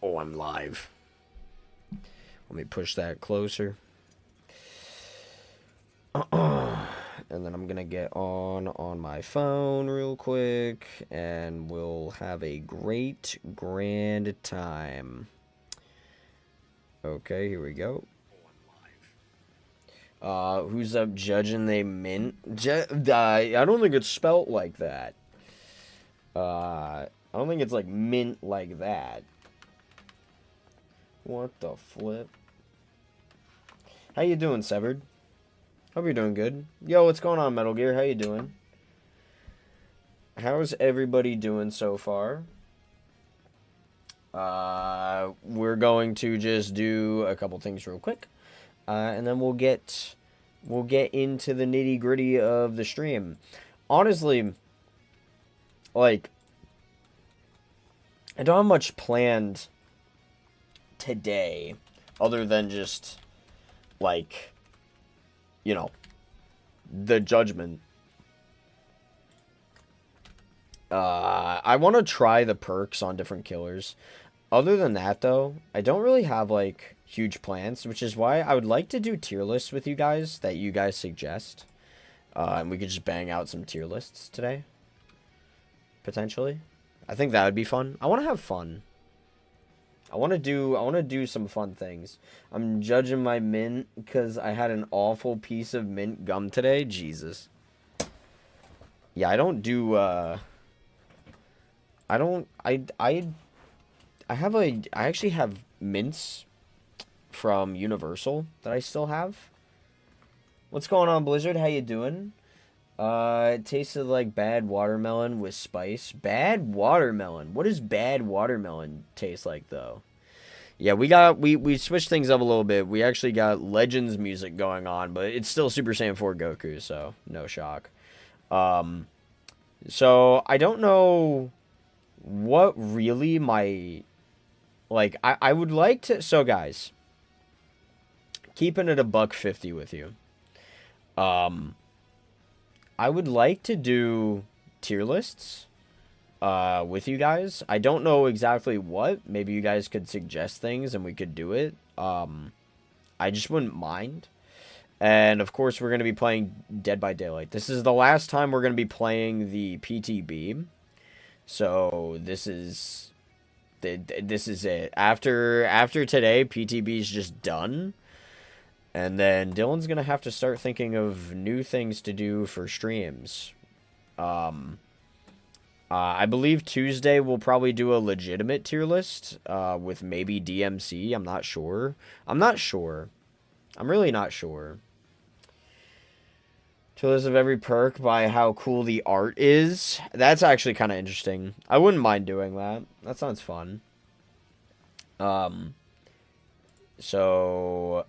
Oh, I'm live. Let me push that closer. And then I'm gonna get on my phone real quick, and we'll have a great grand time. Okay, here we go. Who's up judging they mint? I don't think it's spelt like that. I don't think it's like mint like that. What the flip? How you doing, Severed? Hope you're doing good. Yo, what's going on, Metal Gear? How you doing? How's everybody doing so far? We're going to just do a couple things real quick, and then we'll get into the nitty gritty of the stream. Honestly, like, I don't have much planned today, other than just like, you know, the Judgement. I want to try the perks on different killers. Other than that, though, I don't really have, like, huge plans, which is why I would like to do tier lists with you guys that you guys suggest. And we could just bang out some tier lists today. Potentially. I think that would be fun. I want to have fun. I want to do some fun things. I'm judging my mint because I had an awful piece of mint gum today. Jesus. Yeah, I don't do, I actually have mints from Universal that I still have. What's going on, Blizzard? How you doing? It tasted like bad watermelon with spice. Bad watermelon. What does bad watermelon taste like, though? Yeah, we switched things up a little bit. We actually got Legends music going on, but it's still Super Saiyan 4 Goku, so no shock. So I don't know what really my, like, I would like to, so guys, keeping it a $1.50 with you. I would like to do tier lists with you guys. I don't know exactly what. Maybe you guys could suggest things and we could do it. I just wouldn't mind. And of course, we're going to be playing Dead by Daylight. This is the last time we're going to be playing the PTB. So this is it. After today, PTB is just done. And then Dylan's going to have to start thinking of new things to do for streams. I believe Tuesday we'll probably do a legitimate tier list with maybe DMC. I'm not sure. I'm really not sure. Tier list of every perk by how cool the art is. That's actually kind of interesting. I wouldn't mind doing that. That sounds fun. So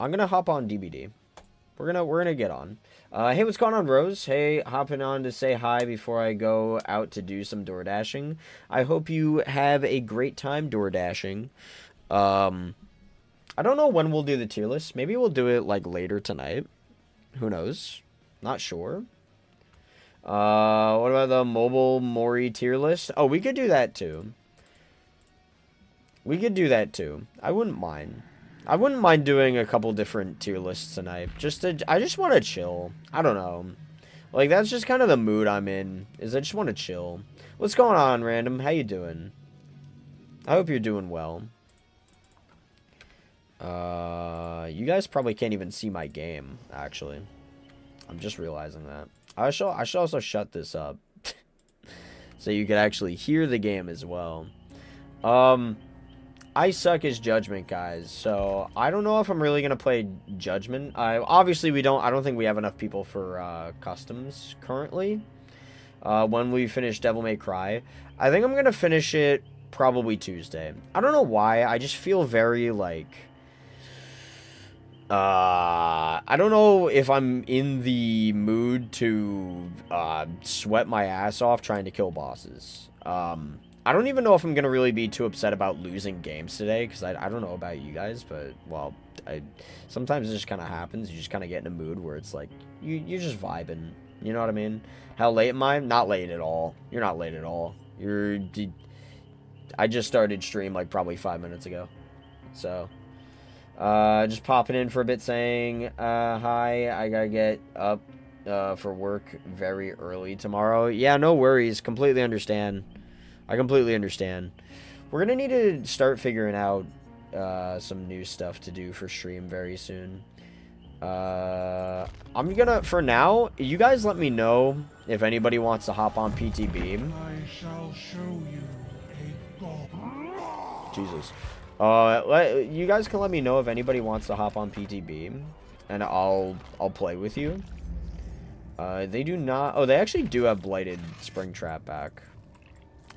I'm gonna hop on DBD. We're gonna get on. Hey, what's going on, Rose? Hey, hopping on to say hi before I go out to do some door dashing. I hope you have a great time door dashing. I don't know when we'll do the tier list. Maybe we'll do it like later tonight. Who knows? Not sure. What about the mobile Mori tier list? Oh, we could do that too. I wouldn't mind. I wouldn't mind doing a couple different tier lists tonight. I just want to chill. I don't know. Like, that's just kind of the mood I'm in. Is I just want to chill. What's going on, Random? How you doing? I hope you're doing well. You guys probably can't even see my game, actually. I'm just realizing that. I should also shut this up. So you could actually hear the game as well. I suck as Judgment, guys, so I don't know if I'm really gonna play Judgment. Obviously I don't think we have enough people for customs currently. When we finish Devil May Cry, I think I'm gonna finish it probably Tuesday. I don't know why. I just feel very like I don't know if I'm in the mood to sweat my ass off trying to kill bosses. I don't even know if I'm going to really be too upset about losing games today, because I don't know about you guys, but, well, sometimes it just kind of happens. You just kind of get in a mood where it's like, you're just vibing, you know what I mean? How late am I? Not late at all. You're not late at all. I just started stream like probably 5 minutes ago. So, just popping in for a bit saying, hi, I gotta get up for work very early tomorrow. Yeah, no worries. Completely understand. I completely understand. We're gonna need to start figuring out some new stuff to do for stream very soon. I'm gonna, for now, you guys let me know if anybody wants to hop on PTB. I shall show you a god. Jesus. You guys can let me know if anybody wants to hop on PTB, and I'll play with you. They do not. Oh, they actually do have Blighted Springtrap back.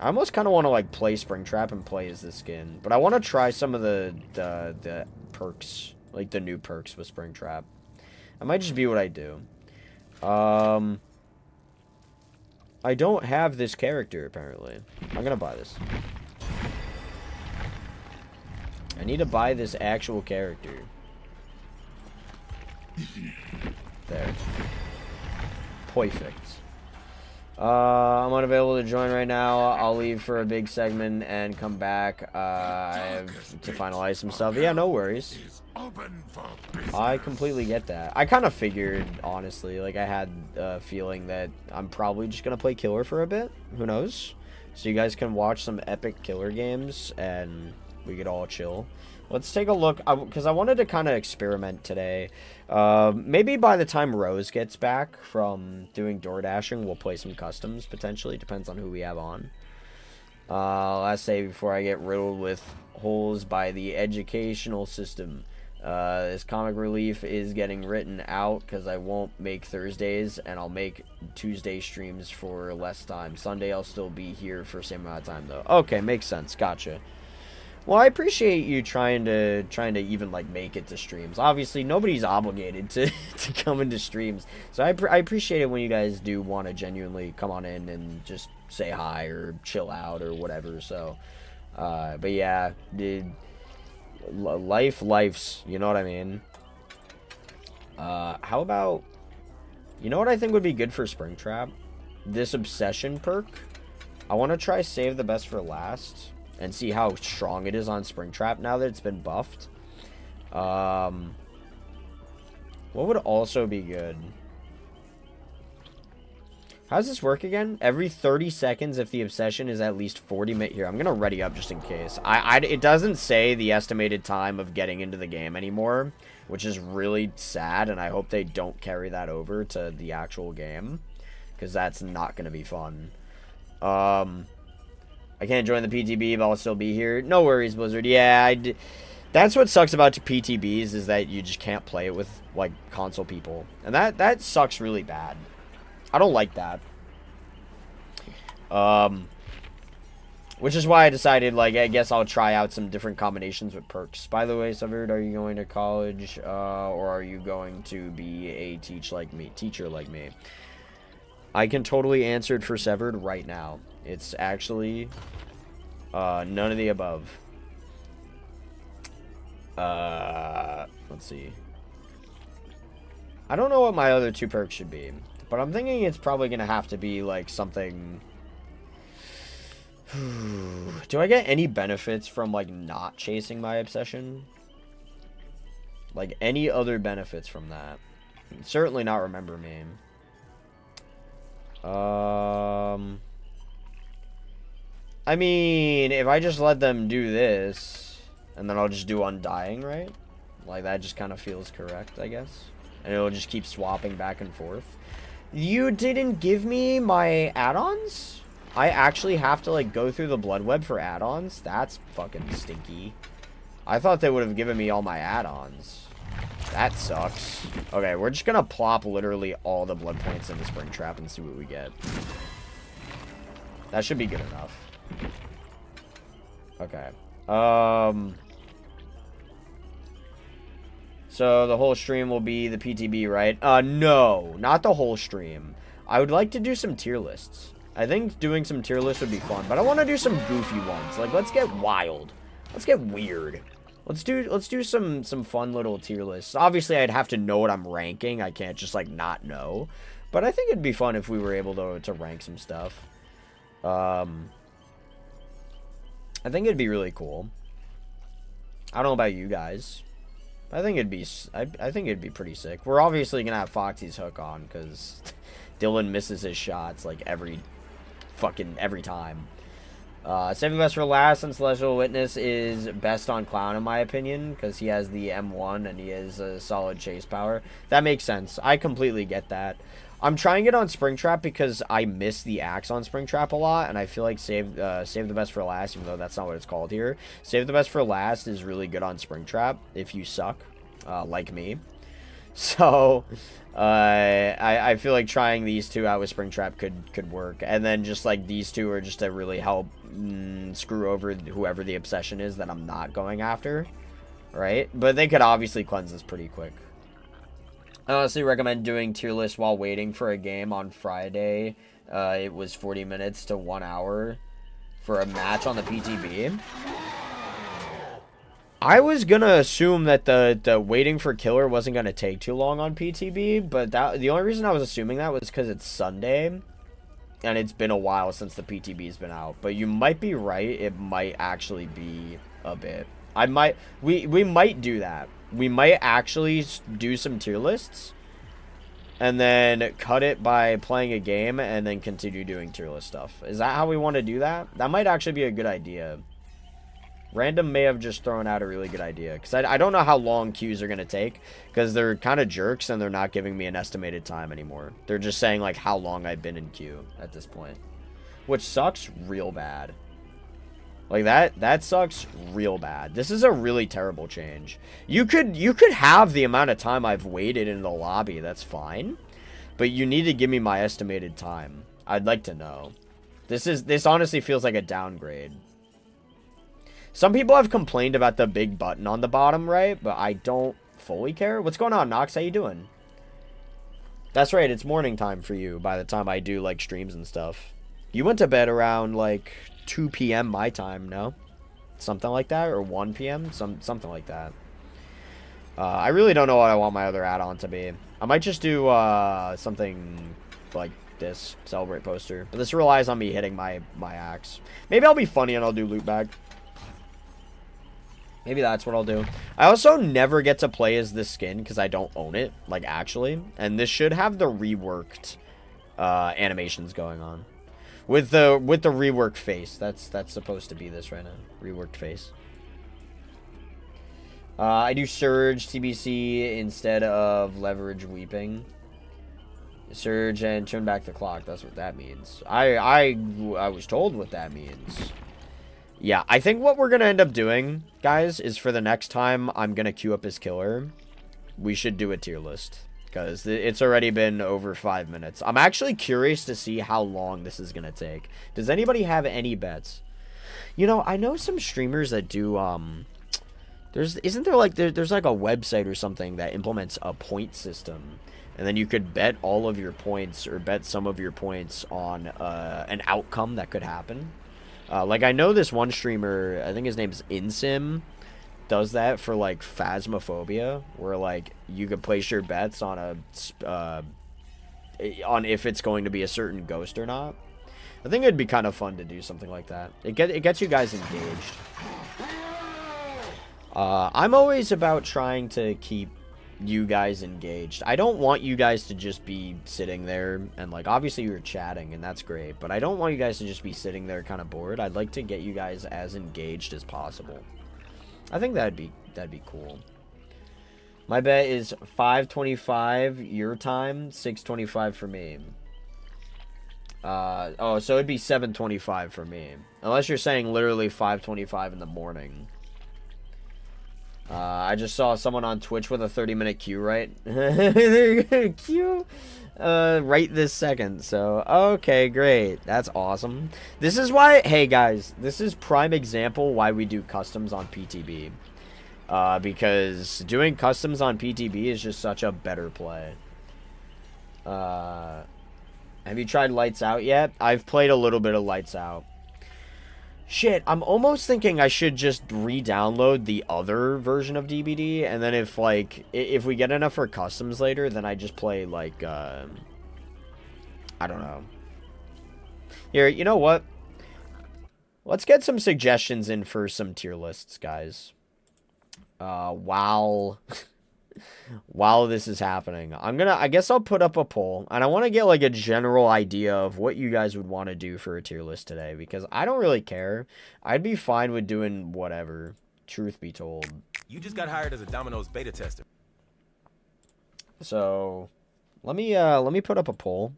I almost kind of want to like play Springtrap and play as the skin, but I want to try some of the perks, like the new perks with Springtrap. That might just be what I do. I don't have this character apparently. I'm gonna buy this. I need to buy this actual character. There. Perfect. I'm unavailable to join right now. I'll leave for a big segment and come back. I have to finalize some stuff. Yeah, no worries. I completely get that. I kind of figured, honestly, like I had a feeling that I'm probably just going to play Killer for a bit. Who knows? So you guys can watch some epic Killer games and we could all chill. Let's take a look, because I wanted to kind of experiment today. Maybe by the time Rose gets back from doing door dashing, we'll play some customs, potentially. Depends on who we have on. Last say before I get riddled with holes by the educational system. This comic relief is getting written out, because I won't make Thursdays, and I'll make Tuesday streams for less time. Sunday I'll still be here for the same amount of time, though. Okay, makes sense. Gotcha. Well, I appreciate you trying to even like make it to streams. Obviously, nobody's obligated to come into streams, so I appreciate it when you guys do want to genuinely come on in and just say hi or chill out or whatever. So, but yeah, dude, life's, you know what I mean. How about, you know what I think would be good for Springtrap? This obsession perk. I want to try save the best for last. And see how strong it is on Springtrap now that it's been buffed. What would also be good? How does this work again? Every 30 seconds if the obsession is at least 40 minutes. Here, I'm going to ready up just in case. It doesn't say the estimated time of getting into the game anymore, which is really sad, and I hope they don't carry that over to the actual game, because that's not going to be fun. I can't join the PTB, but I'll still be here. No worries, Blizzard. Yeah, that's what sucks about PTBs, is that you just can't play it with, like, console people. And that sucks really bad. I don't like that. Which is why I decided, like, I guess I'll try out some different combinations with perks. By the way, Severed, are you going to college, or are you going to be a teacher like me? I can totally answer it for Severed right now. It's actually none of the above. Let's see. I don't know what my other two perks should be, but I'm thinking it's probably going to have to be like something. Do I get any benefits from like not chasing my obsession? Like any other benefits from that? Certainly not Remember Me. I mean, if I just let them do this, and then I'll just do Undying, right? Like, that just kind of feels correct, I guess. And it'll just keep swapping back and forth. You didn't give me my add-ons? I actually have to, like, go through the Blood Web for add-ons? That's fucking stinky. I thought they would have given me all my add-ons. That sucks. Okay, we're just gonna plop literally all the blood points into Springtrap and see what we get. That should be good enough. Okay. So the whole stream will be the PTB, right? No, not the whole stream. I would like to do some tier lists. I think doing some tier lists would be fun, but I want to do some goofy ones. Like, let's get wild. Let's get weird. Let's do some fun little tier lists. Obviously, I'd have to know what I'm ranking. I can't just, like, not know. But I think it'd be fun if we were able to rank some stuff. I think it'd be really cool. I don't know about you guys. I think it'd be I think it'd be pretty sick. We're obviously gonna have Foxy's hook on because Dylan misses his shots like every time. Save the best for last, since Celestial Witness is best on Clown in my opinion because he has the M1 and he has a solid chase power. That makes sense. I completely get that. I'm trying it on Springtrap because I miss the axe on Springtrap a lot, and I feel like save the best for last, even though that's not what it's called here. Save the best for last is really good on Springtrap if you suck, like me. So, I feel like trying these two out with Springtrap could work, and then just like these two are just to really help screw over whoever the obsession is that I'm not going after, right? But they could obviously cleanse this pretty quick. I honestly recommend doing tier list while waiting for a game on Friday. It was 40 minutes to 1 hour for a match on the PTB. I was gonna assume that the waiting for killer wasn't gonna take too long on PTB, but the only reason I was assuming that was because it's Sunday, and it's been a while since the PTB's been out. But you might be right; it might actually be a bit. We might do that. We might actually do some tier lists, and then cut it by playing a game, and then continue doing tier list stuff. Is that how we want to do that? That might actually be a good idea. Random may have just thrown out a really good idea, because I don't know how long queues are going to take, because they're kind of jerks, and they're not giving me an estimated time anymore. They're just saying, like, how long I've been in queue at this point, which sucks real bad. Like, that sucks real bad. This is a really terrible change. You could have the amount of time I've waited in the lobby, that's fine, but you need to give me my estimated time. I'd like to know. This honestly feels like a downgrade. Some people have complained about the big button on the bottom right, but I don't fully care. What's going on, Nox? How you doing? That's right, it's morning time for you by the time I do, like, streams and stuff. You went to bed around, like, 2 p.m. my time, no? Something like that? Or 1 p.m.? Something like that. I really don't know what I want my other add-on to be. I might just do something like this, celebrate poster. But this relies on me hitting my axe. Maybe I'll be funny and I'll do loot bag. Maybe that's what I'll do. I also never get to play as this skin because I don't own it, like, actually. And this should have the reworked animations going on. With the reworked face. That's supposed to be this right now. Reworked face. I do Surge TBC instead of Leverage Weeping. Surge and turn back the clock. That's what that means. I was told what that means. Yeah, I think what we're going to end up doing, guys, is for the next time I'm going to queue up his killer, we should do a tier list. Because it's already been over 5 minutes. I'm actually curious to see how long this is going to take. Does anybody have any bets? You know, I know some streamers that do, isn't there like, there's like a website or something that implements a point system. And then you could bet all of your points or bet some of your points on an outcome that could happen. Like, I know this one streamer, I think his name's Insim, does that for, like, Phasmophobia, where, like, you could place your bets on on if it's going to be a certain ghost or not. I think it'd be kind of fun to do something like that. It gets you guys engaged. I'm always about trying to keep you guys engaged. I don't want you guys to just be sitting there and, like, obviously you're chatting and that's great, but I don't want you guys to just be sitting there kind of bored. I'd like to get you guys as engaged as possible. I think that'd be cool. My bet is 5:25 your time, 6:25 for me. Oh, so it'd be 7:25 for me. Unless you're saying literally 5:25 in the morning. I just saw someone on Twitch with a 30-minute queue, right? Queue? Right this second. So, okay, great. That's awesome. This is why, hey guys, this is prime example why we do customs on PTB. Because doing customs on PTB is just such a better play. Have you tried Lights Out yet? I've played a little bit of Lights Out. Shit, I'm almost thinking I should just re-download the other version of DBD, and then if, like, if we get enough for customs later, then I just play, like, I don't know. Here, you know what? let's get some suggestions in for some tier lists, guys. While while this is happening, I guess I'll put up a poll, and I want to get like a general idea of what you guys would want to do for a tier list today, because I don't really care. I'd be fine with doing whatever, truth be told. You just got hired as a Domino's beta tester. So, let me put up a poll.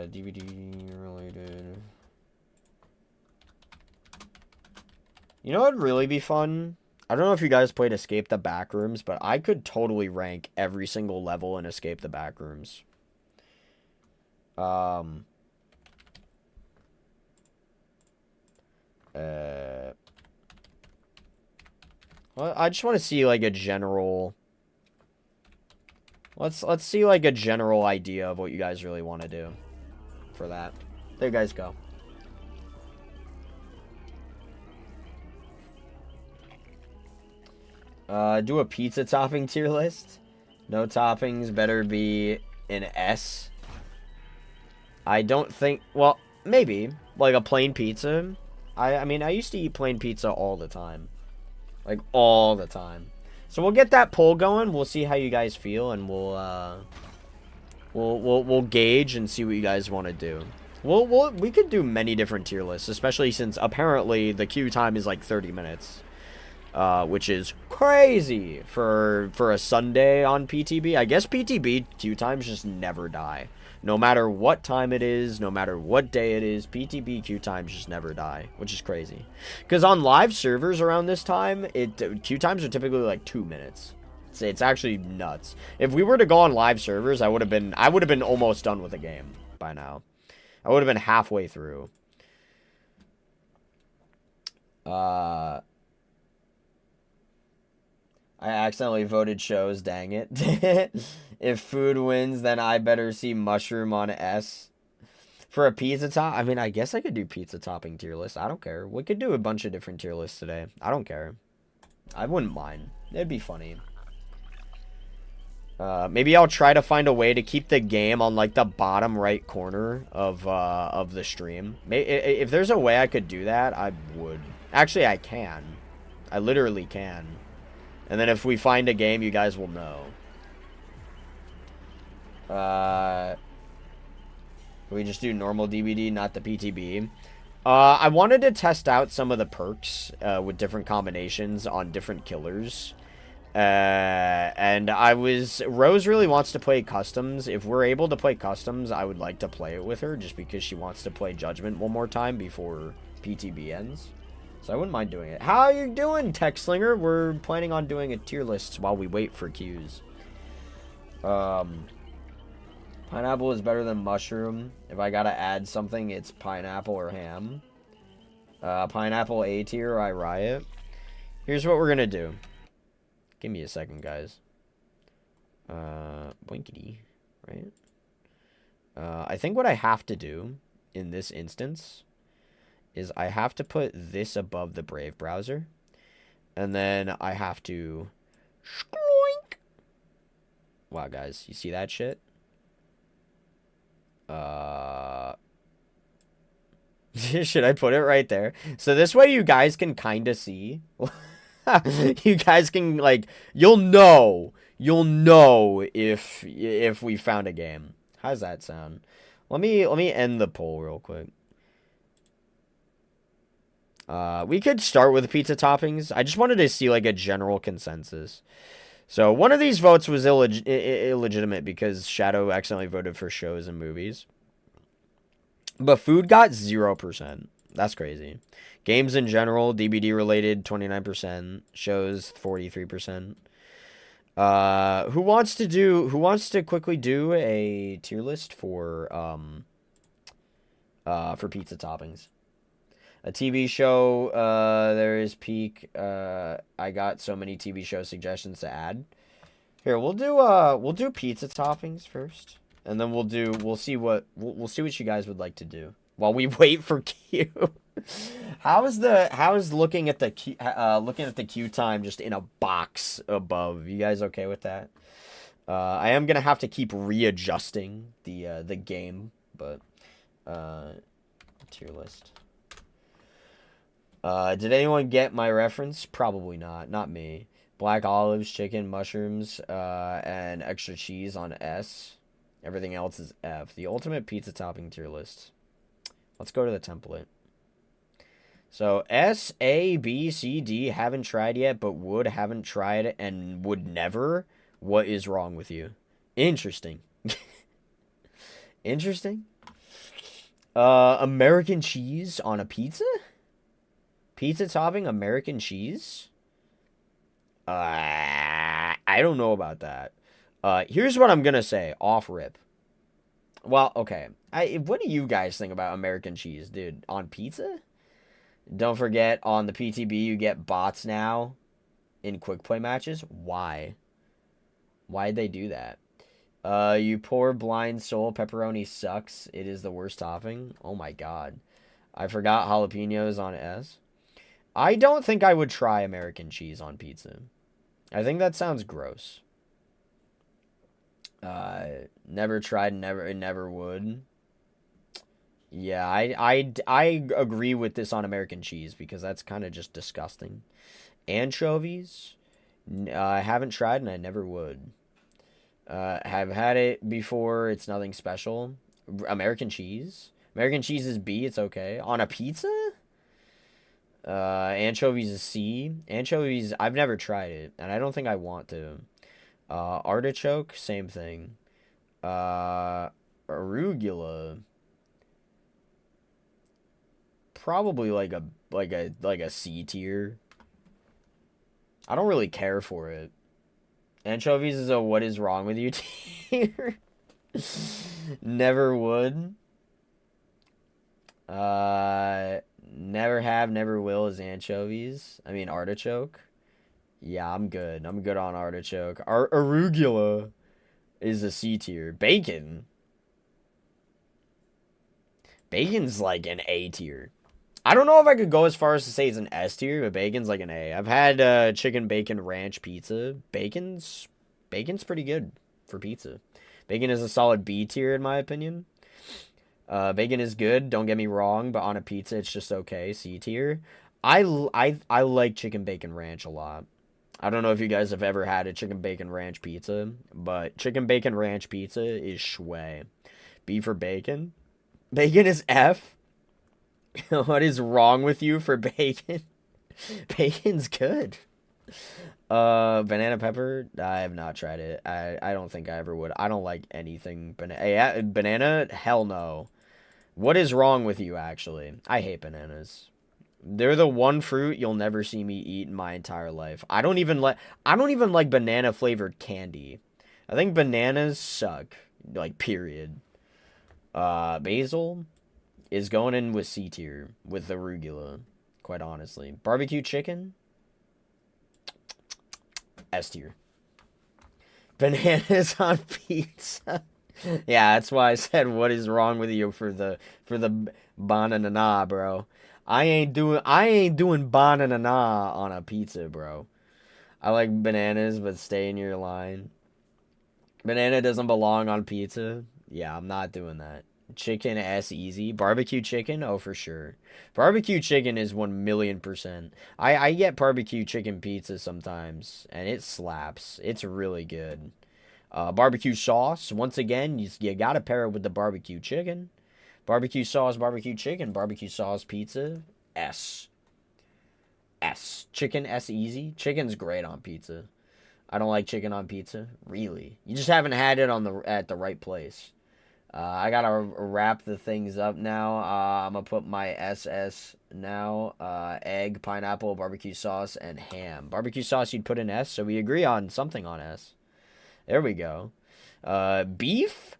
DVD related. You know what would really be fun? I don't know if you guys played Escape the Backrooms, but I could totally rank every single level in Escape the Backrooms. Well, I just want to see like a general. Let's see like a general idea of what you guys really want to do for that. There you guys go. Do a pizza topping tier list. No toppings, better be an S. I don't think, well, maybe like a plain pizza. I mean, I used to eat plain pizza all the time. Like all the time. So we'll get that poll going. We'll see how you guys feel, and we'll gauge and see what you guys want to do. We could do many different tier lists, especially since apparently the queue time is like 30 minutes, which is crazy for a Sunday on PTB. I guess PTB queue times just never die. No matter what time it is, no matter what day it is, PTB queue times just never die, which is crazy. Because on live servers around this time, queue times are typically like 2 minutes. It's actually nuts. If we were to go on live servers, I would have been almost done with the game by now. I would have been halfway through. I accidentally voted shows, dang it. If food wins, then I better see mushroom on S. For a pizza top, I mean, I guess I could do pizza topping tier list. I don't care. We could do a bunch of different tier lists today. I don't care. I wouldn't mind. It'd be funny. Maybe I'll try to find a way to keep the game on like the bottom right corner of the stream. If there's a way I could do that, I would. Actually, I can. I literally can. And then if we find a game, you guys will know. We just do normal DVD, not the PTB. I wanted to test out some of the perks with different combinations on different killers. And Rose really wants to play customs. If we're able to play customs, I would like to play it with her just because she wants to play Judgement one more time before PTB ends. So I wouldn't mind doing it. How are you doing, Tech Slinger? We're planning on doing a tier list while we wait for queues. Pineapple is better than mushroom. If I gotta add something, it's pineapple or ham. Pineapple A tier, I riot. Here's what we're gonna do. Give me a second, guys. Blinkety, right? I think what I have to do in this instance is I have to put this above the Brave browser. And then I have to... Wow, guys, you see that shit? Should I put it right there? So this way you guys can kind of see. You guys can, like, you'll know if we found a game. How's that sound? Let me end the poll real quick. We could start with pizza toppings. I just wanted to see like a general consensus. So one of these votes was illegitimate because Shadow accidentally voted for shows and movies. But food got 0%. That's crazy. Games in general, DBD related, 29%. Shows, 43%. Who wants to quickly do a tier list for pizza toppings? A TV show, there is Peak. I got so many TV show suggestions to add. Here, we'll do pizza toppings first. And then we'll see what you guys would like to do while we wait for Q. How's looking at the queue time just in a box above? You guys okay with that? I am gonna have to keep readjusting the game, but tier list. Did anyone get my reference? Probably not. Not me. Black olives, chicken, mushrooms, and extra cheese on S. Everything else is F. The ultimate pizza topping tier list. Let's go to the template. So S, A, B, C, D, haven't tried yet, but would, haven't tried, and would never. What is wrong with you? Interesting. Interesting. American cheese on a pizza? Pizza topping American cheese? I don't know about that. Here's what I'm gonna say, off rip. Well, okay. What do you guys think about American cheese, dude? On pizza? Don't forget, on the PTB, you get bots now in quick play matches. Why? Why'd they do that? You poor blind soul, pepperoni sucks. It is the worst topping. Oh my god. I forgot jalapenos on S. I don't think I would try American cheese on pizza. I think that sounds gross. Never tried, never would. Yeah, I agree with this on American cheese because that's kind of just disgusting. Anchovies, I haven't tried and I never would. Have had it before. It's nothing special. American cheese. American cheese is B. It's okay. On a pizza? Anchovies is C. Anchovies, I've never tried it, and I don't think I want to. Artichoke, same thing. Arugula. Probably like a C tier. I don't really care for it. Anchovies is a what is wrong with you tier. Never would. Never have, never will is anchovies. I mean artichoke. Yeah, I'm good. I'm good on artichoke. Arugula is a C tier. Bacon. Bacon's like an A tier. I don't know if I could go as far as to say it's an S tier, but bacon's like an A. I've had chicken bacon ranch pizza. Bacon's pretty good for pizza. Bacon is a solid B tier in my opinion. Bacon is good, don't get me wrong, but on a pizza it's just okay, C tier. I like chicken bacon ranch a lot. I don't know if you guys have ever had a chicken bacon ranch pizza, but chicken bacon ranch pizza is shway. B for bacon. Bacon is F. What is wrong with you for bacon? Bacon's good. Banana pepper. I have not tried it. I don't think I ever would. I don't like anything banana. Hell no. What is wrong with you? Actually, I hate bananas. They're the one fruit you'll never see me eat in my entire life. I don't even like banana flavored candy. I think bananas suck. Like period. Basil is going in with C tier with arugula, quite honestly. Barbecue chicken, S tier. Bananas on pizza. Yeah, that's why I said what is wrong with you for the banana, bro. I ain't doing banana on a pizza, bro. I like bananas, but stay in your line. Banana doesn't belong on pizza. Yeah, I'm not doing that. Chicken S easy. Barbecue chicken? Oh, for sure. Barbecue chicken is 1,000,000%. I get barbecue chicken pizza sometimes, and it slaps. It's really good. Barbecue sauce. Once again, you gotta pair it with the barbecue chicken. Barbecue sauce, barbecue chicken. Barbecue sauce pizza. S. S. Chicken S easy. Chicken's great on pizza. I don't like chicken on pizza. Really. You just haven't had it at the right place. I gotta wrap the things up now. I'm gonna put my SS now. Egg, pineapple, barbecue sauce, and ham. Barbecue sauce you'd put in S, so we agree on something on S. There we go. Beef?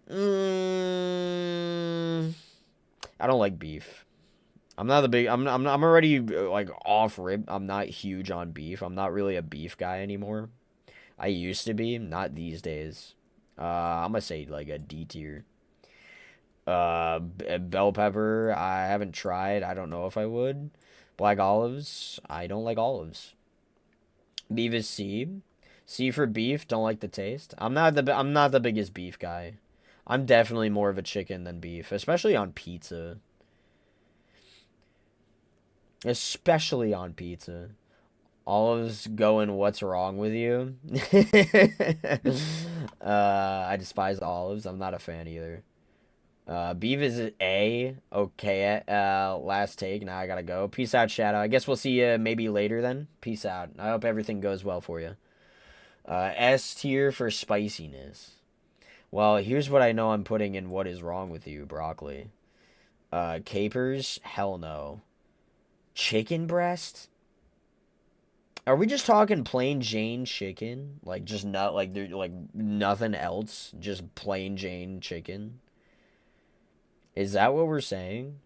I don't like beef. I'm already like off rib. I'm not huge on beef. I'm not really a beef guy anymore. I used to be, not these days. I'm gonna say like a D tier. Bell pepper, I haven't tried. I don't know if I would. Black olives, I don't like olives. Beef is C. C for beef, don't like the taste. I'm not the biggest beef guy. I'm definitely more of a chicken than beef, especially on pizza. Especially on pizza. Olives going, what's wrong with you? I despise olives. I'm not a fan either. Beef is A. Okay, last take. Now I gotta go. Peace out, Shadow. I guess we'll see you maybe later then. Peace out. I hope everything goes well for you. S tier for spiciness. Well, here's what I know I'm putting in what is wrong with you, broccoli. Capers? Hell no. Chicken breast? Are we just talking plain Jane chicken? Like just not like there like nothing else, just plain Jane chicken? Is that what we're saying?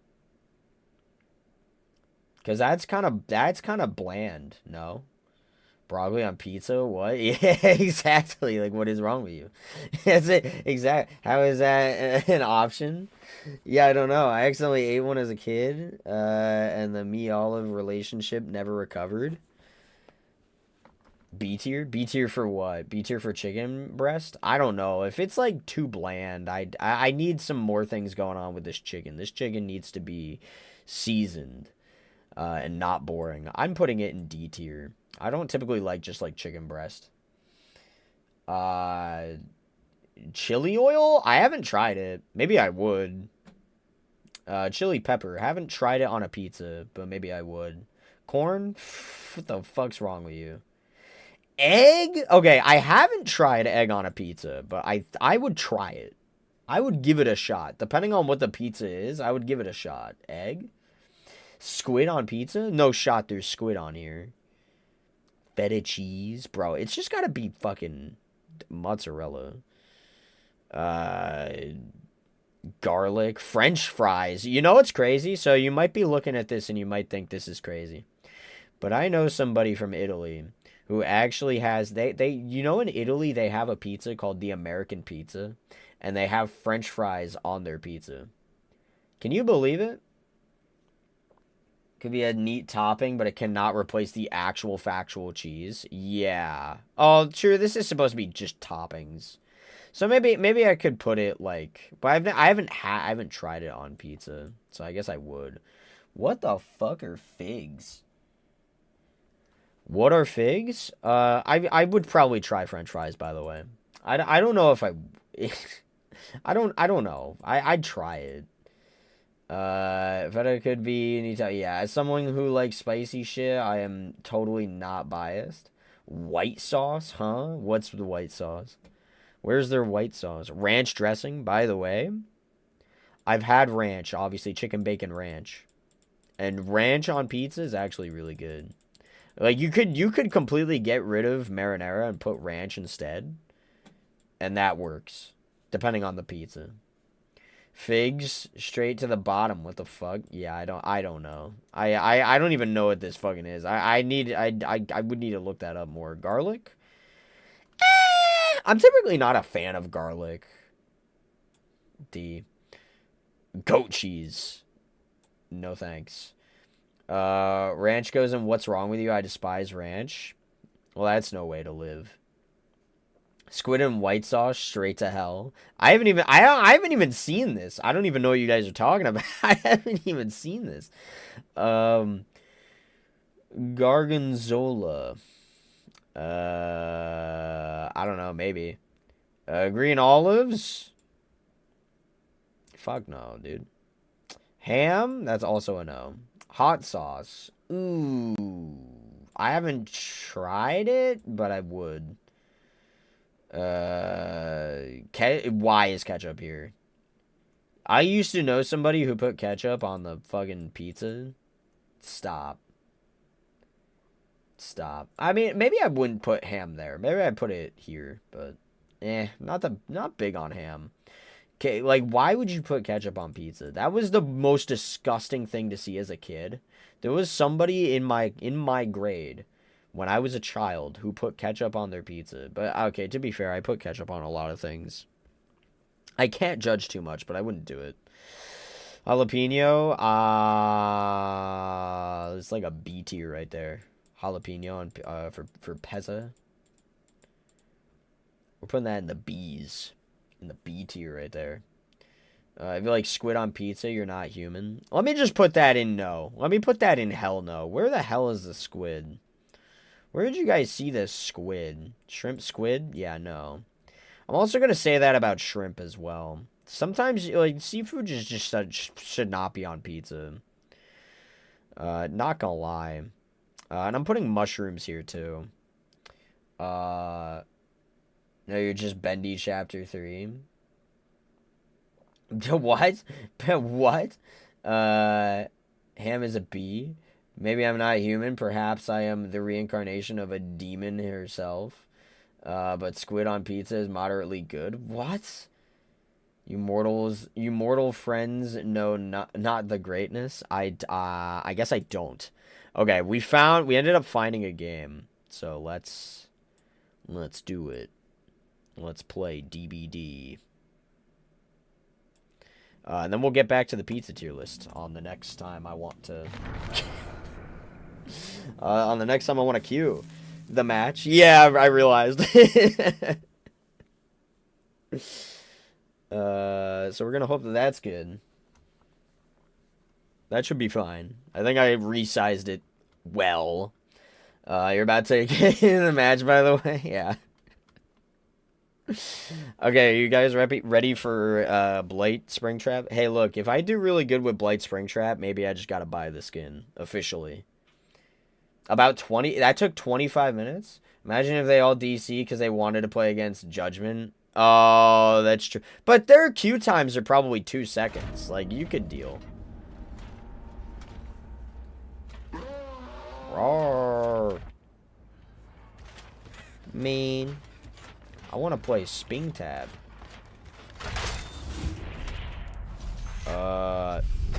Cuz that's kind of bland, no? Broccoli on pizza? What? Yeah, exactly. Like what is wrong with you? That's it. Exact. How is that an option? Yeah, I don't know. I accidentally ate one as a kid, and the me olive relationship never recovered. B tier? B tier for what? B tier for chicken breast? I don't know. If it's like too bland, I need some more things going on with this chicken. This chicken needs to be seasoned, and not boring. I'm putting it in D tier. I don't typically like just like chicken breast. Uh, Chili oil? I haven't tried it. Maybe I would. Chili pepper. Haven't tried it on a pizza, but maybe I would. Corn? What the fuck's wrong with you? Egg? Okay, I haven't tried egg on a pizza, but I would try it. I would give it a shot. Depending on what the pizza is, I would give it a shot. Egg? Squid on pizza? No shot there's squid on here. Feta cheese? Bro, it's just gotta be fucking mozzarella. Uh, Garlic. French fries. You know what's crazy? So you might be looking at this and you might think this is crazy. But I know somebody from Italy who actually has you know, in Italy they have a pizza called the American pizza, and they have French fries on their pizza. Can you believe it? Could be a neat topping, but it cannot replace the actual factual cheese. Yeah. Oh, true. This is supposed to be just toppings. So maybe I could put it like, but I haven't tried it on pizza, so I guess I would. What the fuck are figs? What are figs? I would probably try French fries, by the way. I don't know if I I don't know. I'd try it. Feta could be yeah, as someone who likes spicy shit, I am totally not biased. White sauce, huh? What's the white sauce? Where's their white sauce? Ranch dressing, by the way. I've had ranch, obviously chicken bacon ranch. And ranch on pizza is actually really good. Like you could completely get rid of marinara and put ranch instead. And that works, depending on the pizza. Figs straight to the bottom. What the fuck? Yeah, I don't know. I don't even know what this fucking is. I would need to look that up more. Garlic? I'm typically not a fan of garlic. D. Goat cheese. No thanks. Ranch goes in what's wrong with you? I despise ranch. Well, that's no way to live. Squid and white sauce straight to hell. I haven't even seen this. I don't even know what you guys are talking about. I haven't even seen this. Gargonzola. I don't know, maybe. Green olives? Fuck no, dude. Ham? That's also a no. Hot sauce. Ooh. I haven't tried it, but I would. Why is ketchup here? I used to know somebody who put ketchup on the fucking pizza. Stop. I mean, maybe I wouldn't put ham there. Maybe I'd put it here, but not big on ham. Okay, like why would you put ketchup on pizza? That was the most disgusting thing to see as a kid. There was somebody in my grade when I was a child who put ketchup on their pizza. But okay, to be fair, I put ketchup on a lot of things. I can't judge too much, but I wouldn't do it. Jalapeno, it's like a B tier right there. Jalapeno on, for Pezza. We're putting that in the B's. In the B tier right there. If you like squid on pizza, you're not human. Let me just put that in no. Let me put that in hell no. Where the hell is the squid? Where did you guys see this squid? Shrimp squid? Yeah, no. I'm also going to say that about shrimp as well. Sometimes, like, seafood just should not be on pizza. Not gonna lie. And I'm putting mushrooms here, too. No, you're just Bendy Chapter 3. What? What? Ham is a bee. Maybe I'm not human. Perhaps I am the reincarnation of a demon herself. But squid on pizza is moderately good. What? You mortal friends know not the greatness. I guess I don't. Okay, we ended up finding a game. So let's do it. Let's play DBD. And then we'll get back to the pizza tier list on the next time I want to. On the next time I want to queue the match. Yeah, I realized. So we're gonna hope that that's good. That should be fine. I think I resized it well. You're about to get in the match, by the way. Yeah. Okay, you guys ready for Blight Springtrap? Hey, look, if I do really good with Blight Springtrap, maybe I just gotta buy the skin officially. About 20. That took 25 minutes. Imagine if they all DC because they wanted to play against Judgement. Oh, that's true. But their queue times are probably 2 seconds. Like, you could deal. Roar. Mean. I want to play Sping Tab.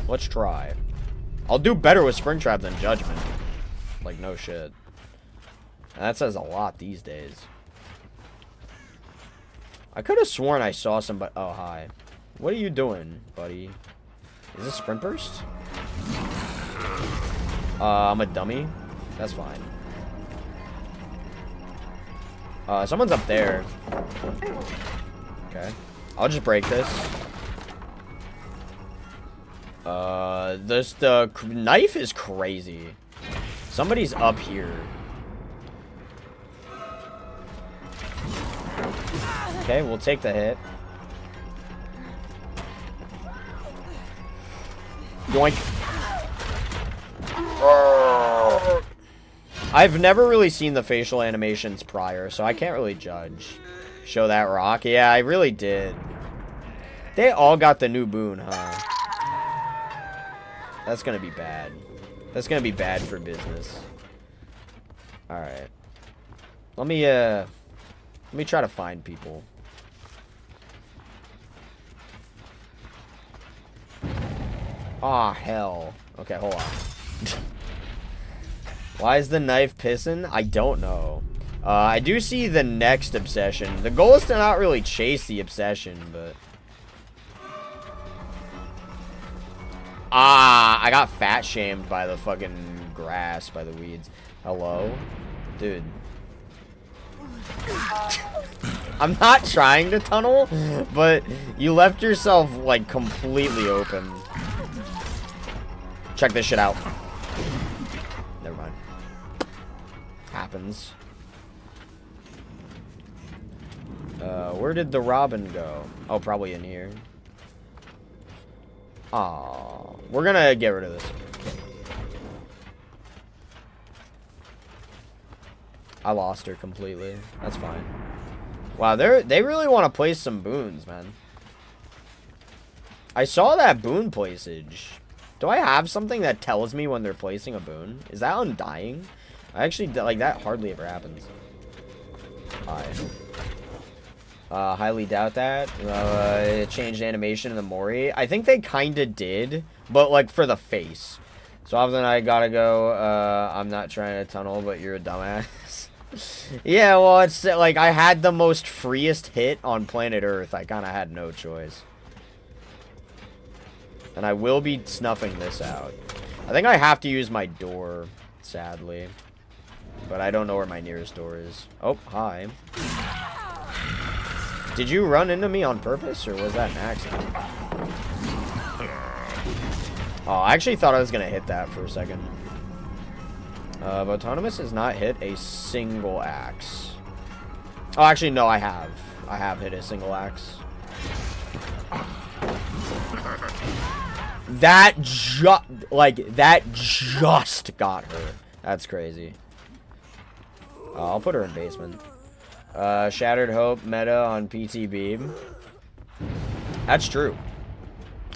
Let's try. I'll do better with Springtrap than Judgement. Like, no shit. And that says a lot these days. I could have sworn I saw somebody. Oh, hi. What are you doing, buddy? Is this Sprint Burst? I'm a dummy. That's fine. Someone's up there. Okay. I'll just break this. The knife is crazy. Somebody's up here. Okay, we'll take the hit. Yoink. I've never really seen the facial animations prior, so I can't really judge. Show that rock. Yeah, I really did. They all got the new boon, huh? That's gonna be bad. That's gonna be bad for business. Alright. Let me try to find people. Aw, hell. Okay, hold on. Why is the knife pissing? I don't know. I do see the next obsession. The goal is to not really chase the obsession, but... Ah, I got fat shamed by the fucking grass, by the weeds. Hello? Dude. I'm not trying to tunnel, but you left yourself, like, completely open. Check this shit out. Never mind. Happens. Where did the robin go? Oh, probably in here. Aw. We're gonna get rid of this. I lost her completely. That's fine. Wow, they really want to place some boons, man. I saw that boon placeage. Do I have something that tells me when they're placing a boon? Is that undying? I actually, like, that hardly ever happens. Highly doubt that. It changed animation in the Mori. I think they kinda did, but, like, for the face. So often I gotta go, I'm not trying to tunnel, but you're a dumbass. Yeah, well, it's like I had the most freest hit on planet Earth. I kind of had no choice. And I will be snuffing this out. I think I have to use my door, sadly. But I don't know where my nearest door is. Oh, hi. Did you run into me on purpose, or was that an accident? Oh, I actually thought I was going to hit that for a second. Autonomous has not hit a single axe. Oh, actually, no, I have. I have hit a single axe. That just got her. That's crazy. I'll put her in basement. Shattered Hope meta on PTB. That's true.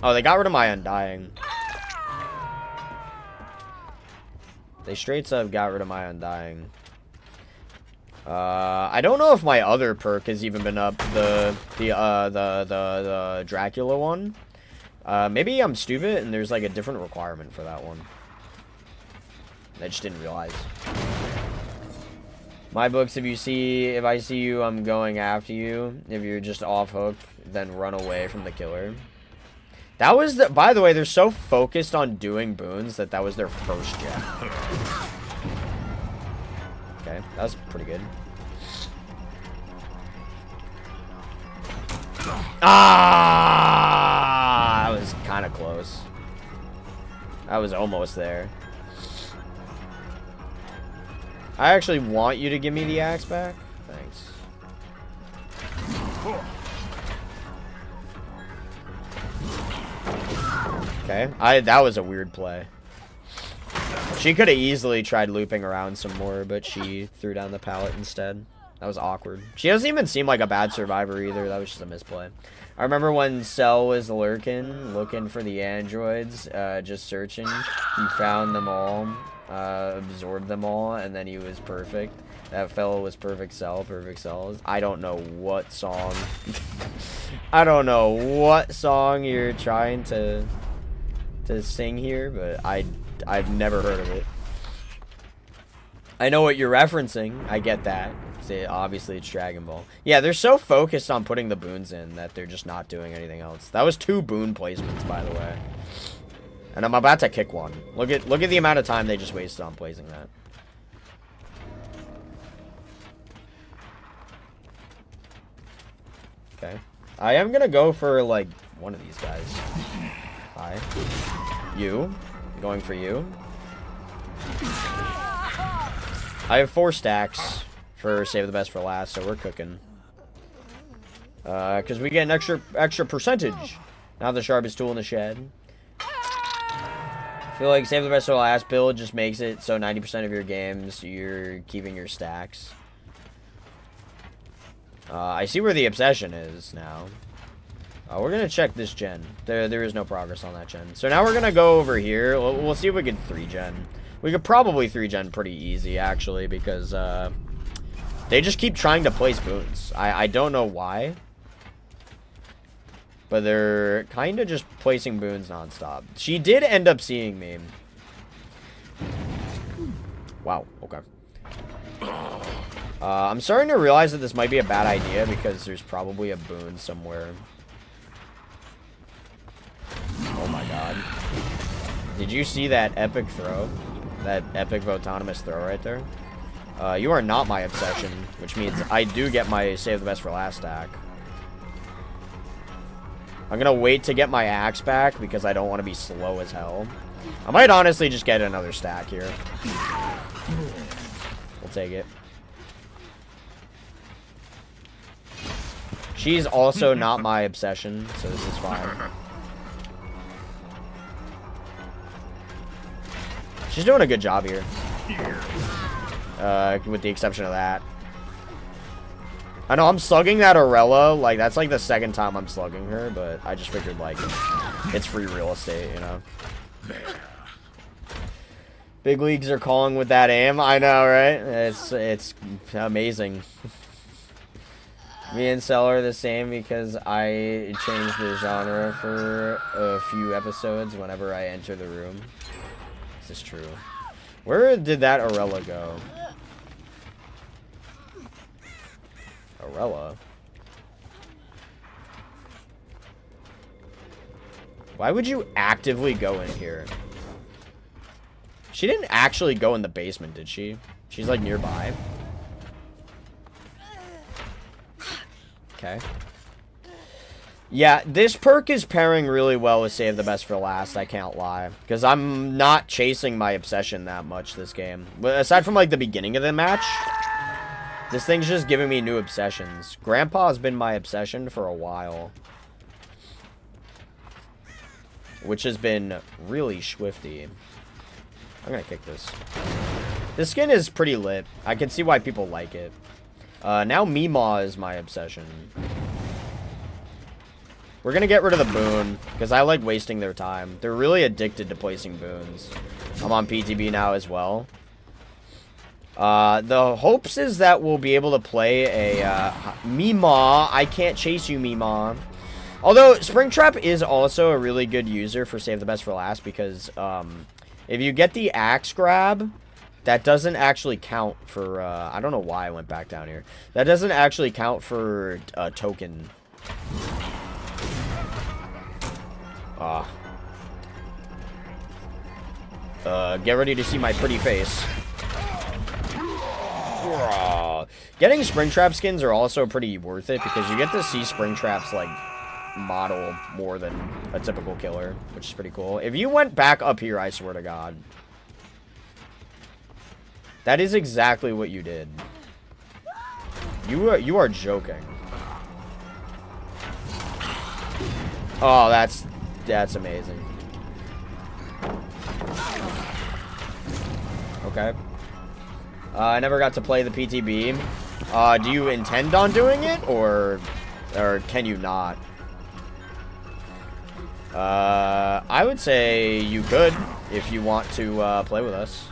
Oh, they got rid of my Undying. They straight up got rid of my Undying. I don't know if my other perk has even been up. The Dracula one. Maybe I'm stupid and there's like a different requirement for that one. I just didn't realize. My books, if I see you, I'm going after you. If you're just off hook, then run away from the killer. That was the, by the way, they're so focused on doing boons that was their first gen. Okay, that was pretty good. Ah, that was kind of close. I was almost there. I actually want you to give me the axe back. Thanks. Okay, that was a weird play. She could have easily tried looping around some more, but she threw down the pallet instead. That was awkward. She doesn't even seem like a bad survivor either. That was just a misplay. I remember when Cell was looking for the androids, just searching. He found them all, absorbed them all, and then he was perfect. That fellow was perfect Cell. I don't know what song. I don't know what song you're trying to sing here, but I've never heard of it. I know what you're referencing. I get that. See, obviously it's Dragon Ball. Yeah, they're so focused on putting the boons in that they're just not doing anything else. That was 2 boon placements, by the way. And I'm about to kick one. Look at the amount of time they just wasted on placing that. Okay. I am gonna go for like one of these guys. Hi. You. Going for you. I have 4 stacks for save the best for last, so we're cooking. Because we get an extra percentage. Now the sharpest tool in the shed. I feel like save the best for last build just makes it so 90% of your games you're keeping your stacks. I see where the obsession is now. We're gonna check this gen. There is no progress on that gen. So now we're gonna go over here. We'll see if we can 3-gen. We could probably 3-gen pretty easy, actually, because they just keep trying to place boons. I don't know why, but they're kind of just placing boons nonstop. She did end up seeing me. Wow. Okay. I'm starting to realize that this might be a bad idea because there's probably a boon somewhere. Oh my god. Did you see that epic throw? That epic autonomous throw right there? You are not my obsession, which means I do get my save the best for last stack. I'm gonna wait to get my axe back because I don't want to be slow as hell. I might honestly just get another stack here. We'll take it. She's also not my obsession, so this is fine. She's doing a good job here. With the exception of that. I know I'm slugging that Arella, like, that's like the 2nd time I'm slugging her, but I just figured, like, it's free real estate, you know? Big leagues are calling with that aim. I know, right? It's amazing. Me and Cell are the same because I changed the genre for a few episodes whenever I enter the room. This is true. Where did that Arella go? Arella. Why would you actively go in here? She didn't actually go in the basement, did she? She's like nearby. Okay. Yeah, this perk is pairing really well with Save the Best for Last, I can't lie. Because I'm not chasing my obsession that much this game. But aside from like the beginning of the match, this thing's just giving me new obsessions. Grandpa's been my obsession for a while. Which has been really swifty. I'm gonna kick this. This skin is pretty lit. I can see why people like it. Now Meemaw is my obsession. We're gonna get rid of the boon, because I like wasting their time. They're really addicted to placing boons. I'm on PTB now as well. The hopes is that we'll be able to play a Meemaw. I can't chase you, Meemaw. Although, Springtrap is also a really good user for Save the Best for Last, because if you get the axe grab, that doesn't actually count for, I don't know why I went back down here. That doesn't actually count for a token. Get ready to see my pretty face. Getting Springtrap skins are also pretty worth it, because you get to see Springtrap's, like, model more than a typical killer, which is pretty cool. If you went back up here, I swear to God. That is exactly what you did. You are joking. Oh, that's amazing. Okay. I never got to play the PTB. Do you intend on doing it, or can you not? I would say you could if you want to play with us.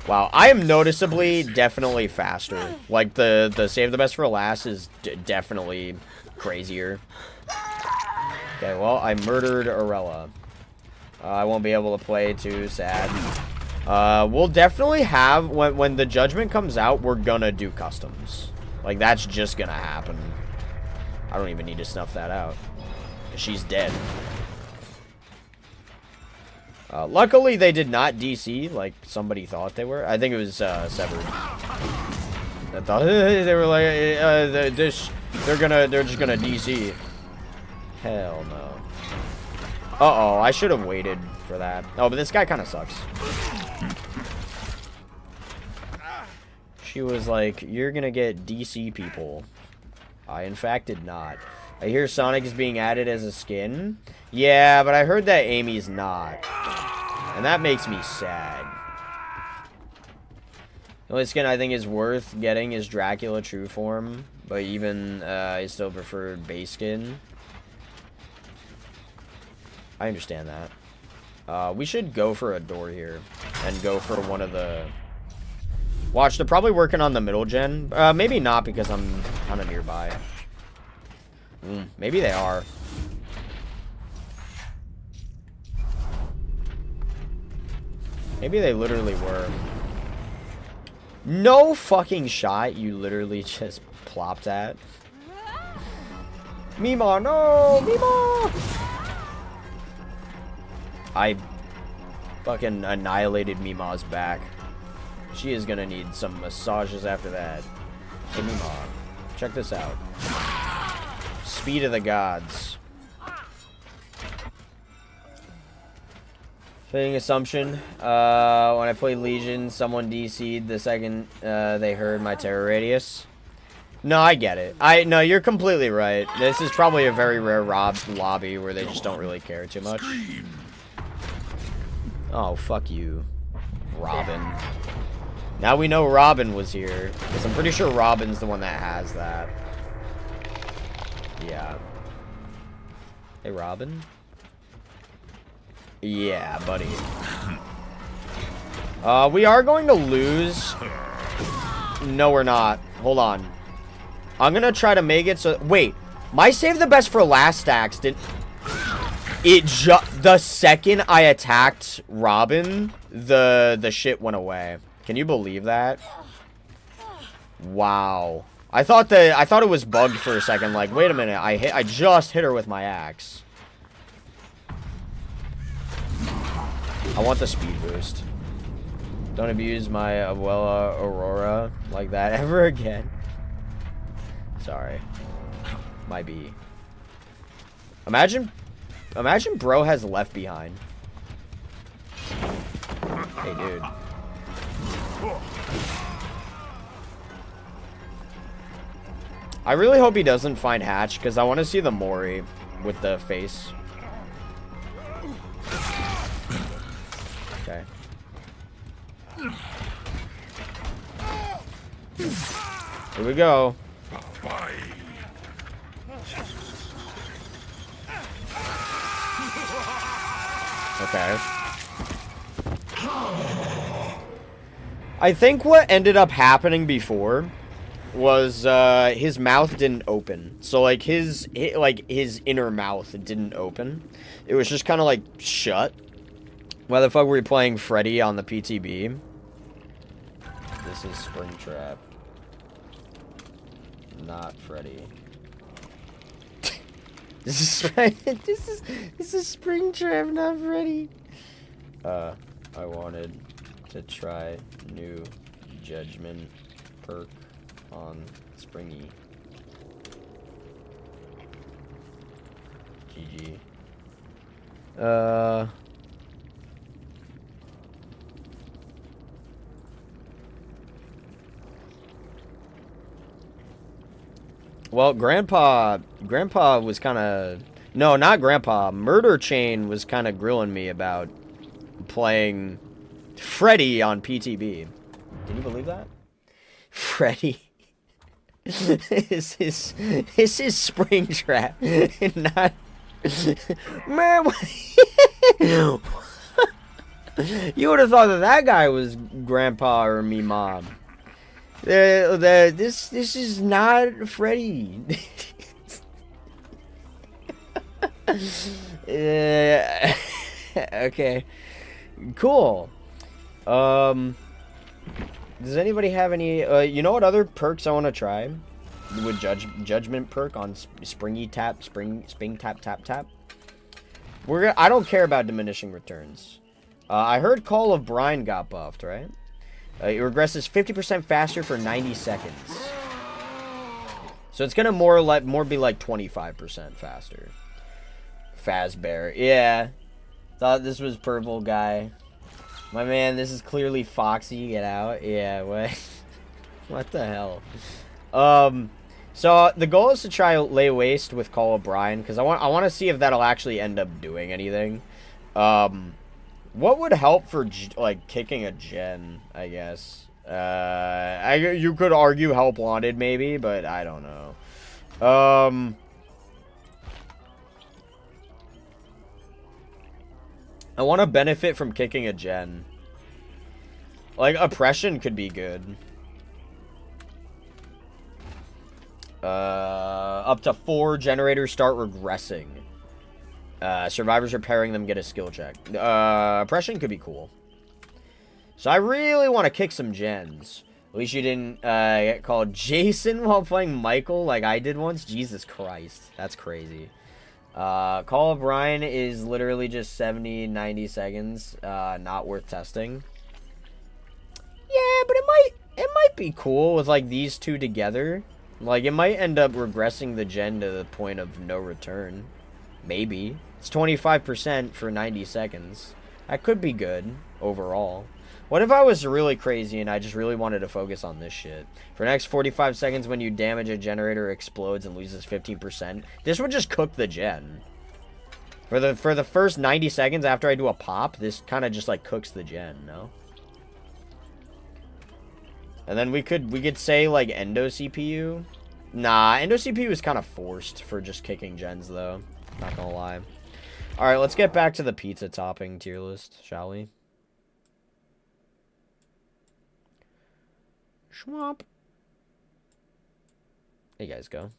Wow, I am noticeably definitely faster. Like the Save the Best for Last is definitely crazier. Okay, well, I murdered Arella. I won't be able to play, too sad. We'll definitely have, when the Judgment comes out, we're gonna do customs. Like, that's just gonna happen. I don't even need to snuff that out. She's dead. Luckily, they did not DC like somebody thought they were. I think it was Severed. I thought they were like, they're just gonna DC. Hell no. Uh-oh, I should have waited for that. Oh, but this guy kind of sucks. She was like, you're gonna get DC people. I, in fact, did not. I hear Sonic is being added as a skin. Yeah, but I heard that Amy's not. And that makes me sad. The only skin I think is worth getting is Dracula True Form. But even, I still prefer base skin. I understand that. We should go for a door here. And go for one of the... Watch, they're probably working on the middle gen. Maybe not, because I'm kind of nearby. Maybe they are. Maybe they literally were. No fucking shot you literally just plopped at. Meemaw, no! Meemaw! I fucking annihilated Meemaw's back. She is gonna need some massages after that. Hey, Meemaw, check this out. Speed of the gods. Fitting assumption. When I played Legion, someone DC'd the second they heard my terror radius. No, I get it. No, you're completely right. This is probably a very rare lobby where they just don't really care too much. Oh, fuck you, Robin. Now we know Robin was here, because I'm pretty sure Robin's the one that has that. Yeah. Hey, Robin? Yeah, buddy. We are going to lose. No, we're not. Hold on. I'm gonna try to make it so... Wait. My Save the Best for Last stacks didn't... The second I attacked Robin, the shit went away. Can you believe that? Wow. I thought it was bugged for a second. Like, wait a minute. I just hit her with my axe. I want the speed boost. Don't abuse my Abuela Aurora like that ever again. Sorry. Might be. Imagine bro has Left Behind. Hey, dude. I really hope he doesn't find Hatch, because I want to see the Mori with the face. Okay. Here we go. Okay. I think what ended up happening before was his mouth didn't open. So like his inner mouth didn't open. It was just kind of like shut. Why the fuck were we playing Freddy on the PTB? This is Springtrap. Not Freddy. This is Springtrap, not Freddy. I wanted to try new Judgement perk on Springy. GG. Well, Grandpa was kind of... No, not Grandpa. Murder Chain was kind of grilling me about playing Freddy on PTB. Can you believe that? Freddy. This is Springtrap. Not... Man, you would have thought that guy was Grandpa or me mom. This is not Freddy. Okay. Cool. Does anybody have any you know what other perks I want to try? With Judgement perk on Springy Tap, Spring Tap Tap Tap. I don't care about diminishing returns. I heard Call of Brine got buffed, right? It regresses 50% faster for 90 seconds. So it's gonna more be like 25% faster. Fazbear. Yeah. Thought this was Purple Guy. My man, this is clearly Foxy. Get out. Yeah, what? What the hell? So the goal is to try Lay Waste with Call of Brine, because I want to see if that'll actually end up doing anything. What would help for, like, kicking a gen, I guess? You could argue Help Wanted, maybe, but I don't know. I want to benefit from kicking a gen. Like, Oppression could be good. Up to 4 generators start regressing. Survivors repairing them get a skill check. Oppression could be cool. So I really want to kick some gens. At least you didn't get called Jason while playing Michael like I did once. Jesus Christ. That's crazy. Call of Brine is literally just 70, 90 seconds. Not worth testing. Yeah, but it might be cool with like these two together. Like it might end up regressing the gen to the point of no return. Maybe. It's 25% for 90 seconds. That could be good overall. What if I was really crazy and I just really wanted to focus on this shit? For the next 45 seconds, when you damage a generator, explodes and loses 15%. This would just cook the gen. For the first 90 seconds after I do a pop, this kind of just like cooks the gen, no? And then we could say like Endo CPU. Nah, Endo CPU is kind of forced for just kicking gens though. Not gonna lie. Alright, let's get back to the pizza topping tier list, shall we? Schwamp. There you guys go.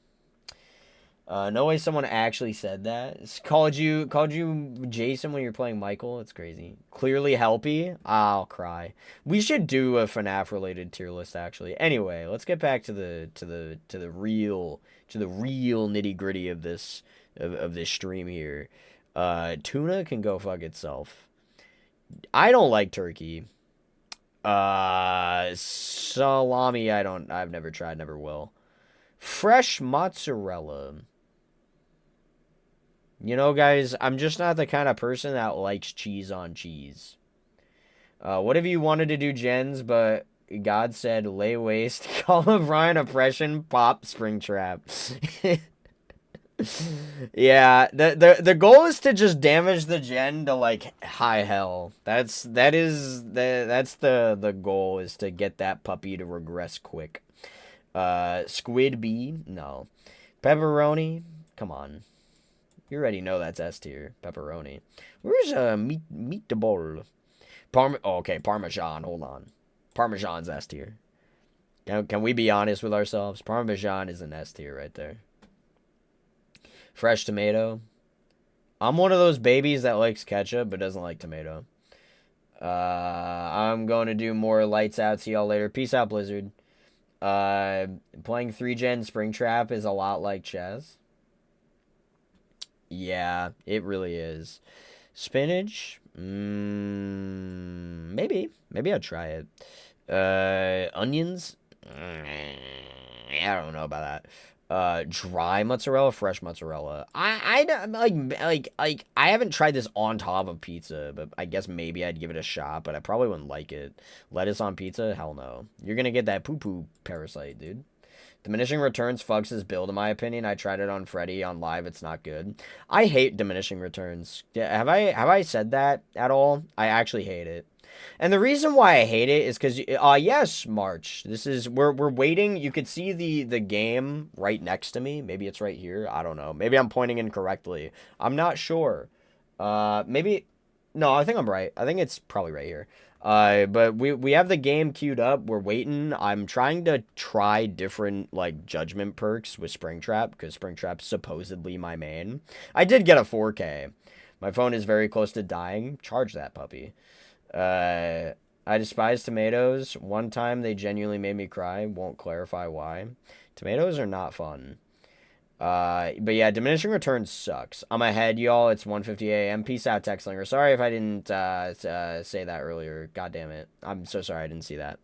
No way someone actually said that. Called you Jason when you're playing Michael. It's crazy. Clearly helpy. I'll cry. We should do a FNAF related tier list actually. Anyway, let's get back to the real nitty gritty of this stream here. Tuna can go fuck itself. I don't like turkey. Salami. I've never tried. Never will. Fresh mozzarella. You know, guys, I'm just not the kind of person that likes cheese on cheese. What if you wanted to do gens, but God said lay waste, call O'Brien oppression, pop Springtrap. Yeah, the goal is to just damage the gen to like high hell. That's the goal, is to get that puppy to regress quick. Squid B, no. Pepperoni, come on. You already know that's S tier. Pepperoni. Where's meatball? Okay, Parmesan. Hold on. Parmesan's S tier. Can we be honest with ourselves? Parmesan is an S tier right there. Fresh tomato. I'm one of those babies that likes ketchup but doesn't like tomato. I'm going to do more lights out. See y'all later. Peace out, Blizzard. Playing 3-gen Springtrap is a lot like chess. Yeah, it really is. Spinach? Maybe. Maybe I'll try it. Onions? I don't know about that. Dry mozzarella, fresh mozzarella. I haven't tried this on top of pizza, but I guess maybe I'd give it a shot, but I probably wouldn't like it. Lettuce on pizza? Hell no. You're gonna get that poo-poo parasite, dude. Diminishing returns fucks his build, in my opinion. I tried it on Freddy on live. It's not good. I hate diminishing returns. Have I said that at all? I actually hate it. And the reason why I hate it is because, yes, March. This is, we're waiting. You could see the game right next to me. Maybe it's right here. I don't know. Maybe I'm pointing incorrectly. I'm not sure. Maybe, no, I think I'm right. I think it's probably right here. But we have the game queued up. We're waiting. I'm trying to try different, like, Judgement perks with Springtrap, because Springtrap's supposedly my main. I did get a 4K. My phone is very close to dying. Charge that puppy. I despise tomatoes. One time they genuinely made me cry. Won't clarify why. Tomatoes are not fun. But yeah, diminishing returns sucks. I'm ahead, y'all. It's 1:50 a.m. Peace out, Textlinger. Sorry if I didn't say that earlier. God damn it. I'm so sorry I didn't see that.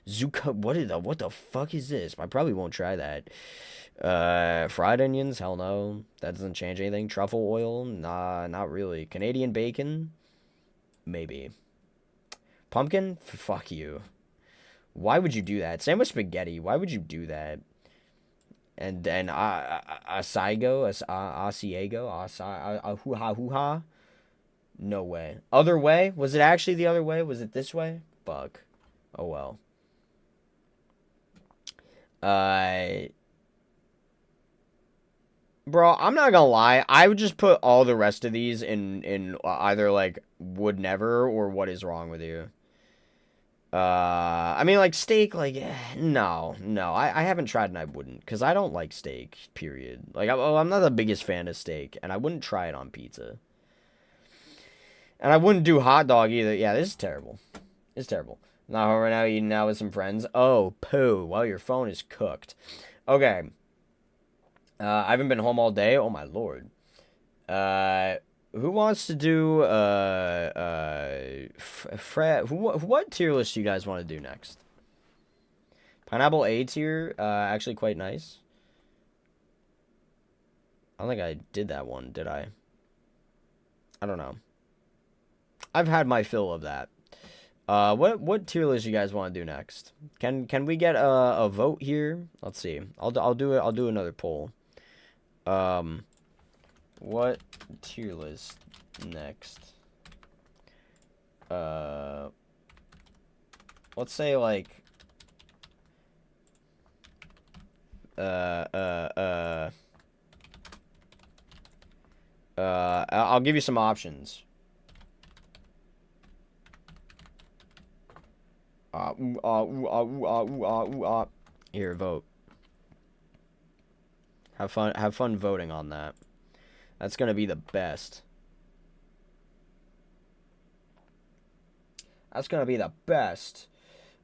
Zukuk? What the fuck is this? I probably won't try that. Fried onions? Hell no. That doesn't change anything. Truffle oil? Nah, not really. Canadian bacon? Maybe. Pumpkin? Fuck you. Why would you do that? Same with spaghetti. Why would you do that? And then Asiago? Hoo-ha? No way. Other way? Was it actually the other way? Was it this way? Fuck. Oh well. Bro, I'm not gonna lie. I would just put all the rest of these in either, like, would never or what is wrong with you. I mean, like, steak, like, no. I haven't tried and I wouldn't, because I don't like steak, period. Like, I'm not the biggest fan of steak, and I wouldn't try it on pizza. And I wouldn't do hot dog either. Yeah, this is terrible. It's terrible. Not home right now, eating out with some friends. Oh, poo. Well, your phone is cooked. Okay. I haven't been home all day. Oh, my lord. Who wants to do, what tier list do you guys want to do next? Pineapple A tier, actually quite nice. I don't think I did that one, did I? I don't know. I've had my fill of that. What tier list you guys want to do next? Can we get a vote here? Let's see. I'll do another poll. What tier list next? Let's say, like, I'll give you some options. Here, vote. Have fun voting on that. That's gonna be the best. That's gonna be the best.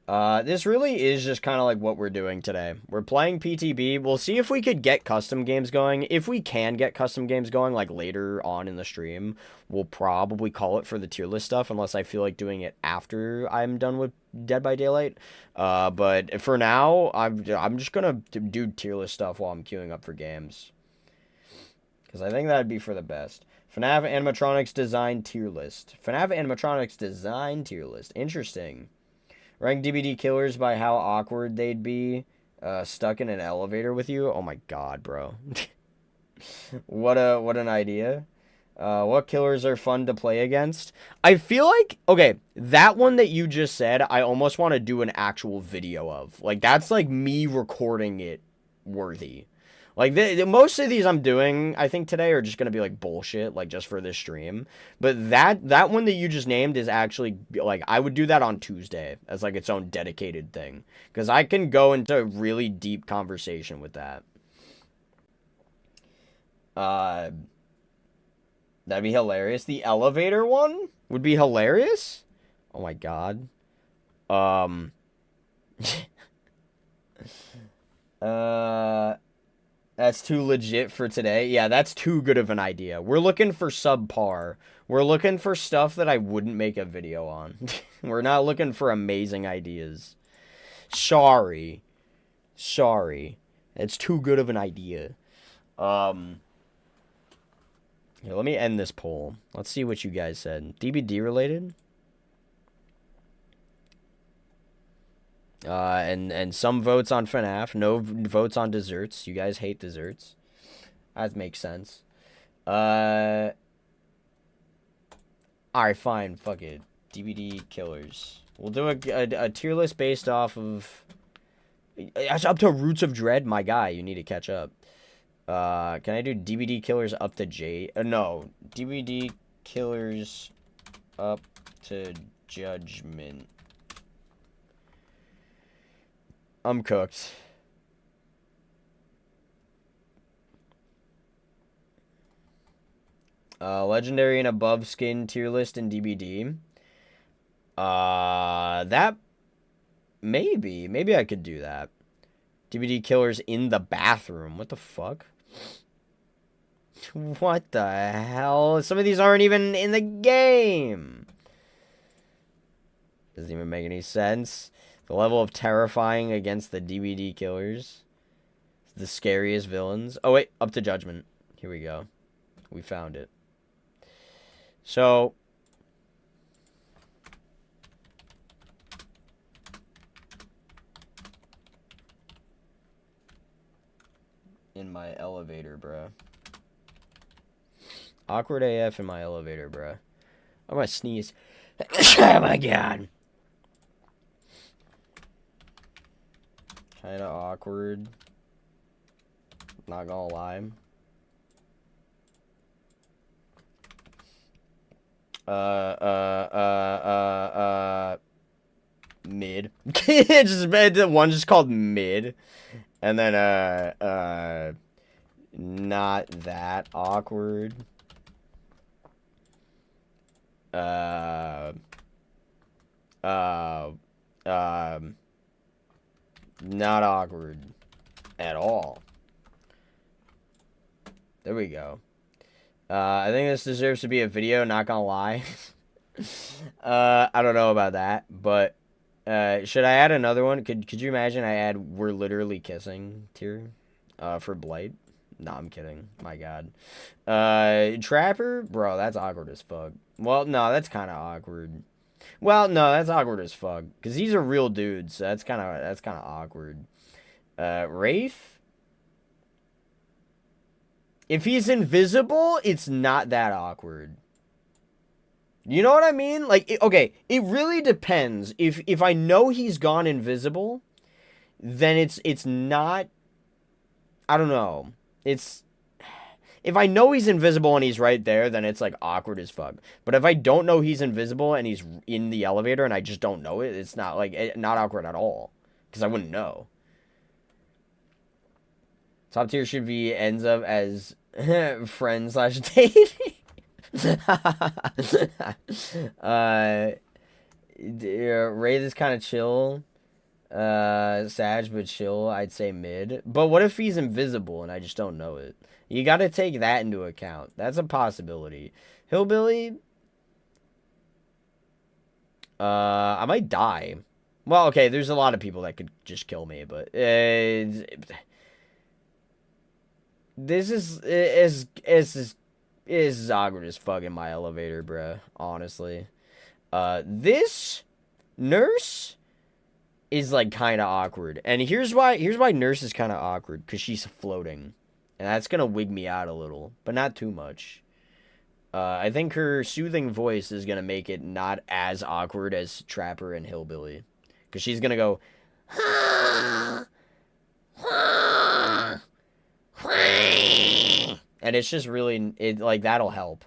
This really is just kind of like what we're doing today. We're playing PTB. We'll see if we could get custom games going. If we can get custom games going, like later on in the stream, we'll probably call it for the tier list stuff, unless I feel like doing it after I'm done with Dead by Daylight. But for now, I'm just gonna do tier list stuff while I'm queuing up for games, because I think that'd be for the best. FNAF animatronics design tier list. FNAF animatronics design tier list. Interesting. Rank DBD killers by how awkward they'd be stuck in an elevator with you. Oh my god, bro. What an idea. What killers are fun to play against? I feel like, okay, that one that you just said, I almost want to do an actual video of. Like, that's like me recording it worthy. Like, most of these I'm doing, I think, today are just going to be, like, bullshit, like, just for this stream. But that one that you just named is actually, like, I would do that on Tuesday as, like, its own dedicated thing. Because I can go into a really deep conversation with that. That'd be hilarious. The elevator one would be hilarious. Oh, my God. That's too legit for today. Yeah, that's too good of an idea. We're looking for subpar. We're looking for stuff that I wouldn't make a video on. We're not looking for amazing ideas. Sorry. It's too good of an idea. Here, let me end this poll. Let's see what you guys said. DBD related? And some votes on FNAF, no votes on desserts. You guys hate desserts. That makes sense. Alright, fine, fuck it. DVD killers. We'll do a tier list based off of... It's up to Roots of Dread, my guy. You need to catch up. Can I do DVD killers up to J... no. DVD killers up to Judgement. I'm cooked. Legendary and above skin tier list in DBD. That... Maybe I could do that. DBD killers in the bathroom. What the fuck? What the hell? Some of these aren't even in the game. Doesn't even make any sense. The level of terrifying against the DBD killers. The scariest villains. Oh, wait. Up to Judgment. Here we go. We found it. So... in my elevator, bruh. Awkward AF in my elevator, bruh. I'm gonna sneeze. Oh my god. Kinda awkward. Not gonna lie. Mid. One just called mid. And then, not that awkward. Not awkward at all. There we go. I think this deserves to be a video, not gonna lie. I don't know about that, but should I add another one? Could you imagine I add "We're literally kissing" tier for Blight? No, I'm kidding. My God. Trapper, bro, that's awkward as fuck. Well, no, that's kind of awkward. Well, no, that's awkward as fuck because these are real dudes. So that's kind of awkward. Wraith. If he's invisible, it's not that awkward. You know what I mean? Like, okay, it really depends. If I know he's gone invisible, then it's not... I don't know. It's... If I know he's invisible and he's right there, then it's, like, awkward as fuck. But if I don't know he's invisible and he's in the elevator and I just don't know it, it's not, like, not awkward at all. Because I wouldn't know. Top tier should be ends up as friend slash dating. Wraith is kind of chill. Sag, but chill. I'd say mid. But what if he's invisible and I just don't know it? You got to take that into account. That's a possibility. Hillbilly. I might die. Well, okay, there's a lot of people that could just kill me, but this is awkward as fuck in my elevator, bruh. Honestly, this nurse is like kind of awkward, and here's why nurse is kind of awkward, because she's floating, and that's gonna wig me out a little, but not too much. I think her soothing voice is gonna make it not as awkward as Trapper and Hillbilly. Because she's going to go, and it's just really, like, that'll help.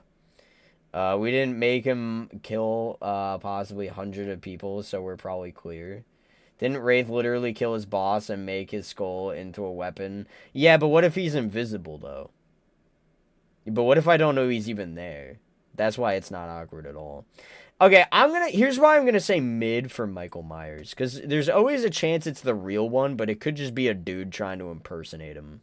We didn't make him kill possibly 100 of people, so we're probably clear. Didn't Wraith literally kill his boss and make his skull into a weapon? Yeah, but what if he's invisible, though? But what if I don't know he's even there? That's why it's not awkward at all. Okay, here's why I'm gonna say mid for Michael Myers, because there's always a chance it's the real one, but it could just be a dude trying to impersonate him.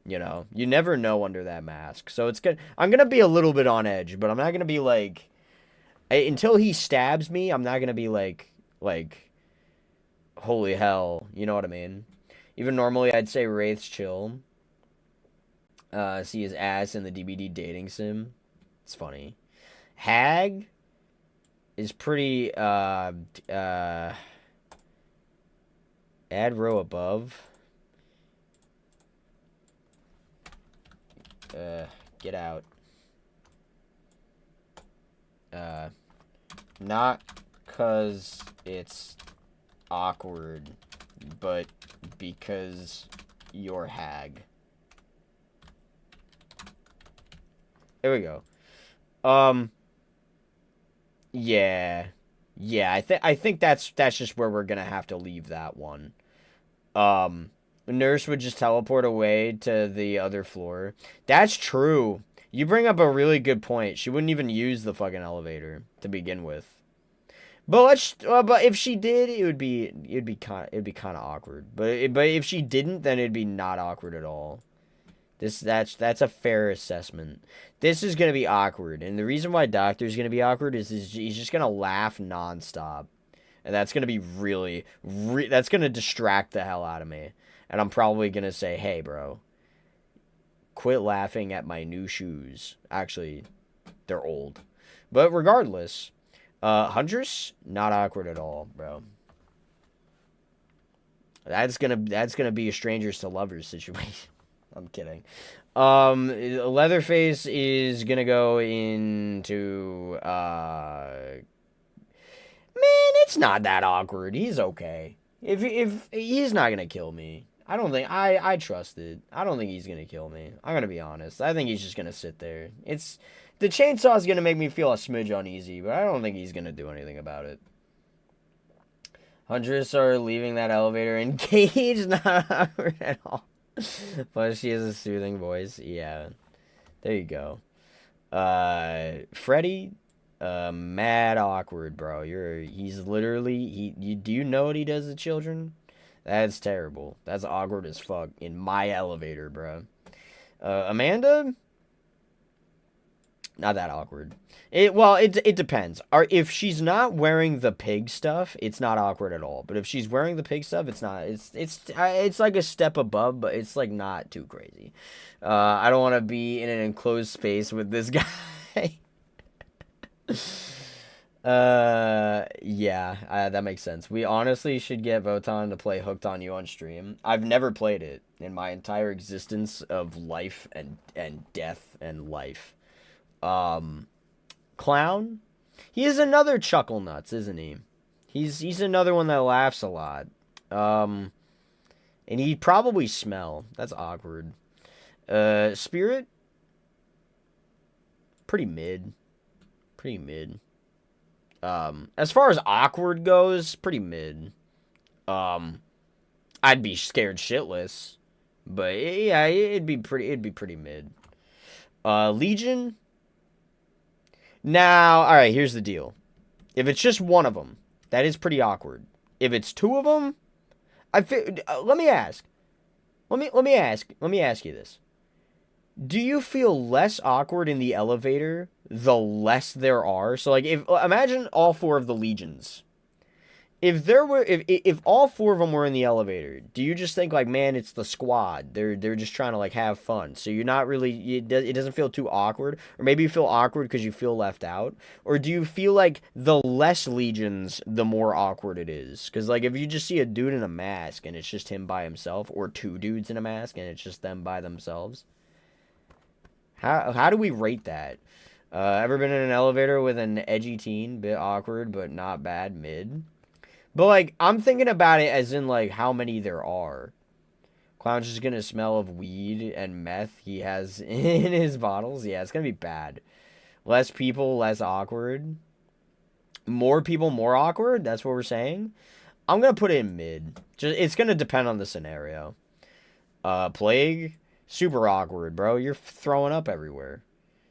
You know, you never know under that mask. So it's good. I'm gonna be a little bit on edge, but I'm not gonna be like, until he stabs me, I'm not gonna be like, holy hell, you know what I mean? Even normally, I'd say Wraith's chill. See his ass in the DBD dating sim. It's funny. Hag is pretty, add row above. Get out. Not 'cause it's awkward, but because you're Hag. There we go. Yeah. I think that's just where we're gonna have to leave that one. Nurse would just teleport away to the other floor. That's true. You bring up a really good point. She wouldn't even use the fucking elevator to begin with. But but if she did, it'd be kind of awkward. But if she didn't, then it'd be not awkward at all. That's a fair assessment. This is gonna be awkward, and the reason why Doctor's gonna be awkward is he's just gonna laugh nonstop, and that's gonna be that's gonna distract the hell out of me, and I'm probably gonna say, "Hey, bro, quit laughing at my new shoes." Actually, they're old, but regardless, Huntress not awkward at all, bro. That's gonna be a strangers to lovers situation. I'm kidding. Leatherface is gonna go into man, it's not that awkward. He's okay. If he's not gonna kill me. I don't think I trust it. I don't think he's gonna kill me. I'm gonna be honest. I think he's just gonna sit there. The chainsaw is gonna make me feel a smidge uneasy, but I don't think he's gonna do anything about it. Huntress are leaving that elevator engaged, not awkward at all. Plus, she has a soothing voice. Yeah. There you go. Freddy, mad awkward, bro. He's literally, do you know what he does to children? That's terrible. That's awkward as fuck in my elevator, bro. Amanda, not that awkward. It depends. If she's not wearing the pig stuff, it's not awkward at all. But if she's wearing the pig stuff, it's not. It's like a step above, but it's like not too crazy. I don't want to be in an enclosed space with this guy. Yeah, that makes sense. We honestly should get Votan to play Hooked on You on stream. I've never played it in my entire existence of life and death and life. Clown, he is another chuckle nuts, isn't he? He's another one that laughs a lot. And he'd probably smell. That's awkward. Spirit, pretty mid. As far as awkward goes, pretty mid. I'd be scared shitless, But yeah, it'd be pretty mid. Legion. Now, all right. Here's the deal. If it's just one of them, that is pretty awkward. If it's two of them, let me ask. Let me ask you this. Do you feel less awkward in the elevator the less there are? So like if imagine all four of the legions. If all four of them were in the elevator, do you just think like, man, it's the squad. They're just trying to like have fun. So you're not really it doesn't feel too awkward, or maybe you feel awkward because you feel left out, or do you feel like the less legions, the more awkward it is? Because like if you just see a dude in a mask and it's just him by himself, or two dudes in a mask and it's just them by themselves, how do we rate that? Ever been in an elevator with an edgy teen? Bit awkward, but not bad. Mid. But, like, I'm thinking about it as in, like, how many there are. Clown's just gonna smell of weed and meth he has in his bottles. Yeah, it's gonna be bad. Less people, less awkward. More people, more awkward? That's what we're saying? I'm gonna put it in mid. It's gonna depend on the scenario. Plague? Super awkward, bro. You're throwing up everywhere.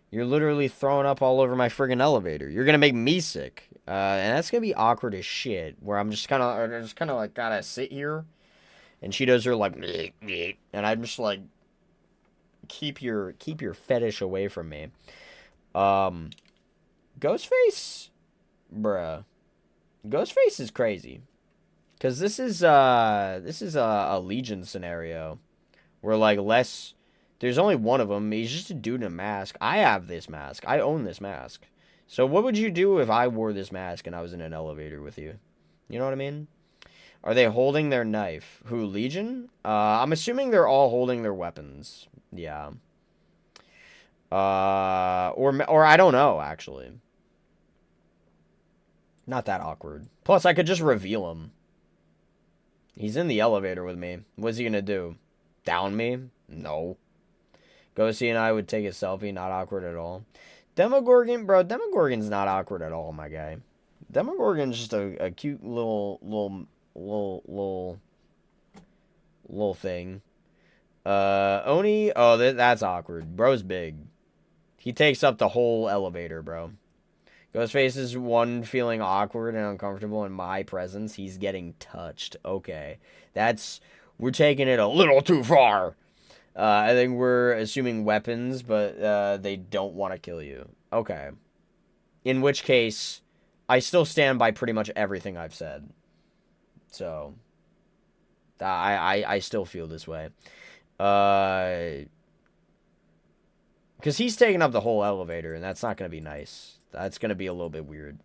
You're literally throwing up all over my friggin' elevator. You're gonna make me sick. And that's gonna be awkward as shit. Where I'm just kind of like gotta sit here, and she does her like, and I'm just like, keep your fetish away from me. Ghostface, bruh. Ghostface is crazy, cause this is a Legion scenario, where like less. There's only one of them. He's just a dude in a mask. I have this mask. I own this mask. So what would you do if I wore this mask and I was in an elevator with you? You know what I mean? Are they holding their knife? Who, Legion? I'm assuming they're all holding their weapons. Yeah. Or I don't know, actually. Not that awkward. Plus, I could just reveal him. He's in the elevator with me. What's he gonna do? Down me? No. Ghosty and I would take a selfie, not awkward at all. Demogorgon, bro, Demogorgon's not awkward at all, my guy. Demogorgon's just a cute little thing. Oni, oh, that's awkward. Bro's big. He takes up the whole elevator, bro. Ghostface is one feeling awkward and uncomfortable in my presence. He's getting touched. Okay. We're taking it a little too far. I think we're assuming weapons, but they don't want to kill you. Okay. In which case, I still stand by pretty much everything I've said. So, I still feel this way. Because he's taking up the whole elevator, and that's not going to be nice. That's going to be a little bit weird.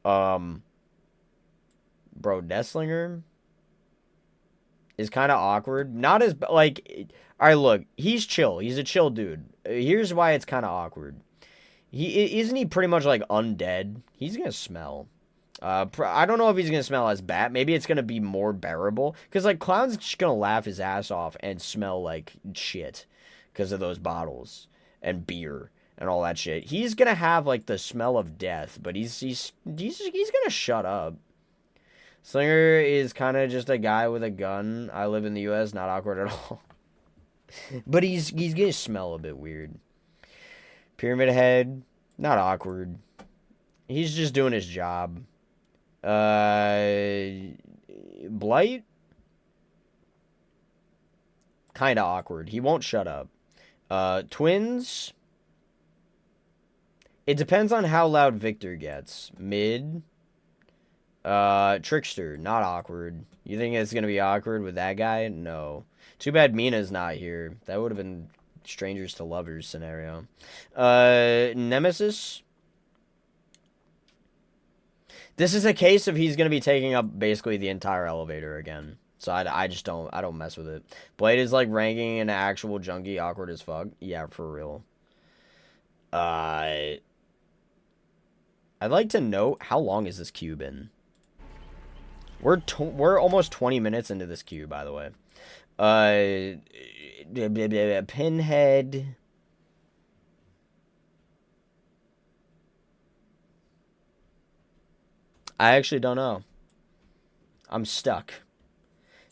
Bro, Deathslinger is kind of awkward. Not as, like, all right, look, he's chill. He's a chill dude. Here's why it's kind of awkward. Isn't he pretty much, like, undead? He's going to smell. I don't know if he's going to smell as bad. Maybe it's going to be more bearable. Because, like, Clown's just going to laugh his ass off and smell like shit because of those bottles and beer and all that shit. He's going to have, like, the smell of death, but he's going to shut up. Slinger is kind of just a guy with a gun. I live in the U.S., not awkward at all. But he's going to smell a bit weird. Pyramid Head, not awkward. He's just doing his job. Blight, kind of awkward. He won't shut up. Twins, it depends on how loud Victor gets. Mid. Trickster, not awkward. You think it's gonna be awkward with that guy? No. Too bad Mina's not here. That would have been strangers to lovers scenario. Nemesis. This is a case of he's gonna be taking up basically the entire elevator again. So I just don't mess with it. Blade is like ranking an actual junkie, awkward as fuck. Yeah, for real. I'd like to know, how long is this queue been? We're almost 20 minutes into this queue, by the way. Pinhead. I actually don't know. I'm stuck.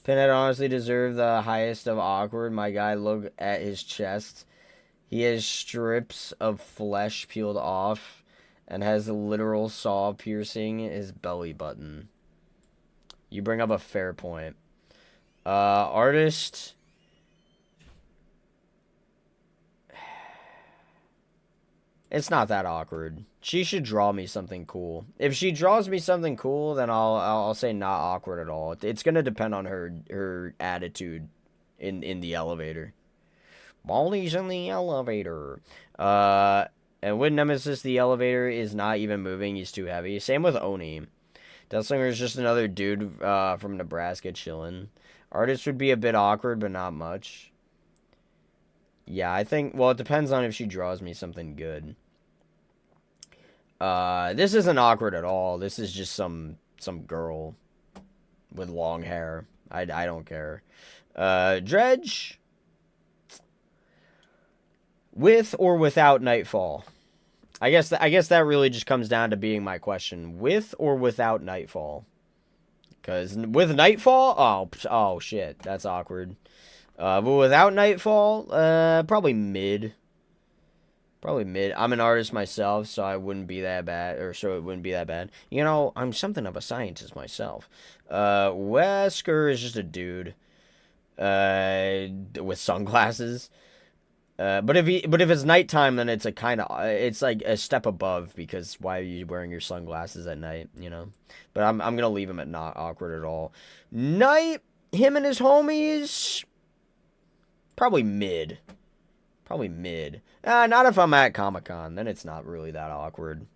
Pinhead honestly deserved the highest of awkward. My guy, look at his chest. He has strips of flesh peeled off and has a literal saw piercing his belly button. You bring up a fair point. Artist. It's not that awkward. She should draw me something cool. If she draws me something cool, then I'll say not awkward at all. It's gonna depend on her attitude in the elevator. Molly's in the elevator. And with Nemesis, the elevator is not even moving. He's too heavy. Same with Oni. Deathslinger is just another dude from Nebraska chilling. Artist would be a bit awkward, but not much. Yeah, I think, well, it depends on if she draws me something good. This isn't awkward at all. This is just some girl with long hair. I don't care. Dredge. With or without Nightfall? I guess that really just comes down to being my question. With or without Nightfall? Because with Nightfall, oh shit, that's awkward. But without Nightfall, probably mid. Probably mid. I'm an artist myself, so I wouldn't be that bad, or so it wouldn't be that bad. You know, I'm something of a scientist myself. Wesker is just a dude, with sunglasses. But if it's nighttime, then it's it's like a step above, because why are you wearing your sunglasses at night, you know? But I'm gonna leave him at not awkward at all. Night, him and his homies, probably mid. Probably mid. Not if I'm at Comic-Con, then it's not really that awkward.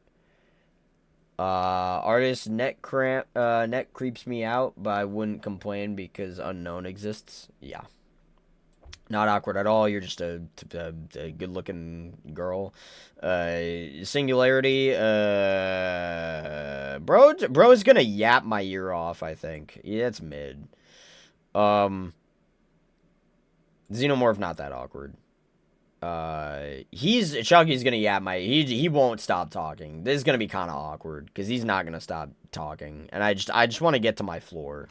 Artist, neck creeps me out, but I wouldn't complain because unknown exists. Yeah. Not awkward at all. You're just a good-looking girl. Singularity. Bro's gonna yap my ear off, I think. Yeah, it's mid. Xenomorph, not that awkward. Chucky's gonna yap my... He won't stop talking. This is gonna be kind of awkward, because he's not gonna stop talking. And I just want to get to my floor.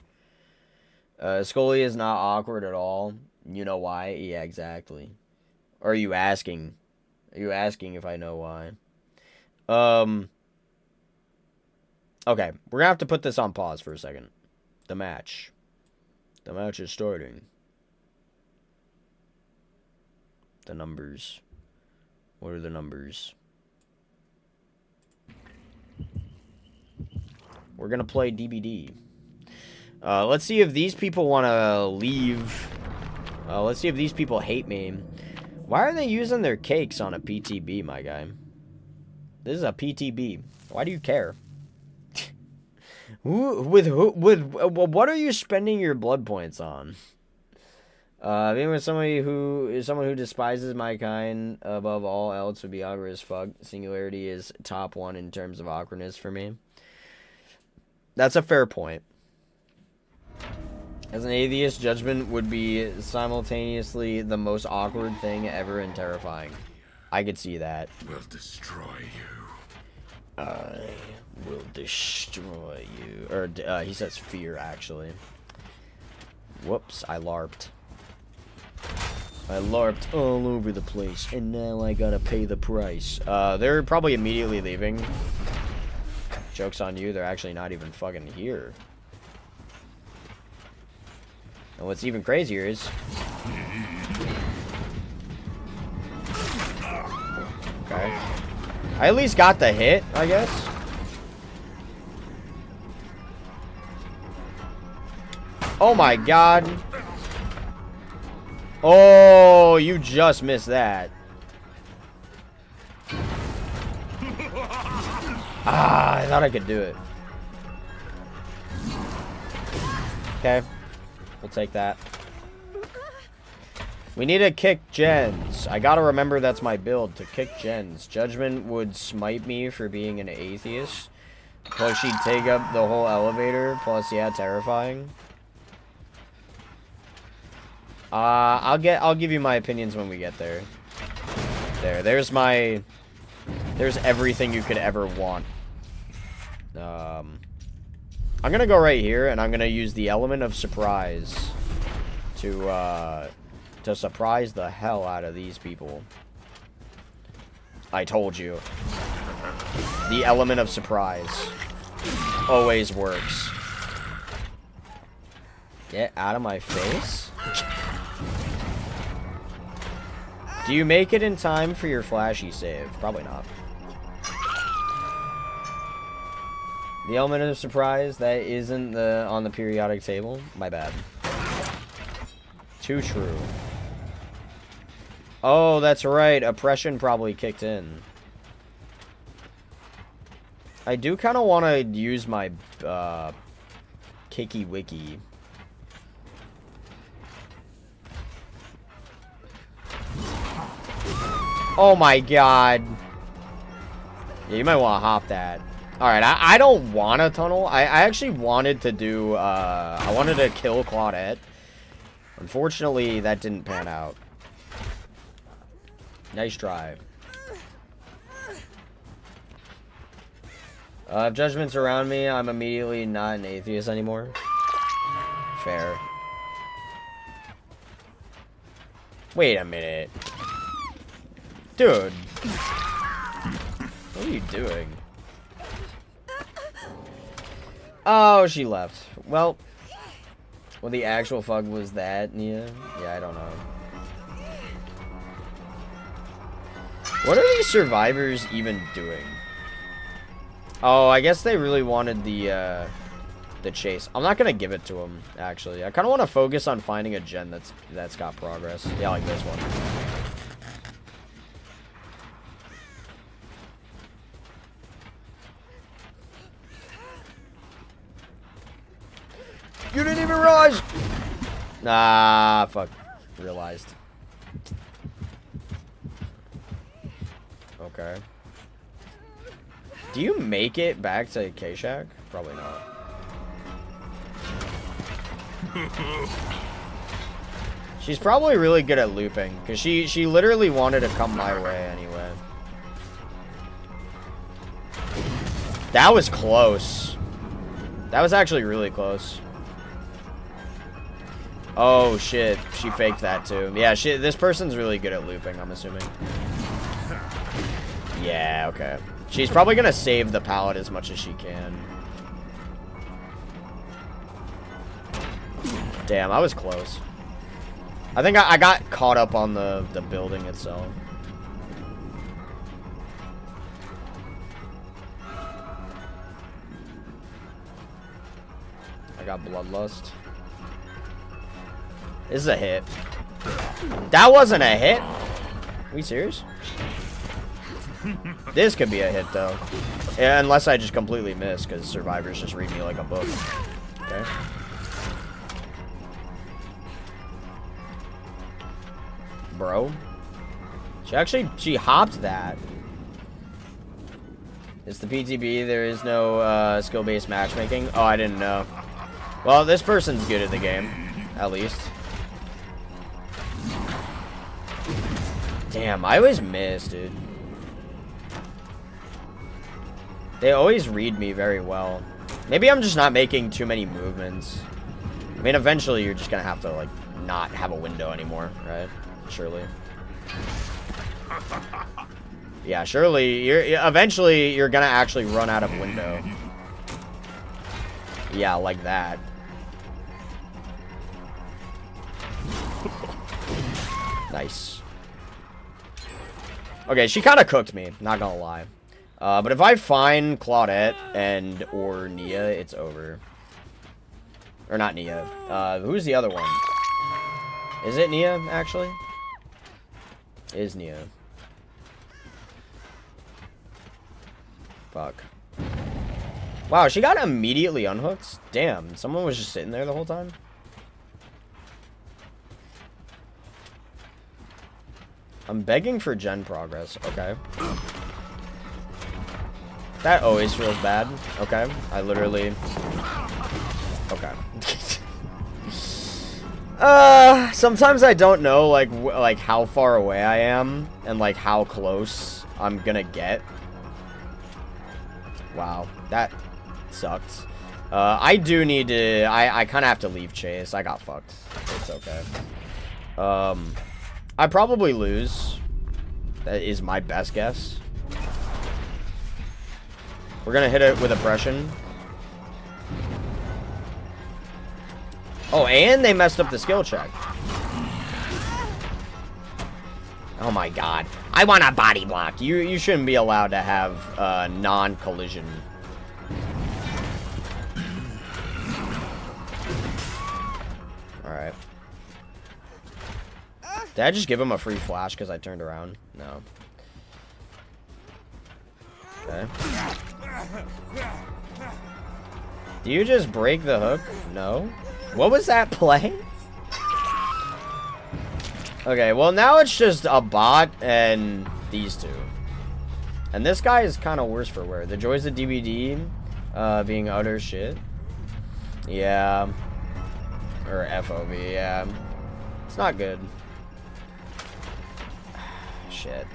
Scully is not awkward at all. You know why? Yeah, exactly. Or are you asking? Are you asking if I know why? Okay, we're gonna have to put this on pause for a second. The match. The match is starting. The numbers. What are the numbers? We're gonna play DBD. Let's see if these people want to leave. Let's see if these people hate me. Why are they using their cakes on a PTB, my guy? This is a PTB. Why do you care? With what are you spending your blood points on? Being with someone who despises my kind above all else would be awkward as fuck. Singularity is top one in terms of awkwardness for me. That's a fair point. As an atheist, Judgment would be simultaneously the most awkward thing ever and terrifying. I could see that. Will destroy you. I will destroy you. Or, he says fear, actually. Whoops, I LARPed. I LARPed all over the place, and now I gotta pay the price. They're probably immediately leaving. Joke's on you, they're actually not even fucking here. And what's even crazier is... Okay. I at least got the hit, I guess. Oh my god. Oh, you just missed that. I thought I could do it. Okay. We'll take that. We need to kick gens. I gotta remember that's my build, to kick gens. Judgment would smite me for being an atheist. Plus she'd take up the whole elevator. Plus, yeah, terrifying. I'll give you my opinions when we get there. There's everything you could ever want. I'm gonna go right here, and I'm gonna use the element of surprise to surprise the hell out of these people. I told you. The element of surprise always works. Get out of my face. Do you make it in time for your flashy save? Probably not. The element of surprise, that isn't on the periodic table. My bad. Too true. Oh, that's right. Oppression probably kicked in. I do kind of want to use my Kicky Wiki. Oh my god. Yeah, you might want to hop that. Alright, I don't want to tunnel. I actually wanted to do, I wanted to kill Claudette. Unfortunately, that didn't pan out. Nice try. If Judgment's around me, I'm immediately not an atheist anymore. Fair. Wait a minute. Dude. What are you doing? Oh, she left. Well, what the actual fuck was that, Nia? Yeah, I don't know. What are these survivors even doing? Oh, I guess they really wanted the chase. I'm not gonna give it to them, actually. I kind of want to focus on finding a gen that's got progress. Yeah, like this one. You didn't even realize. Nah, fuck. Realized. Okay. Do you make it back to K-Shack? Probably not. She's probably really good at looping, because she literally wanted to come my way anyway. That was close. That was actually really close. Oh shit, she faked that too. Yeah, this person's really good at looping, I'm assuming. Yeah, okay. She's probably gonna save the pallet as much as she can. Damn, I was close. I think I got caught up on the building itself. I got bloodlust. This is a hit. That wasn't a hit. Are we serious? This could be a hit, though. Yeah, unless I just completely miss, because survivors just read me like a book. Okay. Bro. She hopped that. It's the PTB. There is no skill-based matchmaking. Oh, I didn't know. Well, this person's good at the game. At least. Damn, I always miss, dude. They always read me very well. Maybe I'm just not making too many movements. I mean, eventually you're just gonna have to, like, not have a window anymore, right? Surely. Yeah, surely. Eventually you're gonna actually run out of window. Yeah, like that. Nice. Okay, she kind of cooked me, not gonna lie. But if I find Claudette or Nia, it's over. Or not Nia. Who's the other one? Is it Nia, actually? It is Nia. Fuck. Wow, she got immediately unhooked? Damn, someone was just sitting there the whole time? I'm begging for gen progress. Okay. That always feels bad. Okay. I literally... Okay. Sometimes I don't know, like how far away I am and, like, how close I'm gonna get. Wow. That sucked. I do need to... I kind of have to leave chase. I got fucked. It's okay. I probably lose. That is my best guess. We're gonna hit it with oppression. Oh, and they messed up the skill check. Oh my god. I want a body block. You shouldn't be allowed to have non-collision. Alright. Did I just give him a free flash because I turned around? No. Okay. Do you just break the hook? No. What was that play? Okay, well now it's just a bot and these two. And this guy is kind of worse for wear. The joys of DBD being utter shit. Yeah. Or FOV, yeah. It's not good. Shit.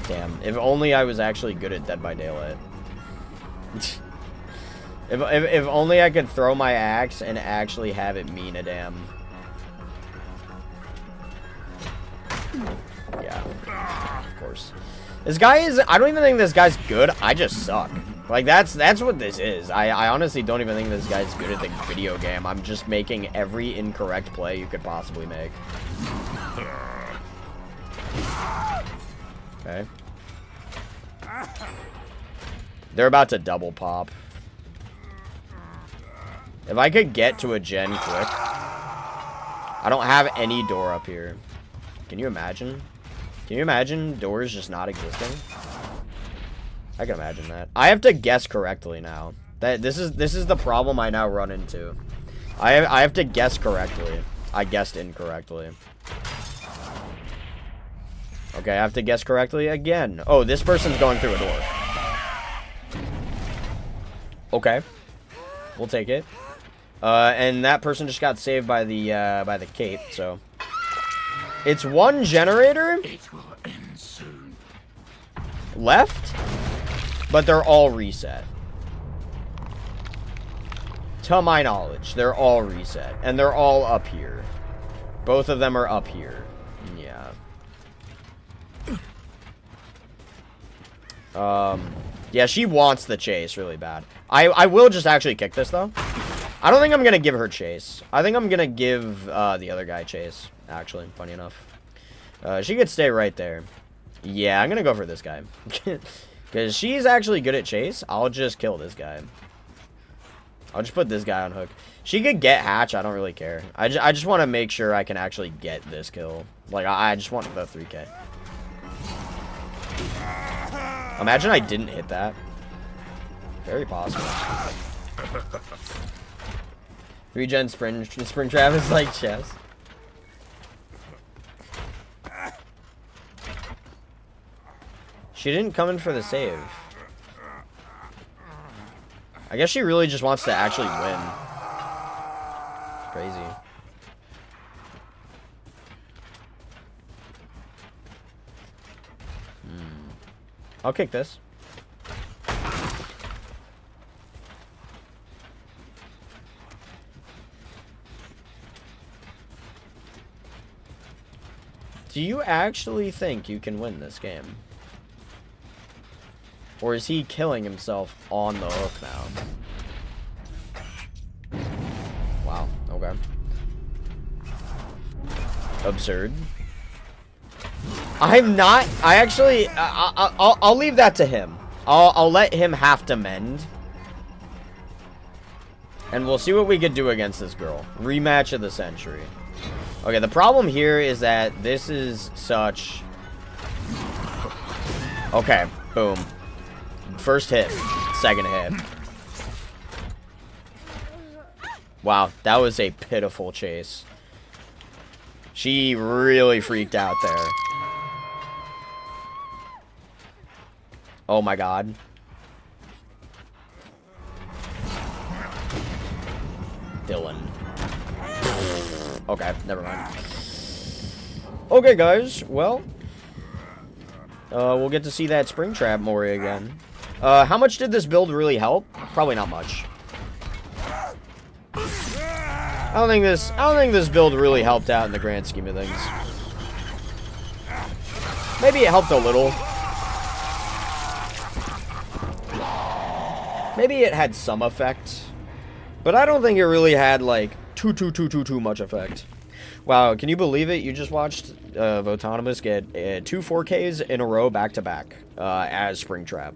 Damn. If only I was actually good at Dead by Daylight. If only I could throw my axe and actually have it mean a damn. Yeah, of course. This guy is... I don't even think this guy's good. I just suck. Like, that's what this is. I honestly don't even think this guy's good at the video game. I'm just making every incorrect play you could possibly make. Okay. They're about to double pop. If I could get to a gen quick. I don't have any door up here. Can you imagine? Can you imagine doors just not existing? I can imagine that. I have to guess correctly now. This is the problem I now run into. I have to guess correctly. I guessed incorrectly. Okay, I have to guess correctly again. Oh, this person's going through a door. Okay. We'll take it. And that person just got saved by the cape, so. It's one generator. It will end soon. Left, but they're all reset. To my knowledge, they're all reset. And they're all up here. Both of them are up here. Yeah. Yeah, she wants the chase really bad. I will just actually kick this, though. I don't think I'm going to give her chase. I think I'm going to give the other guy chase, actually, funny enough. She could stay right there. Yeah, I'm going to go for this guy. Because she's actually good at chase. I'll just kill this guy. I'll just put this guy on hook. She could get hatch. I don't really care. I just want to make sure I can actually get this kill. Like, I just want the 3K. Imagine I didn't hit that. Very possible. 3-gen spring trap is like chess. She didn't come in for the save. I guess she really just wants to actually win. Crazy. I'll kick this. Do you actually think you can win this game? Or is he killing himself on the hook now? Wow, okay. Absurd. I'm not... I actually... I'll leave that to him. I'll let him have to mend. And we'll see what we could do against this girl. Rematch of the century. Okay, the problem here is that this is such... Okay, boom. First hit. Second hit. Wow, that was a pitiful chase. She really freaked out there. Oh my god. Dylan. Okay, never mind. Okay, guys, well, we'll get to see that Springtrap Mori again. How much did this build really help? Probably not much. I don't think this build really helped out in the grand scheme of things. Maybe it helped a little. Maybe it had some effect. But I don't think it really had, like, too much effect. Wow, can you believe it? You just watched Votonomus get 2 4Ks in a row back-to-back as Springtrap.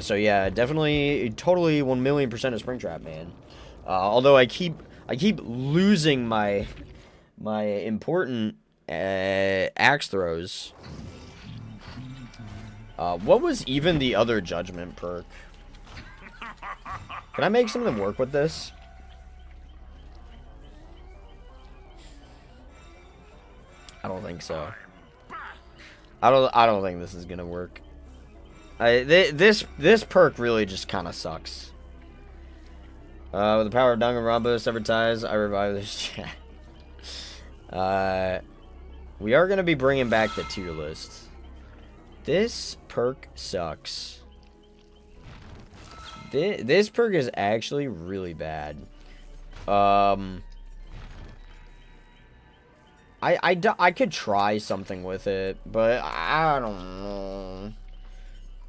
So yeah, definitely, totally 1,000,000% a Springtrap, man. Although I keep losing my important axe throws. What was even the other Judgement perk? Can I make something work with this? I don't think so. I don't think this is gonna work. This perk really just kind of sucks. With the power of Danganronpa severed ties, I revive this chat. We are gonna be bringing back the tier list. This perk sucks. This perk is actually really bad. I could try something with it, but I don't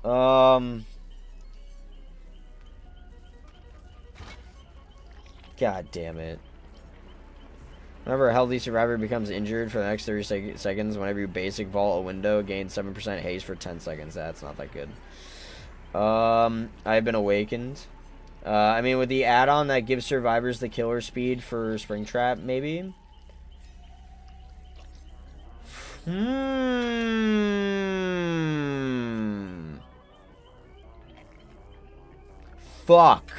know. God damn it. Whenever a healthy survivor becomes injured for the next 30 seconds, whenever you basic vault a window, gain 7% haste for 10 seconds. That's not that good. I've been awakened. I mean, with the add-on that gives survivors the killer speed for Springtrap, maybe? Fuck.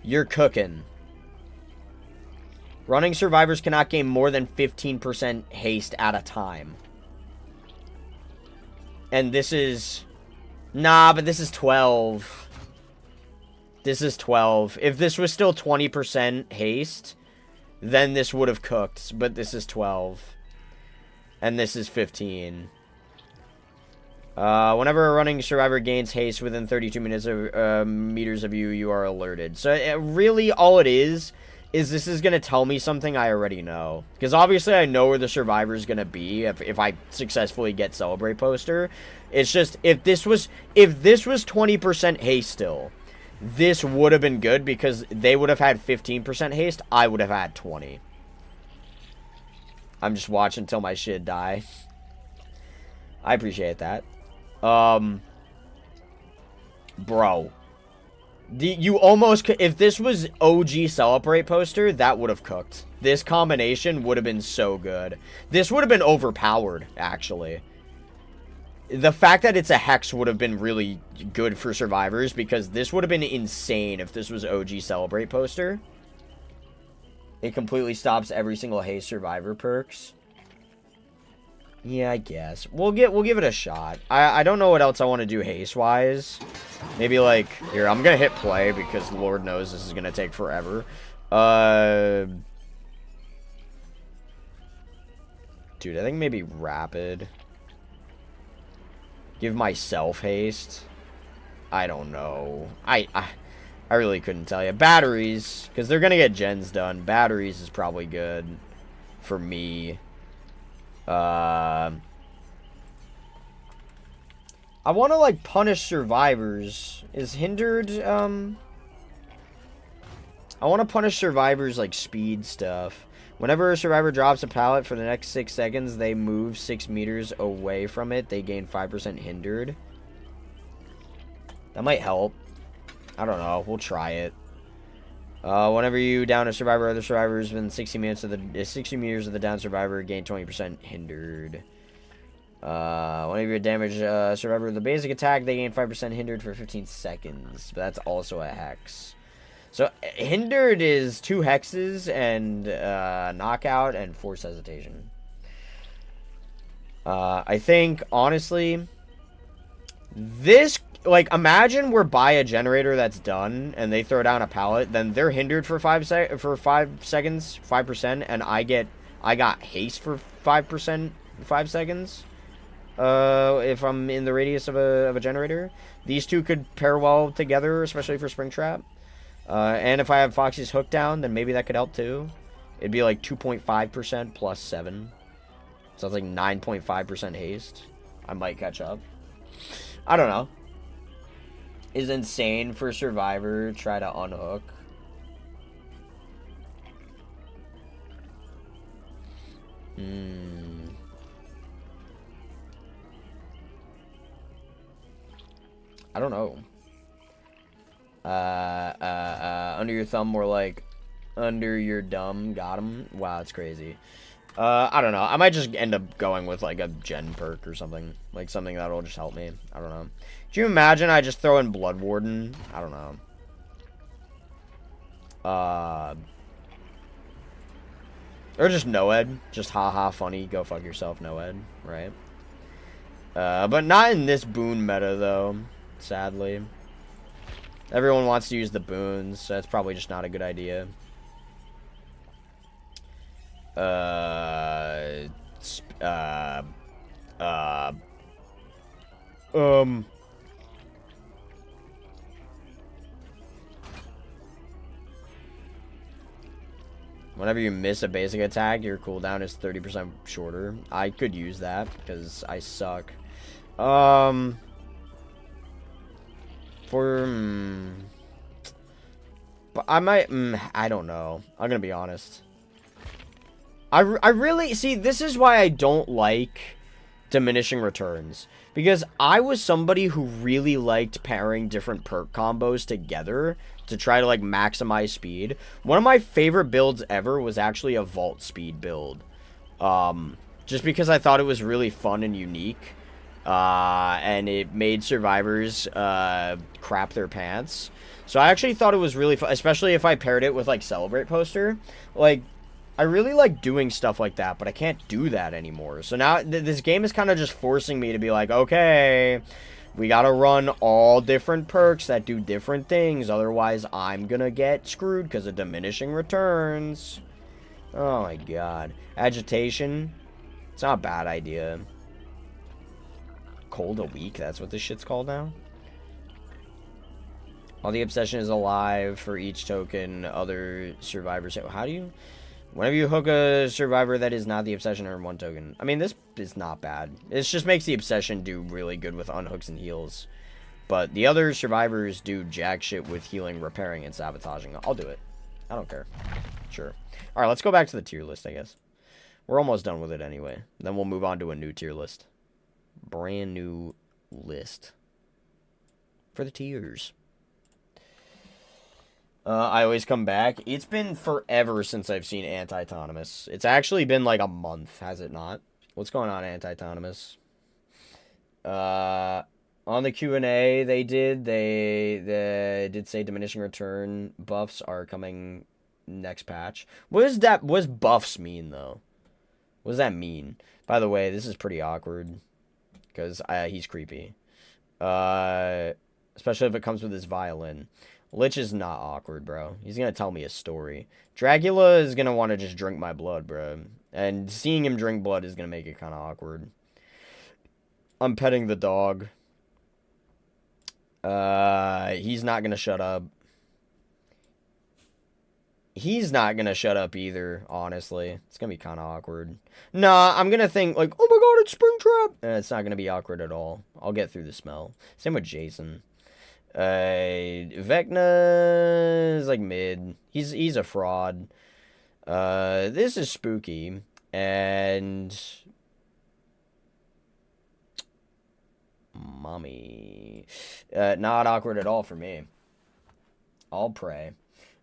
You're cooking. Running survivors cannot gain more than 15% haste at a time. And this is... Nah, but this is 12. This is 12. If this was still 20% haste, then this would have cooked. But this is 12. And this is 15. Whenever a running survivor gains haste within 32 meters of you, you are alerted. So really all it is this is going to tell me something I already know. Because obviously I know where the survivor is going to be if I successfully get Celebrate Poster. It's just, if this was 20% haste still, this would have been good because they would have had 15% haste. I would have had 20. I'm just watching until my shit die. I appreciate that. Bro. You almost... If this was OG Celebrate Poster, that would have cooked. This combination would have been so good. This would have been overpowered, actually. The fact that it's a Hex would have been really good for survivors, because this would have been insane if this was OG Celebrate Poster. It completely stops every single haste survivor perks. Yeah, I guess. We'll give it a shot. I don't know what else I want to do haste-wise. Maybe, like... Here, I'm gonna hit play, because Lord knows this is gonna take forever. Dude, I think maybe rapid. Give myself haste. I don't know. I really couldn't tell you. Batteries, because they're gonna get gens done. Batteries is probably good for me. I want to, like, punish survivors. Is hindered, I want to punish survivors, like, speed stuff. Whenever a survivor drops a pallet for the next 6 seconds, they move 6 meters away from it. They gain 5% hindered. That might help. I don't know. We'll try it. Whenever you down a survivor, other survivors within 60 meters of the down survivor gain 20% hindered. Whenever you damage a survivor with a basic attack, they gain 5% hindered for 15 seconds. But that's also a hex. So hindered is 2 hexes and knockout and force hesitation. I think honestly, this. Like, imagine we're by a generator that's done, and they throw down a pallet, then they're hindered for 5 seconds, 5%, and I got haste for 5%, 5 seconds. if I'm in the radius of a generator. These two could pair well together, especially for Springtrap. And if I have Foxy's hook down, then maybe that could help too. It'd be like 2.5% plus 7. So that's like 9.5% haste. I might catch up. I don't know. Is insane for Survivor. Try to unhook. I don't know. Under your thumb, more like under your dumb. Got him. Wow, that's crazy. I don't know. I might just end up going with like a gen perk or something. Like something that'll just help me. I don't know. Do you imagine I just throw in Blood Warden? I don't know. Or just Noed. Just haha funny. Go fuck yourself, Noed. Right? But not in this boon meta though. Sadly. Everyone wants to use the boons, so that's probably just not a good idea. Whenever you miss a basic attack, your cooldown is 30% shorter. I could use that because I suck. But I might, I don't know. I'm gonna be honest. I really, see, this is why I don't like diminishing returns. Because I was somebody who really liked pairing different perk combos together to try to, like, maximize speed. One of my favorite builds ever was actually a vault speed build. Just because I thought it was really fun and unique. And it made survivors crap their pants. So I actually thought it was really fun, especially if I paired it with, like, Celebrate Poster. Like, I really like doing stuff like that, but I can't do that anymore. So now this game is kind of just forcing me to be like, okay, we gotta run all different perks that do different things. Otherwise, I'm gonna get screwed because of diminishing returns. Oh my god. Agitation. It's not a bad idea. Cold a week, that's what this shit's called now. While the obsession is alive for each token, other survivors. How do you... Whenever you hook a survivor that is not the obsession, earn 1 token. I mean, this is not bad. It just makes the obsession do really good with unhooks and heals. But the other survivors do jack shit with healing, repairing, and sabotaging. I'll do it. I don't care. Sure. Alright, let's go back to the tier list, I guess. We're almost done with it anyway. Then we'll move on to a new tier list. Brand new list. For the tiers. I always come back. It's been forever since I've seen Anti-Autonomous. It's actually been like a month, has it not? What's going on, Anti-Autonomous? On the Q&A they did say diminishing return buffs are coming next patch. What does buffs mean, though? What does that mean? By the way, this is pretty awkward. Because he's creepy. Especially if it comes with his violin. Lich is not awkward, bro. He's gonna tell me a story. Dracula is gonna want to just drink my blood, bro. And seeing him drink blood is gonna make it kind of awkward. I'm petting the dog. He's not gonna shut up. He's not gonna shut up either, honestly. It's gonna be kind of awkward. Nah, I'm gonna think, like, oh my god, it's Springtrap! And it's not gonna be awkward at all. I'll get through the smell. Same with Jason. Vecna is like mid. He's a fraud. This is spooky. And mommy. Not awkward at all for me. I'll pray.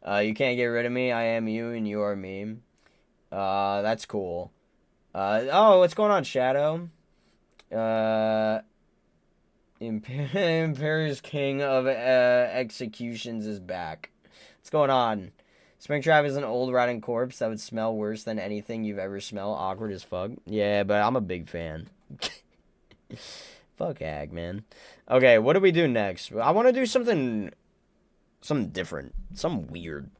You can't get rid of me. I am you and you are me. That's cool. Oh, what's going on, Shadow? Imperious King of Executions is back. What's going on? Springtrap is an old rotting corpse that would smell worse than anything you've ever smelled. Awkward as fuck. Yeah, but I'm a big fan. Fuck Hag, man. Okay, what do we do next? I want to do something different. Something weird.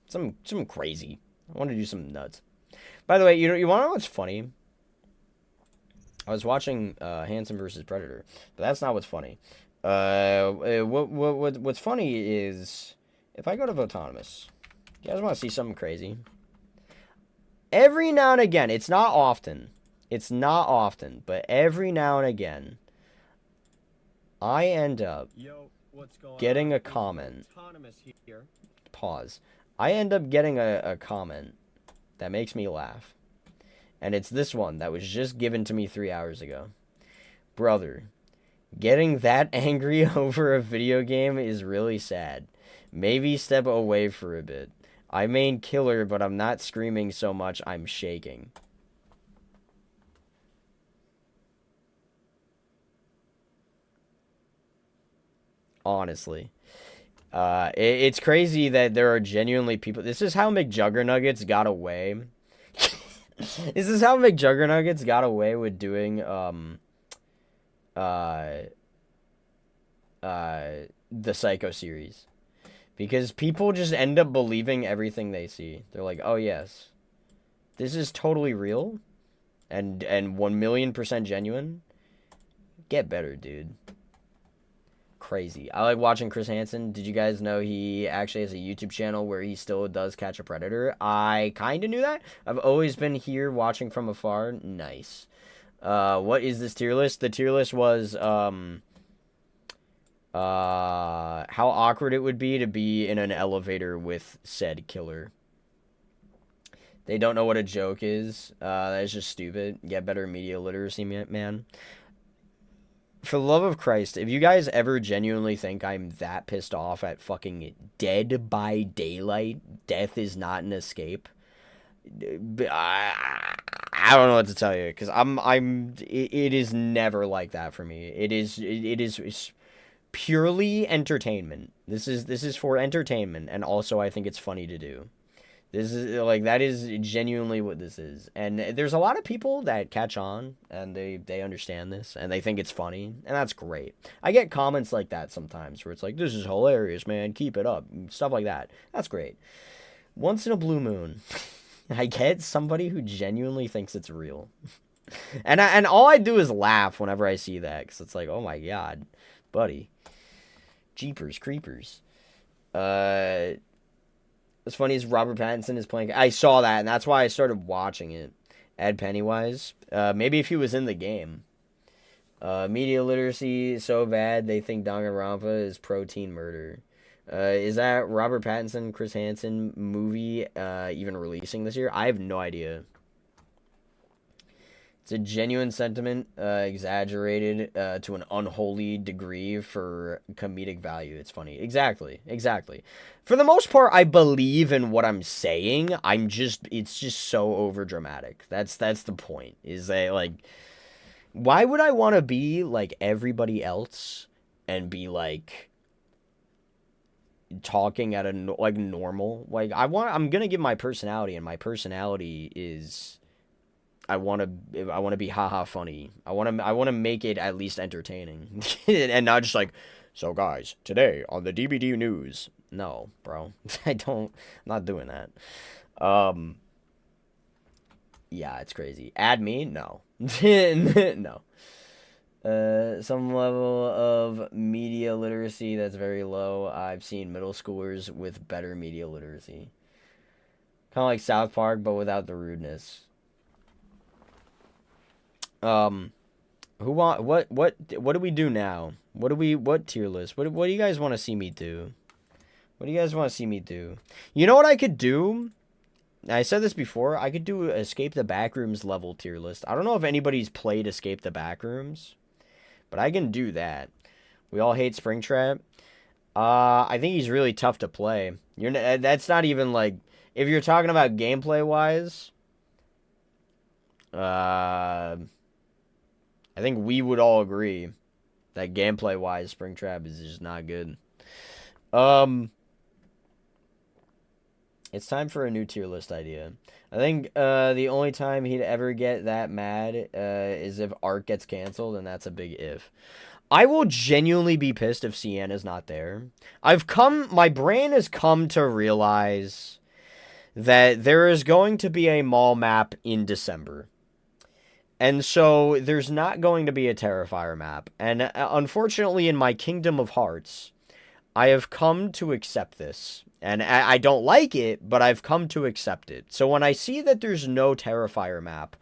Something crazy. I want to do something nuts. By the way, you want to know what's funny? I was watching Hanson versus Predator, but that's not what's funny. What's funny is if I go to Votonomous, you guys want to see something crazy? Every now and again, it's not often, but every now and again, I end up getting a comment. Pause. I end up getting a comment that makes me laugh. And it's this one that was just given to me 3 hours ago. Brother, getting that angry over a video game is really sad. Maybe step away for a bit. I main killer, but I'm not screaming so much I'm shaking. Honestly. It's crazy that there are genuinely people. This is how McJuggernuggets got away. This is how McJuggernuggets got away with doing the Psycho series. Because people just end up believing everything they see. They're like, oh yes, this is totally real and 1,000,000% genuine. Get better, dude. Crazy. I like watching Chris Hansen. Did you guys know he actually has a YouTube channel where he still does catch a predator? I kind of knew that. I've always been here watching from afar. Nice. What is this tier list? The tier list was how awkward it would be to be in an elevator with said killer. They don't know what a joke is. That is just stupid. Get better media literacy, man. For the love of Christ, if you guys ever genuinely think I'm that pissed off at fucking Dead by Daylight, death is not an escape, I don't know what to tell you, because it is never like that for me. It is purely entertainment. This is for entertainment, and also I think it's funny to do. This is like, that is genuinely what this is. And there's a lot of people that catch on and they understand this and they think it's funny, and that's great. I get comments like that sometimes where it's like, this is hilarious, man, keep it up, stuff like that. That's great. Once in a blue moon, I get somebody who genuinely thinks it's real. and all I do is laugh whenever I see that, because it's like, oh my god, buddy. Jeepers creepers. What's funny is Robert Pattinson is playing. I saw that, and that's why I started watching it. Ed Pennywise. Maybe if he was in the game. Media literacy so bad they think Danganronpa is pro-teen murder. Is that Robert Pattinson, Chris Hansen movie even releasing this year? I have no idea. It's a genuine sentiment, exaggerated to an unholy degree for comedic value. It's funny. Exactly. For the most part, I believe in what I'm saying. It's just so over dramatic. That's the point. Is that, like, why would I want to be like everybody else and be like talking at a like normal? Like, I'm gonna give my personality, and my personality is, I want to be haha funny. I want to make it at least entertaining, and not just like, so guys, today on the DBD news. No, bro, I'm not doing that. Yeah, it's crazy. Add me? No, no. Some level of media literacy that's very low. I've seen middle schoolers with better media literacy. Kind of like South Park, but without the rudeness. What do we do now? What tier list? What do you guys want to see me do? What do you guys want to see me do? You know what I could do? I said this before. I could do Escape the Backrooms level tier list. I don't know if anybody's played Escape the Backrooms, but I can do that. We all hate Springtrap. I think he's really tough to play. That's not even like, if you're talking about gameplay wise. I think we would all agree that gameplay wise, Springtrap is just not good. It's time for a new tier list idea. I think the only time he'd ever get that mad is if Ark gets canceled, and that's a big if. I will genuinely be pissed if Sienna's not there. My brain has come to realize that there is going to be a mall map in December. And so there's not going to be a Terrifier map. And unfortunately, in my Kingdom of Hearts, I have come to accept this. And I don't like it, but I've come to accept it. So when I see that there's no Terrifier map,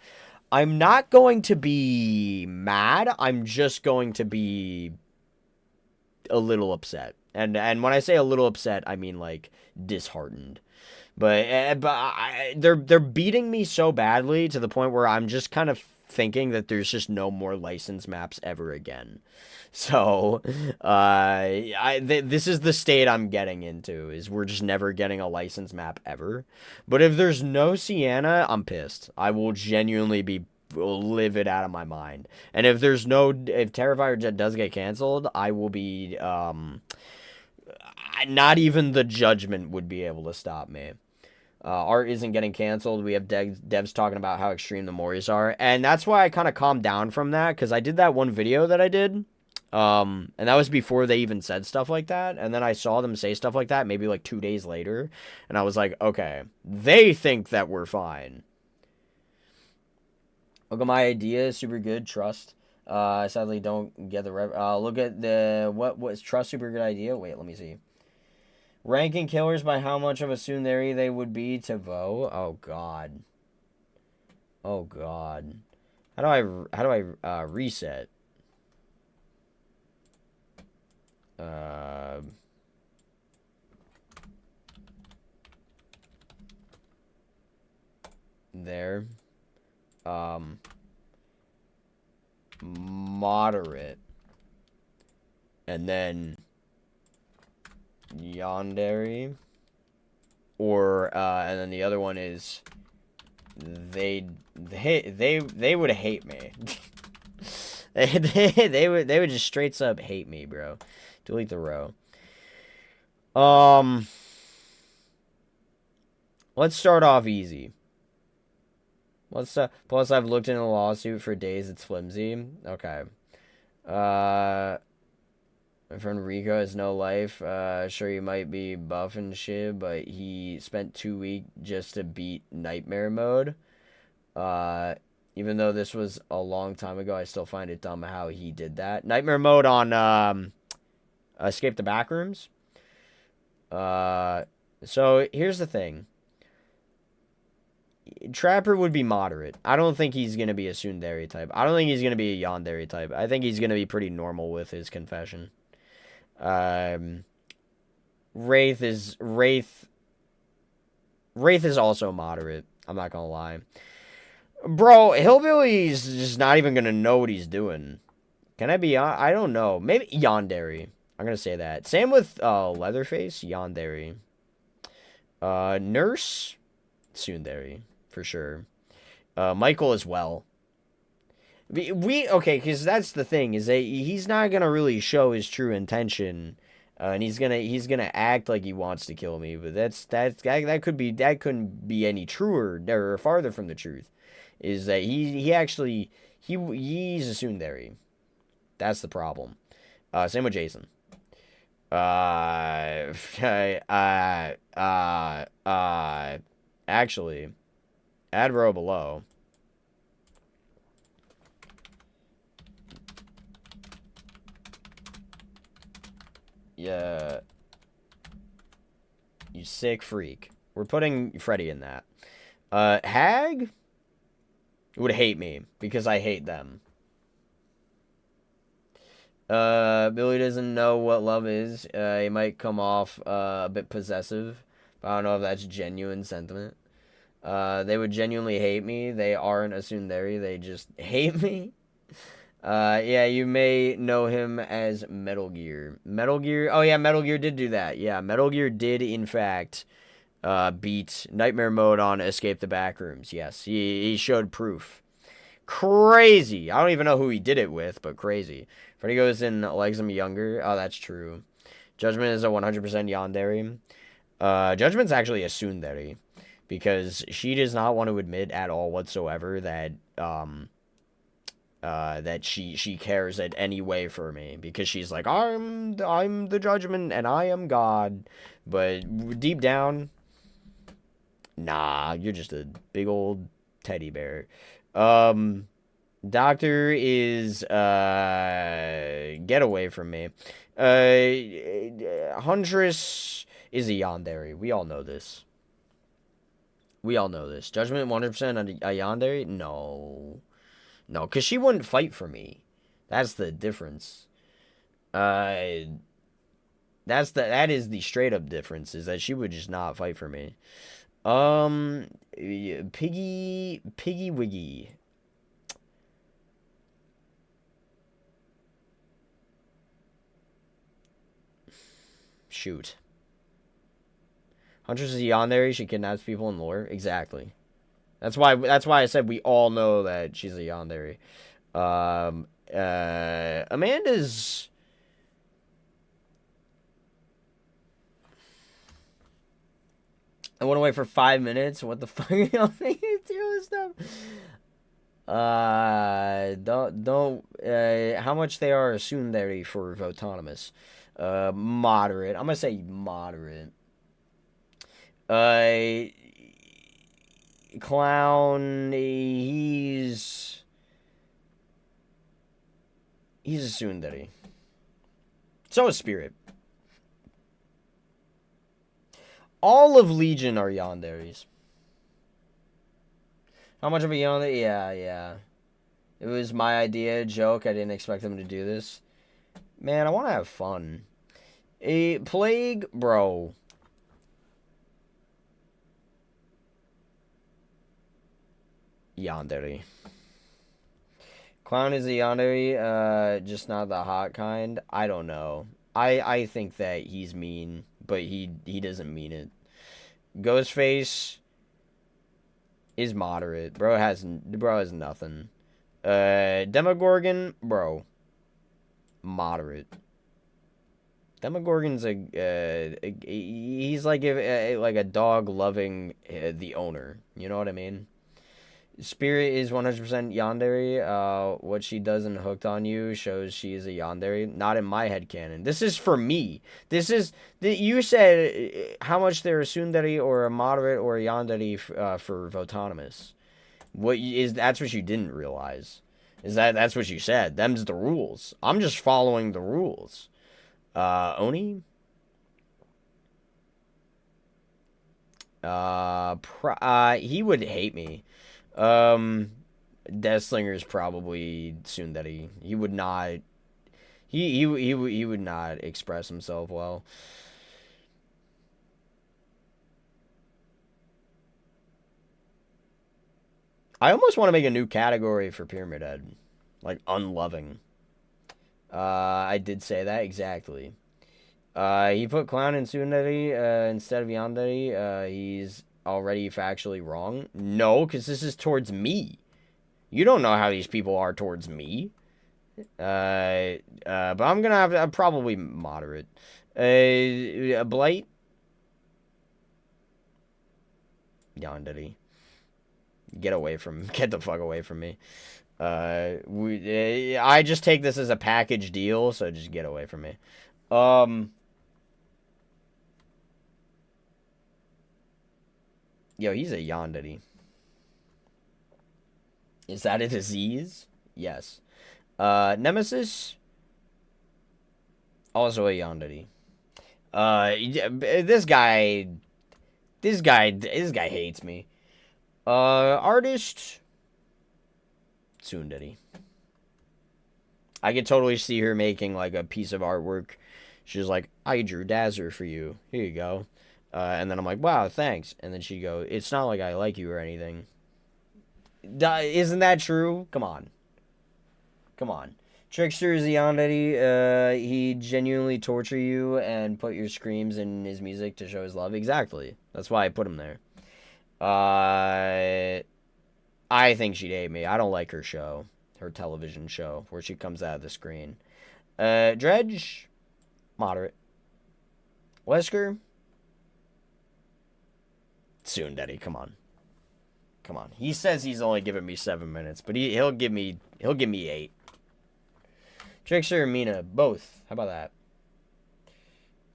I'm not going to be mad. I'm just going to be a little upset. And when I say a little upset, I mean like disheartened. They're beating me so badly to the point where I'm just kind of thinking that there's just no more license maps ever again. So, this is the state I'm getting into, is we're just never getting a license map ever. But if there's no Sienna, I'm pissed. I will genuinely be livid out of my mind. And if Terrifier does get canceled, I will be, not even the Judgement would be able to stop me. Art isn't getting canceled. We have devs talking about how extreme the Moris are. And that's why I kind of calmed down from that, because I did that one video that I did. And that was before they even said stuff like that. And then I saw them say stuff like that maybe like 2 days later. And I was like, okay, they think that we're fine. Look at my idea. Super good. Trust. I sadly don't get the look at the, what was trust super good idea? Wait, let me see. Ranking killers by how much of a tsundere they would be to vote. Oh god. Oh god. How do I reset? There. Moderate. And then yandere, or and then the other one is they would hate me. they would just straight up hate me, bro. Delete the row. Let's start off easy. Plus I've looked into the lawsuit for days. It's flimsy. Okay. My friend Rico has no life. Sure, he might be buff and shit, but he spent 2 weeks just to beat Nightmare Mode. Even though this was a long time ago, I still find it dumb how he did that. Nightmare Mode on Escape the Backrooms. So here's the thing. Trapper would be moderate. I don't think he's going to be a tsundere type. I don't think he's going to be a yandere type. I think he's going to be pretty normal with his confession. Wraith is also moderate. I'm not gonna lie. Bro, Hillbilly's just not even gonna know what he's doing. Can I be I don't know. Maybe yandere. I'm gonna say that. Same with Leatherface, yandere. Nurse, tsundere, for sure. Michael as well. Okay, because that's the thing, is that he's not gonna really show his true intention, and he's gonna act like he wants to kill me, but that couldn't be any truer or farther from the truth. Is that he's a tsundere. That's the problem. Same with Jason. Actually, add row below. Yeah. You sick freak. We're putting Freddy in that. Hag would hate me because I hate them. Billy doesn't know what love is. He might come off a bit possessive, but I don't know if that's genuine sentiment. They would genuinely hate me. They aren't a tsundere. They just hate me. Yeah, you may know him as Metal Gear. Metal Gear, oh yeah, Metal Gear did do that. Yeah, Metal Gear did, in fact, beat Nightmare Mode on Escape the Backrooms. Yes, he showed proof. Crazy. I don't even know who he did it with, but crazy. Freddy goes in Legs Him Younger. Oh, that's true. Judgement is a 100% yandere. Judgment's actually a tsundere, because she does not want to admit at all whatsoever that, that she cares in any way for me, because she's like, I'm the Judgment and I am God, but deep down, nah, you're just a big old teddy bear. Doctor is, get away from me. Huntress is a yandere. We all know this. Judgment 100% a yandere? No. No, because she wouldn't fight for me. That's the difference. That is the straight up difference, is that she would just not fight for me. Piggy Wiggy. Shoot. Huntress is a yandere. She kidnaps people in lore. Exactly. That's why I said we all know that she's a yandere. Amanda's. I went away for 5 minutes. What the fuck are y'all thinking through stuff? Don't. How much they are tsundere for Votonomous? Moderate. I'm gonna say moderate. Clown. He's a tsundere. So is Spirit. All of Legion are yanderes. How much of a yandere? Yeah. It was my idea, joke. I didn't expect them to do this. Man, I want to have fun. A Plague, bro. Yandere. Clown is a yandere, just not the hot kind. I don't know. I think that he's mean, but he doesn't mean it. Ghostface is moderate. Bro has nothing. Demogorgon, bro, moderate. Demogorgon's he's like a dog loving the owner. You know what I mean? Spirit is 100% yandere. What she does in Hooked on You shows she is a yandere. Not in my headcanon. This is for me. You said how much they're a tsundere or a moderate or a yandere for Votonomous. That's what you didn't realize. That's what you said. Them's the rules. I'm just following the rules. Oni? He would hate me. Deathslinger is probably tsundere. He would not. He would not express himself well. I almost want to make a new category for Pyramid Head, like unloving. I did say that exactly. He put clown in tsundere instead of yandere. He's already factually wrong. No, because this is towards me. You don't know how these people are towards me. But I'm gonna have to probably moderate. A Blight. Yandere. Get the fuck away from me. I just take this as a package deal, so just get away from me. Yo, he's a yandere. Is that a disease? Yes. Nemesis. Also a yandere. This guy hates me. Artist. Tsundere. I could totally see her making like a piece of artwork. She's like, I drew Dazzler for you. Here you go. And then I'm like, wow, thanks. And then she'd go, it's not like I like you or anything. Isn't that true? Come on. Trickster is a yandere. He genuinely torture you and put your screams in his music to show his love. Exactly. That's why I put him there. I think she'd hate me. I don't like her show. Her television show where she comes out of the screen. Dredge. Moderate. Wesker. Tsundere, come on. He says he's only giving me 7 minutes, but he'll give me 8. Trickster and Mina, both. How about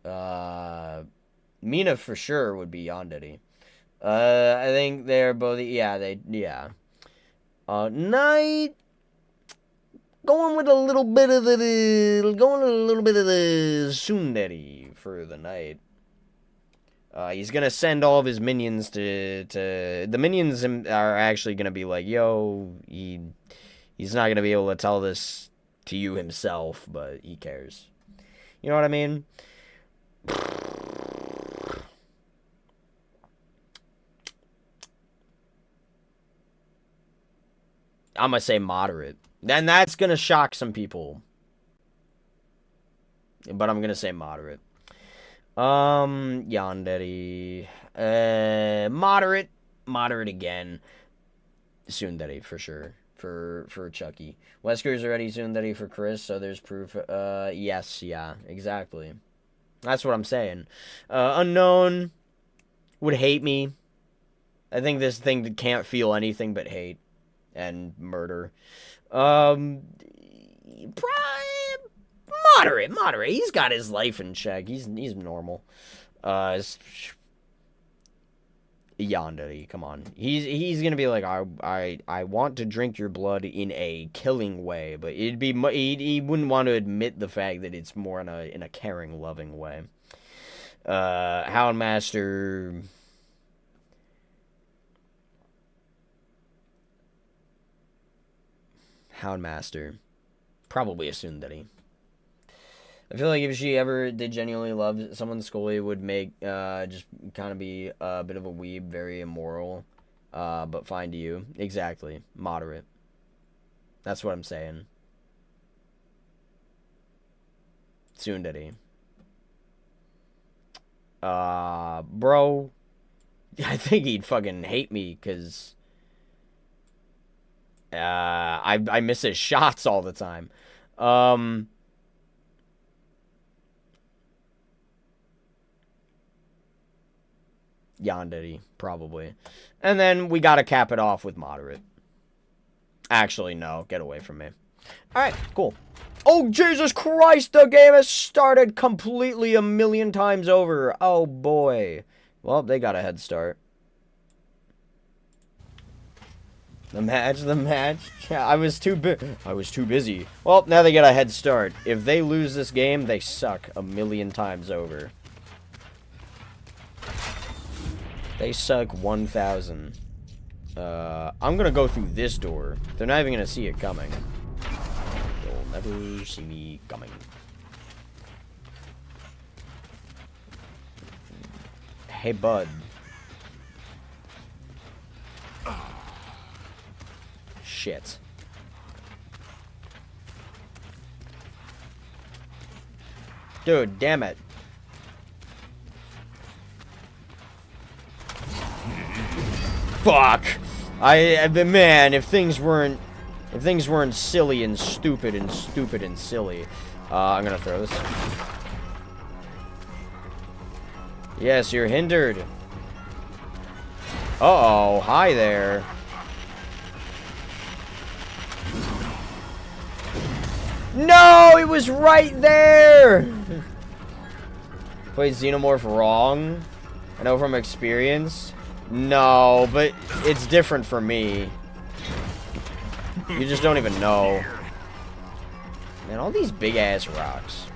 that? Mina for sure would be yandere. I think they're both. Yeah. Knight. Going with a little bit of the tsundere for the night. He's gonna send all of his minions to the minions are actually gonna be like, yo, he's not gonna be able to tell this to you himself, but he cares. You know what I mean? I'm gonna say moderate. Then that's gonna shock some people. But I'm gonna say moderate. Yandere. Moderate. Moderate again. Tsundere for sure. For Chucky. Wesker's already Tsundere for Chris, so there's proof. Yes, yeah, exactly. That's what I'm saying. Unknown would hate me. I think this thing can't feel anything but hate and murder. Moderate. He's got his life in check. He's normal. Yandere, come on. He's gonna be like, I want to drink your blood in a killing way, but he wouldn't want to admit the fact that it's more in a caring, loving way. Houndmaster. Houndmaster. Probably a tsundere. I feel like if she ever did genuinely love someone, Scully would make, just kind of be a bit of a weeb, very immoral, but fine to you. Exactly. Moderate. That's what I'm saying. Tsundere. Bro, I think he'd fucking hate me, because I miss his shots all the time. Yandere, probably. And then we gotta cap it off with moderate. Actually, no. Get away from me. Alright, cool. Oh, Jesus Christ! The game has started completely a million times over. Oh, boy. Well, they got a head start. The match. Yeah, I was too busy. Well, now they get a head start. If they lose this game, they suck a million times over. They suck 1,000. I'm gonna go through this door. They're not even gonna see it coming. They'll never see me coming. Hey, bud. Shit. Dude, damn it. Fuck. Man, if things weren't silly and stupid and silly. I'm gonna throw this. Yes, you're hindered. Uh-oh, hi there. No, it was right there! Played Xenomorph wrong? I know from experience. No, but it's different for me. You just don't even know. Man, all these big-ass rocks.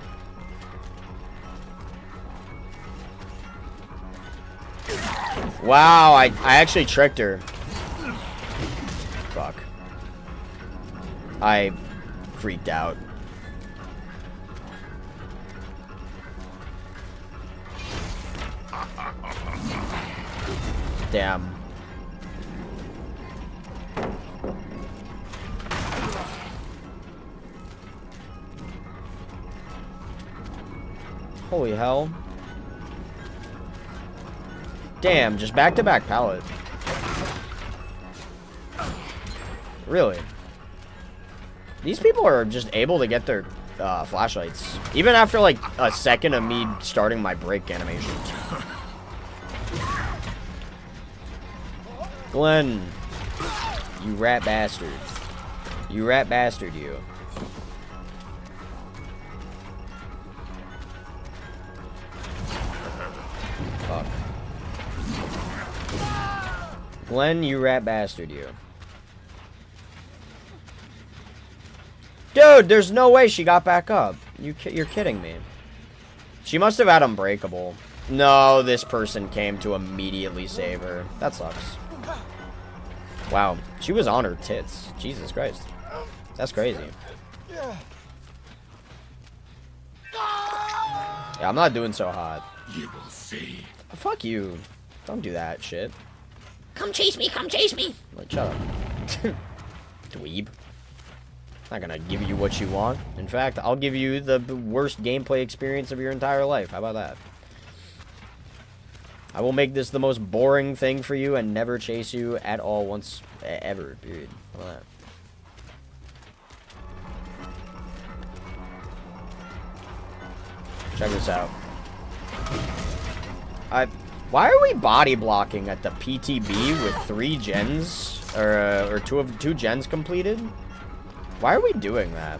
Wow, I actually tricked her. Fuck. I freaked out. Damn. Holy hell. Damn, just back-to-back pallet. Really? These people are just able to get their flashlights. Even after like a second of me starting my break animation. Glenn. You rat bastard. You rat bastard, you. Fuck. Glenn, you rat bastard, you. Dude, Dude, there's no way she got back up. You're kidding me. She must have had Unbreakable. No, this person came to immediately save her. That sucks. Wow, she was on her tits. Jesus Christ. That's crazy. Yeah, I'm not doing so hot. You will see. Oh, fuck you. Don't do that shit. Come chase me, come chase me. Like, shut up. Dweeb. Not gonna give you what you want. In fact, I'll give you the worst gameplay experience of your entire life. How about that? I will make this the most boring thing for you and never chase you at all once ever, period. How about that? Check this out. Why are we body blocking at the PTB with 3 gens or two gens completed? Why are we doing that?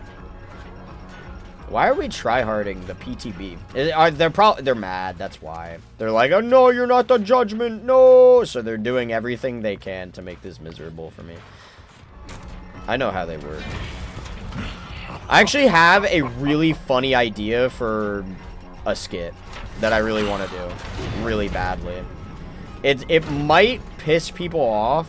Why are we tryharding the PTB? They're mad, that's why. They're like, oh no, you're not the Judgement, no! So they're doing everything they can to make this miserable for me. I know how they work. I actually have a really funny idea for a skit that I really want to do. Really badly. It might piss people off.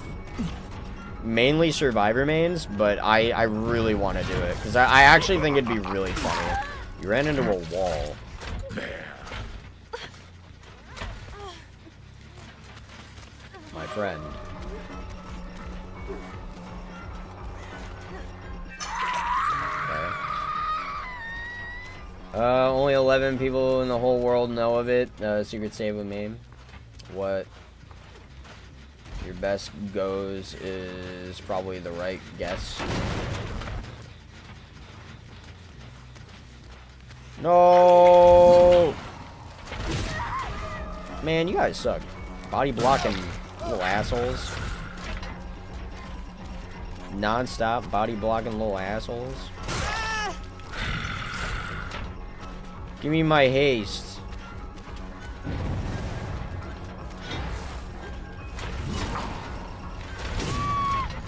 Mainly Survivor mains, but I really want to do it. Because I actually think it'd be really funny. You ran into a wall. My friend. Okay. Only 11 people in the whole world know of it. Secret save with me. What? Your best goes is probably the right guess. No! Man, you guys suck. Body blocking little assholes. Non-stop body blocking little assholes. Give me my haste.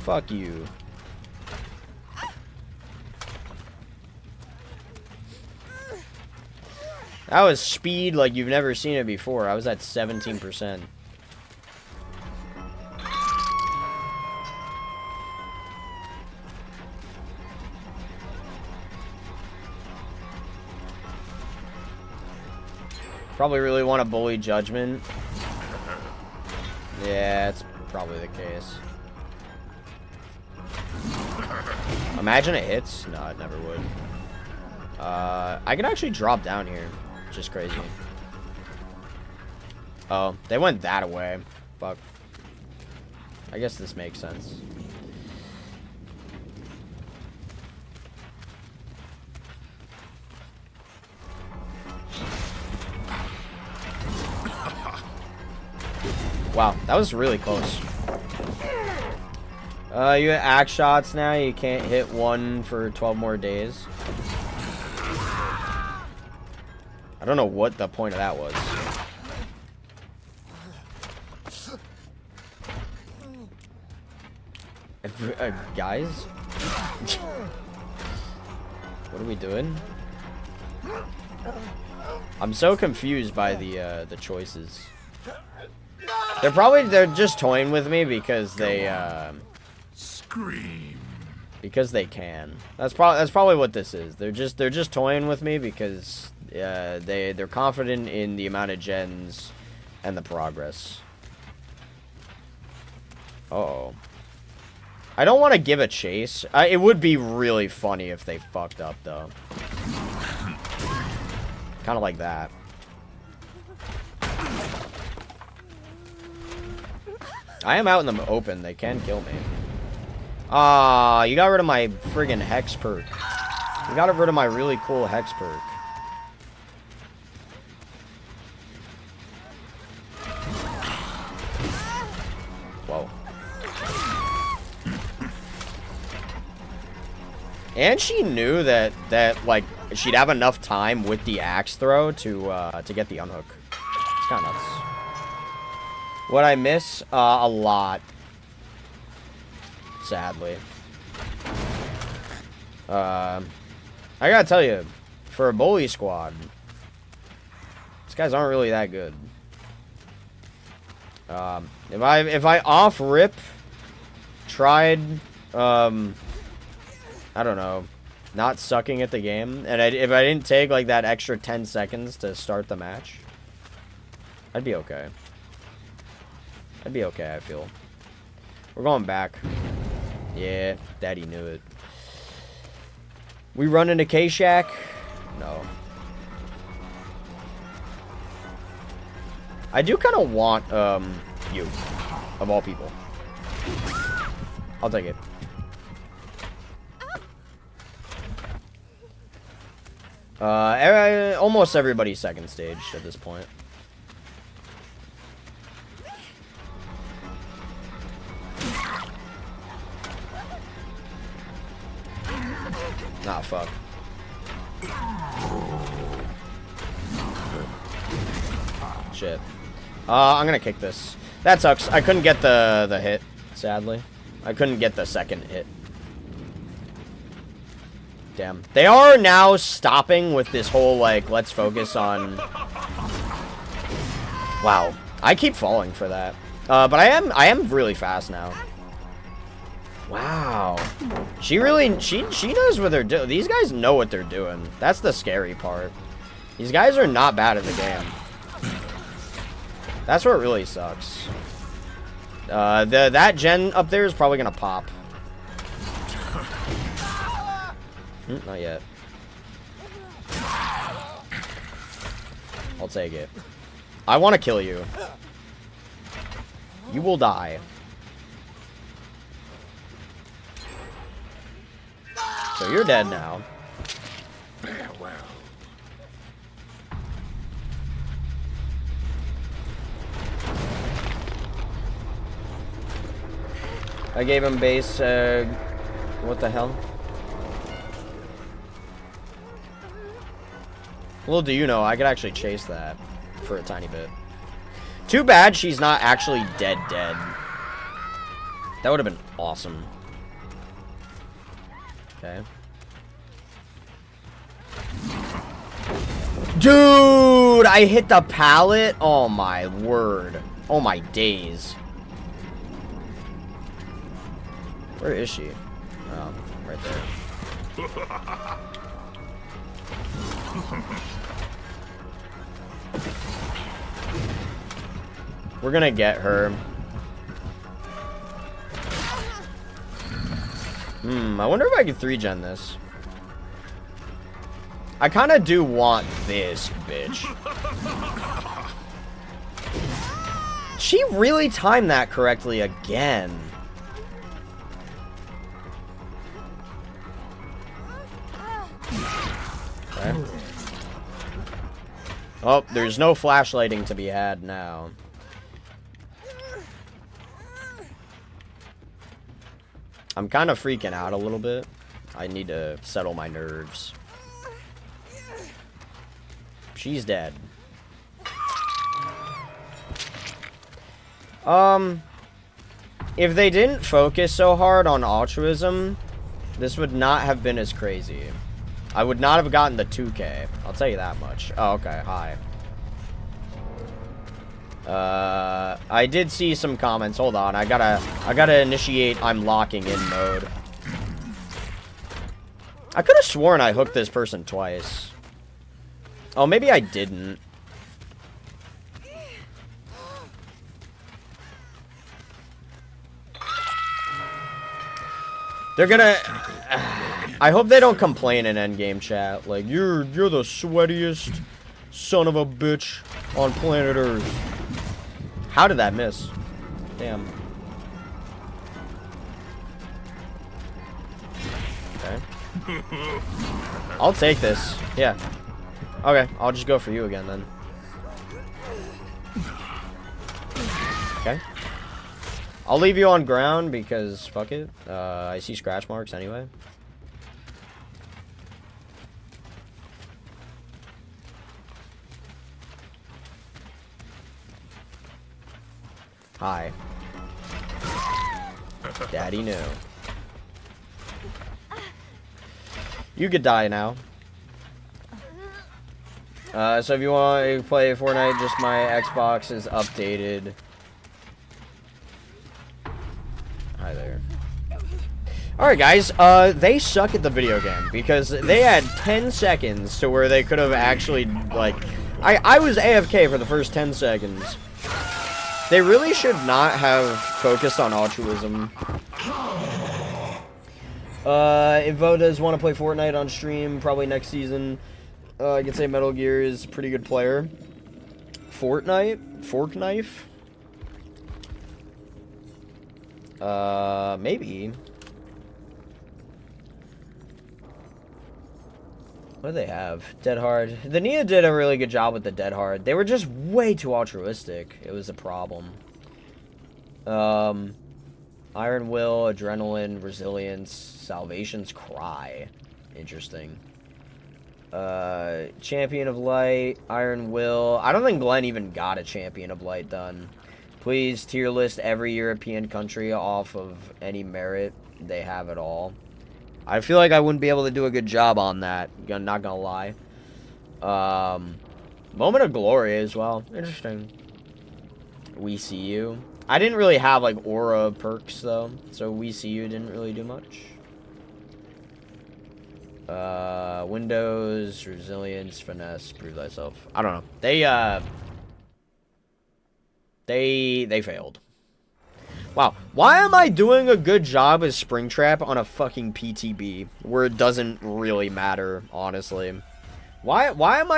Fuck you. That was speed like you've never seen it before. I was at 17%. Probably really want to bully Judgement. Yeah, it's probably the case. Imagine it hits. No, it never would. I could actually drop down here. Just crazy. Oh, they went that way. Fuck. I guess this makes sense. Wow, that was really close. You get axe shots now. You can't hit one for 12 more days. I don't know what the point of that was. Guys? What are we doing? I'm so confused by the choices. They're just toying with me because they Scream. Because they can. That's probably what this is. They're just toying with me because they're confident in the amount of gens and the progress. Uh-oh. I don't want to give a chase. It would be really funny if they fucked up though. Kind of like that. I am out in the open. They can kill me. Ah, you got rid of my friggin' hex perk. You got rid of my really cool hex perk. Whoa. And she knew that like she'd have enough time with the axe throw to get the unhook. It's kind of nuts. What I miss? A lot. Sadly. I gotta tell you, for a bully squad, these guys aren't really that good. If I off rip tried, I don't know, not sucking at the game, and if I didn't take like that extra 10 seconds to start the match, I'd be okay. I'd be okay, I feel. We're going back. Yeah, Daddy knew it. We run into K-Shack? No. I do kind of want, you. Of all people. I'll take it. Almost everybody's second stage at this point. Nah, fuck. Shit. I'm gonna kick this. That sucks. I couldn't get the hit, sadly. I couldn't get the second hit. Damn. They are now stopping with this whole, like, let's focus on... Wow. I keep falling for that. But I am really fast now. Wow. She knows what they're doing. These guys know what they're doing. That's the scary part. These guys are not bad at the game. That's what really sucks. That gen up there is probably gonna pop. Not yet. I'll take it. I want to kill you. You will die. So you're dead now. Farewell. I gave him base, what the hell? Little do you know, I could actually chase that for a tiny bit. Too bad she's not actually dead. That would have been awesome. Okay. Dude, I hit the pallet? Oh my word. Oh my days. Where is she? Oh, right there. We're gonna get her. I wonder if I could 3-gen this. I kind of do want this, bitch. She really timed that correctly again. Okay. Oh, there's no flashlighting to be had now. I'm kind of freaking out a little bit. I need to settle my nerves. She's dead. If they didn't focus so hard on altruism, this would not have been as crazy. I would not have gotten the 2K. I'll tell you that much. Oh, okay. Hi. I did see some comments. Hold on. I gotta initiate I'm locking in mode. I could have sworn I hooked this person twice. Oh, maybe I didn't. They're gonna... I hope they don't complain in endgame chat. Like, you're the sweatiest son of a bitch on planet Earth. How did that miss? Damn. Okay. I'll take this. Yeah. Okay, I'll just go for you again then. Okay. I'll leave you on ground because fuck it. I see scratch marks anyway. Hi. Daddy knew. You could die now. So if you want to play Fortnite, just my Xbox is updated. Hi there. Alright guys, they suck at the video game because they had 10 seconds to where they could have actually, like, I was AFK for the first 10 seconds. They really should not have focused on altruism. If Vo does want to play Fortnite on stream, probably next season, I could say Metal Gear is a pretty good player. Fortnite? Fork Knife? Maybe. What do they have? Dead Hard. The Nia did a really good job with the Dead Hard. They were just way too altruistic. It was a problem. Iron Will, Adrenaline, Resilience, Salvation's Cry. Interesting. Champion of Light, Iron Will. I don't think Glenn even got a Champion of Light done. Please tier list every European country off of any merit. They have it all. I feel like I wouldn't be able to do a good job on that. Not gonna lie. Moment of Glory as well. Interesting. We See You. I didn't really have, like, aura perks, though. So We See You didn't really do much. Windows, Resilience, Finesse, Prove Thyself. I don't know. They failed. Wow, why am I doing a good job as Springtrap on a fucking PTB where it doesn't really matter, honestly? Why am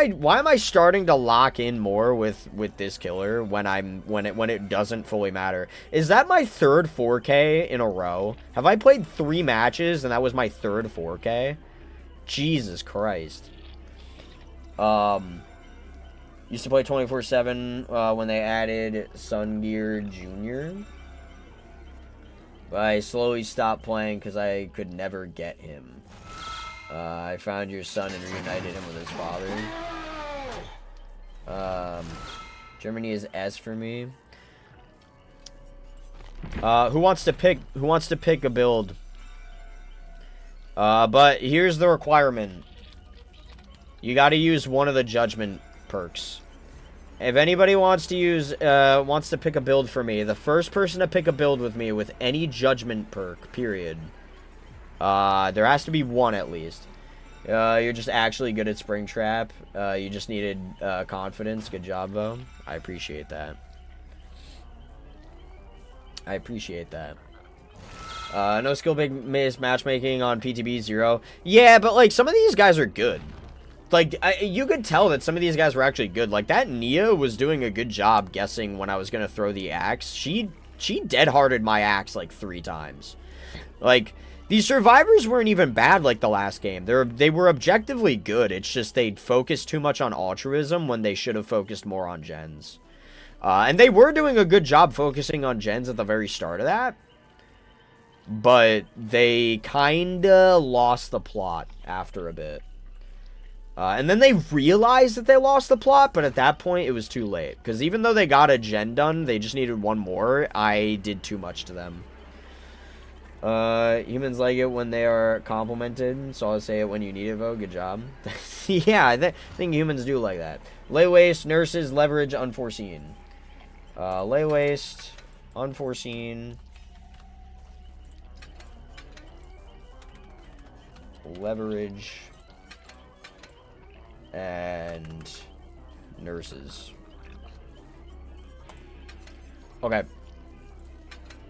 I starting to lock in more with this killer when it doesn't fully matter? Is that my third 4K in a row? Have I played 3 matches and that was my third 4K? Jesus Christ. Used to play 24/7 when they added Sun Gear Jr. I slowly stopped playing because I could never get him. I found your son and reunited him with his father. Germany is S for me. Who wants to pick a build? But here's the requirement. You got to use one of the Judgement perks. If anybody wants to pick a build for me, the first person to pick a build with me with any Judgement perk, period. There has to be one at least. You're just actually good at Springtrap. You just needed confidence. Good job, though. I appreciate that. No skill-based matchmaking on PTB 0. Yeah, but, like, some of these guys are good. Like, you could tell that some of these guys were actually good. Like, that Nia was doing a good job guessing when I was going to throw the axe. She dead-hearted my axe, like, 3 times. Like, these survivors weren't even bad like the last game. They were objectively good. It's just they focused too much on altruism when they should have focused more on gens. And they were doing a good job focusing on gens at the very start of that. But they kinda lost the plot after a bit. And then they realized that they lost the plot, but at that point, it was too late. Because even though they got a gen done, they just needed one more. I did too much to them. Humans like it when they are complimented, so I'll say it when you need it, Vo. Good job. Yeah, I think humans do like that. Lay waste, nurses, leverage, unforeseen. Lay waste, unforeseen. Leverage. And nurses. Okay.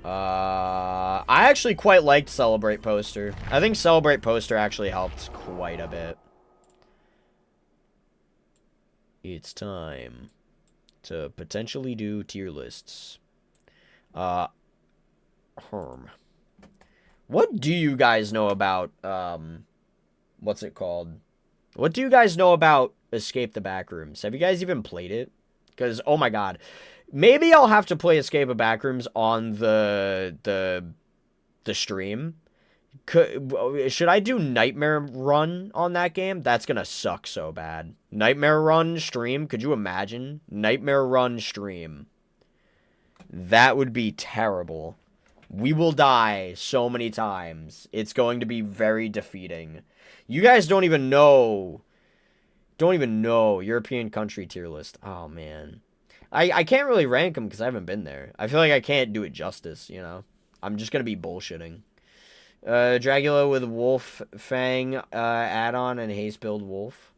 I actually quite liked Celebrate Poster. I think Celebrate Poster actually helped quite a bit. It's time to potentially do tier lists. What do you guys know about, what's it called? What do you guys know about Escape the Backrooms? Have you guys even played it? Because, oh my god. Maybe I'll have to play Escape the Backrooms on the stream. Should I do Nightmare Run on that game? That's gonna suck so bad. Nightmare Run stream? Could you imagine? Nightmare Run stream. That would be terrible. We will die so many times. It's going to be very defeating. You guys don't even know. Don't even know. European country tier list. Oh, man. I can't really rank them because I haven't been there. I feel like I can't do it justice, you know? I'm just going to be bullshitting. Dracula with Wolf Fang add-on and Haste Build Wolf.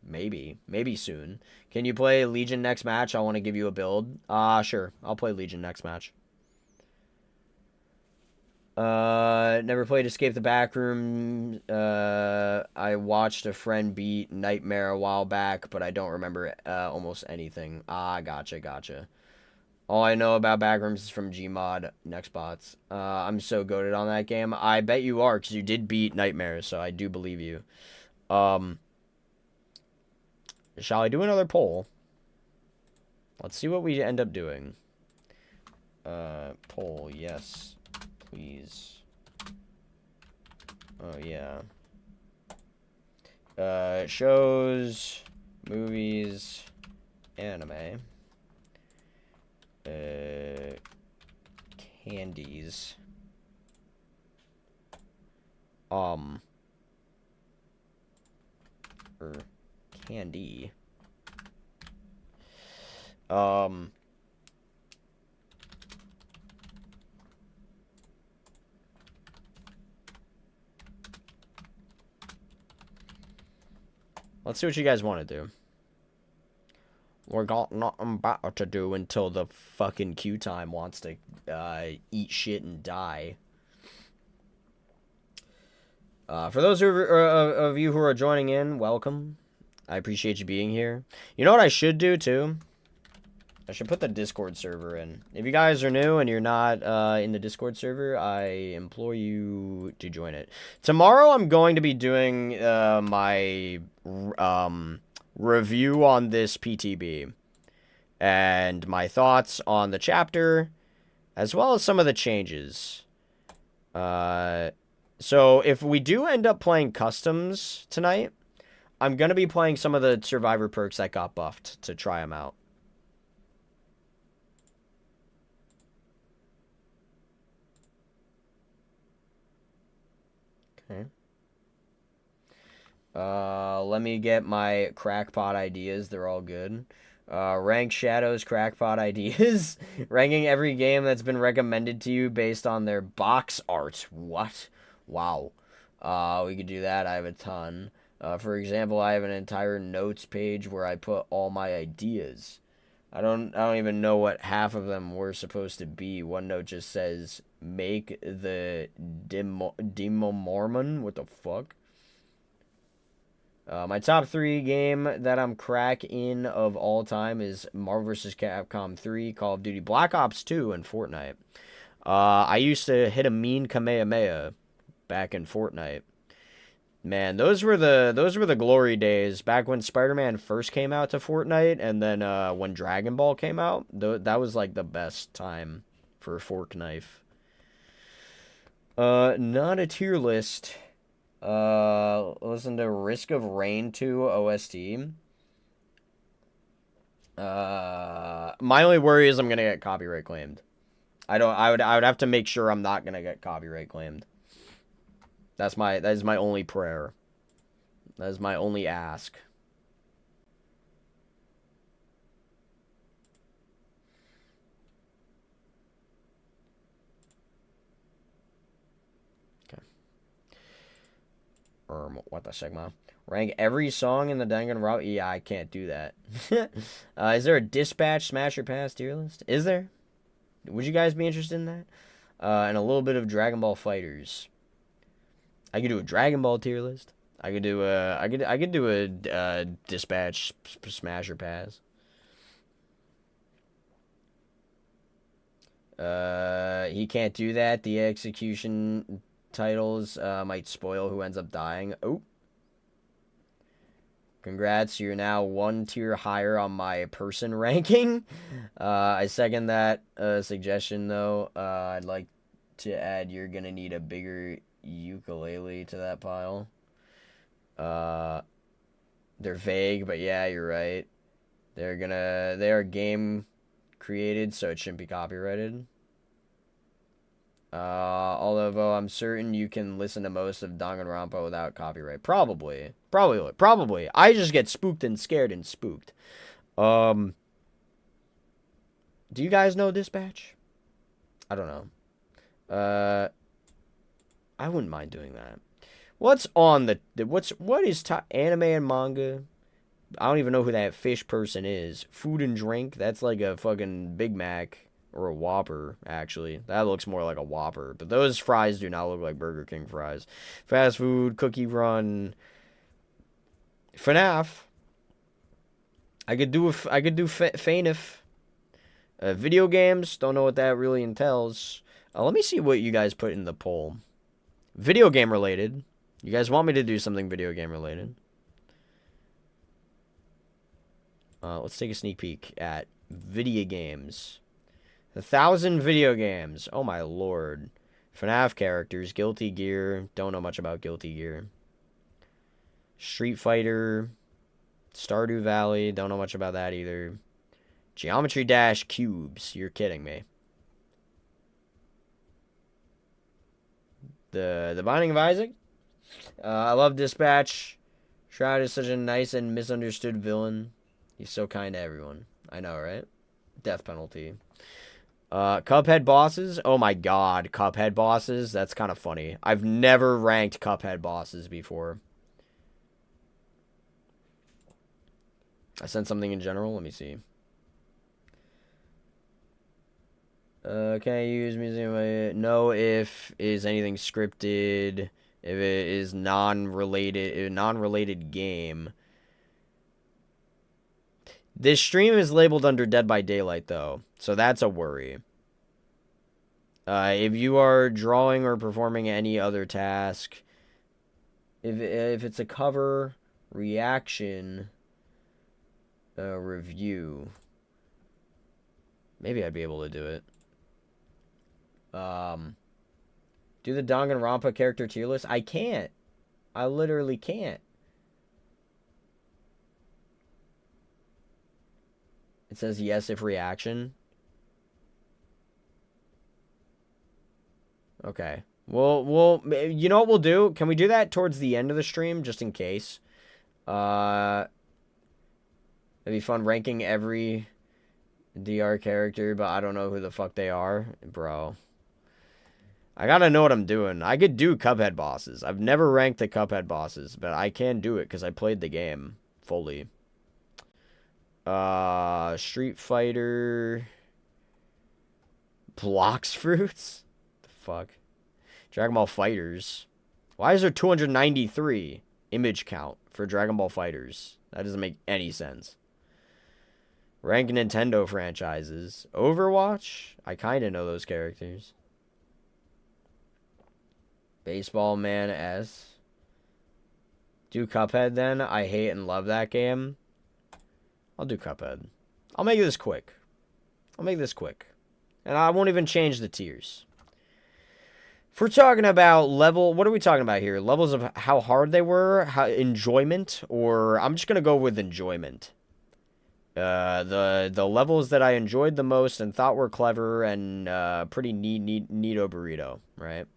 Maybe. Maybe soon. Can you play Legion next match? I want to give you a build. Sure. I'll play Legion next match. Never played Escape the Backroom. I watched a friend beat Nightmare a while back, but I don't remember almost anything. Gotcha. All I know about Backrooms is from Gmod Nextbots. I'm so goated on that game. I bet you are, because you did beat Nightmare, so I do believe you. Shall I do another poll? Let's see what we end up doing. Poll, yes, please. Oh, yeah. Shows, movies, anime. Candies. Or candy. Let's see what you guys want to do. We're got nothing better to do until the fucking Q time wants to eat shit and die. For those of you who are joining in, welcome. I appreciate you being here. You know what I should do, too? I should put the Discord server in. If you guys are new and you're not in the Discord server, I implore you to join it. Tomorrow I'm going to be doing my review on this PTB. And my thoughts on the chapter, as well as some of the changes. So if we do end up playing customs tonight, I'm going to be playing some of the survivor perks that got buffed to try them out. Okay. Let me get my crackpot ideas. They're all good. Rank Shadows crackpot ideas. Ranking every game that's been recommended to you based on their box art. What? Wow. We could do that. I have a ton. For example, I have an entire notes page where I put all my ideas. I don't even know what half of them were supposed to be. One note just says, make the Demo Mormon. What the fuck? My top 3 game that I'm crack in of all time is Marvel vs. Capcom 3, Call of Duty Black Ops 2, and Fortnite. I used to hit a mean Kamehameha back in Fortnite. Man, those were the glory days back when Spider-Man first came out to Fortnite, and then when Dragon Ball came out. That was like the best time for a fork knife. Not a tier list. Listen to Risk of Rain 2 OST. My only worry is I'm gonna get copyright claimed. I would have to make sure I'm not gonna get copyright claimed. That is my only prayer. That is my only ask. What the Sigma? Rank every song in the Danganronpa? Yeah, I can't do that. Is there a Dispatch Smash or Pass tier list? Is there? Would you guys be interested in that? And a little bit of Dragon Ball Fighters. I could do a Dragon Ball tier list. I could do a Dispatch Smash or Pass. He can't do that. The execution titles might spoil who ends up dying. Oh. Congrats, you're now 1 tier higher on my person ranking. I second that suggestion, though. I'd like to add you're going to need a bigger ukulele to that pile. They're vague, but yeah, you're right. They are game created, so it shouldn't be copyrighted. Although I'm certain you can listen to most of Danganronpa without copyright. Probably. I just get spooked and scared and spooked. Do you guys know Dispatch? I don't know. I wouldn't mind doing that. What's on what is anime and manga? I don't even know who that fish person is. Food and drink, that's like a fucking Big Mac or a Whopper, actually. That looks more like a Whopper, but those fries do not look like Burger King fries. Fast food, cookie run, FNAF. I could do FNAF. Video games, don't know what that really entails. Let me see what you guys put in the poll. Video game related. You guys want me to do something video game related? Let's take a sneak peek at video games. 1,000 video games. Oh my lord. FNAF characters. Guilty Gear. Don't know much about Guilty Gear. Street Fighter. Stardew Valley. Don't know much about that either. Geometry Dash Cubes. You're kidding me. The Binding of Isaac. I love Dispatch. Shroud is such a nice and misunderstood villain. He's so kind to everyone. I know, right? Death penalty. Cuphead bosses. Oh my god, Cuphead bosses. That's kind of funny. I've never ranked Cuphead bosses before. I sent something in general. Let me see. Can I use museum? No, if is anything scripted. If it is non-related game. This stream is labeled under Dead by Daylight, though, so that's a worry. If you are drawing or performing any other task, if it's a cover, reaction, review, maybe I'd be able to do it. Do the Danganronpa character tier list? I can't. I literally can't. It says yes if reaction. Okay. Well, you know what we'll do? Can we do that towards the end of the stream, just in case? It'd be fun ranking every DR character, but I don't know who the fuck they are. Bro. I gotta know what I'm doing. I could do Cuphead bosses. I've never ranked the Cuphead bosses, but I can do it because I played the game fully. Street Fighter. Blocks Fruits? The fuck? Dragon Ball Fighters. Why is there 293 image count for Dragon Ball Fighters? That doesn't make any sense. Rank Nintendo franchises. Overwatch? I kind of know those characters. Baseball Man S. Do Cuphead then. I hate and love that game. I'll do Cuphead. I'll make this quick. And I won't even change the tiers. If we're talking about level, what are we talking about here? Levels of how hard they were, enjoyment, or I'm just gonna go with enjoyment. The levels that I enjoyed the most and thought were clever and pretty neato burrito, right?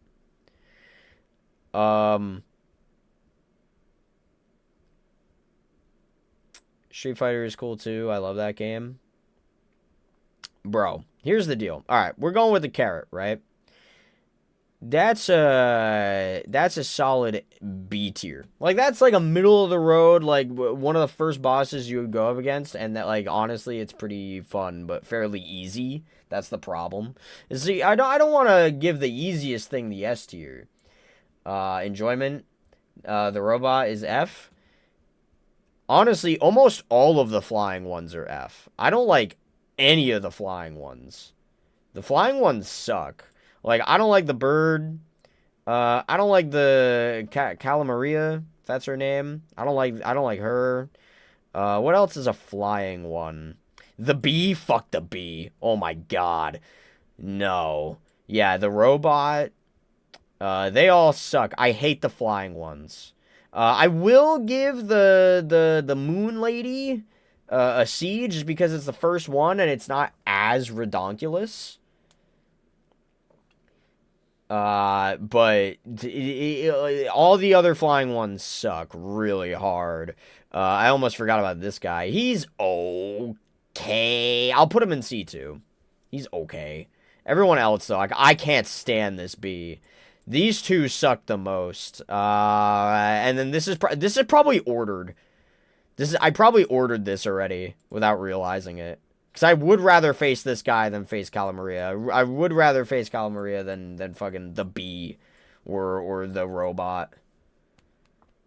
Street Fighter is cool too. I love that game. Bro, here's the deal. All right, we're going with the carrot, right? That's a solid B tier. Like, that's like a middle of the road, like one of the first bosses you would go up against, and that, like, honestly, it's pretty fun but fairly easy. That's the problem. See, I don't want to give the easiest thing the S tier. Enjoyment, the robot is F. Honestly, almost all of the flying ones are F. I don't like any of the flying ones. The flying ones suck. Like, I don't like the bird. I don't like the Calamaria, if that's her name. I don't like her. What else is a flying one? The bee? Fuck the bee. Oh my god. No. Yeah, the robot. They all suck. I hate the flying ones. I will give the moon lady a C just because it's the first one and it's not as redonkulous. But all the other flying ones suck really hard. I almost forgot about this guy. He's okay. I'll put him in C2. He's okay. Everyone else, though, I can't stand this bee. These two suck the most. And then this is probably ordered. I probably ordered this already without realizing it. Because I would rather face this guy than face Calamaria. I would rather face Calamaria than fucking the bee or the robot.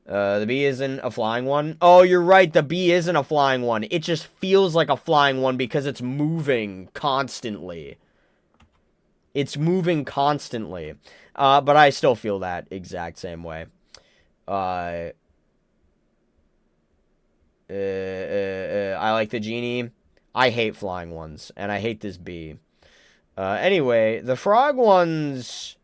The bee isn't a flying one. Oh, you're right. The bee isn't a flying one. It just feels like a flying one because it's moving constantly. It's moving constantly. But I still feel that exact same way. I like the genie. I hate flying ones, and I hate this bee. Anyway, the frog ones...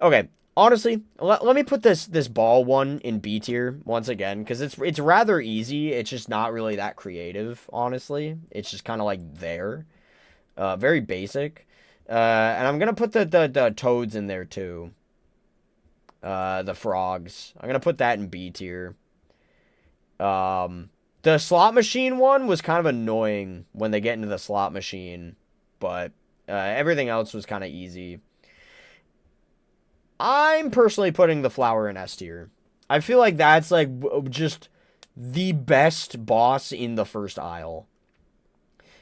Okay, honestly, let me put this ball one in B tier once again, because it's rather easy. It's just not really that creative, honestly. It's just kind of like there. Very basic. And I'm going to put the toads in there, too. The frogs. I'm going to put that in B tier. The slot machine one was kind of annoying when they get into the slot machine, but everything else was kind of easy. I'm personally putting the flower in S tier. I feel like that's like just the best boss in the first aisle.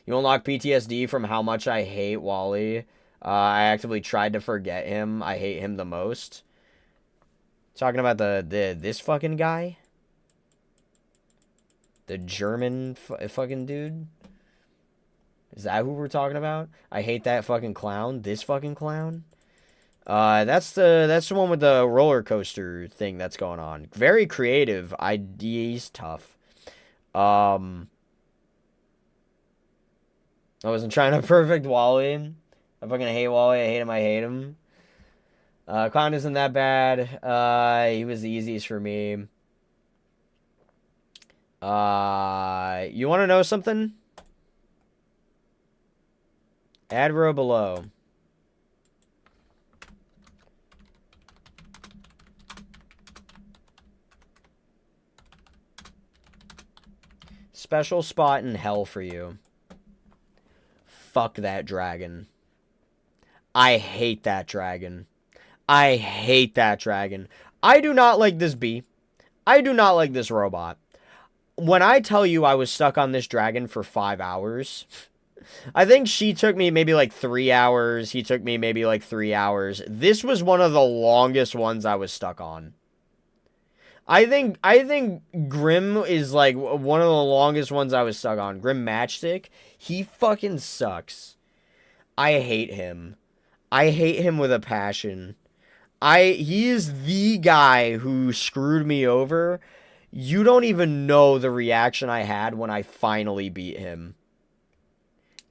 You unlock PTSD from how much I hate Wally. I actively tried to forget him. I hate him the most. Talking about this fucking guy. The German fucking dude? Is that who we're talking about? I hate that fucking clown. This fucking clown? That's the one with the roller coaster thing that's going on. Very creative. He's tough. I wasn't trying to perfect Wally. I fucking hate Wally. I hate him. I hate him. Clown isn't that bad. He was the easiest for me. You want to know something? Add row below. Special spot in hell for you. Fuck that dragon. I hate that dragon. I hate that dragon. I do not like this bee. I do not like this robot. When I tell you I was stuck on this dragon for 5 hours, I think she took me maybe like 3 hours. He took me maybe like 3 hours. This was one of the longest ones I was stuck on. I think Grim is like one of the longest ones I was stuck on. Grim Matchstick, he fucking sucks. I hate him. I hate him with a passion. He is the guy who screwed me over. You don't even know the reaction I had when I finally beat him.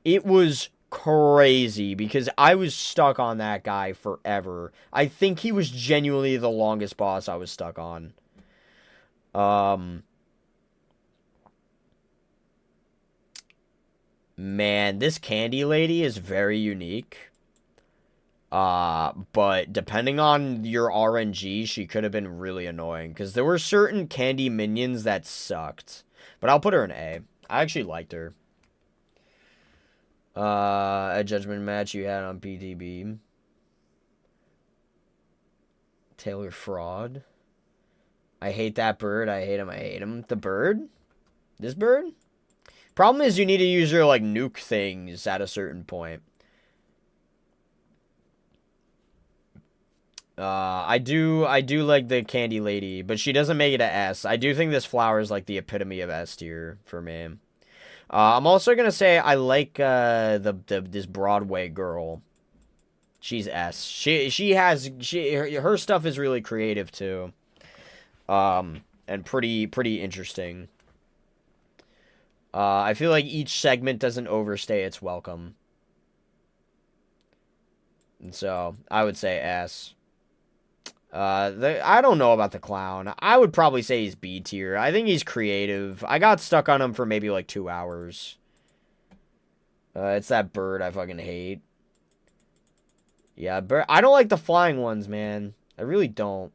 It was crazy because I was stuck on that guy forever. I think he was genuinely the longest boss I was stuck on. Man, this candy lady is very unique. But depending on your RNG, she could have been really annoying. Because there were certain candy minions that sucked. But I'll put her in A. I actually liked her. A Judgement match you had on PTB. Taylor Fraud. I hate that bird. I hate him. I hate him. The bird? This bird? Problem is you need to use your, like, nuke things at a certain point. I do like the candy lady, but she doesn't make it a S. I do think this flower is like the epitome of S tier for me. I'm also gonna say I like this Broadway girl. She's S. Her stuff is really creative too. And pretty interesting. I feel like each segment doesn't overstay its welcome. And so I would say S. I don't know about the clown. I would probably say he's B tier. I think he's creative. I got stuck on him for maybe like 2 hours. It's that bird I fucking hate. Yeah, I don't like the flying ones, man. I really don't.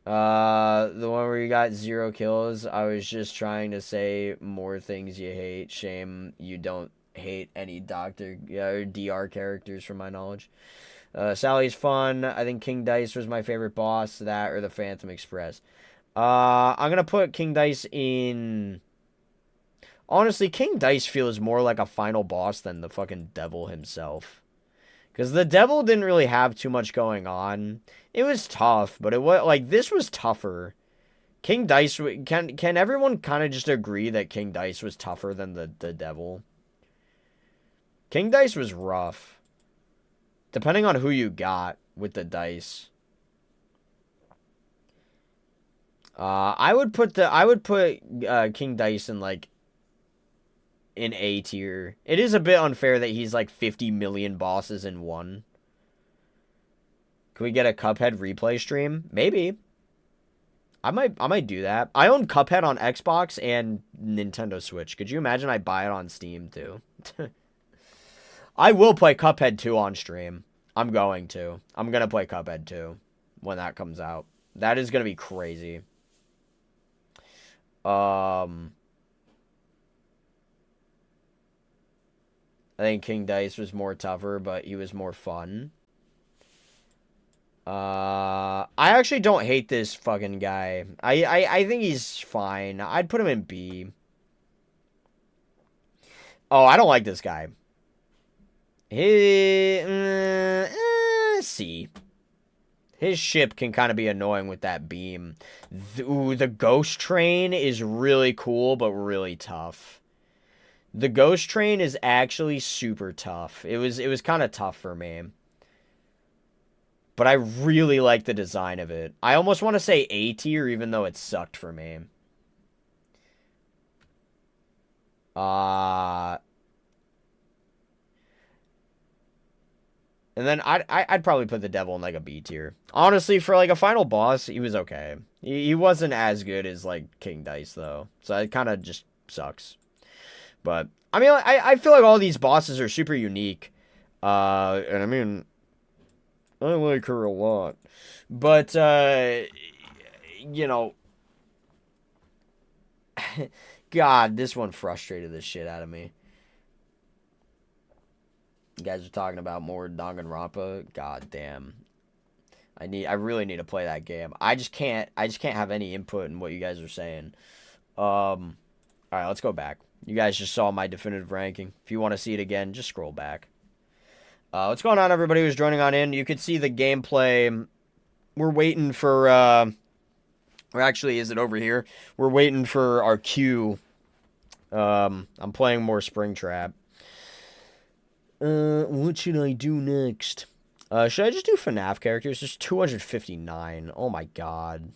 The one where you got 0 kills, I was just trying to say more things you hate. Shame you don't hate any Doctor or DR characters from my knowledge. Sally's fun. I think King Dice was my favorite boss. That or the Phantom Express. I'm gonna put King Dice in. Honestly, King Dice feels more like a final boss than the fucking devil himself. Because the devil didn't really have too much going on. It was tough, but it was like this was tougher. King Dice can everyone kind of just agree that King Dice was tougher than the devil? King Dice was rough. Depending on who you got with the dice. I would put King Dice in like in A tier. It is a bit unfair that he's like 50 million bosses in one. Can we get a Cuphead replay stream? Maybe. I might do that. I own Cuphead on Xbox and Nintendo Switch. Could you imagine I buy it on Steam too? I will play Cuphead 2 on stream. I'm going to. I'm going to play Cuphead 2 when that comes out. That is going to be crazy. I think King Dice was more tougher, but he was more fun. I actually don't hate this fucking guy. I think he's fine. I'd put him in B. Oh, I don't like this guy. C. His ship can kind of be annoying with that beam. The ghost train is really cool, but really tough. The ghost train is actually super tough. It was kind of tough for me. But I really like the design of it. I almost want to say A tier, even though it sucked for me. And then I'd probably put the devil in like a B tier. Honestly, for like a final boss, he was okay. He wasn't as good as like King Dice though. So it kind of just sucks. But I mean, I feel like all these bosses are super unique. And I mean, I like her a lot. But you know, God, this one frustrated the shit out of me. You guys are talking about more Danganronpa. God damn. I really need to play that game. I just can't have any input in what you guys are saying. All right, let's go back. You guys just saw my definitive ranking. If you want to see it again, just scroll back. What's going on, everybody who's joining on in? You could see the gameplay. We're waiting for or actually, is it over here? We're waiting for our queue. I'm playing more Springtrap. What should I do next? Should I just do FNAF characters? There's 259. Oh my god.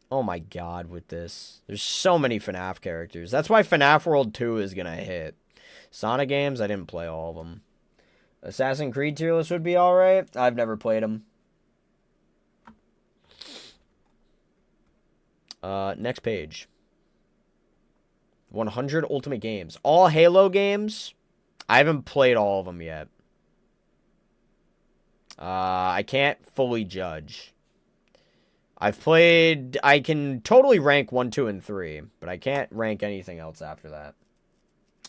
Oh my god with this. There's so many FNAF characters. That's why FNAF World 2 is gonna hit. Sonic games, I didn't play all of them. Assassin's Creed tier list would be alright. I've never played them. Next page. 100 Ultimate Games. All Halo games? I haven't played all of them yet. I can't fully judge. I can totally rank 1, 2, and 3, but I can't rank anything else after that.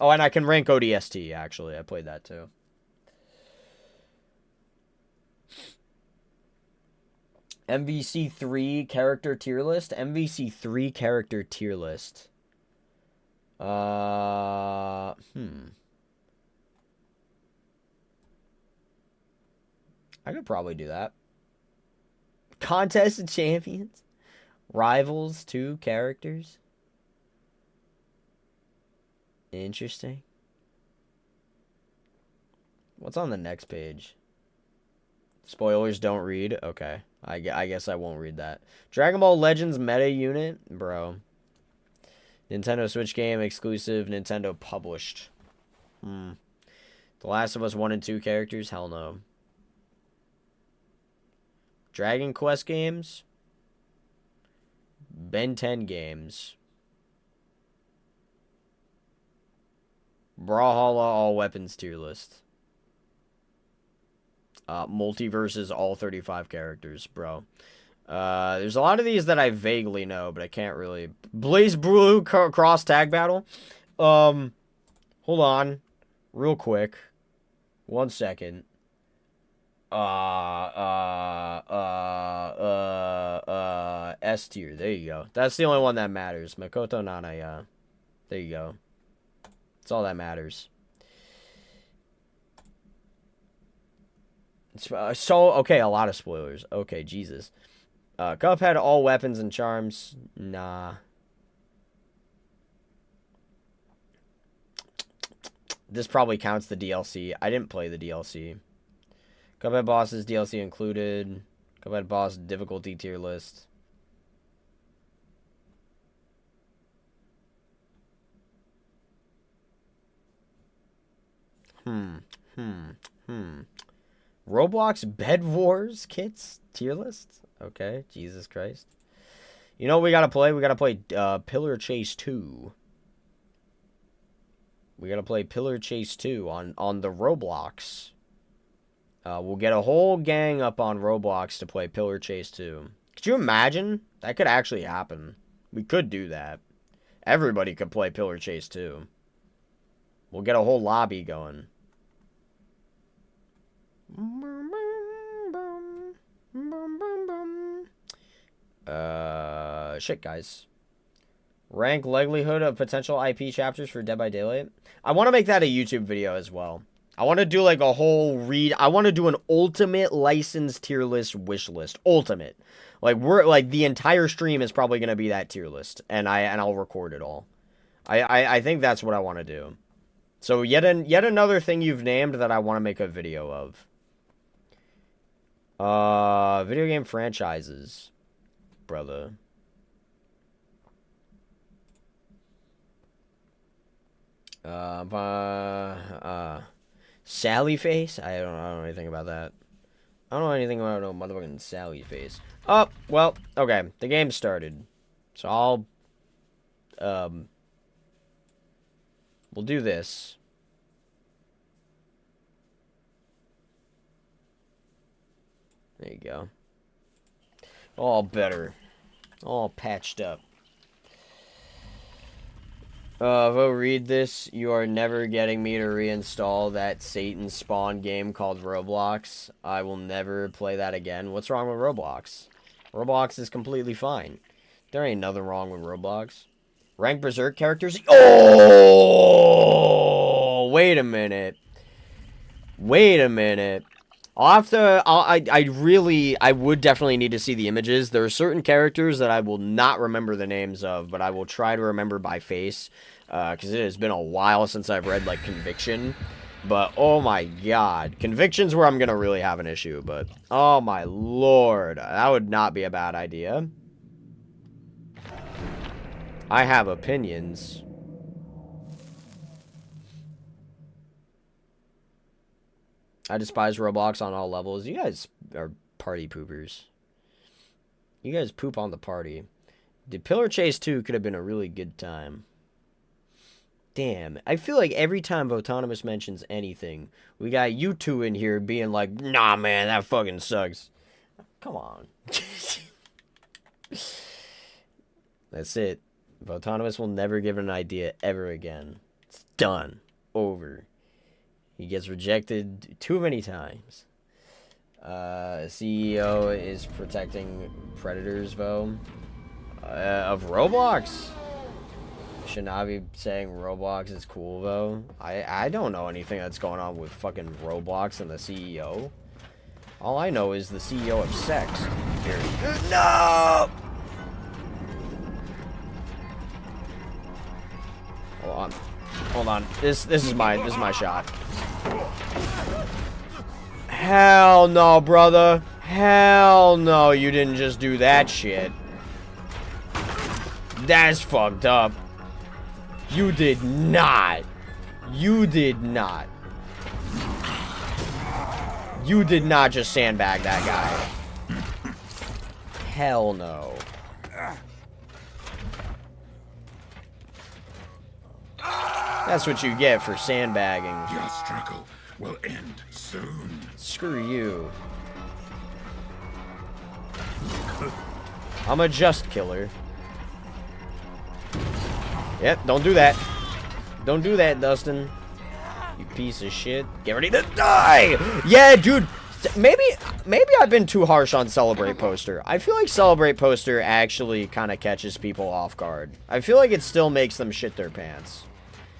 Oh, and I can rank ODST, actually. I played that too. MVC3 character tier list? MVC3 character tier list. I could probably do that. Contest of Champions. Rivals, 2 characters. Interesting. What's on the next page? Spoilers don't read. Okay. I guess I won't read that. Dragon Ball Legends meta unit? Bro. Nintendo Switch game exclusive. Nintendo published. The Last of Us 1 and 2 characters? Hell no. Dragon Quest games? Ben 10 games. Brawlhalla all weapons tier list. Multiverses, all 35 characters, bro. There's a lot of these that I vaguely know, but I can't really. Blaze Blue Cross Tag Battle. Hold on. Real quick. 1 second. S tier. There you go. That's the only one that matters. Makoto Nana, yeah. There you go. That's all that matters. Okay, a lot of spoilers. Okay, Jesus. Cuphead, all weapons and charms. Nah. This probably counts the DLC. I didn't play the DLC. Cuphead bosses, DLC included. Cuphead boss difficulty tier list. Roblox Bed Wars kits tier list? Okay, Jesus Christ. You know what we gotta play? We gotta play Pillar Chase 2. We gotta play Pillar Chase 2 on the Roblox. We'll get a whole gang up on Roblox to play Pillar Chase 2. Could you imagine? That could actually happen. We could do that. Everybody could play Pillar Chase 2. We'll get a whole lobby going. Shit, guys. Rank likelihood of potential IP chapters for Dead by Daylight. I want to make that a YouTube video as well. I want to do like a whole I want to do an ultimate licensed tier list wish list. Ultimate. Like the entire stream is probably going to be that tier list, and I'll record it all. I think that's what I want to do. So yet another thing you've named that I want to make a video of. Video game franchises, brother. Sally Face? I don't know anything about that. I don't know anything about no motherfucking Sally Face. Oh, well, okay. The game started. So I'll we'll do this. There you go. All better. All patched up. If I read this, you are never getting me to reinstall that Satan spawn game called Roblox. I will never play that again. What's wrong with Roblox? Roblox is completely fine. There ain't nothing wrong with Roblox. Rank Berserk characters. Oh! Wait a minute. Wait a minute. I'll have to, I would definitely need to see the images. There are certain characters that I will not remember the names of, but I will try to remember by face, because it has been a while since I've read, like, Conviction. But, oh my god. Conviction's where I'm going to really have an issue, but, oh my lord. That would not be a bad idea. I have opinions. I despise Roblox on all levels. You guys are party poopers. You guys poop on the party. The Pillar Chase 2 could have been a really good time. Damn. I feel like every time Votonomous mentions anything, we got you two in here being like, nah, man, that fucking sucks. Come on. That's it. Votonomous will never give an idea ever again. It's done. Over. He gets rejected too many times. CEO is protecting predators, Vo. Of Roblox? Should not be saying Roblox is cool, Vo. I don't know anything that's going on with fucking Roblox and the CEO. All I know is the CEO of sex. Here. No! Hold on. Hold on. This is my shot. Hell no, brother. Hell no, you didn't just do that shit. That's fucked up. You did not. You did not. You did not just sandbag that guy. Hell no. That's what you get for sandbagging. Your struggle will end soon. Screw you. I'm a just killer. Yep, don't do that. Don't do that, Dustin. You piece of shit. Get ready to die! Yeah, dude. Maybe I've been too harsh on Celebrate Poster. I feel like Celebrate Poster actually kind of catches people off guard. I feel like it still makes them shit their pants.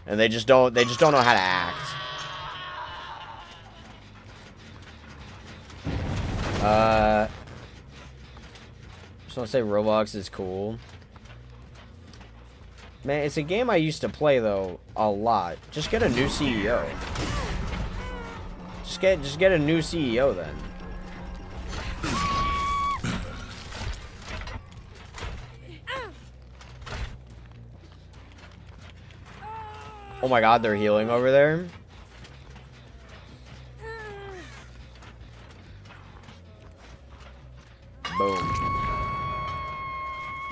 And they just don't know how to act. Just want to say Roblox is cool. Man, it's a game I used to play though a lot. Just get a new CEO. Just get a new CEO then. Oh my god, they're healing over there. Boom.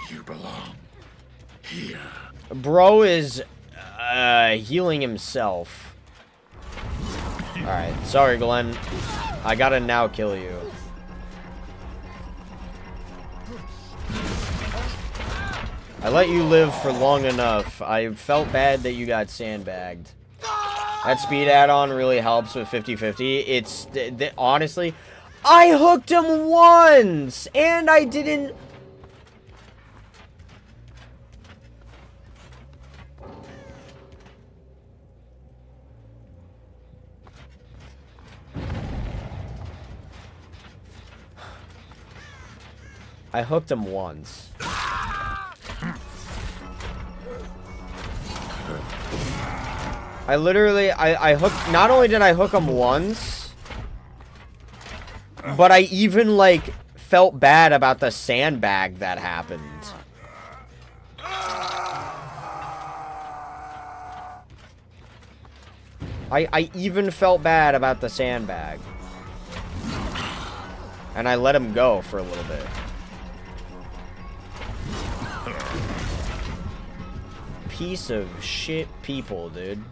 You belong here. Bro is healing himself. Alright, sorry Glenn. I gotta now kill you. I let you live for long enough. I felt bad that you got sandbagged. That speed add-on really helps with 50-50. It's, honestly, I hooked him once! And I didn't... I hooked him once. I literally, I hooked, not only did I hook him once, but I even, like, felt bad about the sandbag that happened. I even felt bad about the sandbag. And I let him go for a little bit. Piece of shit people, dude.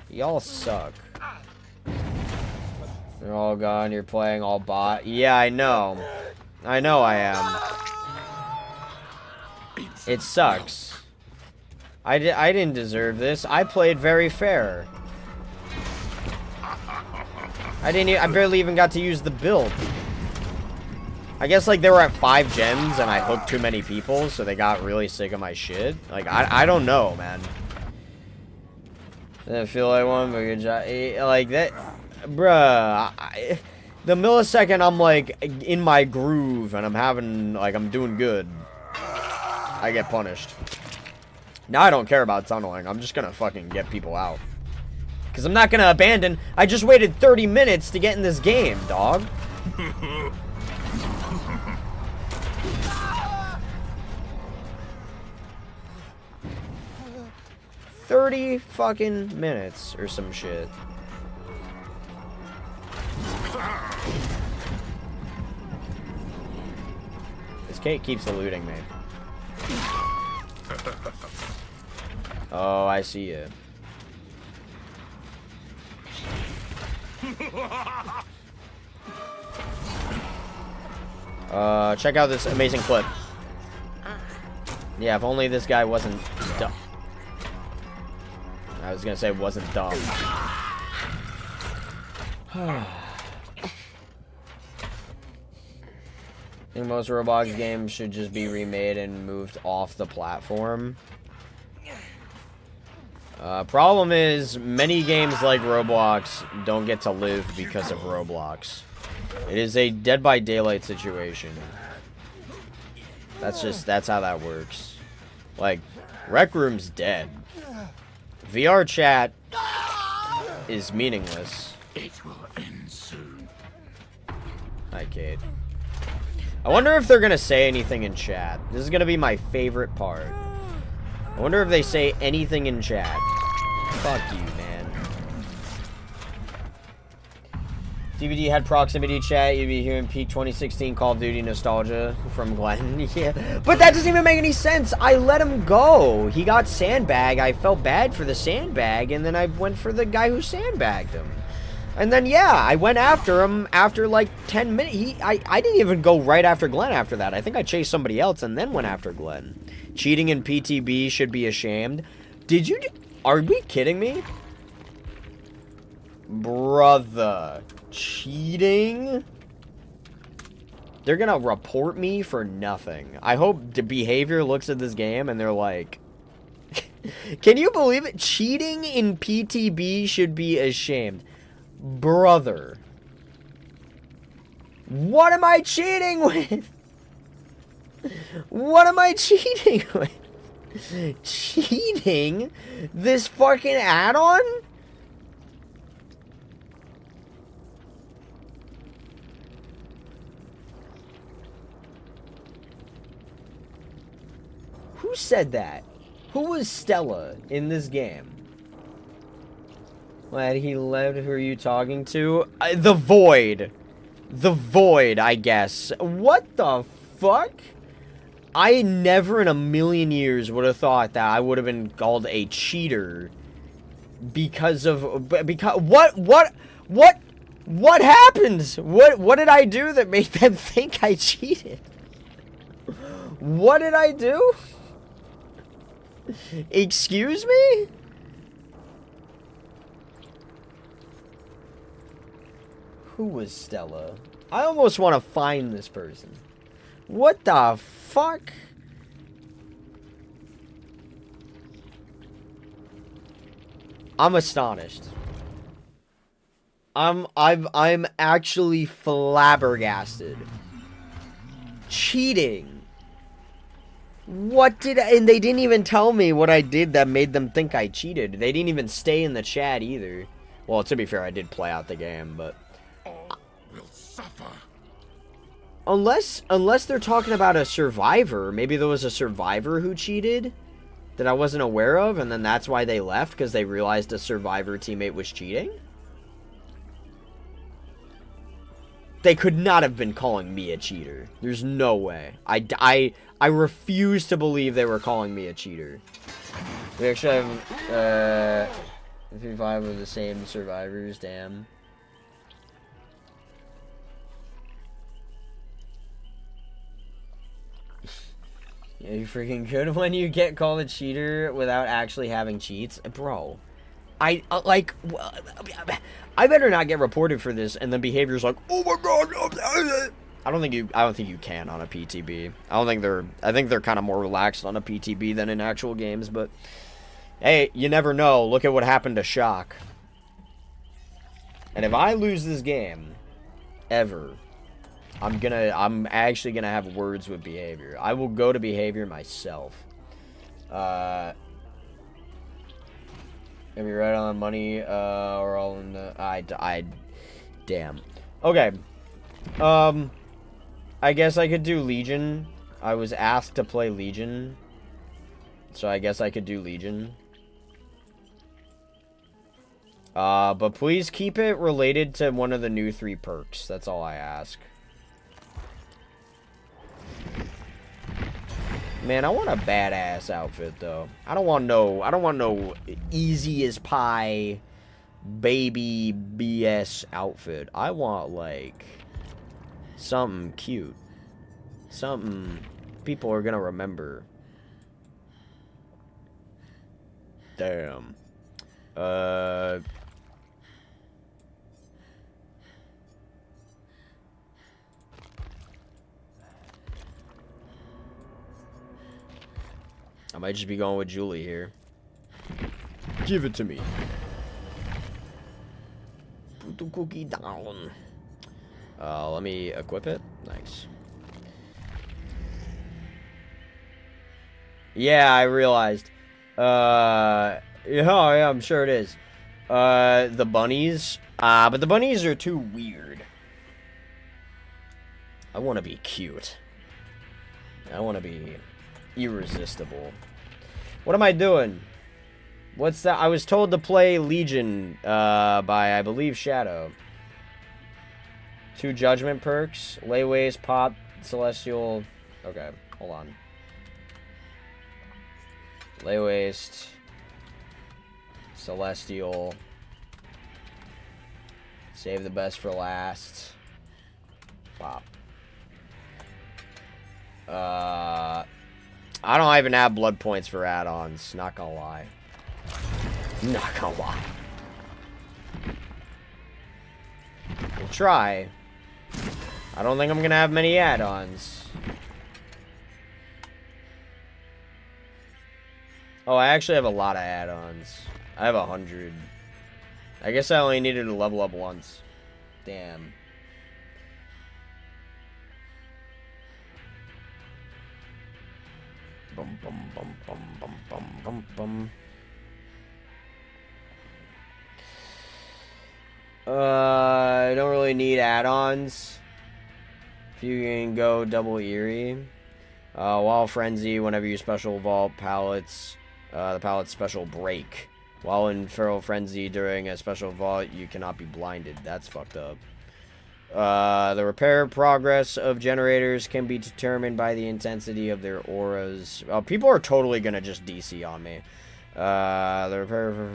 Y'all suck. They're all gone. You're playing all bot. Yeah, I know. I know I am. It sucks. I didn't deserve this. I played very fair. I barely even got to use the build. I guess, like, they were at 5 gens and I hooked too many people, so they got really sick of my shit. Like, I don't know, man. Didn't feel like one, but good job. Like, that... Bruh. The millisecond I'm, like, in my groove and I'm having... Like, I'm doing good, I get punished. Now I don't care about tunneling. I'm just gonna fucking get people out. Because I'm not gonna abandon. I just waited 30 minutes to get in this game, dog. 30 fucking minutes or some shit. This Kate keeps eluding me. Oh, I see you. Check out this amazing clip. Yeah, if only this guy wasn't dumb. I was gonna say wasn't dumb. I think most Roblox games should just be remade and moved off the platform. Problem is, many games like Roblox don't get to live because of Roblox. It is a Dead by Daylight situation. That's how that works. Like, Rec Room's dead. VR chat is meaningless. It will end soon. Hi, Kate. I wonder if they're gonna say anything in chat. This is gonna be my favorite part. I wonder if they say anything in chat. Fuck you, man. DVD had proximity chat. You'd be hearing peak 2016 Call of Duty nostalgia from Glenn. Yeah, but that doesn't even make any sense. I let him go. He got sandbag. I felt bad for the sandbag, and then I went for the guy who sandbagged him. And then, yeah, I went after him after like 10 minutes. I didn't even go right after Glenn after that. I think I chased somebody else and then went after Glenn. Cheating in PTB should be ashamed. Are we kidding me? Brother. Cheating? They're gonna report me for nothing. I hope the behavior looks at this game and they're like... Can you believe it? Cheating in PTB should be ashamed. Brother. What am I cheating with? What am I cheating with? Cheating? This fucking add-on? Who said that? Who was Stella in this game? Glad he left. Who are you talking to? The Void. The Void, I guess. What the fuck? I never in a million years would have thought that I would have been called a cheater because what happened? What did I do that made them think I cheated? What did I do? Excuse me? Who was Stella? I almost want to find this person. What the fuck? I'm astonished. I'm actually flabbergasted. Cheating. And they didn't even tell me what I did that made them think I cheated. They didn't even stay in the chat either. Well, to be fair, I did play out the game, but... All will suffer. Unless they're talking about a survivor. Maybe there was a survivor who cheated that I wasn't aware of, and then that's why they left, because they realized a survivor teammate was cheating? They could not have been calling me a cheater. There's no way. I refuse to believe they were calling me a cheater. We actually have 55 of the same survivors, damn. Yeah, you freaking good when you get called a cheater without actually having cheats. Bro, I better not get reported for this and the behavior's like, oh my god. I don't think you can on a PTB. I think they're kind of more relaxed on a PTB than in actual games, but hey, you never know. Look at what happened to Shock. And if I lose this game ever, I'm actually gonna have words with behavior. I will go to behavior myself. Maybe right on money, or all in the... damn. Okay. I guess I could do Legion. I was asked to play Legion. So I guess I could do Legion. But please keep it related to one of the new 3 perks. That's all I ask. Man, I want a badass outfit though. I don't want no easy as pie baby BS outfit. I want like something cute. Something people are gonna remember. Damn. I might just be going with Julie here. Give it to me. Put the cookie down. Let me equip it. Nice. Yeah, I realized. Yeah, I'm sure it is. The bunnies. But the bunnies are too weird. I want to be cute. I want to be irresistible. What am I doing? What's that? I was told to play Legion by, I believe, Shadow. 2 Judgement perks. Lay Waste, Pop, Celestial. Okay, hold on. Lay Waste. Celestial. Save the best for last. Pop. I don't even have blood points for add-ons. Not gonna lie. Not gonna lie. We'll try. I don't think I'm gonna have many add-ons. Oh, I actually have a lot of add-ons. I have 100. I guess I only needed to level up once. Damn. Bum bum bum bum bum bum bum bum. I don't really need add-ons. If you can go double Eerie. While Frenzy, whenever you special vault pallets, the pallet's special break. While in Feral Frenzy during a special vault, you cannot be blinded. That's fucked up. The repair progress of generators can be determined by the intensity of their auras. People are totally gonna just DC on me. The repair...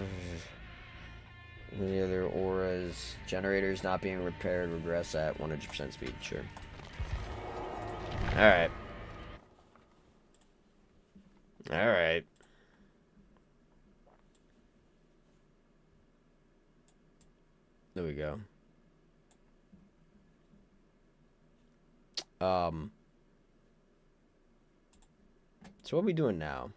The other auras. Generators not being repaired regress at 100% speed. Sure. Alright. Alright. There we go. So what are we doing now?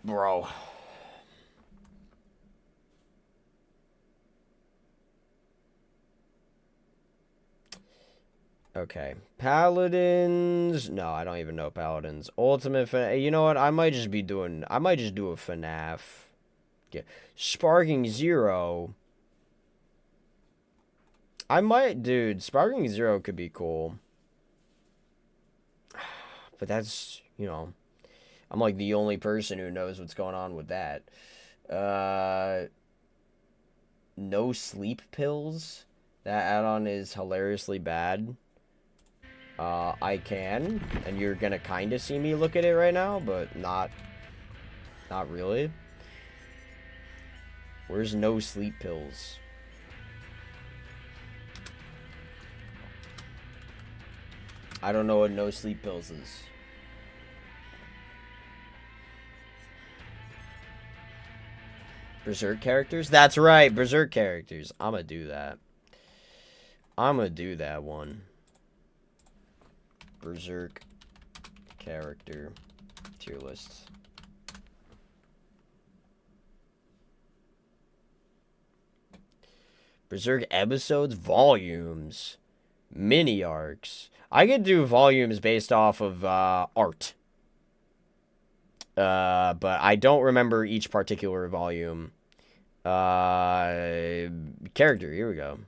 Bro. Okay. Paladins. No, I don't even know Paladins. Ultimate. You know what? I might just do a FNAF. Yeah. Sparking Zero. Dude, Sparking Zero could be cool. But that's, you know, I'm like the only person who knows what's going on with that. No sleep pills. That add-on is hilariously bad. I can, and you're gonna kind of see me look at it right now, but not really. Where's no sleep pills? I don't know what no sleep pills is. Berserk characters? That's right, Berserk characters. I'm gonna do that. I'm gonna do that one. Berserk character tier list. Berserk episodes, volumes, mini arcs. I could do volumes based off of art. But I don't remember each particular volume. Character, here we go.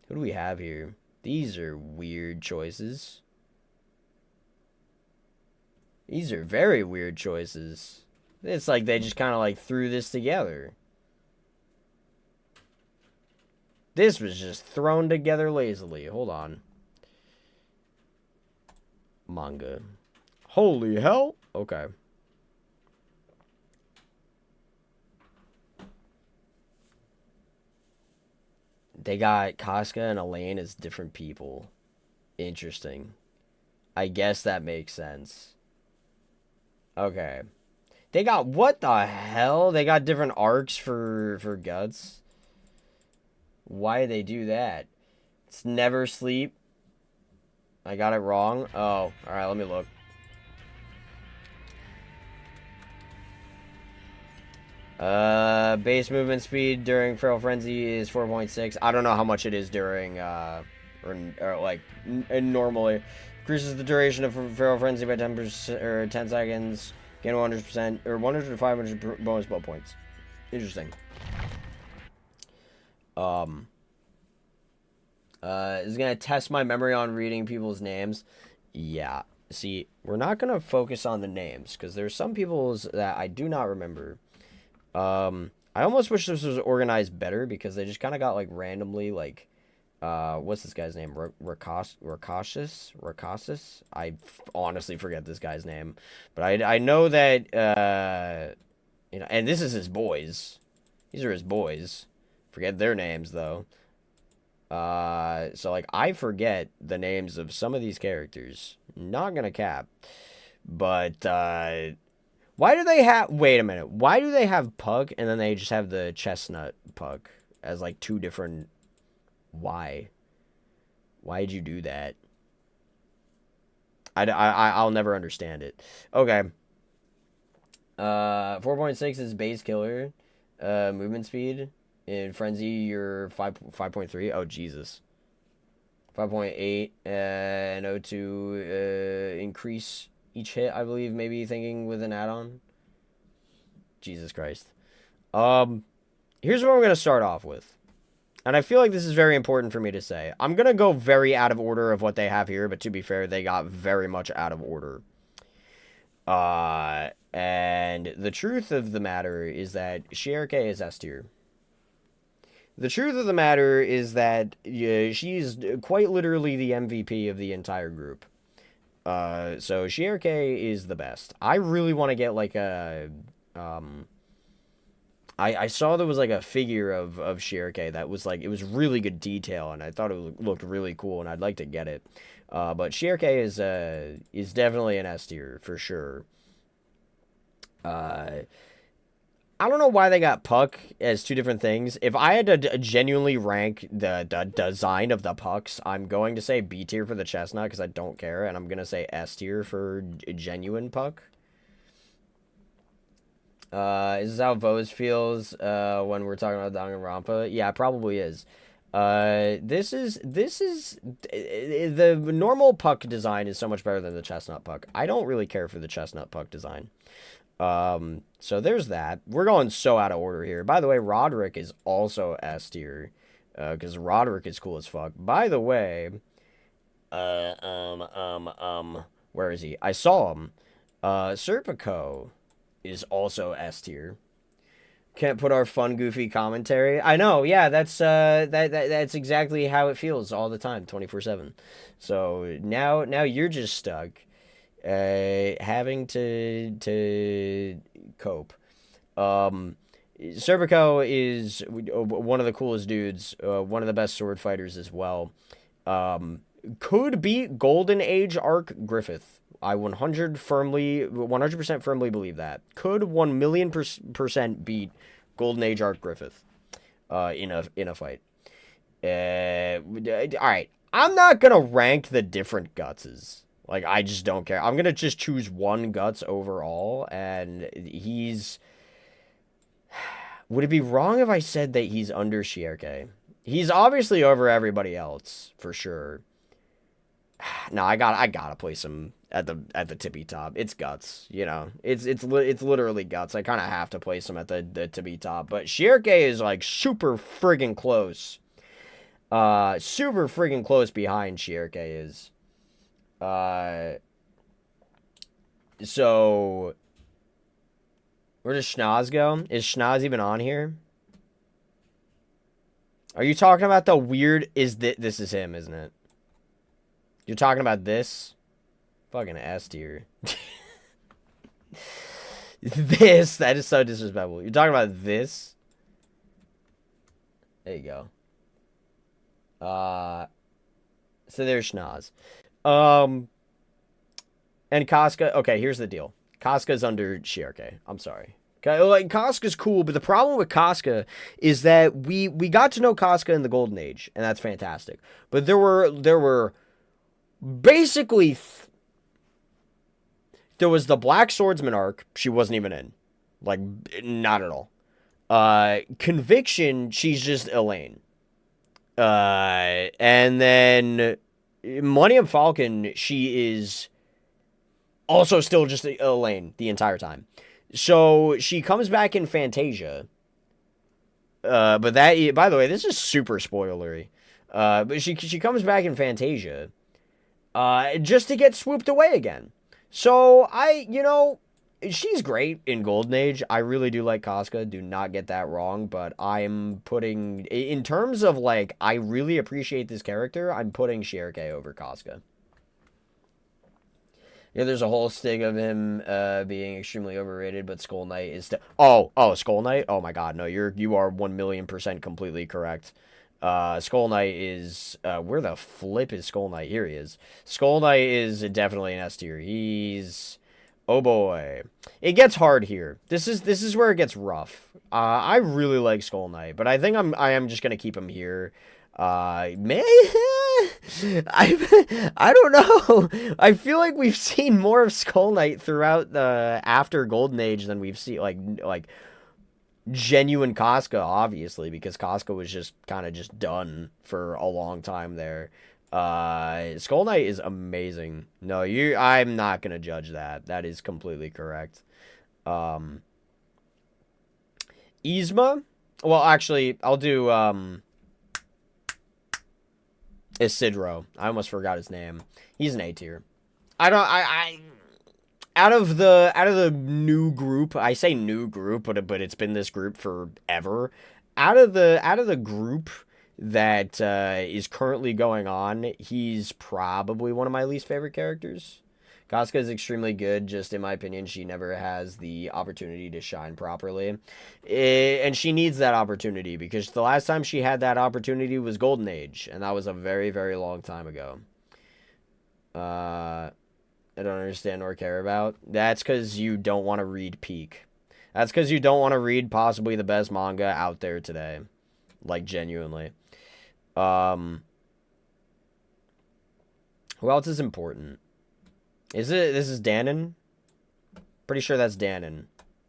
Who do we have here? These are weird choices. These are very weird choices. It's like they just kind of like threw this together. This was just thrown together lazily. Hold on. Manga. Holy hell. Okay. They got Casca and Elaine as different people. Interesting. I guess that makes sense. Okay. They got, what the hell? They got different arcs for Guts. Why they do that? It's never sleep. I got it wrong. Oh, alright, let me look. Base movement speed during Feral Frenzy is 4.6. I don't know how much it is during, or like, normally. Increases the duration of Feral Frenzy by 10%, or 10 seconds. Gain 100%, or 100 to 500 bonus blow points. Interesting. Is gonna test my memory on reading people's names. Yeah. See, we're not gonna focus on the names, because there's some people's that I do not remember. I almost wish this was organized better because they just kind of got like randomly like, what's this guy's name? Rakasis? Honestly forget this guy's name, but I know that you know, and this is his boys. These are his boys. Forget their names though. So like I forget the names of some of these characters. Not gonna cap, but why do they have? Wait a minute. Why do they have Pug and then they just have the Chestnut Pug as like two different? Why? Why'd you do that? I'll never understand it. Okay. 4.6 is base killer. Movement speed. In Frenzy, you're 5.3. Oh, Jesus. 5.8 and O2 increase each hit, I believe, maybe thinking with an add-on. Jesus Christ. Here's what I'm going to start off with. And I feel like this is very important for me to say. I'm going to go very out of order of what they have here, but to be fair, they got very much out of order. And the truth of the matter is that Shierke is S tier. The truth of the matter is that she's quite literally the MVP of the entire group. So Shierke is the best. I really want to get like a... I saw there was like a figure of Shierke that was like, it was really good detail, and I thought it looked really cool, and I'd like to get it. But Shierke is definitely an S tier for sure. I don't know why they got Puck as two different things. If I had to genuinely rank the design of the Pucks, I'm going to say B tier for the Chestnut because I don't care, and I'm going to say S tier for genuine Puck. Is this how Vose feels when we're talking about Danganronpa? Yeah, it probably is. This is the normal Puck design is so much better than the Chestnut Puck. I don't really care for the Chestnut Puck design. So there's that. We're going so out of order here. By the way, Roderick is also S tier, because Roderick is cool as fuck. By the way, where is he? I saw him. Serpico is also S tier. Can't put our fun, goofy commentary. I know, yeah, that's that's exactly how it feels all the time, 24/7. So now you're just stuck, having to cope. Serpico is one of the coolest dudes, one of the best sword fighters as well. Could beat Golden Age Arc Griffith. I 100% firmly believe that. Could 1,000,000% beat Golden Age Arc Griffith in a fight. Alright. I'm not gonna rank the different Gutses. Like, I just don't care. I'm gonna just choose one Guts overall, and he's... Would it be wrong if I said that he's under Shierke? He's obviously over everybody else, for sure. No, I gotta place him at the tippy top. It's Guts, you know. It's literally Guts. I kind of have to place him at the tippy top. But Shierke is like super friggin' close. Super friggin' close behind Shierke is. So where does Schnoz go? Is Schnoz even on here? Are you talking about the weird? This is him, isn't it? You're talking about this? Fucking S tier. That is so disrespectful. You're talking about this? There you go. So there's Schnoz. And Casca, okay, here's the deal. Casca's under Shierke. I'm sorry. Okay, like, Casca's cool, but the problem with Casca is that we got to know Casca in the Golden Age, and that's fantastic. But there were basically... There was the Black Swordsman arc. She wasn't even in. Like, not at all. Conviction, she's just Elaine. And then Millennium Falcon, she is also still just Elaine the entire time. So she comes back in Fantasia. But that, by the way, this is super spoilery. But she comes back in Fantasia. Just to get swooped away again. So, she's great in Golden Age. I really do like Casca. Do not get that wrong. But I'm putting, in terms of like, I really appreciate this character. I'm putting Shirke over Casca. Yeah, there's a whole stig of him being extremely overrated, but Skull Knight is still. Oh, Skull Knight. Oh my God, no, you are 1,000,000% completely correct. Skull Knight is where the flip is Skull Knight? Here he is. Skull Knight is definitely an S tier. He's oh boy, it gets hard here. This is where it gets rough. I really like Skull Knight, but I think I am just gonna keep him here. May I don't know. I feel like we've seen more of Skull Knight throughout the after Golden Age than we've seen like genuine Casca, obviously, because Casca was just kind of just done for a long time there. Skull Knight is amazing. No, I'm not gonna judge that. That is completely correct. Yzma? Well, actually, I'll do Isidro. I almost forgot his name. He's an A tier. Out of the new group, I say new group, but it's been this group forever. Out of the group that is currently going on, he's probably one of my least favorite characters. Casca is extremely good, just in my opinion, she never has the opportunity to shine properly. And she needs that opportunity, because the last time she had that opportunity was Golden Age, and that was a very, very long time ago. I don't understand or care about. That's because you don't want to read Peak. That's because you don't want to read possibly the best manga out there today. Like, genuinely. Who else is important? This is Danon? Pretty sure that's Danon.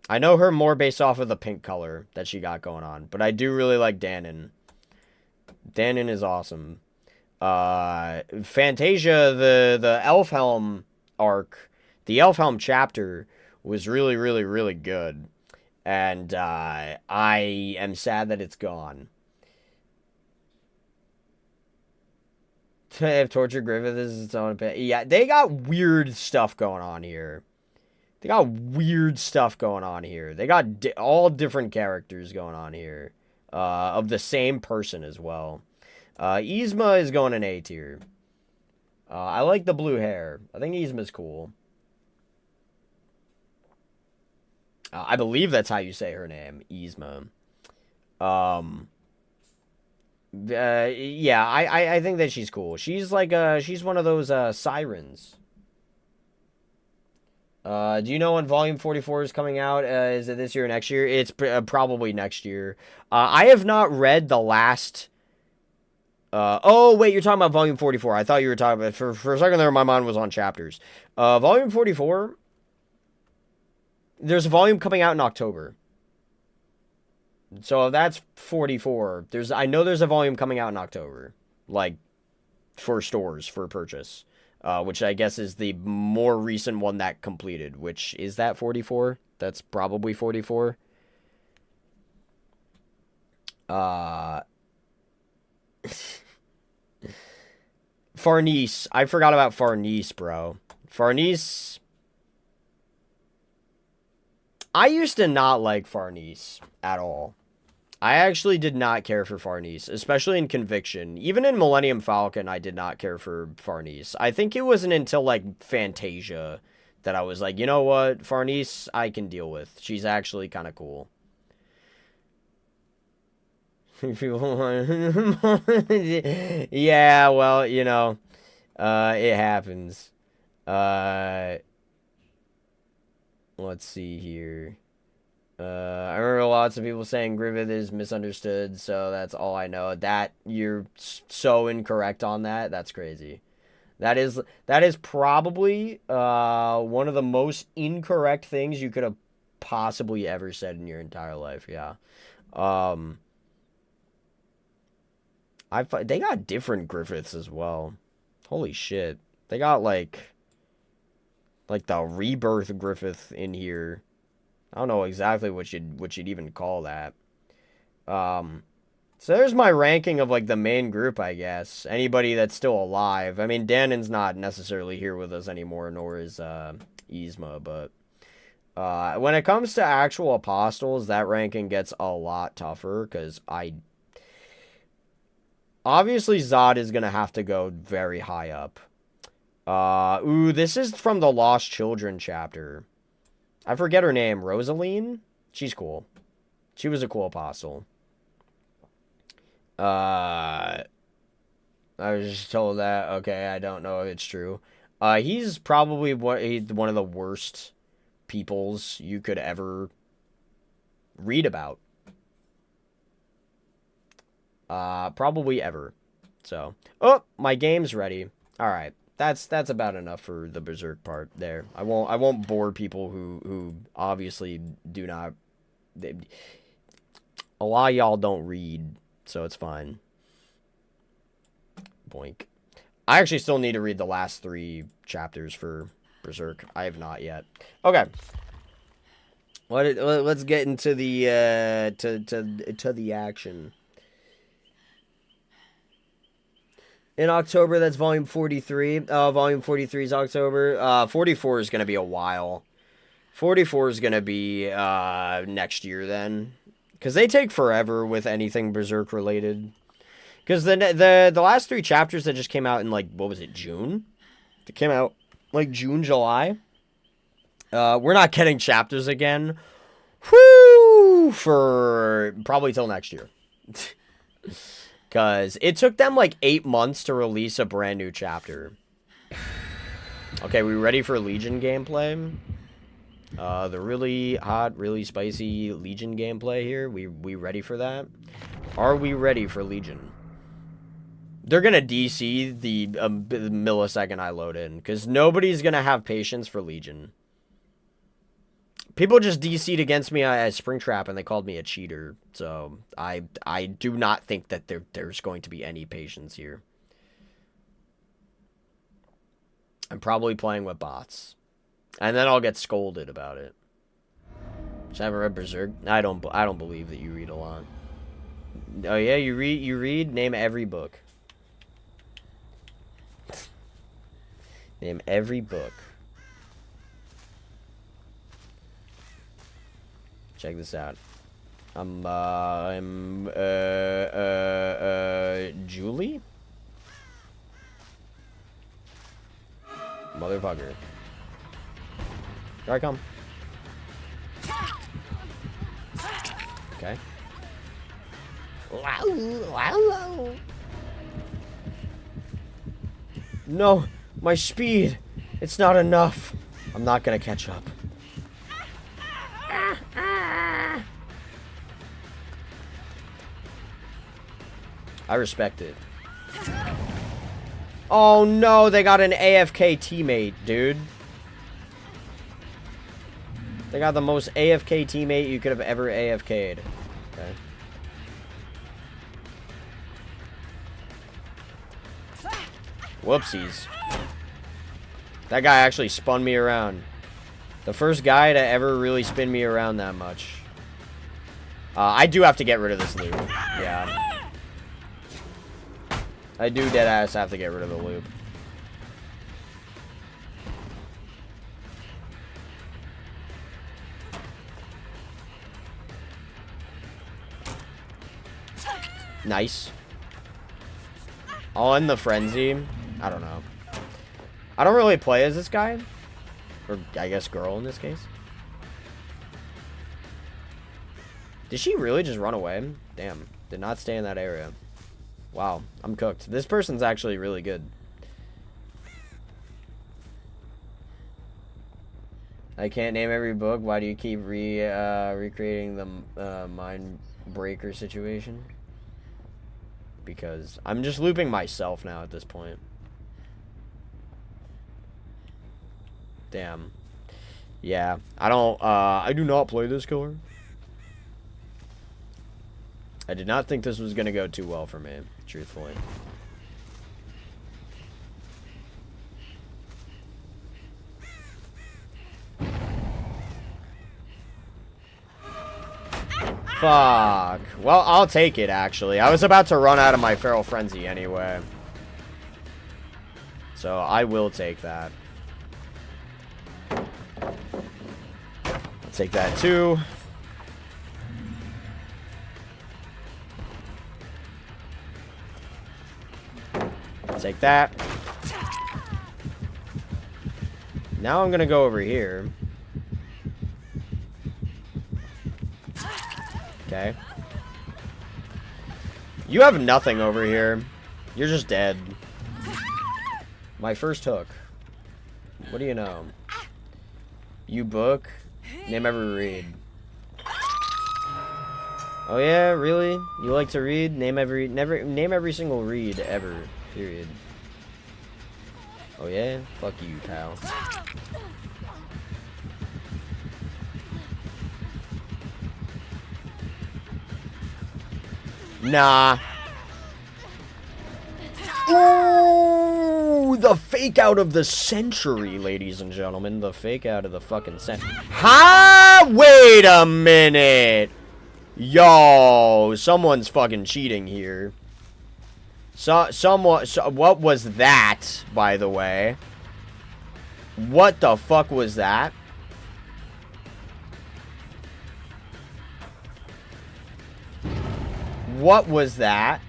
I know her more based off of the pink color that she got going on, but I do really like Danon. Danon is awesome. Fantasia, the Elfhelm arc, the Elfhelm chapter was really, really, really good. And I am sad that it's gone. If Torture Griffith is its own opinion. Yeah, they got weird stuff going on here. They got all different characters going on here. Of the same person as well. Yzma is going in A tier. I like the blue hair. I think Yzma's cool. I believe that's how you say her name. Yzma. Yeah, I think that she's cool. She's like she's one of those sirens. Do you know when Volume 44 is coming out? Is it this year or next year? It's probably next year. I have not read the last. Oh wait, you're talking about Volume 44. I thought you were talking about for a second there. My mind was on chapters. Volume 44. There's a volume coming out in October. So that's 44. I know there's a volume coming out in October, like for stores for purchase, which I guess is the more recent one that completed. Which is that 44? That's probably 44. Farnese. I forgot about Farnese, bro. Farnese. I used to not like Farnese at all. I actually did not care for Farnese, especially in Conviction. Even in Millennium Falcon, I did not care for Farnese. I think it wasn't until, like, Fantasia that I was like, you know what? Farnese, I can deal with. She's actually kind of cool. Yeah, well, you know, it happens. Let's see here. I remember lots of people saying Griffith is misunderstood, so that's all I know. That you're so incorrect on that. That's crazy. That is probably one of the most incorrect things you could have possibly ever said in your entire life. Yeah. They got different Griffiths as well. Holy shit. They got like the Rebirth Griffith in here. I don't know exactly what you'd even call that. So there's my ranking of like the main group, I guess. Anybody that's still alive. I mean, Danon's not necessarily here with us anymore, nor is Yzma, but When it comes to actual apostles, that ranking gets a lot tougher because obviously Zod is going to have to go very high up. Ooh, this is from the Lost Children chapter. I forget her name. Rosaline? She's cool. She was a cool apostle. I was just told that. Okay, I don't know if it's true. He's probably one of the worst peoples you could ever read about. Probably ever. So, oh, my game's ready. All right, that's about enough for the Berserk part. There, I won't bore people who obviously do not. A lot of y'all don't read, so it's fine. Boink. I actually still need to read the last 3 chapters for Berserk. I have not yet. Okay. Let's get into the to the action. In October, that's volume 43. Volume 43 is October. 44 is going to be a while. 44 is going to be next year then. Because they take forever with anything Berserk related. Because the last 3 chapters that just came out in, like, what was it, June? They came out, like, June, July. We're not getting chapters again. Whoo! For probably till next year. Because it took them, like, 8 months to release a brand new chapter. Okay, we ready for Legion gameplay? The really hot, really spicy Legion gameplay here. We ready for that? Are we ready for Legion? They're going to DC the millisecond I load in. Because nobody's going to have patience for Legion. People just DC'd against me at Springtrap and they called me a cheater. So I do not think that there's going to be any patience here. I'm probably playing with bots. And then I'll get scolded about it. Just haven't read Berserk. I don't believe that you read a lot. Oh yeah, you read? Name every book. Name every book. Check this out. I'm Julie? Motherfucker. Here I come. Okay. No, my speed. It's not enough. I'm not gonna catch up. I respect it. Oh no, they got an AFK teammate, dude. They got the most AFK teammate you could have ever AFK'd. Okay. Whoopsies. That guy actually spun me around. The first guy to ever really spin me around that much. I do have to get rid of this loop. Yeah. I do deadass have to get rid of the loop. Nice. I'll end the frenzy. I don't know. I don't really play as this guy. Or, I guess, girl in this case. Did she really just run away? Damn. Did not stay in that area. Wow. I'm cooked. This person's actually really good. I can't name every book. Why do you keep recreating the mind breaker situation? Because I'm just looping myself now at this point. Damn. Yeah. I do not play this killer. I did not think this was going to go too well for me, truthfully. Fuck. Well, I'll take it, actually. I was about to run out of my Feral Frenzy anyway. So, I will take that. Take that too. Take that. Now I'm gonna go over here. Okay. You have nothing over here. You're just dead. My first hook. What do you know? You book. Name every read. Oh yeah, really? You like to read? Name every single read ever. Period. Oh yeah? Fuck you, pal. Nah. Ooh, the fake out of the century, ladies and gentlemen. The fake out of the fucking century. Ha! Wait a minute. Yo, someone's fucking cheating here. What was that, by the way? What the fuck was that? What was that?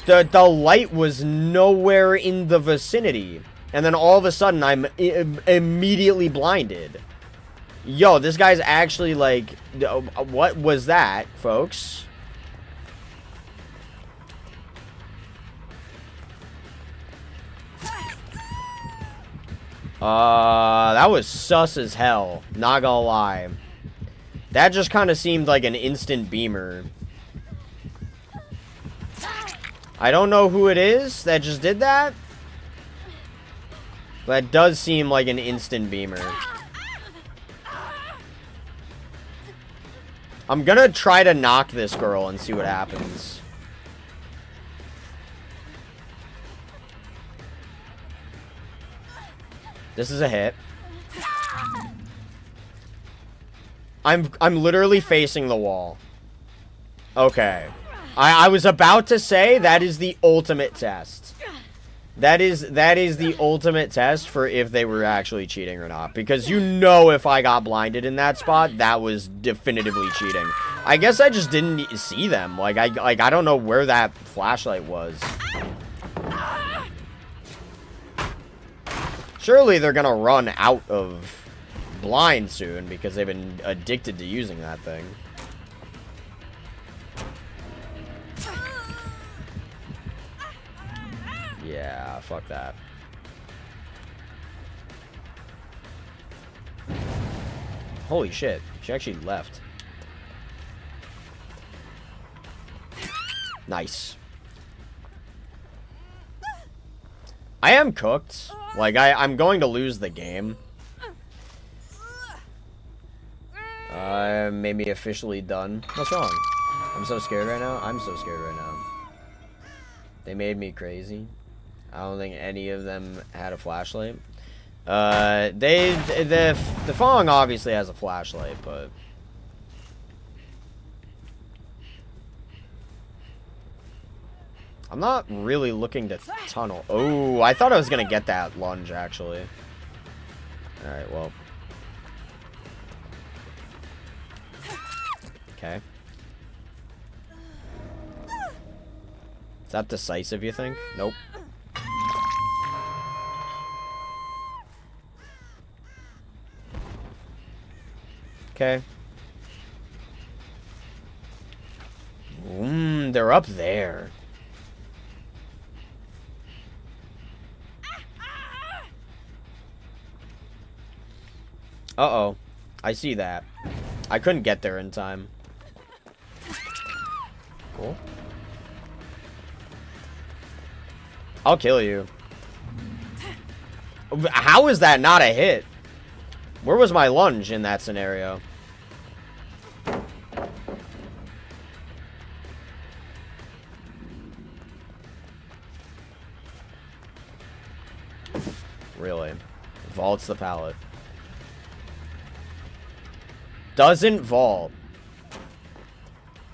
The light was nowhere in the vicinity. And then all of a sudden, I'm immediately blinded. Yo, this guy's actually like... What was that, folks? That was sus as hell. Not gonna lie. That just kind of seemed like an instant beamer. I don't know who it is that just did that. But it does seem like an instant beamer. I'm gonna try to knock this girl and see what happens. This is a hit. I'm literally facing the wall. Okay. I was about to say that is the ultimate test. That is the ultimate test for if they were actually cheating or not. Because you know if I got blinded in that spot, that was definitively cheating. I guess I just didn't see them. Like I don't know where that flashlight was. Surely they're gonna run out of blind soon because they've been addicted to using that thing. Yeah, fuck that. Holy shit, she actually left. Nice. I am cooked. Like, I'm going to lose the game. Made me officially done. What's wrong? I'm so scared right now. I'm so scared right now. They made me crazy. I don't think any of them had a flashlight. The Fong obviously has a flashlight, but I'm not really looking to tunnel. Oh, I thought I was gonna get that lunge actually. All right, well. Okay. Is that decisive, you think? Nope. Okay. They're up there. Uh-oh. I see that. I couldn't get there in time. Cool. I'll kill you. How is that not a hit? Where was my lunge in that scenario? Really? Vaults the pallet. Doesn't vault.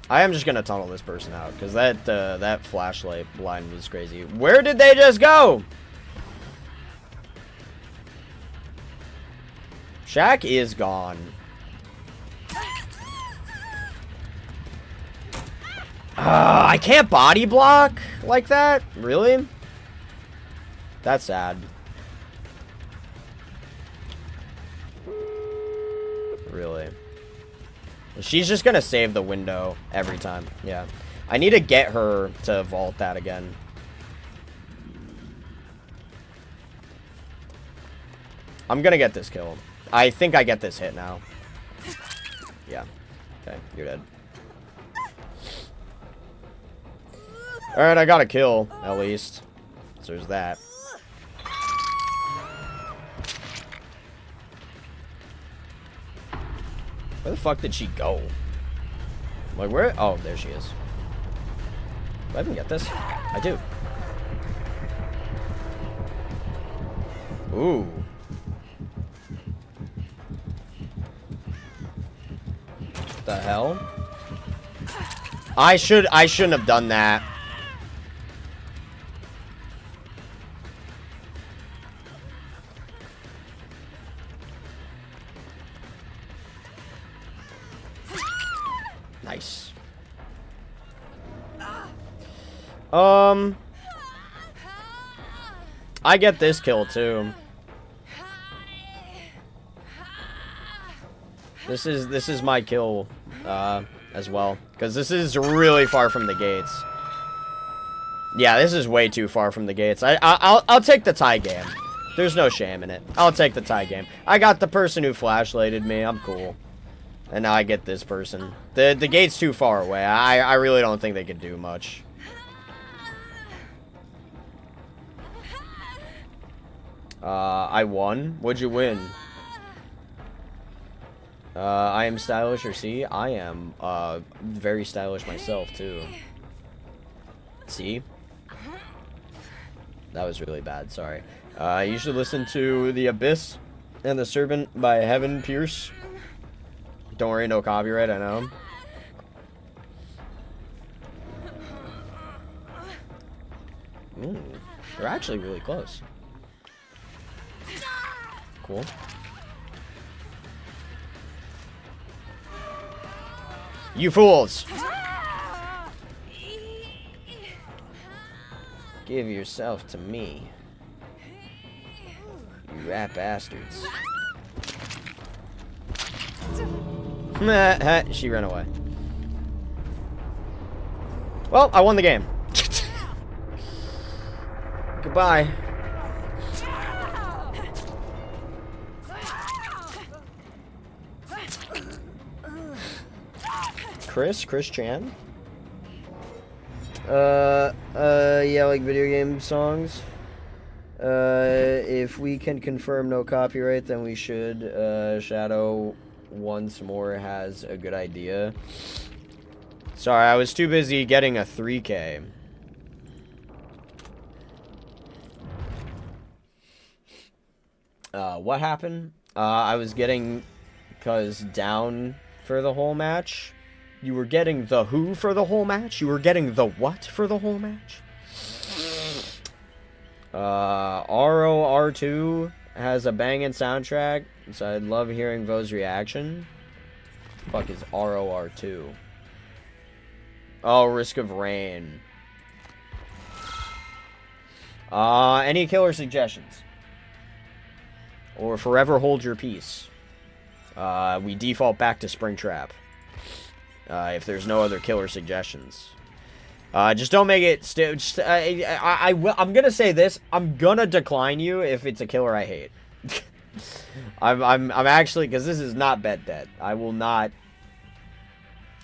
I am just gonna tunnel this person out because that flashlight blind was crazy. Where did they just go? Shaq is gone. I can't body block like that? Really? That's sad. Really. She's just gonna save the window every time. Yeah. I need to get her to vault that again. I'm gonna get this kill. I think I get this hit now. Yeah. Okay, you're dead. Alright, I got a kill, at least. So there's that. Where the fuck did she go? Like, where? Oh, there she is. Do I even get this? I do. Ooh. What the hell? I shouldn't have done that. Nice. I get this kill too. This is my kill as well, because this is really far from the gates. Yeah, this is way too far from the gates. I'll take the tie game. There's no shame in it. I'll take the tie game. I got the person who flashlighted me. I'm cool. And now I get this person. The gate's too far away. I really don't think they could do much. I won. What'd you win? I am stylish, or see? I am very stylish myself too. See? That was really bad, sorry. You should listen to The Abyss and The Servant by Heaven Pierce. Don't worry, no copyright, I know. Ooh, they're actually really close. Cool. You fools! Give yourself to me. You rat bastards. She ran away. Well, I won the game. Goodbye. Chris Chan? Yeah, like video game songs. If we can confirm no copyright, then we should. Shadow once more has a good idea. Sorry, I was too busy getting a 3K. What happened? I was getting, because down for the whole match. You were getting the who for the whole match? You were getting the what for the whole match? ROR2 has a banging soundtrack, so I'd love hearing Vo's reaction. Fuck is ROR2? Oh, Risk of Rain. Any killer suggestions? Or Forever Hold Your Peace. We default back to Springtrap. If there's no other killer suggestions. Just don't make it... I'm gonna say this. I'm gonna decline you if it's a killer I hate. I'm actually... Because this is not Bet Dead. I will not...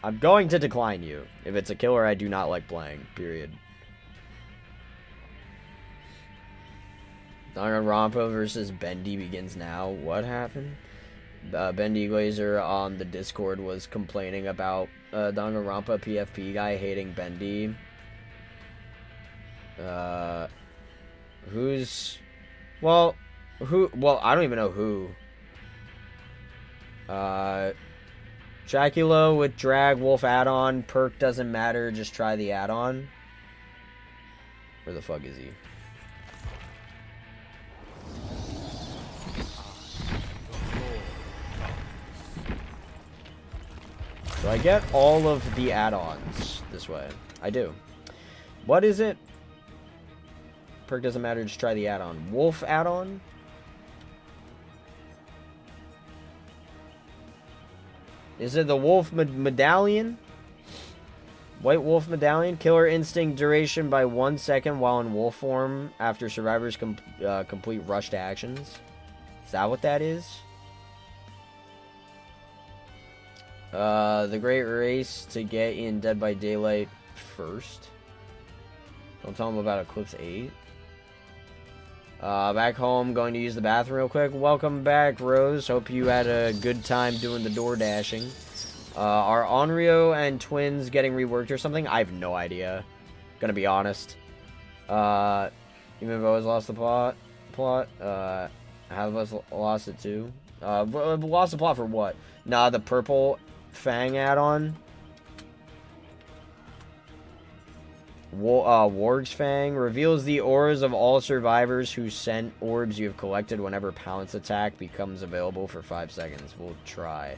I'm going to decline you if it's a killer I do not like playing. Period. Danganronpa versus Bendy begins now. What happened? Bendy Glazer on the Discord was complaining about Danganronpa PFP guy hating Bendy. Who's... Well, who... Well, I don't even know who. Dracula with Drag Wolf add-on. Perk doesn't matter. Just try the add-on. Where the fuck is he? So I get all of the add-ons this way. I do. What is it? Perk doesn't matter, just try the add-on. Wolf add-on? Is it the wolf medallion? White wolf medallion. Killer instinct duration by 1 second while in wolf form after survivors complete rushed actions. Is that what that is? The great race to get in Dead by Daylight first. Don't tell them about Eclipse 8. Back home, going to use the bathroom real quick. Welcome back, Rose. Hope you had a good time doing the door dashing. Are Onryo and Twins getting reworked or something? I have no idea. Gonna be honest. Even if I always lost the plot. Have us lost it too? Lost the plot for what? Nah, the purple Fang add-on. Warg's Fang reveals the auras of all survivors who sent orbs you have collected whenever Pounce attack becomes available for 5 seconds. We'll try.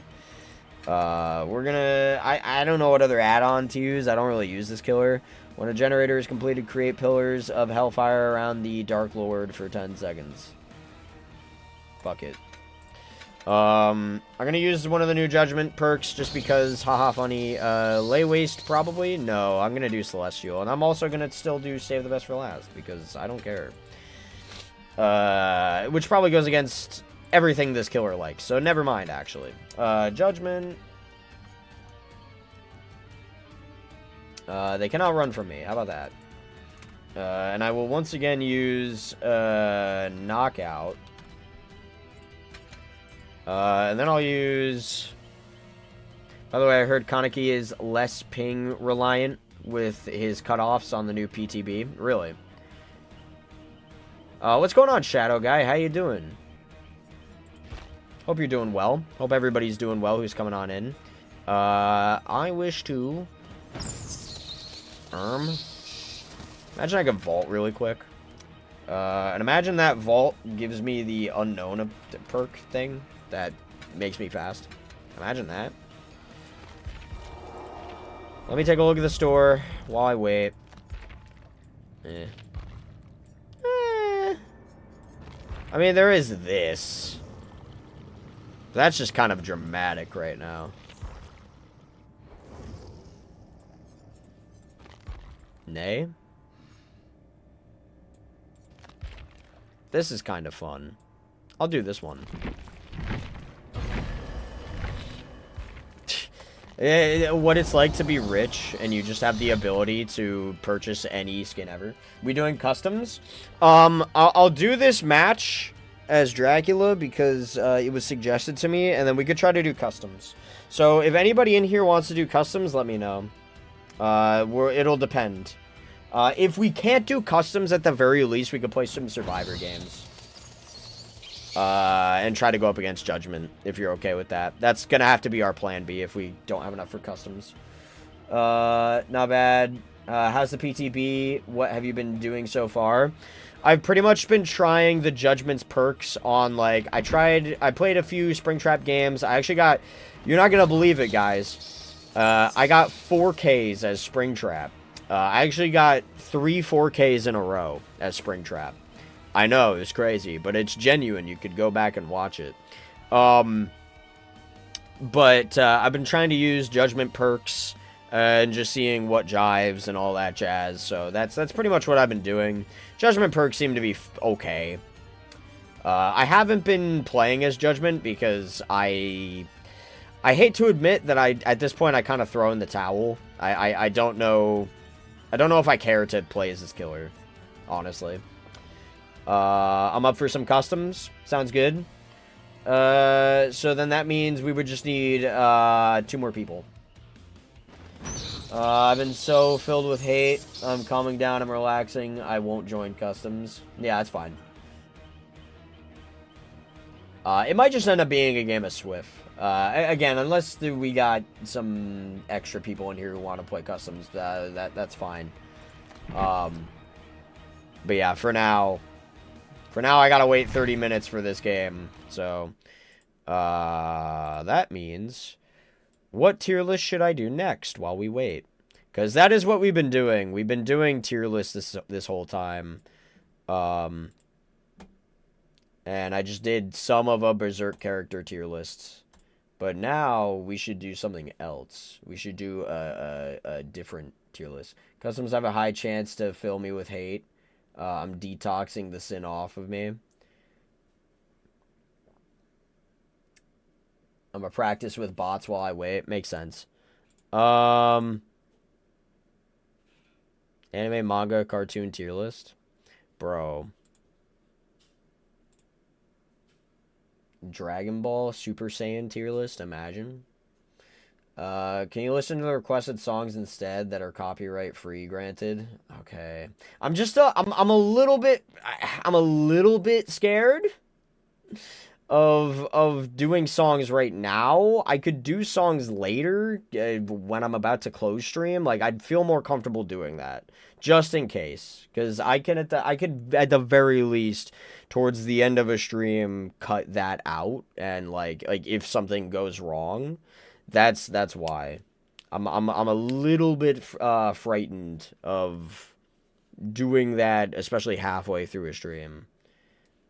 We're gonna... I don't know what other add-on to use. I don't really use this killer. When a generator is completed, create pillars of hellfire around the Dark Lord for 10 seconds. Fuck it. I'm gonna use one of the new Judgement perks just because, haha, funny. Lay Waste, probably? No, I'm gonna do Celestial. And I'm also gonna still do Save the Best for last because I don't care. Which probably goes against everything this killer likes, so never mind, actually. Judgment. They cannot run from me. How about that? And I will once again use Knockout. And then I'll use... By the way, I heard Kaneki is less ping reliant with his cutoffs on the new PTB. Really? What's going on, Shadow Guy? How you doing? Hope you're doing well. Hope everybody's doing well who's coming on in. I wish to... Imagine I could vault really quick. And imagine that vault gives me the unknown perk thing that makes me fast. Imagine that. Let me take a look at the store while I wait. I mean, there is this. That's just kind of dramatic right now. Nay? This is kind of fun. I'll do this one. What it's like to be rich and you just have the ability to purchase any skin ever. We doing customs? I'll do this match as Dracula because it was suggested to me, and then we could try to do customs. So if anybody in here wants to do customs, let me know. It'll depend. If we can't do customs, at the very least, we could play some Survivor games. And try to go up against Judgement, if you're okay with that. That's gonna have to be our plan B if we don't have enough for customs. Not bad. How's the PTB? What have you been doing so far? I've pretty much been trying the Judgment's perks on, like, I played a few Springtrap games. I actually got, you're not gonna believe it, guys. I got 4Ks as Springtrap. I actually got 3 4Ks in a row as Springtrap. I know, it's crazy, but it's genuine. You could go back and watch it. But I've been trying to use Judgement perks and just seeing what jives and all that jazz. So that's pretty much what I've been doing. Judgement perks seem to be okay. I haven't been playing as Judgement because I hate to admit that at this point I kind of throw in the towel. I don't know. I don't know if I care to play as this killer, honestly. I'm up for some customs. Sounds good. So then that means we would just need 2 more people. I've been so filled with hate. I'm calming down. I'm relaxing. I won't join customs. Yeah, that's fine. It might just end up being a game of Swift. Again, unless we got some extra people in here who want to play customs, that's fine. But yeah, for now, I gotta wait 30 minutes for this game. So, that means What tier list should I do next while we wait? Because that is what we've been doing. We've been doing tier lists this whole time. And I just did some of a Berserk character tier list. But now we should do something else. We should do a different tier list. Customs have a high chance to fill me with hate. I'm detoxing the sin off of me. I'm gonna practice with bots while I wait. Makes sense. Anime, manga, cartoon tier list. Bro. Dragon Ball Super Saiyan tier list, imagine. Can you listen to the requested songs instead that are copyright free granted? Okay. I'm just I'm a little bit scared of doing songs right now. I could do songs later when I'm about to close stream. Like, I'd feel more comfortable doing that just in case, because I could at the very least towards the end of a stream cut that out, and like if something goes wrong, that's why I'm a little bit frightened of doing that, especially halfway through a stream.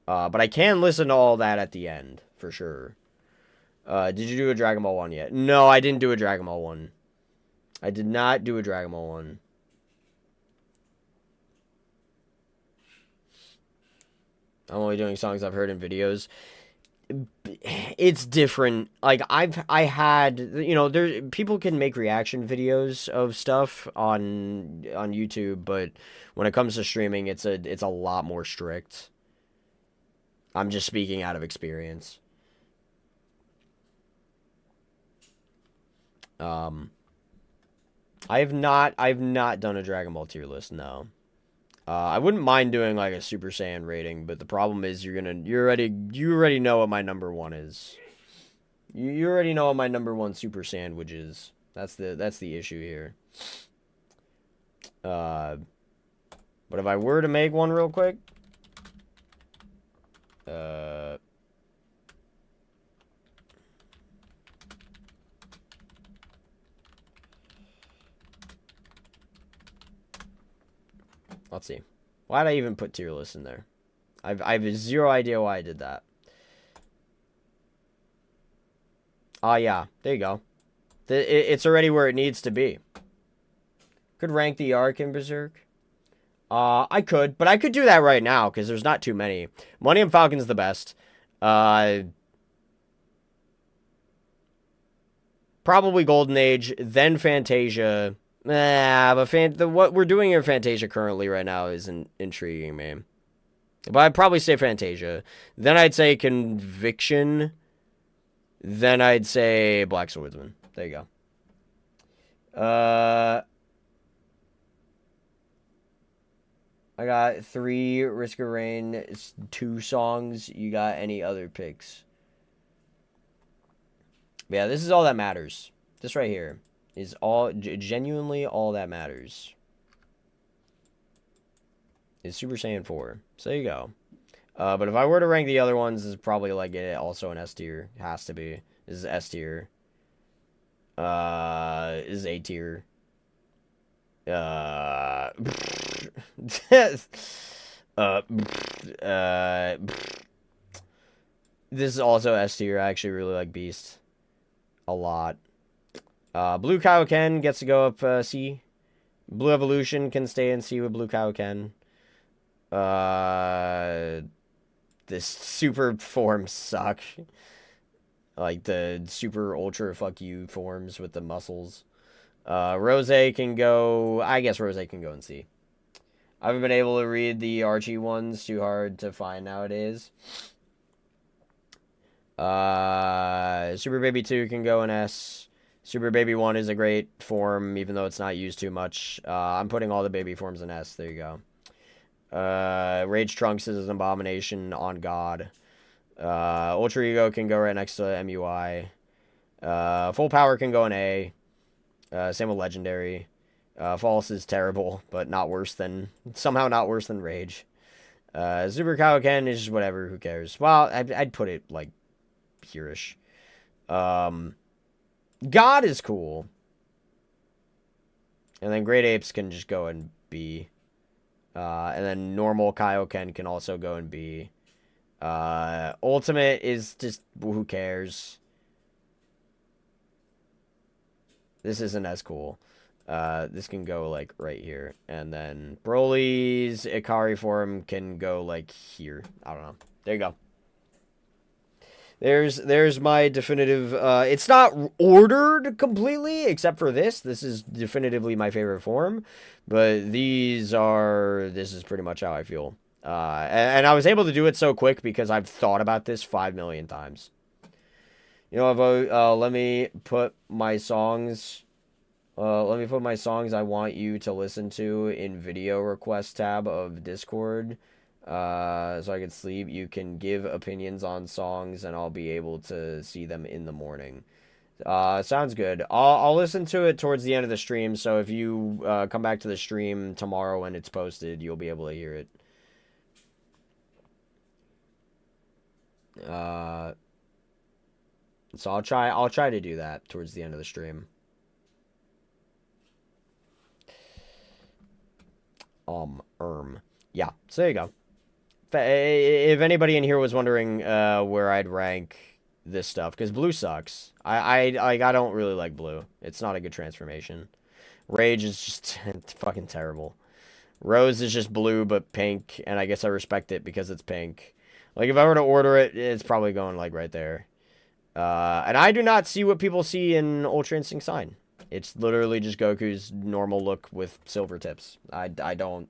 But I can listen to all that at the end, for sure. Did you do a Dragon Ball 1 yet? No, I didn't do a Dragon Ball 1. I did not do a Dragon Ball 1. I'm only doing songs I've heard in videos. It's different. Like, I had, you know, people can make reaction videos of stuff on YouTube, but when it comes to streaming, it's a lot more strict. I'm just speaking out of experience. I've not done a Dragon Ball tier list, no. I wouldn't mind doing like a Super Saiyan rating, but the problem is you already know what my number one is. You already know what my number one Super Sandwich is. That's the issue here. But if I were to make one real quick, let's see. Why did I even put tier lists in there? I have zero idea why I did that. Yeah. There you go. It's already where it needs to be. Could rank the arc in Berserk. I could, but I could do that right now because there's not too many. Millennium Falcon's the best. Probably Golden Age, then Fantasia. But what we're doing in Fantasia currently right now isn't intriguing me. But I'd probably say Fantasia. Then I'd say Conviction. Then I'd say Black Swordsman. There you go. I got 3 Risk of Rain, 2 songs. You got any other picks? But yeah, this is all that matters. This right here is genuinely all that matters. Is Super Saiyan 4. So there you go. But if I were to rank the other ones, this is probably like also an S tier. Has to be. This is S tier. This is A tier. This is also S tier. I actually really like Beast a lot. Blue Kaioken gets to go up C. Blue Evolution can stay in C with Blue Kaioken. This super forms suck. Like the super ultra fuck you forms with the muscles. Rose can go... I guess Rose can go in C. I haven't been able to read the Archie ones. Too hard to find nowadays. Super Baby 2 can go in S. Super Baby 1 is a great form, even though it's not used too much. I'm putting all the baby forms in S. There you go. Rage Trunks is an abomination on God. Ultra Ego can go right next to MUI. Full Power can go in A. Same with Legendary. False is terrible, but somehow not worse than Rage. Super Kaioken is just whatever, who cares? Well, I'd put it, like, here-ish. God is cool. And then Great Apes can just go in B. And then normal Kaioken can also go in B. Ultimate is just, who cares? This isn't as cool. This can go, like, right here. And then Broly's Ikari form can go, like, here. I don't know. There you go. There's my definitive, it's not ordered completely, except for this. This is definitively my favorite form. But this is pretty much how I feel. And I was able to do it so quick because I've thought about this 5 million times. You know, let me put my songs... let me put my songs I want you to listen to in video request tab of Discord. So I can sleep. You can give opinions on songs, and I'll be able to see them in the morning. Sounds good. I'll listen to it towards the end of the stream, so if you come back to the stream tomorrow when it's posted, you'll be able to hear it. So I'll try to do that towards the end of the stream. Yeah, so there you go. If anybody in here was wondering where I'd rank this stuff, because blue sucks. I don't really like blue. It's not a good transformation. Rage is just fucking terrible. Rose is just blue but pink, and I guess I respect it because it's pink. Like, if I were to order it, it's probably going, like, right there. And I do not see what people see in Ultra Instinct Sign. It's literally just Goku's normal look with silver tips. I don't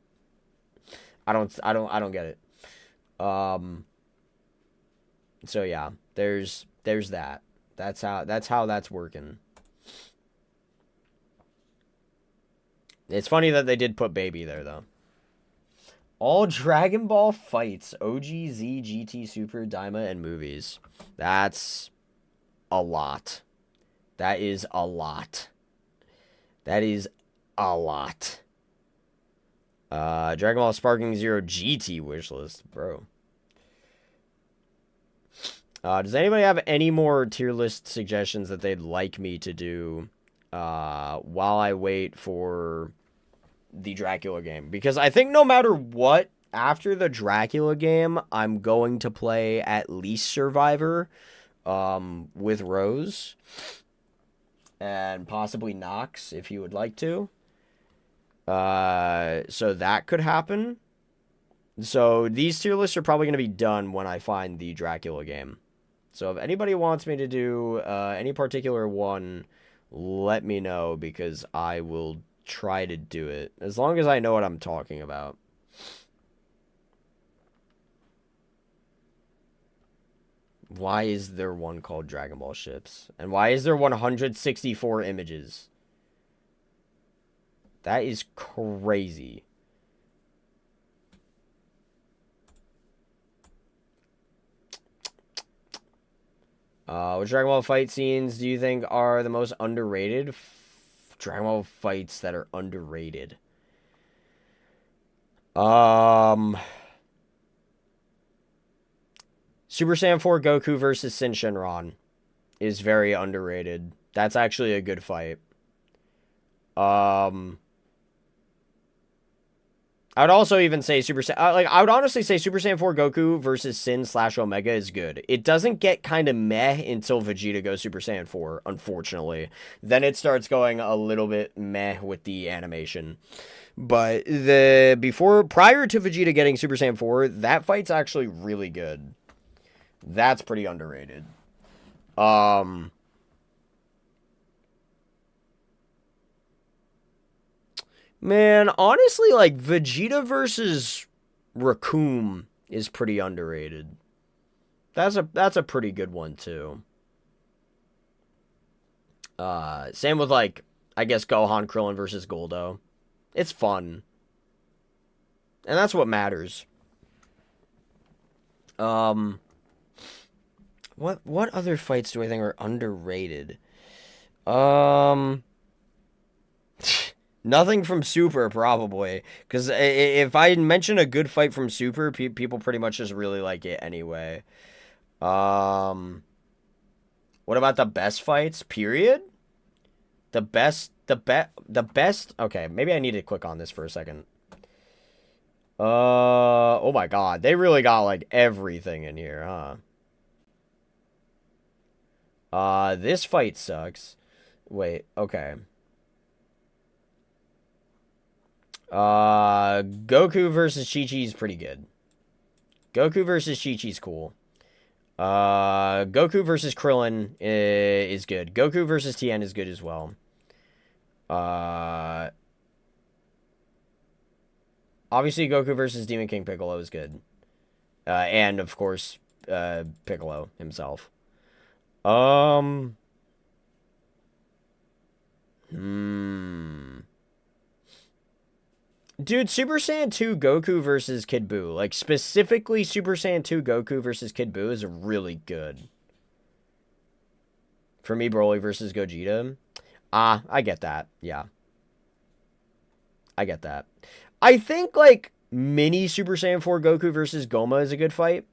get it. So yeah, there's that. That's how that's working. It's funny that they did put Baby there though. All Dragon Ball fights, OG, Z, GT, Super, Daima, and movies. That's a lot. That is a lot. That is a lot. Dragon Ball Sparking Zero GT wishlist, bro. Does anybody have any more tier list suggestions that they'd like me to do while I wait for the Dracula game? Because I think no matter what, after the Dracula game, I'm going to play at least Survivor with Rose. And possibly Nox, if you would like to. So that could happen. So these tier lists are probably going to be done when I find the Dracula game. So if anybody wants me to do any particular one, let me know, because I will try to do it. As long as I know what I'm talking about. Why is there one called Dragon Ball Ships? And why is there 164 images? That is crazy. Which Dragon Ball fight scenes do you think are the most underrated? Dragon Ball fights that are underrated. Super Saiyan 4 Goku versus Sin Shenron is very underrated. That's actually a good fight. I would also even say I would honestly say Super Saiyan 4 Goku versus Sin/Omega is good. It doesn't get kind of meh until Vegeta goes Super Saiyan 4, unfortunately. Then it starts going a little bit meh with the animation. But prior to Vegeta getting Super Saiyan 4, that fight's actually really good. That's pretty underrated. Man, honestly, like, Vegeta versus Raccoon is pretty underrated. That's a pretty good one, too. Same with, like, I guess Gohan Krillin versus Goldo. It's fun. And that's what matters. What other fights do I think are underrated? Nothing from Super, probably. Because if I mention a good fight from Super, people pretty much just really like it anyway. What about the best fights, period? the best. Okay, maybe I need to click on this for a second. Oh my god, they really got like everything in here, huh? This fight sucks. Wait, okay. Goku versus Chi-Chi is pretty good. Goku versus Chi-Chi's cool. Goku versus Krillin is good. Goku versus Tien is good as well. Obviously Goku versus Demon King Piccolo is good. And of course, Piccolo himself. Dude, Super Saiyan 2 Goku versus Kid Buu. Like, specifically Super Saiyan 2 Goku versus Kid Buu is really good. For me, Broly versus Gogeta. I get that. Yeah. I get that. I think, like, mini Super Saiyan 4 Goku versus Goma is a good fight.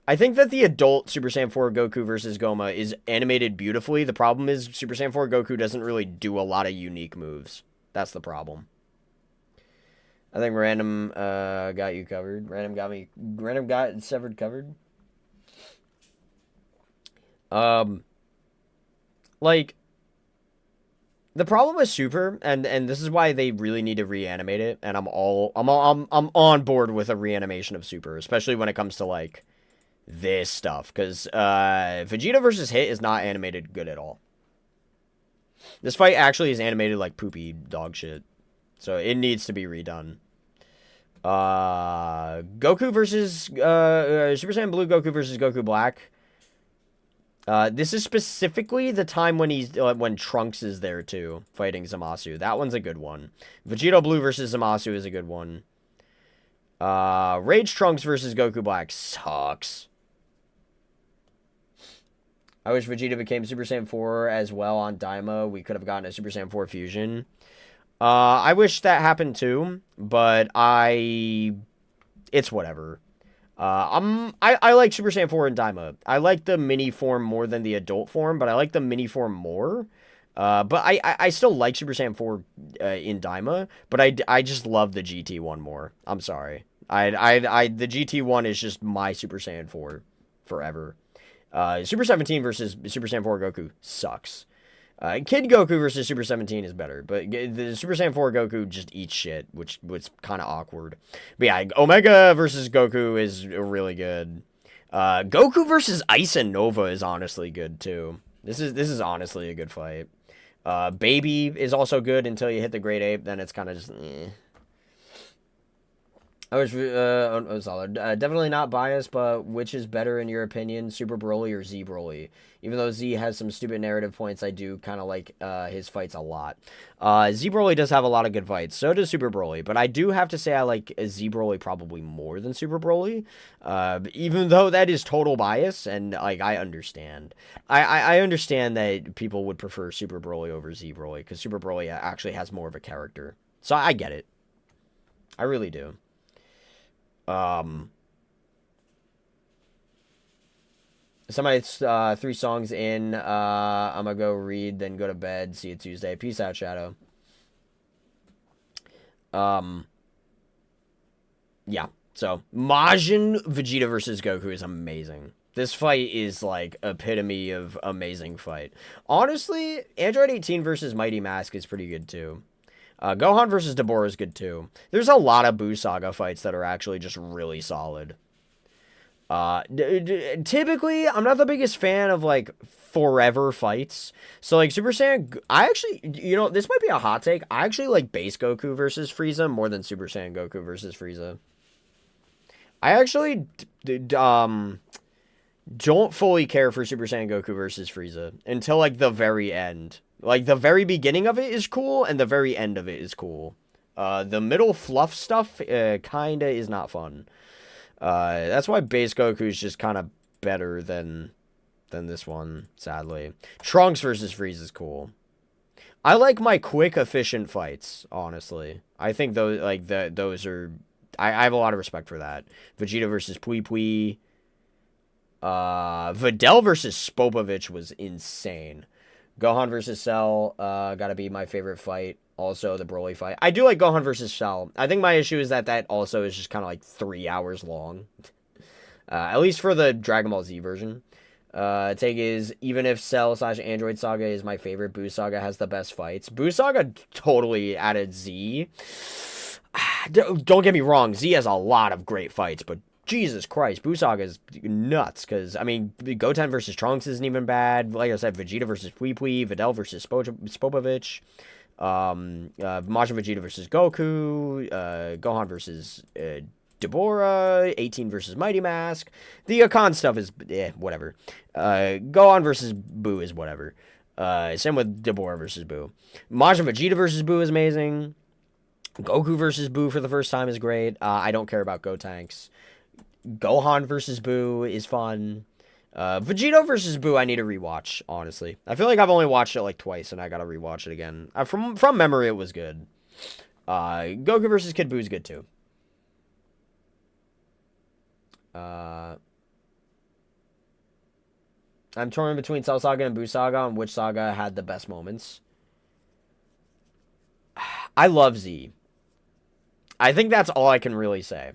I think that the adult Super Saiyan 4 Goku versus Goma is animated beautifully. The problem is Super Saiyan 4 Goku doesn't really do a lot of unique moves. That's the problem. I think Random got you covered. Random got Severed covered. Like, the problem with Super, and this is why they really need to reanimate it, and I'm on board with a reanimation of Super, especially when it comes to like this stuff, because Vegeta versus Hit is not animated good at all. This fight actually is animated like poopy dog shit. So it needs to be redone. Goku versus Super Saiyan Blue Goku versus Goku Black. This is specifically the time when when Trunks is there too, fighting Zamasu. That one's a good one. Vegeta Blue versus Zamasu is a good one. Rage Trunks versus Goku Black sucks. I wish Vegeta became Super Saiyan 4 as well on Daima. We could have gotten a Super Saiyan 4 fusion. I wish that happened too, but it's whatever. I like Super Saiyan 4 in Daima. I like the mini form more than the adult form, but I like the mini form more. But I still like Super Saiyan 4 in Daima, but I just love the GT one more. I'm sorry. The GT one is just my Super Saiyan 4 forever. Super 17 versus Super Saiyan 4 Goku sucks. Kid Goku versus Super 17 is better, but the Super Saiyan 4 Goku just eats shit, which was kind of awkward. But yeah, Omega versus Goku is really good. Goku versus Ice and Nova is honestly good too. This is honestly a good fight. Baby is also good until you hit the Great Ape, then it's kind of just I was solid. Definitely not biased, but which is better in your opinion, Super Broly or Z Broly? Even though Z has some stupid narrative points, I do kind of like his fights a lot. Z Broly does have a lot of good fights. So does Super Broly, but I do have to say I like Z Broly probably more than Super Broly. Even though that is total bias, and like I understand. I understand that people would prefer Super Broly over Z Broly because Super Broly actually has more of a character. So I get it. I really do. Somebody's 3 songs in. I'm gonna go read, then go to bed. See you Tuesday. Peace out, Shadow. Yeah. So Majin Vegeta versus Goku is amazing. This fight is like epitome of amazing fight. Honestly, Android 18 versus Mighty Mask is pretty good too. Gohan versus Deborah is good too. There's a lot of Buu Saga fights that are actually just really solid. Typically, I'm not the biggest fan of like forever fights. So like Super Saiyan, I actually, this might be a hot take. I actually like base Goku versus Frieza more than Super Saiyan Goku versus Frieza. I actually don't fully care for Super Saiyan Goku versus Frieza until like the very end. Like, the very beginning of it is cool, and the very end of it is cool. The middle fluff stuff kinda is not fun. That's why base Goku is just kind of better than this one, sadly. Trunks versus Frieza is cool. I like my quick, efficient fights, honestly. I think those, like, those are... I have a lot of respect for that. Vegeta versus Pui Pui. Videl versus Spopovich was insane. Gohan versus Cell, gotta be my favorite fight. Also, the Broly fight. I do like Gohan versus Cell. I think my issue is that also is just kind of like 3 hours long. At least for the Dragon Ball Z version. Take is, even if Cell / Android Saga is my favorite, Buu Saga has the best fights. Buu Saga totally added Z. Don't get me wrong, Z has a lot of great fights, but Jesus Christ, Buu Saga is nuts, because, I mean, Goten versus Trunks isn't even bad. Like I said, Vegeta versus Pui Pui, Videl versus Spopovich, Majin Vegeta versus Goku, Gohan versus Deborah, 18 versus Mighty Mask. The Akon stuff is, whatever. Gohan versus Buu is whatever. Same with Deborah versus Buu. Majin Vegeta versus Buu is amazing. Goku versus Buu for the first time is great. I don't care about Gotenks. Gohan versus Buu is fun. Vegito versus Buu I need to rewatch, honestly. I feel like I've only watched it like twice, and I gotta rewatch it again. From memory, it was good. Goku versus Kid Buu is good, too. I'm torn between Cell Saga and Buu Saga on which saga had the best moments. I love Z. I think that's all I can really say.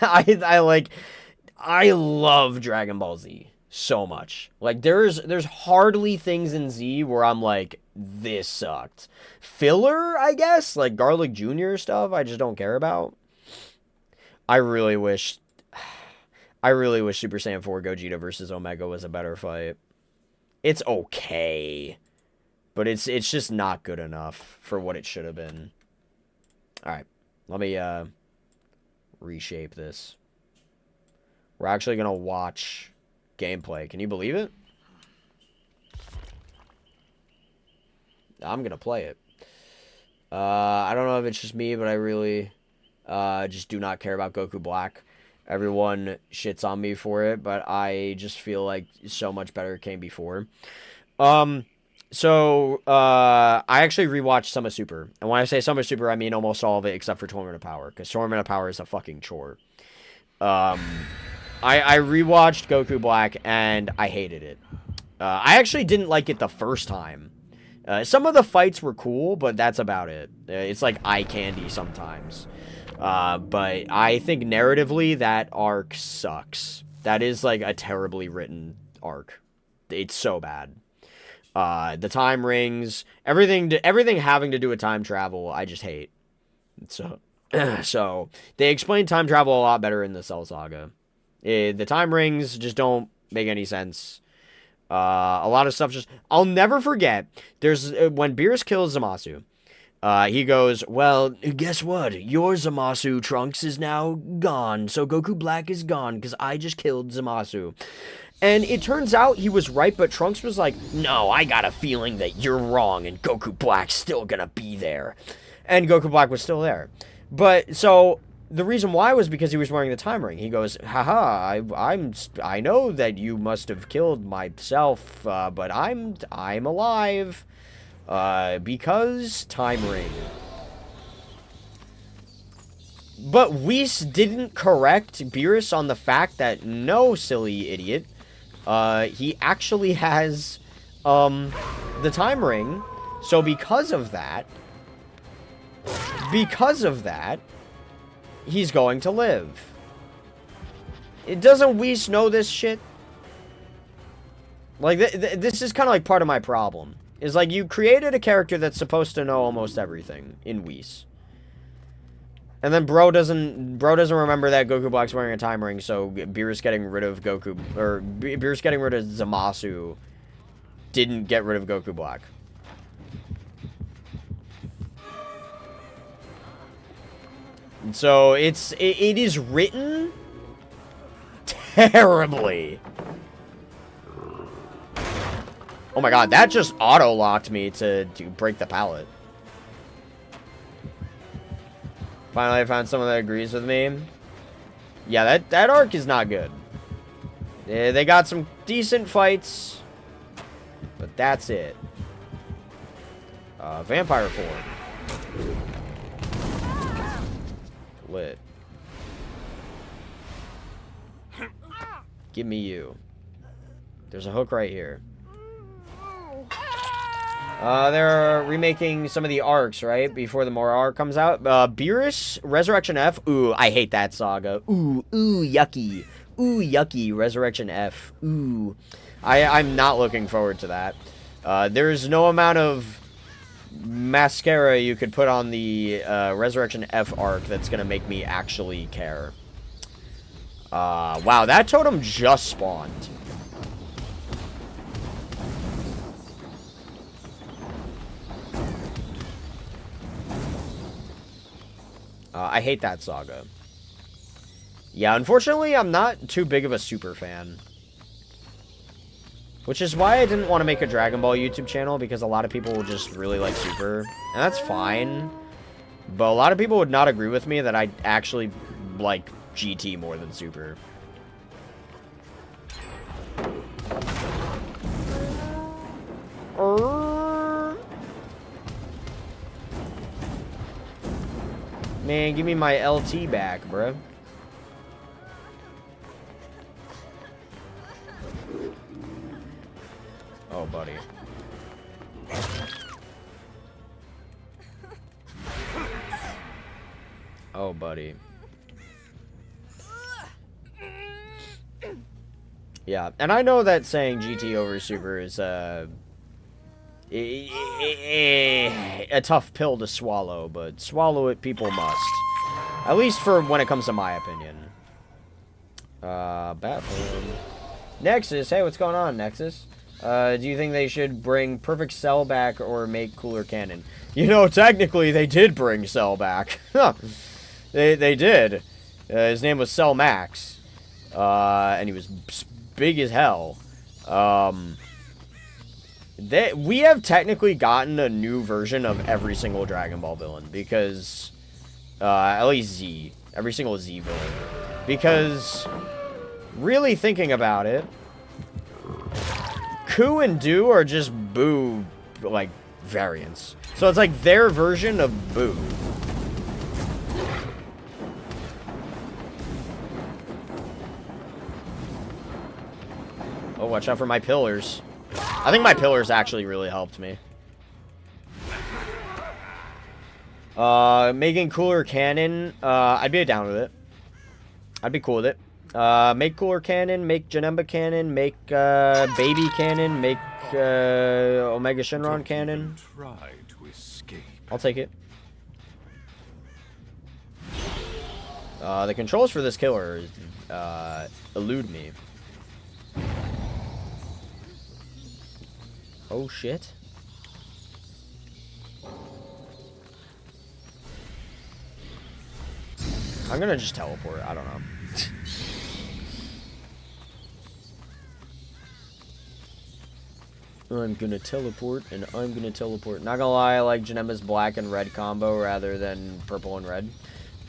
I love Dragon Ball Z so much. Like, there's hardly things in Z where I'm like, this sucked. Filler, I guess, like Garlic Jr. stuff, I just don't care about. I really wish Super Saiyan 4 Gogeta versus Omega was a better fight. It's okay, but it's just not good enough for what it should have been. All right, let me reshape this. We're actually gonna watch gameplay. Can you believe it? I'm gonna play it. I don't know if it's just me, but I really just do not care about Goku Black. Everyone shits on me for it, but I just feel like so much better came before. So, I actually rewatched Summer Super. And when I say Summer Super, I mean almost all of it except for Tournament of Power. Because Tournament of Power is a fucking chore. I rewatched Goku Black, and I hated it. I actually didn't like it the first time. Some of the fights were cool, but that's about it. It's like eye candy sometimes. But I think narratively, that arc sucks. That is like a terribly written arc. It's so bad. The time rings, everything having to do with time travel, I just hate. So they explain time travel a lot better in the Cell Saga. The time rings just don't make any sense. A lot of stuff I'll never forget. There's when Beerus kills Zamasu. He goes, well, guess what? Your Zamasu, Trunks, is now gone. So Goku Black is gone because I just killed Zamasu. And it turns out he was right, but Trunks was like, no, I got a feeling that you're wrong and Goku Black's still gonna be there. And Goku Black was still there. But, so, the reason why was because he was wearing the time ring. He goes, haha, I know that you must have killed myself, but I'm alive. Because time ring. But Whis didn't correct Beerus on the fact that, no, silly idiot, he actually has, the time ring. So because of that, he's going to live. Doesn't Whis know this shit? Like, this is kind of like part of my problem. Is like, you created a character that's supposed to know almost everything in Whis. And then bro doesn't remember that Goku Black's wearing a time ring, so Beerus getting rid of Zamasu didn't get rid of Goku Black. And so it is written terribly. Oh my god, that just auto-locked me to break the pallet. Finally, I found someone that agrees with me. Yeah, that arc is not good. They got some decent fights, but that's it. Vampire form. Lit. Give me you. There's a hook right here. They're remaking some of the arcs, right? Before the more arc comes out. Beerus, Resurrection F. Ooh, I hate that saga. Ooh, yucky. Ooh, yucky. Resurrection F. Ooh. I'm not looking forward to that. There's no amount of mascara you could put on the Resurrection F arc that's gonna make me actually care. Wow, that totem just spawned. I hate that saga. Yeah, unfortunately, I'm not too big of a Super fan. Which is why I didn't want to make a Dragon Ball YouTube channel, because a lot of people will just really like Super. And that's fine. But a lot of people would not agree with me that I actually like GT more than Super. Man, give me my LT back, bruh. Oh, buddy. Oh, buddy. Yeah, and I know that saying GT over Super is, a tough pill to swallow, but swallow it people must. At least for when it comes to my opinion. Batform. Nexus, hey, what's going on, Nexus? Do you think they should bring Perfect Cell back or make Cooler Cannon? You know, technically, they did bring Cell back. They did. His name was Cell Max. And he was big as hell. We have technically gotten a new version of every single Dragon Ball villain. Because, at least Z. Every single Z villain. Because, really thinking about it, Ku and Do are just Boo, like, variants. So it's like their version of Boo. Oh, watch out for my pillars. I think my pillars actually really helped me. Making Cooler Cannon, I'd be down with it. I'd be cool with it. Make Cooler Cannon, make Janemba Cannon, make, Baby Cannon, make, Omega Shenron Cannon. Try to escape. I'll take it. The controls for this killer, elude me. Oh, shit. I'm gonna just teleport. I don't know. I'm gonna teleport, and I'm gonna teleport. Not gonna lie, I like Janemba's black and red combo rather than purple and red.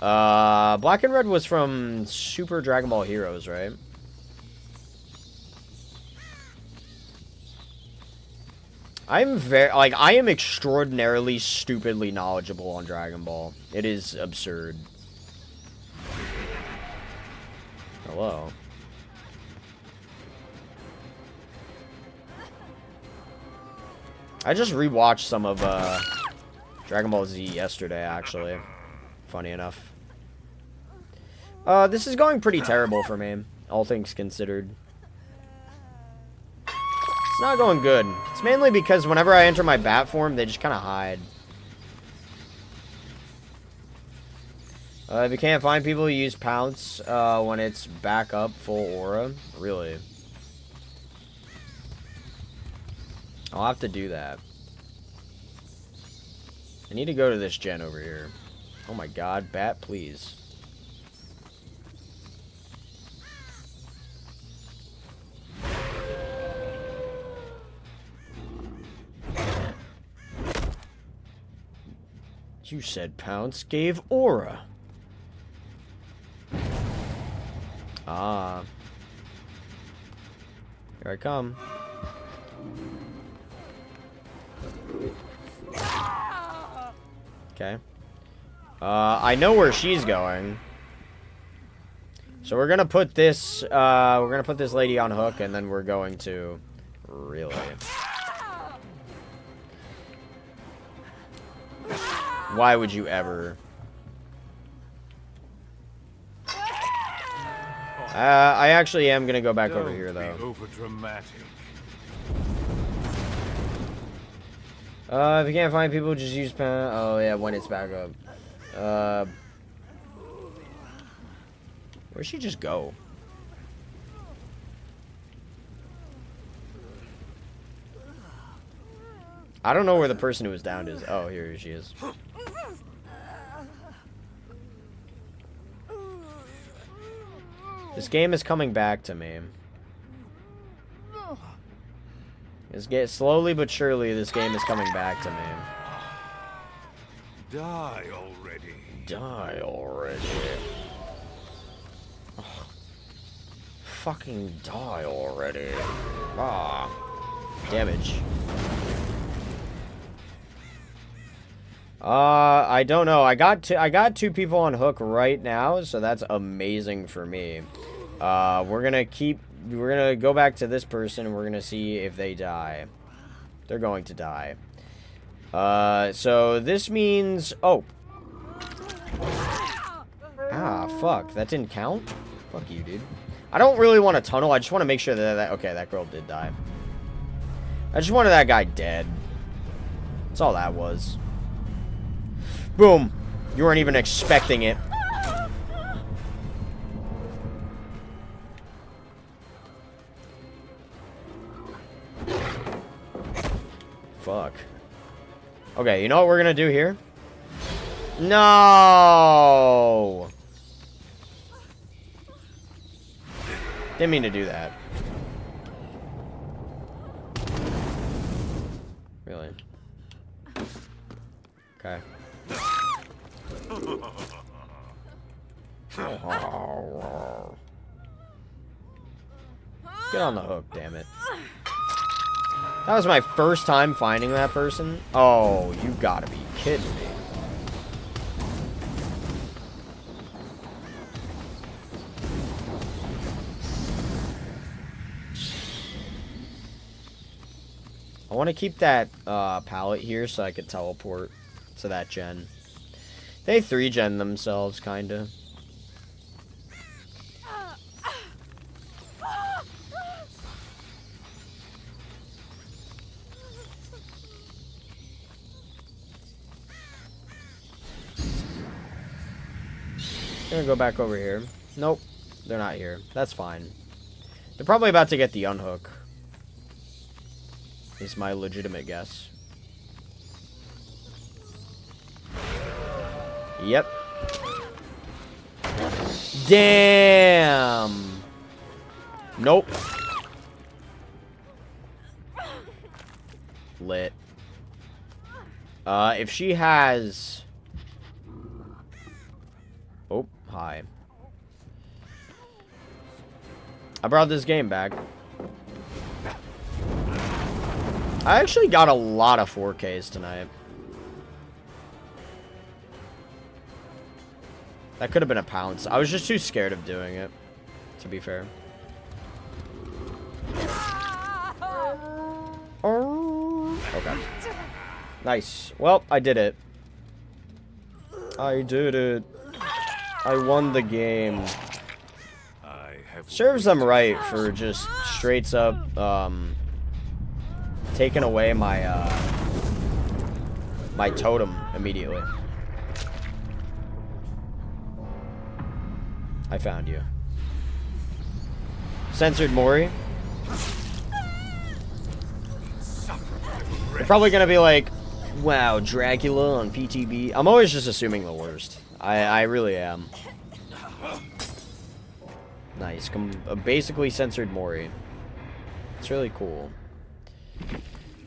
Black and red was from Super Dragon Ball Heroes, right? I am extraordinarily stupidly knowledgeable on Dragon Ball. It is absurd. Hello. I just rewatched some of Dragon Ball Z yesterday, actually. Funny enough. This is going pretty terrible for me, all things considered. It's not going good. It's mainly because whenever I enter my bat form, they just kind of hide. If you can't find people, you use Pounce when it's back up full aura. Really? I'll have to do that. I need to go to this gen over here. Oh my god, bat, please. You said Pounce gave aura. Ah. Here I come. Okay. I know where she's going. So we're gonna put this, lady on hook, and then we're going to... Really? Why would you ever? I actually am gonna go back over here though. If you can't find people, just use pen. Oh yeah, when it's back up. Where'd she just go? I don't know where the person who was downed is. Oh, here she is. This game is coming back to me. Slowly but surely, this game is coming back to me. Die already. Die already. Oh. Fucking die already. Ah. Damage. I don't know. I got two people on hook right now, so that's amazing for me. We're gonna go back to this person and we're gonna see if they die. They're going to die. So this means, oh. Ah, fuck. That didn't count? Fuck you, dude. I don't really want to tunnel. I just want to make sure that okay, that girl did die. I just wanted that guy dead. That's all that was. Boom. You weren't even expecting it. Fuck. Okay, you know what we're gonna do here? No! Didn't mean to do that. Really? Okay. Get on the hook, damn it. That was my first time finding that person. Oh, you gotta be kidding me. I want to keep that pallet here so I could teleport to that gen. They 3-gen themselves, kinda. Gonna go back over here. Nope, they're not here. That's fine. They're probably about to get the unhook. Is my legitimate guess. Yep. Damn. Nope. Lit. If she has... Oh, hi. I brought this game back. I actually got a lot of 4Ks tonight. That could have been a pounce. I was just too scared of doing it, to be fair. Okay. Nice. Well, I did it. I did it. I won the game. Serves them right for just straight up, taking away my, my totem immediately. I found you. Censored Mori. They're probably gonna be like, wow, Dracula on PTB. I'm always just assuming the worst. I really am. Nice. Basically censored Mori. It's really cool.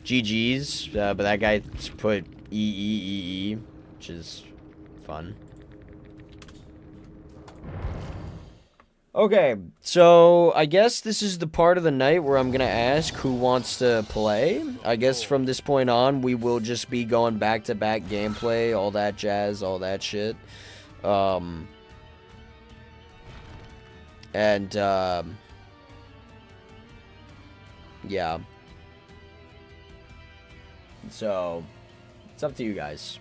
GG's, but that guy put E, which is fun. Okay, so I guess this is the part of the night where I'm gonna ask who wants to play. I guess from this point on, we will just be going back-to-back gameplay, all that jazz, all that shit. Yeah. So, it's up to you guys.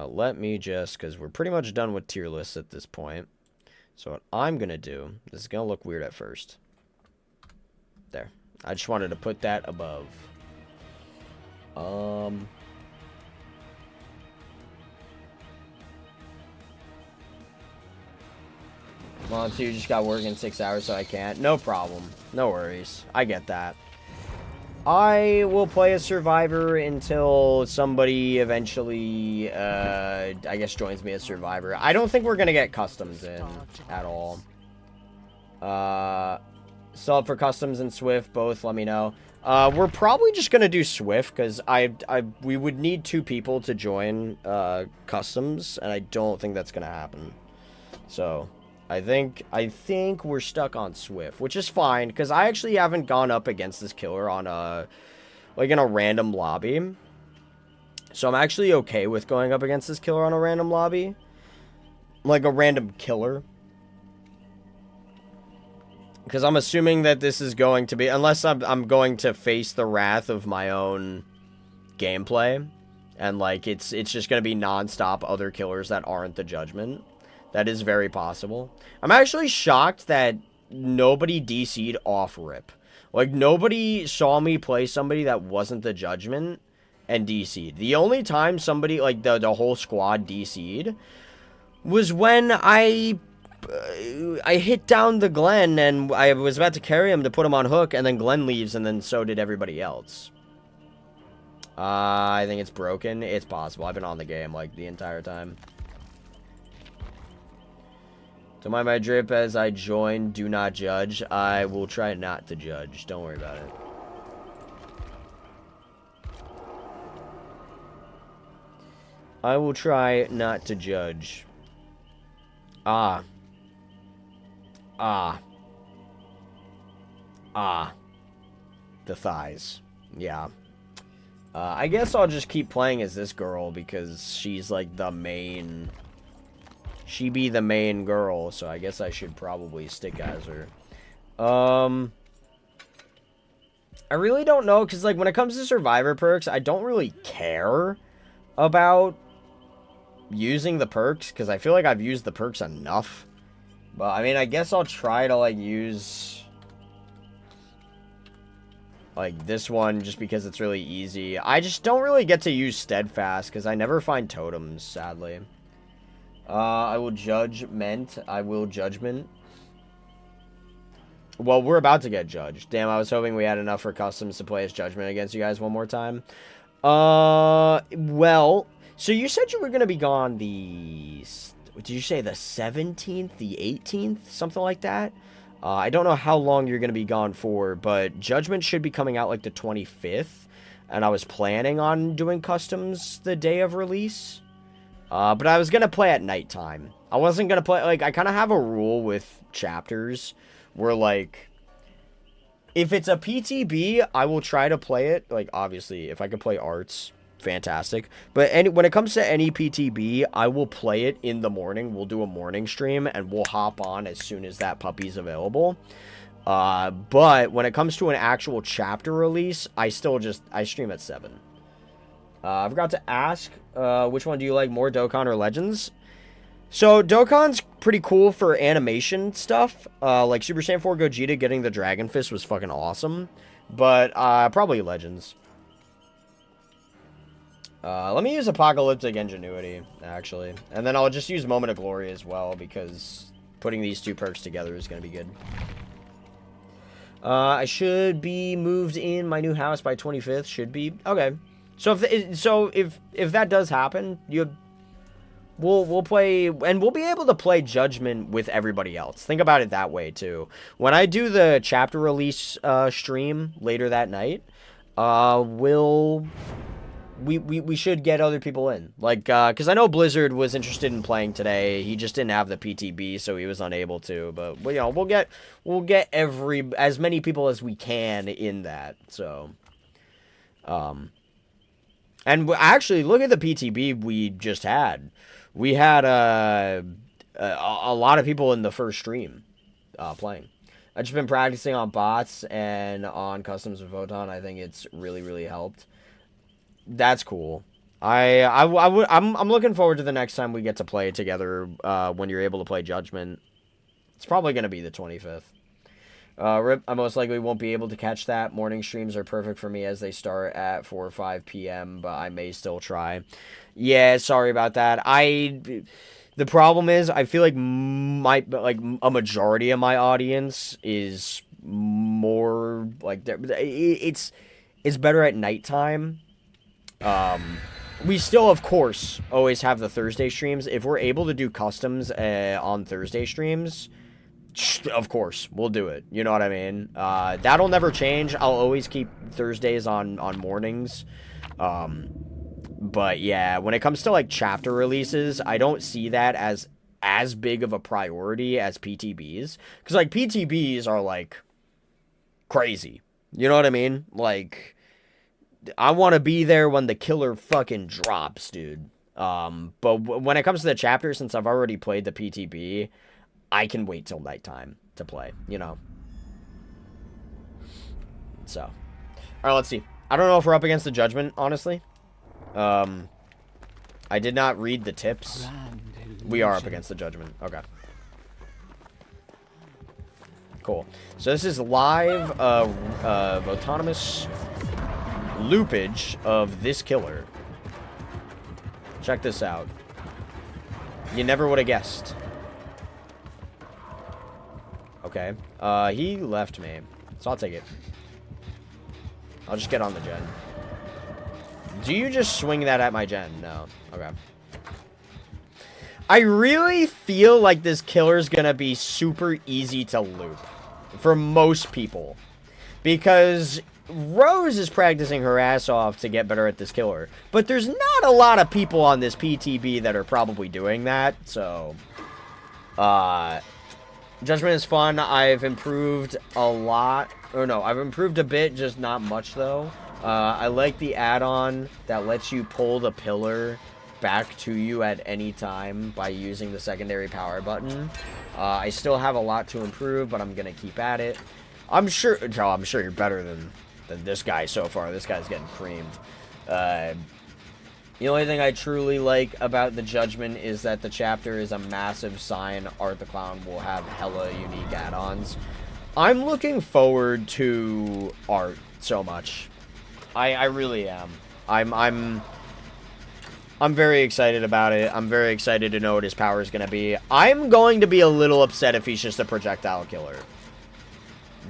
Let me just, because we're pretty much done with tier lists at this point. So what I'm going to do, this is going to look weird at first. There. I just wanted to put that above. Well, so you just got work in 6 hours, so I can't. No problem. No worries. I get that. I will play a survivor until somebody eventually, I guess, joins me as survivor. I don't think we're going to get customs in at all. Still up for customs and Swift, both, let me know. We're probably just going to do Swift, because we would need 2 people to join customs, and I don't think that's going to happen. So, I think we're stuck on Swift, which is fine, because I actually haven't gone up against this killer on in a random lobby. So I'm actually okay with going up against this killer on a random lobby. Like a random killer. Because I'm assuming that this is going to be, unless I'm going to face the wrath of my own gameplay. And like, it's just going to be non-stop other killers that aren't the Judgment. That is very possible. I'm actually shocked that nobody DC'd off rip. Like, nobody saw me play somebody that wasn't the Judgment and DC'd. The only time somebody, like, the whole squad DC'd was when I hit down the Glenn and I was about to carry him to put him on hook, and then Glenn leaves, and then so did everybody else. I think it's broken. It's possible. I've been on the game, like, the entire time. Don't mind my drip as I join. Do not judge. I will try not to judge. Don't worry about it. I will try not to judge. The thighs. Yeah. I guess I'll just keep playing as this girl because she's like the main... She be the main girl, so I guess I should probably stick as her. I really don't know, because, like, when it comes to Survivor perks, I don't really care about using the perks, because I feel like I've used the perks enough. But, I mean, I guess I'll try to, like, use... like, this one, just because it's really easy. I just don't really get to use Steadfast, because I never find totems, sadly. I will Judgement. I will Judgment. Well, we're about to get judged. Damn, I was hoping we had enough for customs to play as Judgment against you guys one more time. Well, so you said you were going to be gone the... Did you say the 17th, the 18th? Something like that? I don't know how long you're going to be gone for, but Judgment should be coming out like the 25th. And I was planning on doing customs the day of release. But I was going to play at nighttime. I wasn't going to play, like, I kind of have a rule with chapters where, like, if it's a PTB, I will try to play it. Like, obviously, if I can play arts, fantastic. But when it comes to any PTB, I will play it in the morning. We'll do a morning stream, and we'll hop on as soon as that puppy's available. But when it comes to an actual chapter release, I stream at 7. I forgot to ask, which one do you like more, Dokkan or Legends? So, Dokkan's pretty cool for animation stuff. Like Super Saiyan 4 Gogeta getting the Dragon Fist was fucking awesome. But, probably Legends. Let me use Apocalyptic Ingenuity, actually. And then I'll just use Moment of Glory as well, because putting these 2 perks together is going to be good. I should be moved in my new house by 25th. Should be. Okay. So if that does happen, we'll play, and we'll be able to play Judgment with everybody else. Think about it that way too. When I do the chapter release stream later that night, we should get other people in. Like, because I know Blizzard was interested in playing today. He just didn't have the PTB, so he was unable to. But you know, we'll get as many people as we can in that. So, and actually, look at the PTB we just had. We had a lot of people in the first stream playing. I've just been practicing on bots and on customs with Photon. I think it's really, really helped. That's cool. I'm looking forward to the next time we get to play together when you're able to play Judgment. It's probably going to be the 25th. RIP, I most likely won't be able to catch that. Morning streams are perfect for me as they start at 4 or 5 p.m., but I may still try. Yeah, sorry about that. The problem is, I feel like a majority of my audience is more like it's better at nighttime. We still, of course, always have the Thursday streams. If we're able to do customs on Thursday streams, of course, we'll do it. You know what I mean? That'll never change. I'll always keep Thursdays on mornings. But yeah, when it comes to like chapter releases, I don't see that as big of a priority as PTBs. Because like PTBs are like crazy. You know what I mean? Like, I want to be there when the killer fucking drops, dude. But when it comes to the chapter, since I've already played the PTB, I can wait till nighttime to play, you know. So, all right, let's see. I don't know if we're up against the Judgment, honestly. I did not read the tips. We are up against the Judgment. Okay. Cool. So this is live autonomous loopage of this killer. Check this out. You never would have guessed. Okay. He left me, so I'll take it. I'll just get on the gen. Do you just swing that at my gen? No. Okay. I really feel like this killer's gonna be super easy to loop for most people, because Rose is practicing her ass off to get better at this killer, but there's not a lot of people on this PTB that are probably doing that. So Judgment is fun. I've improved a lot, or no, I've improved a bit, just not much though. I like the add-on that lets you pull the pillar back to you at any time by using the secondary power button. I still have a lot to improve, but I'm gonna keep at it. I'm sure you're better than this guy so far. This guy's getting creamed. The only thing I truly like about the Judgment is that the chapter is a massive sign. Art the Clown will have hella unique add-ons. I'm looking forward to Art so much. I really am. I'm very excited about it. I'm very excited to know what his power is going to be. I'm going to be a little upset if he's just a projectile killer.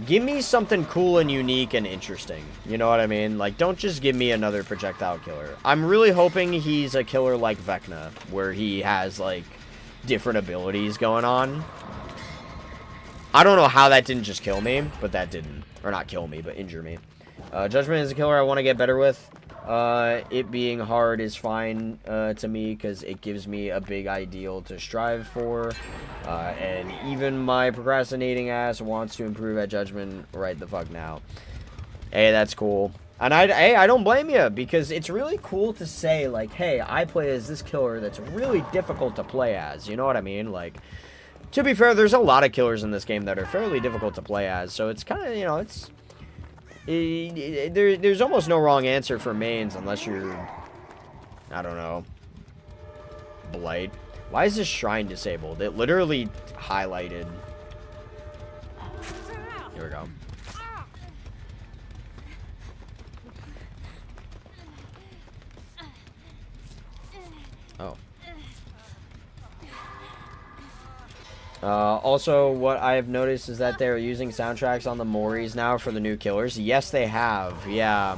Give me something cool and unique and interesting. You know what I mean? Like, don't just give me another projectile killer. I'm really hoping he's a killer like Vecna, where he has, like, different abilities going on. I don't know how that didn't just kill me, but that didn't. Or not kill me, but injure me. Judgment is a killer I want to get better with. It being hard is fine to me because it gives me a big ideal to strive for. And even my procrastinating ass wants to improve at Judgment right the fuck now. Hey, that's cool. And I don't blame you, because it's really cool to say, like, hey, I play as this killer that's really difficult to play as. You know what I mean? Like, to be fair, there's a lot of killers in this game that are fairly difficult to play as. So it's kind of, you know, there's almost no wrong answer for mains unless you're, I don't know, Blight. Why is this shrine disabled? It literally highlighted. Here we go. Oh. Also, what I've noticed is that they're using soundtracks on the Moris now for the new killers. Yes, they have. Yeah.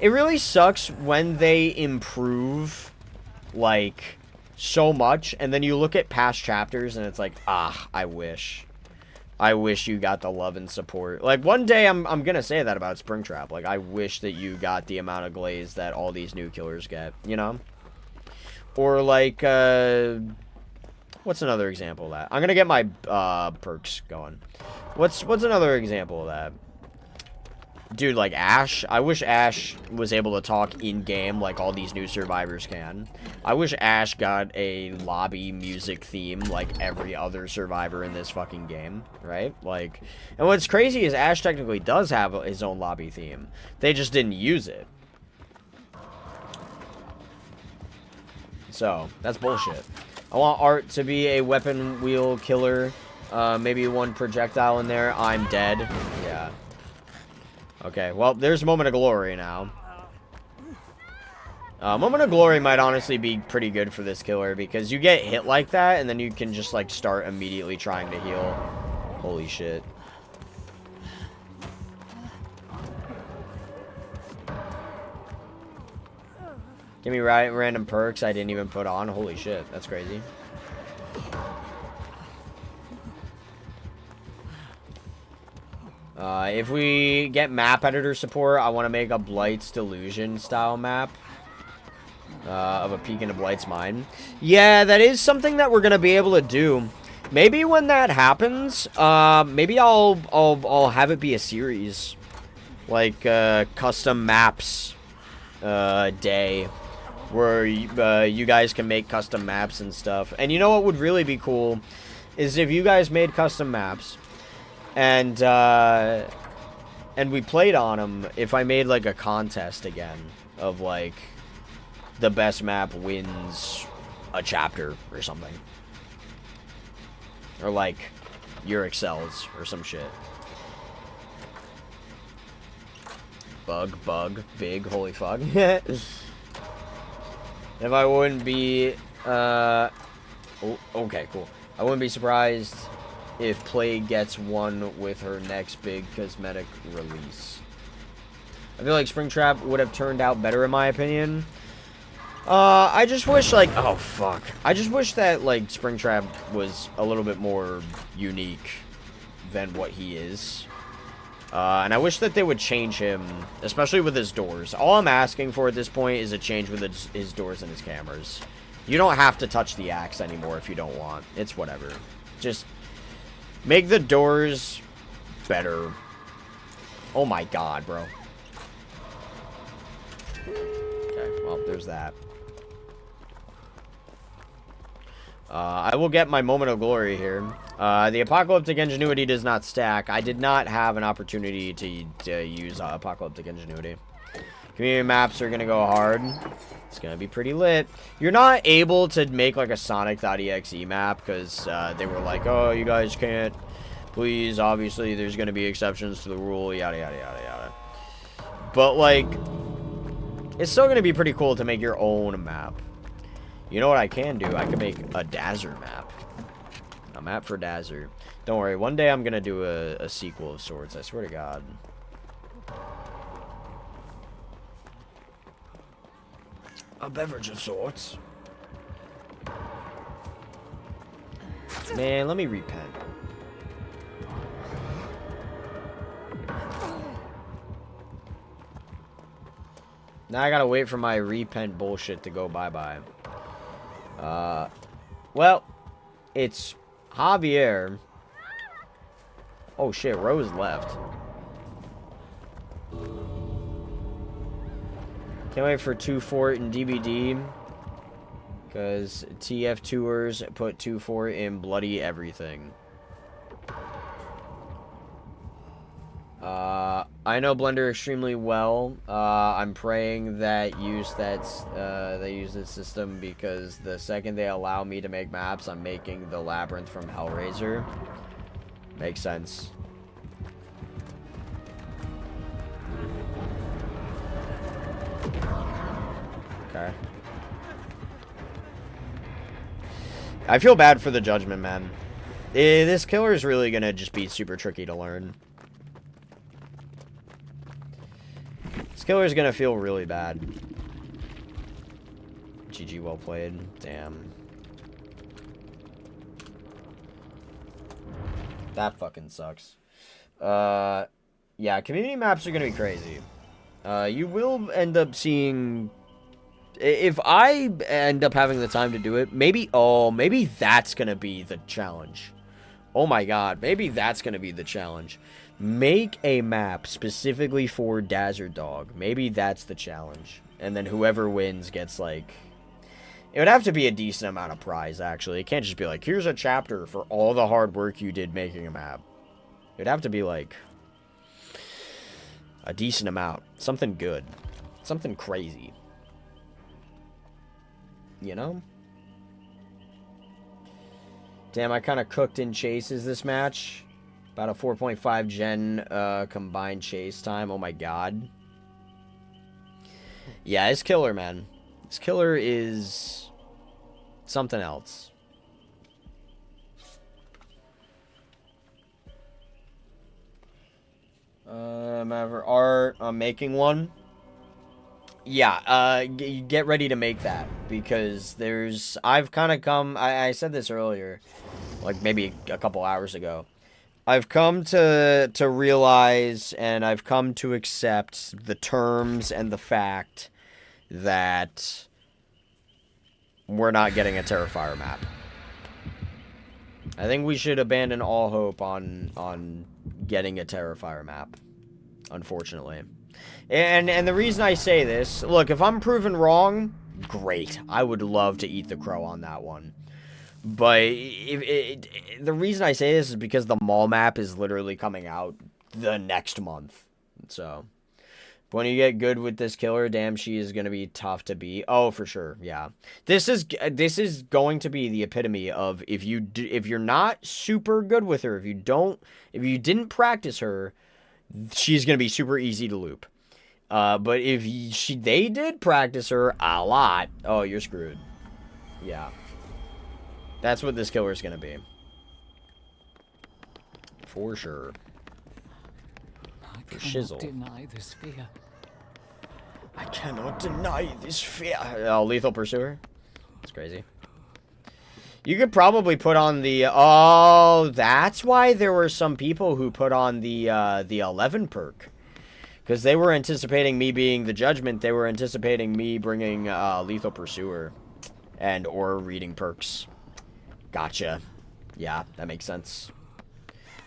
It really sucks when they improve, like, so much, and then you look at past chapters, and it's like, ah, I wish. I wish you got the love and support. Like, one day I'm gonna say that about Springtrap. Like, I wish that you got the amount of glaze that all these new killers get, you know? Or, like, what's another example of that? I'm gonna get my perks going. What's another example of that? Dude, like Ash, I wish Ash was able to talk in-game like all these new survivors can. I wish Ash got a lobby music theme like every other survivor in this fucking game, right? Like, and what's crazy is Ash technically does have his own lobby theme. They just didn't use it. So, that's bullshit. I want Art to be a weapon wheel killer. Maybe one projectile in there. I'm dead. Yeah. Okay, well, there's Moment of Glory now. Moment of Glory might honestly be pretty good for this killer, because you get hit like that, and then you can just, like, start immediately trying to heal. Holy shit. Give me random perks I didn't even put on. Holy shit, that's crazy. If we get map editor support, I want to make a Blight's Delusion style map. Of a peek into Blight's mind. Yeah, that is something that we're going to be able to do. Maybe when that happens, maybe I'll have it be a series. Like, custom maps, day. Where you guys can make custom maps and stuff. And you know what would really be cool? Is if you guys made custom maps. And we played on them. If I made like a contest again of like the best map wins a chapter or something, or like your excels or some shit. Bug, big, holy fuck. If I wouldn't be oh, okay, cool. I wouldn't be surprised if Plague gets one with her next big cosmetic release. I feel like Springtrap would have turned out better in my opinion. I just wish, like, oh fuck. I just wish that, like, Springtrap was a little bit more unique than what he is. And I wish that they would change him, especially with his doors. All I'm asking for at this point is a change with his doors and his cameras. You don't have to touch the axe anymore if you don't want. It's whatever. Just make the doors better. Oh my god, bro. Okay, well, there's that. I will get my Moment of Glory here. The Apocalyptic Ingenuity does not stack. I did not have an opportunity to use Apocalyptic Ingenuity. Community maps are going to go hard. It's going to be pretty lit. You're not able to make like a Sonic.exe map because they were like, oh, you guys can't. Please, obviously, there's going to be exceptions to the rule, yada, yada, yada, yada. But, like, it's still going to be pretty cool to make your own map. You know what I can do? I can make a Dazzer map. A map for Dazzer. Don't worry, one day I'm going to do a sequel of sorts, I swear to God. A beverage of sorts. Man, let me repent. Now I gotta wait for my repent bullshit to go bye-bye. Well, it's Javier. Oh shit, Rose left. Can't wait for 2-4 in DBD. Because TF Tours put 2-4 in bloody everything. I know Blender extremely well. I'm praying that they use this system because the second they allow me to make maps, I'm making the Labyrinth from Hellraiser. Makes sense. Okay. I feel bad for the Judgement, man. This killer is really gonna just be super tricky to learn. This killer is gonna feel really bad. GG, well played. Damn. That fucking sucks. Yeah, community maps are gonna be crazy. You will end up seeing... If I end up having the time to do it, maybe... Oh, maybe that's gonna be the challenge. Oh my god, maybe that's gonna be the challenge. Make a map specifically for Dazzard Dog. Maybe that's the challenge. And then whoever wins gets, like... It would have to be a decent amount of prize, actually. It can't just be like, here's a chapter for all the hard work you did making a map. It would have to be, like... a decent amount. Something good. Something crazy. You know? Damn, I kind of cooked in chases this match. About a 4.5 gen combined chase time. Oh my god. Yeah, his killer, man. His killer is something else. Matter art. I'm making one. Yeah, get ready to make that. Because I've kind of come... I said this earlier. Like, maybe a couple hours ago. I've come to realize and I've come to accept the terms and the fact that we're not getting a Terrifier map. I think we should abandon all hope on getting a Terrifier map, unfortunately. And the reason I say this, look, if I'm proven wrong, great. I would love to eat the crow on that one. But the reason I say this is because the mall map is literally coming out the next month. So, when you get good with this killer, damn, she is going to be tough to beat. Oh, for sure, yeah. This is going to be the epitome of if you're not super good with her, if you didn't practice her, she's going to be super easy to loop. But if they did practice her a lot, oh, you're screwed. Yeah. That's what this killer is going to be. For sure. I For shizzle. deny this fear. I cannot deny this fear. Oh, Lethal Pursuer? That's crazy. You could probably put on the... Oh, that's why there were some people who put on the 11 perk. Because they were anticipating me being the Judgment. They were anticipating me bringing Lethal Pursuer. And or reading perks. Gotcha. Yeah, that makes sense.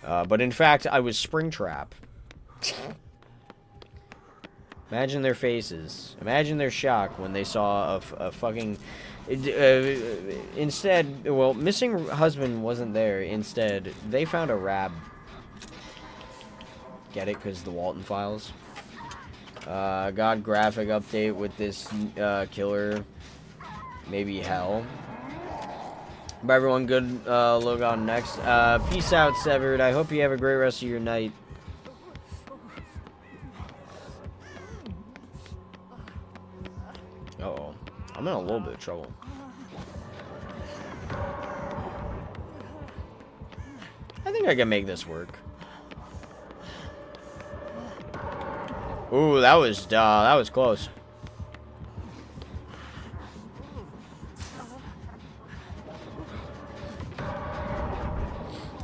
But in fact, I was Springtrap. Imagine their faces. Imagine their shock when they saw a fucking... instead, well, missing husband wasn't there. Instead, they found a rab. Get it? Because the Walton files. God graphic update with this killer. Maybe hell. Bye everyone, good look on next. Peace out, Severed. I hope you have a great rest of your night. Uh-oh. I'm in a little bit of trouble. I think I can make this work. Ooh, that was close.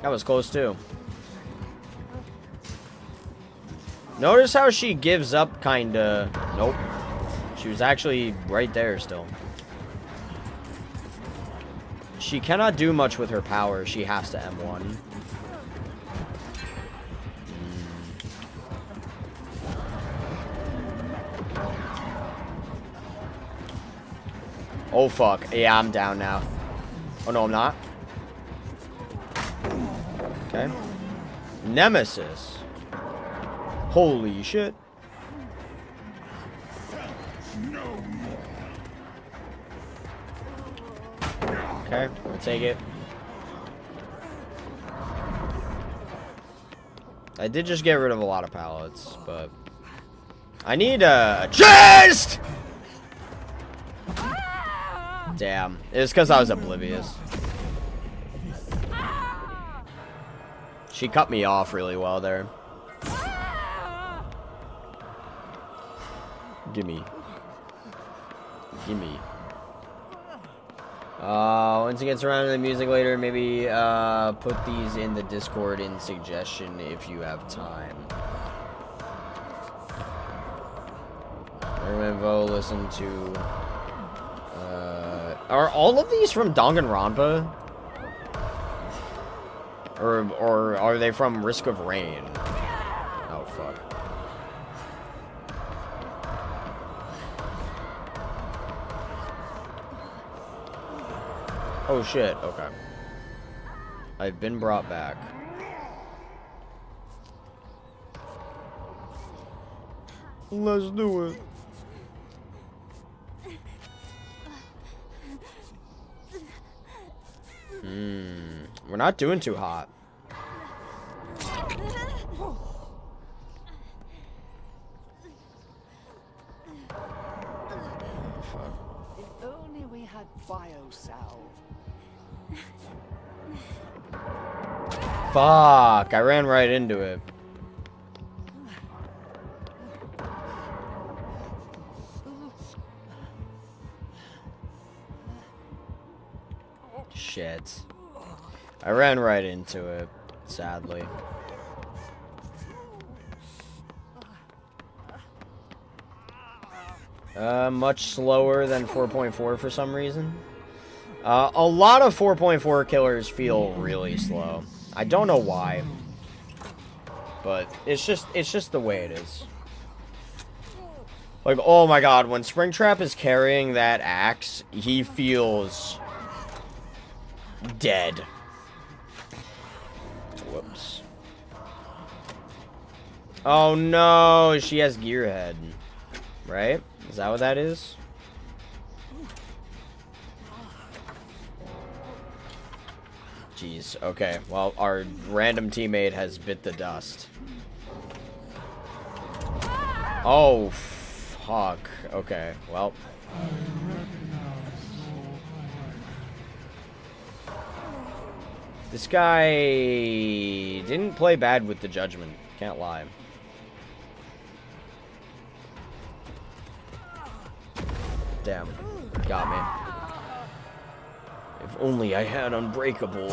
That was close too. Notice how she gives up, kinda. Nope. She was actually right there still. She cannot do much with her power. She has to M1. Oh fuck. Yeah, I'm down now. Oh no, I'm not. Okay. Nemesis. Holy shit. Okay, we'll take it. I did just get rid of a lot of pallets, but I need a chest! Damn. It's because I was oblivious. She cut me off really well there. Gimme. Gimme. Once it gets around to the music later, maybe put these in the Discord in suggestion if you have time. Erminvo, listen to... are all of these from Danganronpa? Or are they from Risk of Rain? fuck. Oh shit, okay. I've been brought back. Let's do it. We're not doing too hot. If only we had biosalve. Fuck, I ran right into it. Shit. I ran right into it, sadly. Much slower than 4.4 for some reason. A lot of 4.4 killers feel really slow. I don't know why. But it's just the way it is. Like, oh my god, when Springtrap is carrying that axe, he feels dead. Whoops. Oh no, she has Gearhead. Right? Is that what that is? Jeez, okay. Well, our random teammate has bit the dust. Oh, fuck. Okay, well. This guy didn't play bad with the Judgement. Can't lie. Damn. Got me. If only I had Unbreakable.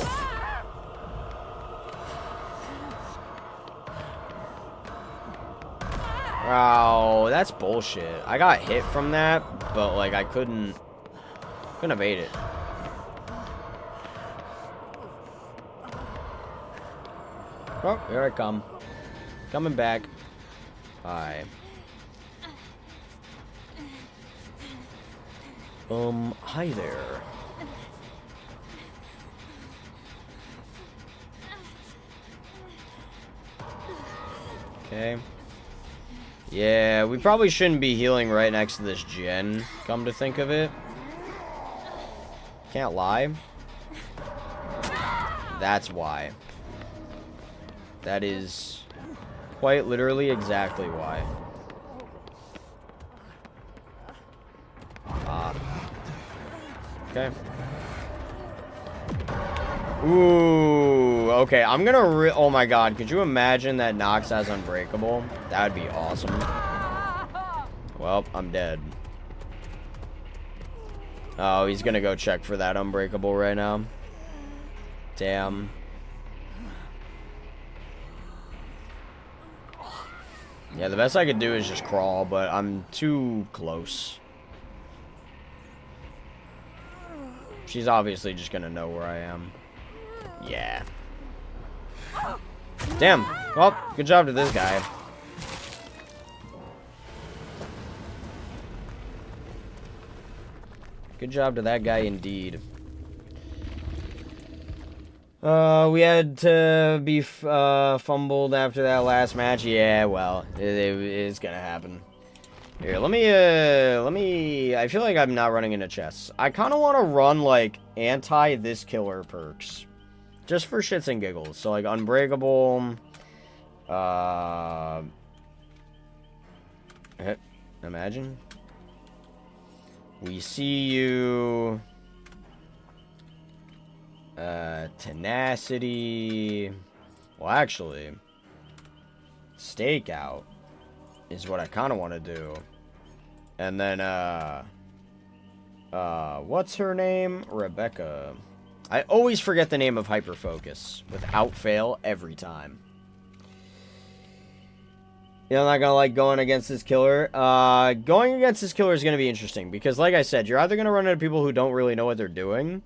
Wow, that's bullshit. I got hit from that, but like I couldn't evade it. Oh, here I come. Coming back. Hi. Hi there. Okay. Yeah, we probably shouldn't be healing right next to this gen, come to think of it. Can't lie. That's why. That is quite literally exactly why. Okay. Ooh, okay, I'm gonna oh my god, could you imagine that Nox has Unbreakable? That would be awesome. Well, I'm dead. Oh, he's gonna go check for that Unbreakable right now. Damn. Yeah, the best I could do is just crawl, but I'm too close. She's obviously just gonna know where I am. Yeah. Damn. Well, good job to this guy. Good job to that guy indeed. We had to be fumbled after that last match. Yeah, well, it's gonna happen. Here, let me, I feel like I'm not running into chests. I kind of want to run, like, anti-this killer perks. Just for shits and giggles. So, like, Unbreakable. Imagine. We see you. Tenacity. Well, actually, Stakeout is what I kind of want to do. And then, what's her name? Rebecca. I always forget the name of Hyperfocus. Without fail, every time. You know, I'm not gonna like going against this killer. Going against this killer is gonna be interesting. Because, like I said, you're either gonna run into people who don't really know what they're doing.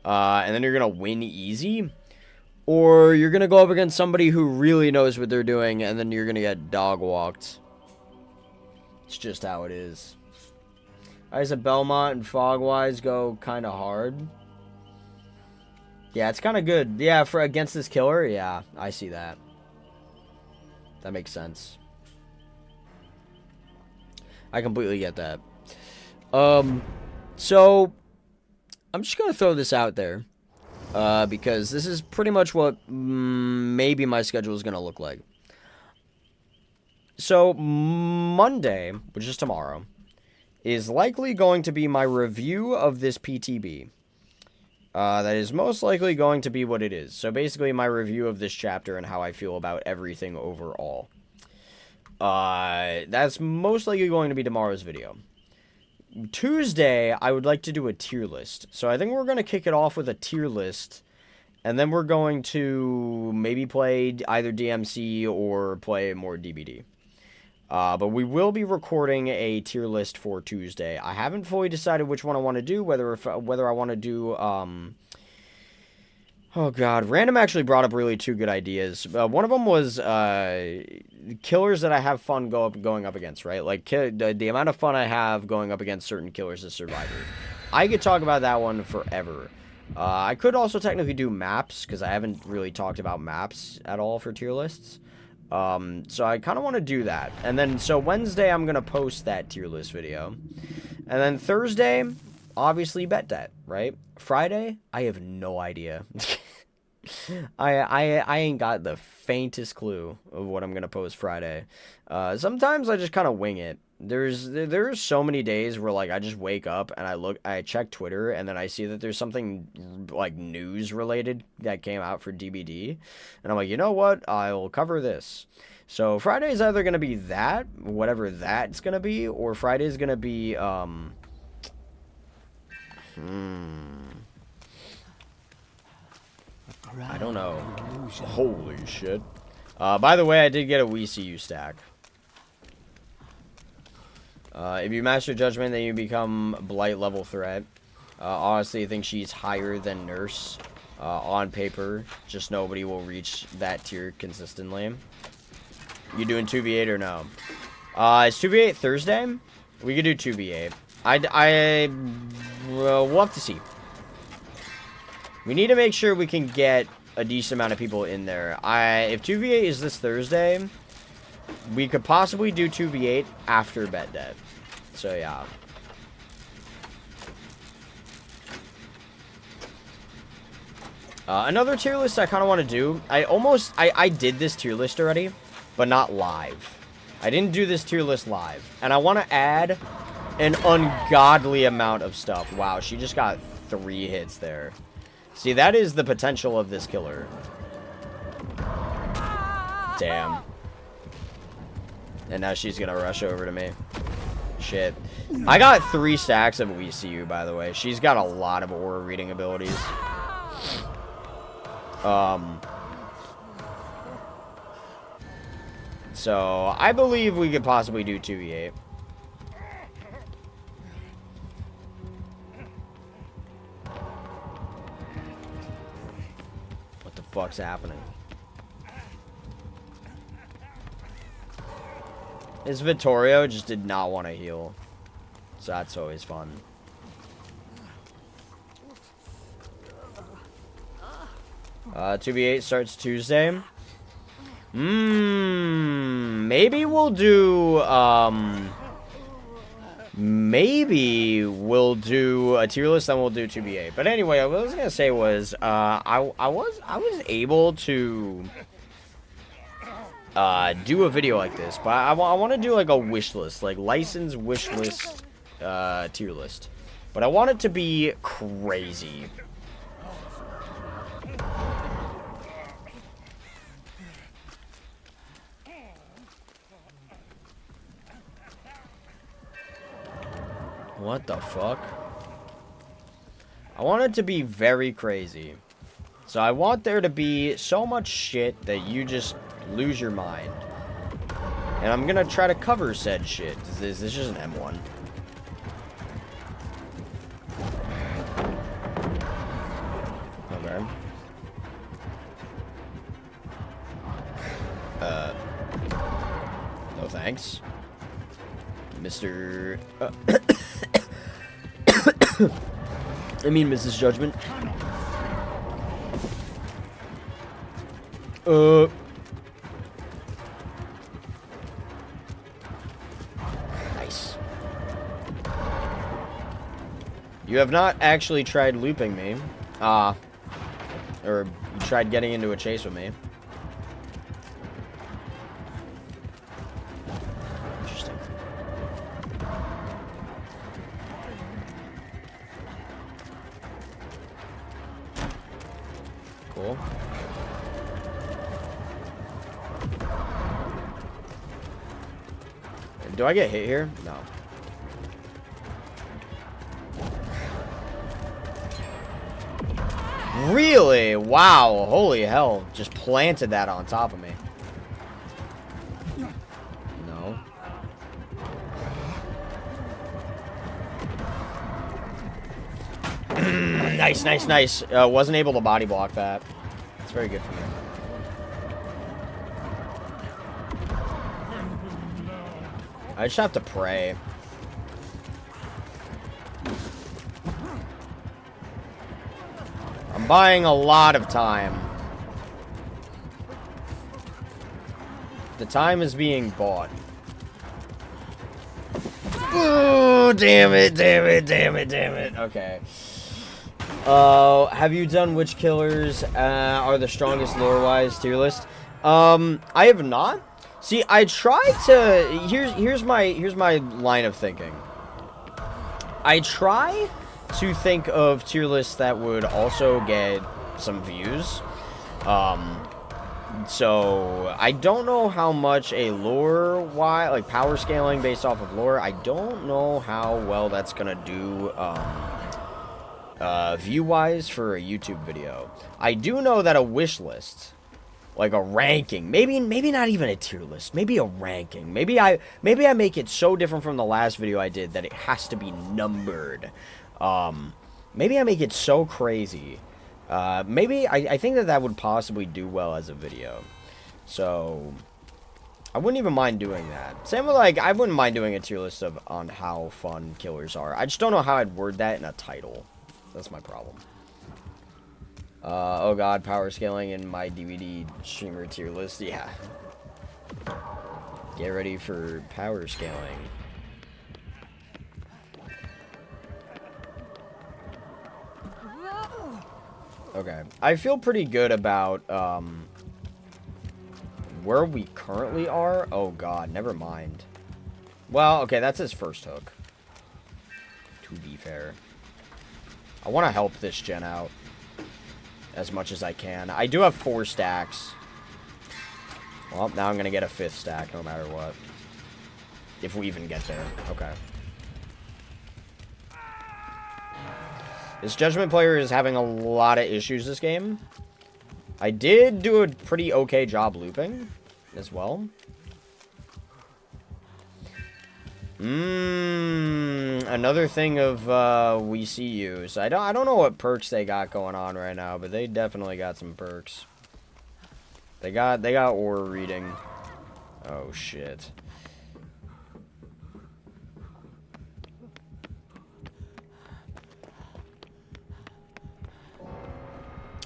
And then you're gonna win easy. Or you're going to go up against somebody who really knows what they're doing, and then you're going to get dog walked. It's just how it is. I said Belmont and Fogwise go kind of hard. Yeah, it's kind of good. Yeah, for against this killer, yeah, I see that. That makes sense. I completely get that. So I'm just gonna throw this out there, because this is pretty much what maybe my schedule is gonna look like. So Monday, which is tomorrow, is likely going to be my review of this PTB. That is most likely going to be what it is. So basically my review of this chapter and how I feel about everything overall. That's most likely going to be tomorrow's video. Tuesday, I would like to do a tier list. So I think we're going to kick it off with a tier list. And then we're going to maybe play either DMC or play more DBD. But we will be recording a tier list for Tuesday. I haven't fully decided which one I want to do, whether I want to do, oh god, Random actually brought up really two good ideas. One of them was, killers that I have fun going up against, right? Like, the amount of fun I have going up against certain killers as Survivor. I could talk about that one forever. I could also technically do maps, because I haven't really talked about maps at all for tier lists. So I kind of want to do that. And then, so Wednesday, I'm going to post that tier list video. And then Thursday, obviously bet that, right? Friday, I have no idea. I ain't got the faintest clue of what I'm going to post Friday. Sometimes I just kind of wing it. There's so many days where, like, I just wake up and I check Twitter, and then I see that there's something, like, news related that came out for DBD, and I'm like, you know what, I'll cover this. So Friday is either going to be that, whatever that's going to be, or Friday is going to be, I don't know. Holy shit. By the way, I did get a WCU stack. If you master Judgment, then you become Blight level threat. Honestly, I think she's higher than Nurse on paper. Just nobody will reach that tier consistently. You doing 2v8 or no? Is 2v8 Thursday? We could do 2v8. We'll have to see. We need to make sure we can get a decent amount of people in there. If 2v8 is this Thursday, we could possibly do 2v8 after Bet Dead. So, yeah. Another tier list I kind of want to do. I did this tier list already, but not live. I didn't do this tier list live. And I want to add an ungodly amount of stuff. Wow, she just got 3 hits there. See, that is the potential of this killer. Damn. And now she's gonna rush over to me. Shit. I got 3 stacks of WCU, by the way. She's got a lot of aura reading abilities. So, I believe we could possibly do 2v8. What the fuck's happening? His Vittorio just did not want to heal. So that's always fun. $2v8 starts Tuesday. Maybe we'll do, maybe we'll do a tier list, then we'll do 2v8. But anyway, what I was gonna say was, I was able to do a video like this, but I want to do like a wish list, like license wish list, tier list. But I want it to be crazy. What the fuck? I want it to be very crazy. So I want there to be so much shit that you just lose your mind. And I'm gonna try to cover said shit. This is just an M1. Okay. Thanks. Mr. I mean, Mrs. Judgment. Nice. You have not actually tried looping me. Or you tried getting into a chase with me. Interesting. Cool. Do I get hit here? No. Really? Wow. Holy hell. Just planted that on top of me. No. Nice, nice, nice. Wasn't able to body block that. It's very good for me. I just have to pray. I'm buying a lot of time. The time is being bought. Oh, damn it, damn it, damn it, damn it. Okay. Have you done which killers are the strongest lore-wise tier list? I have not. See, I tried to. Here's my line of thinking. I try to think of tier lists that would also get some views. So I don't know how much a lore like power scaling based off of lore. I don't know how well that's gonna do view wise for a YouTube video. I do know that a wish list, like a ranking, maybe not even a tier list, maybe a ranking. Maybe I make it so different from the last video I did that it has to be numbered. Maybe I make it so crazy. Maybe I think that would possibly do well as a video. So I wouldn't even mind doing that. Same with like I wouldn't mind doing a tier list on how fun killers are. I just don't know how I'd word that in a title. That's my problem. Oh god, power scaling in my DVD streamer tier list. Yeah. Get ready for power scaling. Okay. I feel pretty good about where we currently are. Oh god, never mind. Well, okay, that's his first hook. To be fair. I want to help this gen out as much as I can. I do have 4 stacks. Well, now I'm going to get a 5th stack no matter what. If we even get there. Okay. This Judgment player is having a lot of issues this game. I did do a pretty okay job looping as well. Another thing of we see you. So I don't know what perks they got going on right now, but they definitely got some perks. They got aura reading. Oh shit.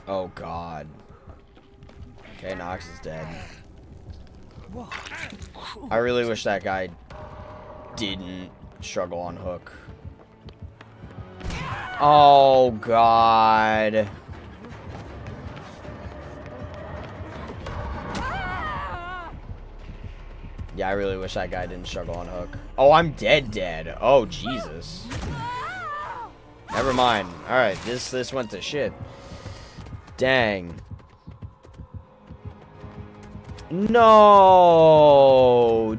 Oh god. Okay, Nox is dead. I really wish that guy didn't struggle on hook. Oh god. Yeah, I really wish that guy didn't struggle on hook. Oh, I'm dead. Oh, Jesus. Never mind. Alright, this went to shit. Dang. No,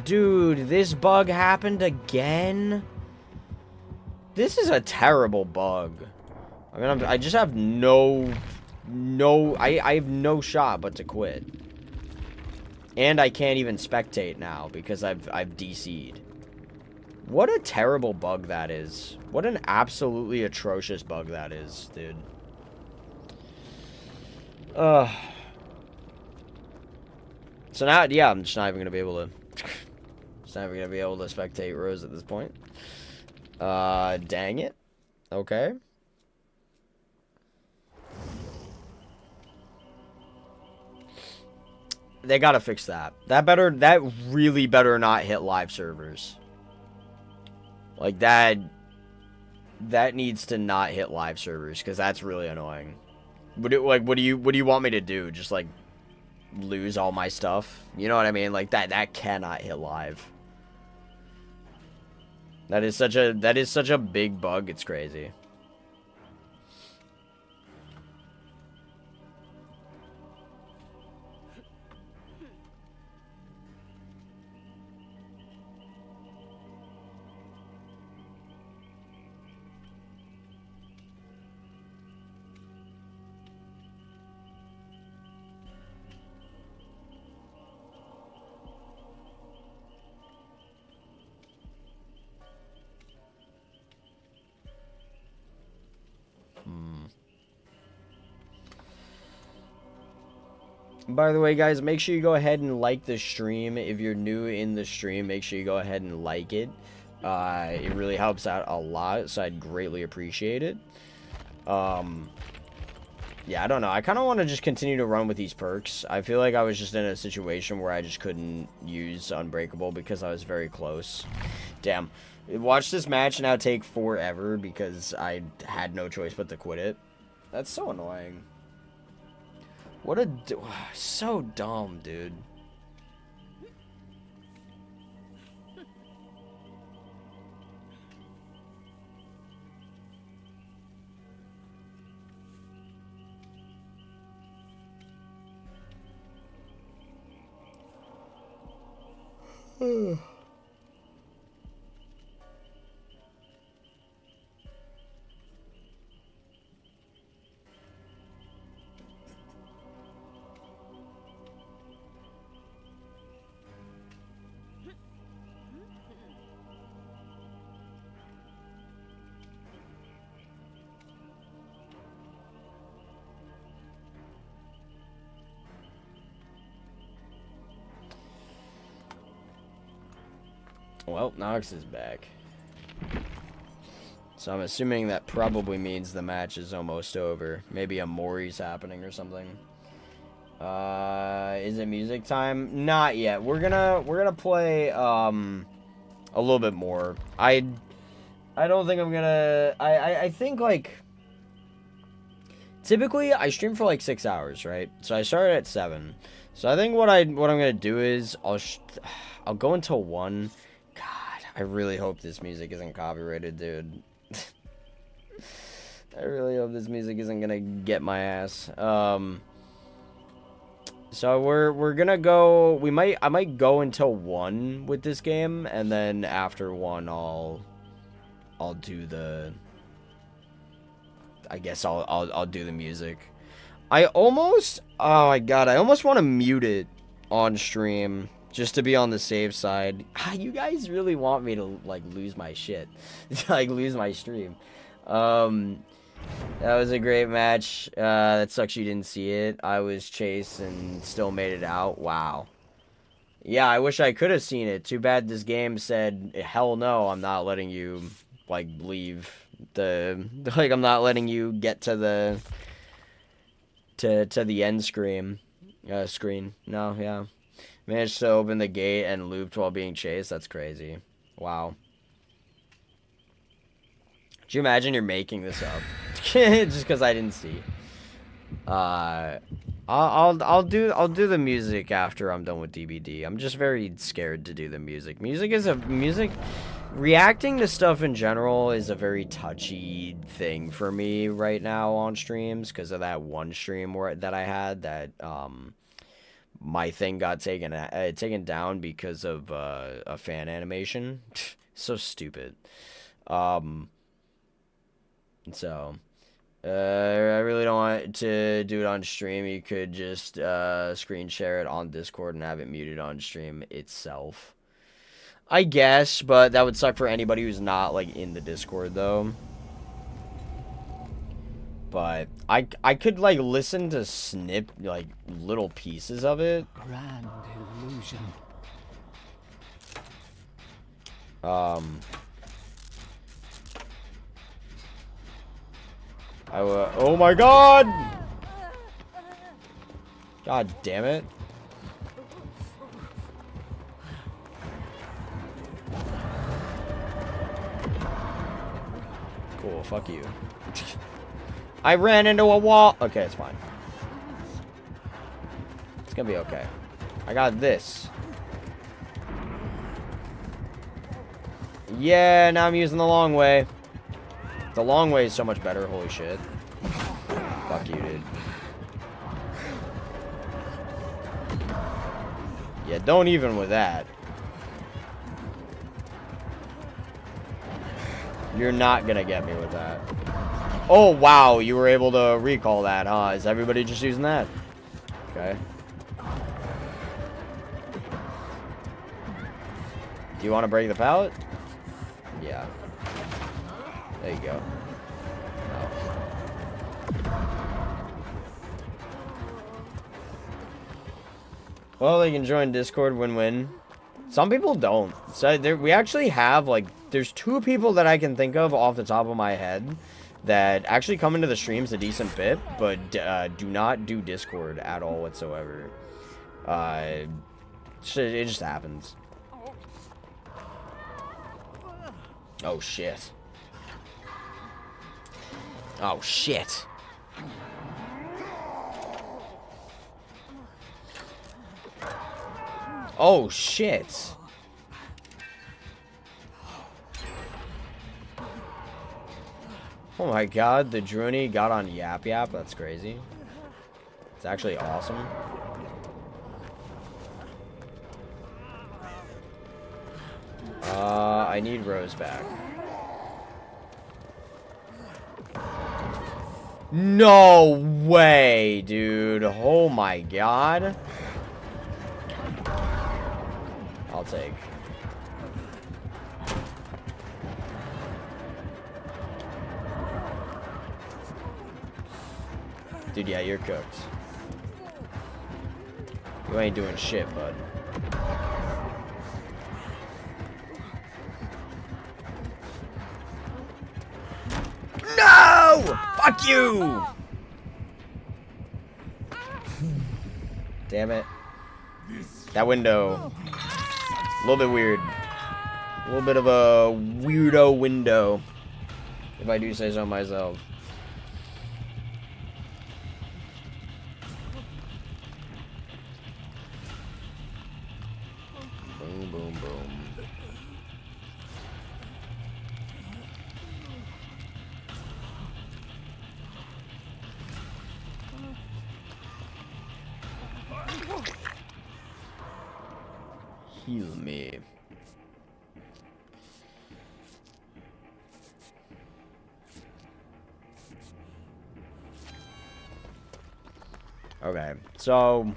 dude, this bug happened again. This is a terrible bug. I mean, I just have I have no shot but to quit. And I can't even spectate now because I've DC'd. What a terrible bug that is. What an absolutely atrocious bug that is, dude. So now, yeah, I'm just not even gonna be able to. It's never gonna be able to spectate Rose at this point. Dang it. Okay. They gotta fix that. That really better not hit live servers. Like that needs to not hit live servers, because that's really annoying. What do you want me to do? Just like lose all my stuff? You know what I mean? Like that cannot hit live. That is such a big bug, it's crazy. By the way, guys, make sure you go ahead and like the stream. If you're new in the stream, make sure you go ahead and like it. It really helps out a lot, so I'd greatly appreciate it. Yeah, I don't know. I kind of want to just continue to run with these perks. I feel like I was just in a situation where I just couldn't use Unbreakable because I was very close. Damn. Watch this match now take forever because I had no choice but to quit it. That's so annoying. What a... so dumb, dude. Well, Nox is back. So I'm assuming that probably means the match is almost over. Maybe a Mori's happening or something. Is it music time? Not yet. We're gonna play a little bit more. I don't think I'm gonna I think like typically I stream for like 6 hours, right? So I started at 7. So I think what I'm gonna do is I'll go until 1. I really hope this music isn't copyrighted, dude. I really hope this music isn't gonna get my ass. So we're gonna go. I might go until 1 with this game, and then after 1, I'll do the. I guess I'll do the music. Oh my god, I almost want to mute it on stream. Just to be on the safe side. You guys really want me to, like, lose my shit. Like, lose my stream. That was a great match. That sucks you didn't see it. I was chased and still made it out. Wow. Yeah, I wish I could have seen it. Too bad this game said, hell no, I'm not letting you, like, leave the... Like, I'm not letting you get to the... To the end screen. No, yeah. Managed to open the gate and looped while being chased. That's crazy. Wow. Could you imagine you're making this up? Just because I didn't see. I'll do the music after I'm done with DBD. I'm just very scared to do the music. Reacting to stuff in general is a very touchy thing for me right now on streams because of that one stream that I had that my thing got taken down because of a fan animation. So stupid. So I really don't want to do it on stream. You could just screen share it on Discord and have it muted on stream itself, I guess, but that would suck for anybody who's not like in the Discord though. But I could like listen to like little pieces of it. Grand illusion. Oh my god! God damn it. Cool, fuck you. I ran into a wall. Okay, it's fine. It's gonna be okay. I got this. Yeah, now I'm using the long way. The long way is so much better. Holy shit. Fuck you, dude. Yeah, don't even with that. You're not gonna get me with that. Oh, wow. You were able to recall that, huh? Is everybody just using that? Okay. Do you want to break the pallet? Yeah. There you go. Well, they can join Discord, win-win. Some people don't. So we actually have, like, there's 2 people that I can think of off the top of my head that actually come into the streams a decent bit, but do not do Discord at all whatsoever. It just happens. Oh, shit. Oh, shit. Oh, shit. Oh my god, the Druni got on Yap Yap. That's crazy. It's actually awesome. I need Rose back. No way, dude. Oh my god. I'll take. Dude, yeah, you're cooked. You ain't doing shit, bud. No! Fuck you! Damn it. That window. A little bit weird. A little bit of a weirdo window. If I do say so myself. Boom, boom, boom. Heal me. Okay, so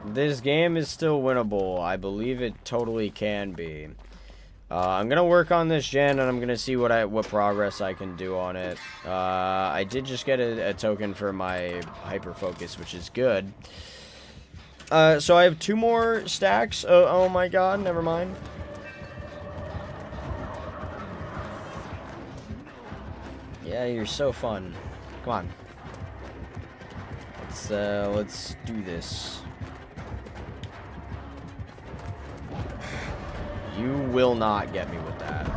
this game is still winnable. I believe it totally can be. I'm gonna work on this gen, and I'm gonna see what progress I can do on it. I did just get a token for my hyper focus, which is good. So I have 2 more stacks. Oh my god, never mind. Yeah, you're so fun. Come on. Let's do this. You will not get me with that.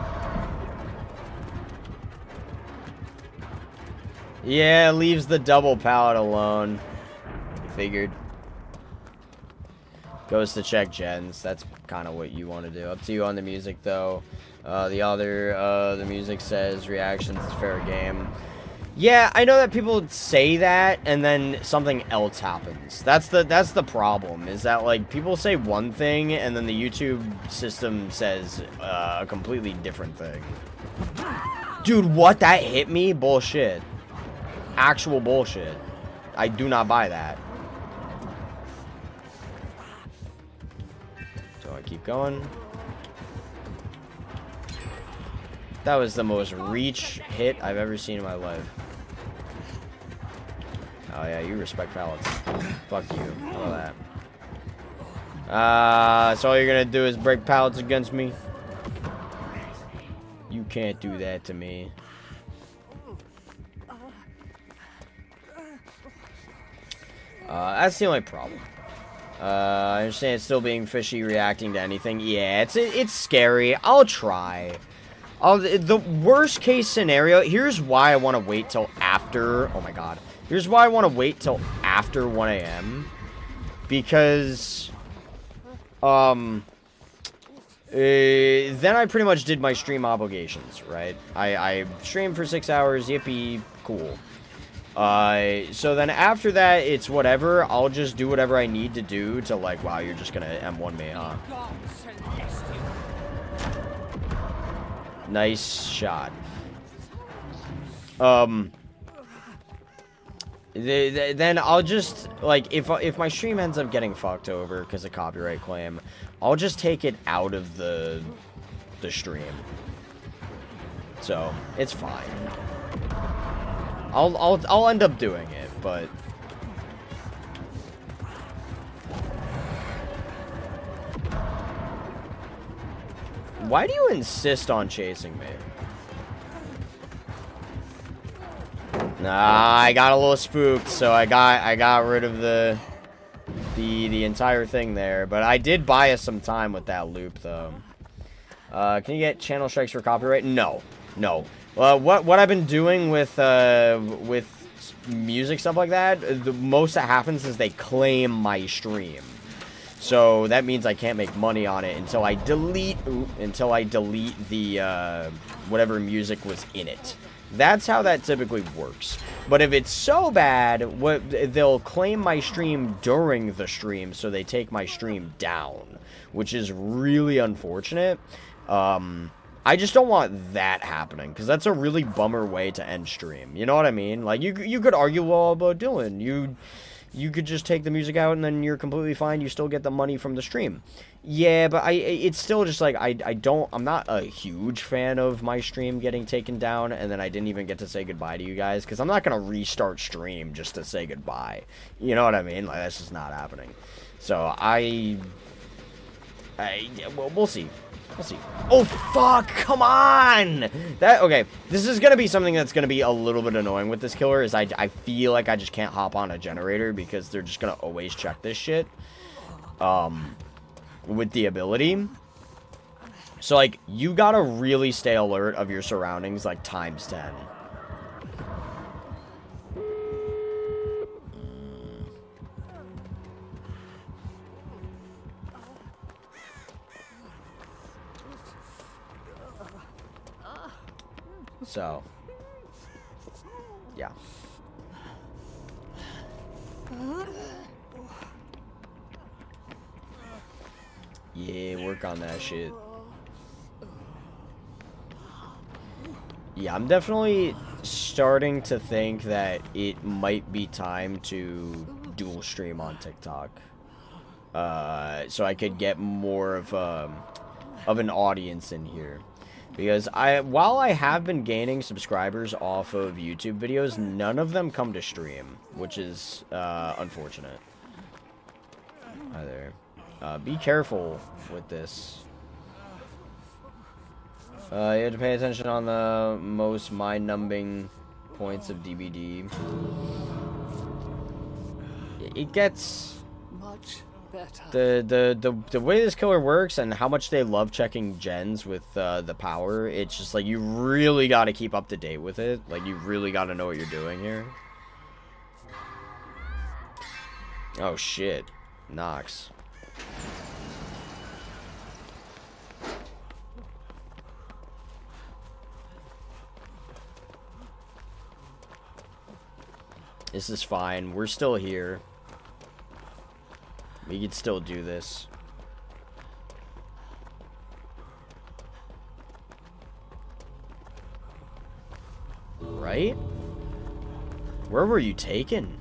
Yeah, leaves the double pallet alone. Figured. Goes to check gens. That's kind of what you want to do. Up to you on the music, though. The music says reactions is fair game. Yeah, I know that people say that, and then something else happens. That's the problem, is that, like, people say one thing, and then the YouTube system says a completely different thing. Dude, what? That hit me? Bullshit. Actual bullshit. I do not buy that. So I keep going. That was the most reach hit I've ever seen in my life. Oh yeah, you respect pallets. Fuck you. How about So all you're gonna do is break pallets against me? You can't do that to me. That's the only problem. I understand it's still being fishy, reacting to anything. Yeah, it's scary. I'll try. The worst case scenario, here's why I want to wait till after, oh my god. Here's why I want to wait till after 1 a.m. Because, then I pretty much did my stream obligations, right? I streamed for 6 hours, yippee, cool. So then after that, it's whatever. I'll just do whatever I need to do to, like, wow, you're just gonna M1 me, huh? Nice shot. Then I'll just, like, if my stream ends up getting fucked over because of copyright claim, I'll just take it out of the stream. So, it's fine. I'll end up doing it, but why do you insist on chasing me? Nah, I got a little spooked, so I got rid of the entire thing there, but I did buy us some time with that loop though. Can you get channel strikes for copyright? No. What I've been doing with music stuff like that, the most that happens is they claim my stream. So that means I can't make money on it until I delete the whatever music was in it. That's how that typically works. But if it's so bad, they'll claim my stream during the stream, so they take my stream down, which is really unfortunate. I just don't want that happening, because that's a really bummer way to end stream. You know what I mean? Like, you could argue, well, but Dylan, you could just take the music out and then you're completely fine. You still get the money from the stream. Yeah, but it's still just like, I'm not a huge fan of my stream getting taken down, and then I didn't even get to say goodbye to you guys, because I'm not going to restart stream just to say goodbye. You know what I mean? Like, that's just not happening. So, well, we'll see. We'll see. Oh, fuck! Come on! Okay, this is gonna be something that's gonna be a little bit annoying with this killer, is I feel like I just can't hop on a generator, because they're just gonna always check this shit. With the ability. So, like, you gotta really stay alert of your surroundings, like, times 10. So, yeah. Yeah, work on that shit. Yeah, I'm definitely starting to think that it might be time to dual stream on TikTok. So I could get more of an audience in here. Because while I have been gaining subscribers off of YouTube videos, none of them come to stream, which is unfortunate. Hi there. Be careful with this. You have to pay attention on the most mind-numbing points of DBD. It gets much better. The way this killer works and how much they love checking gens with the power, it's just like you really got to keep up to date with it. Like, you really got to know what you're doing here. Oh shit, Nox. This is fine. We're still here. We could still do this. Right? Where were you taken?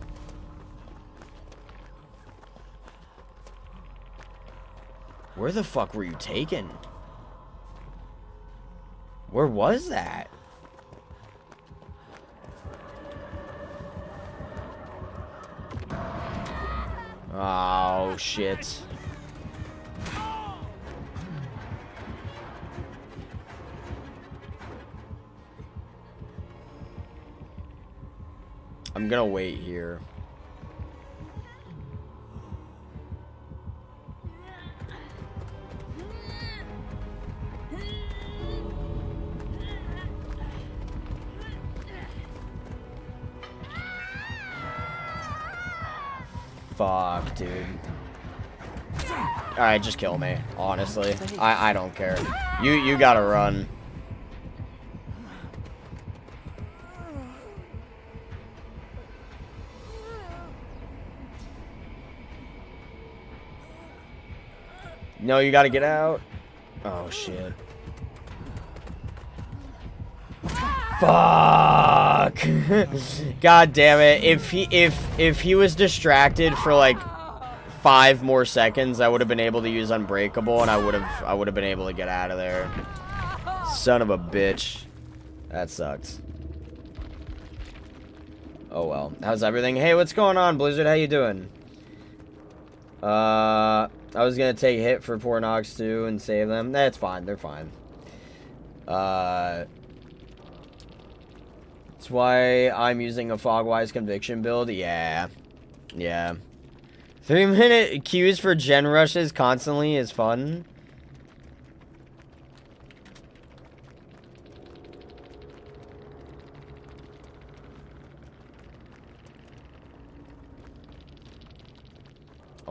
Where the fuck were you taken? Where was that? Oh, shit. I'm gonna wait here. Fuck, dude. Alright, just kill me, honestly. I don't care. You gotta run. No, you gotta get out. Oh, shit. Fuck. God damn it. If he was distracted for like 5 more seconds, I would have been able to use Unbreakable, and I would have been able to get out of there. Son of a bitch. That sucks. Oh well. How's everything? Hey, what's going on, Blizzard? How you doing? I was gonna take a hit for poor Nox too and save them. That's fine. They're fine. That's why I'm using a Fogwise Conviction build. Yeah. Yeah. 3-minute queues for gen rushes constantly is fun.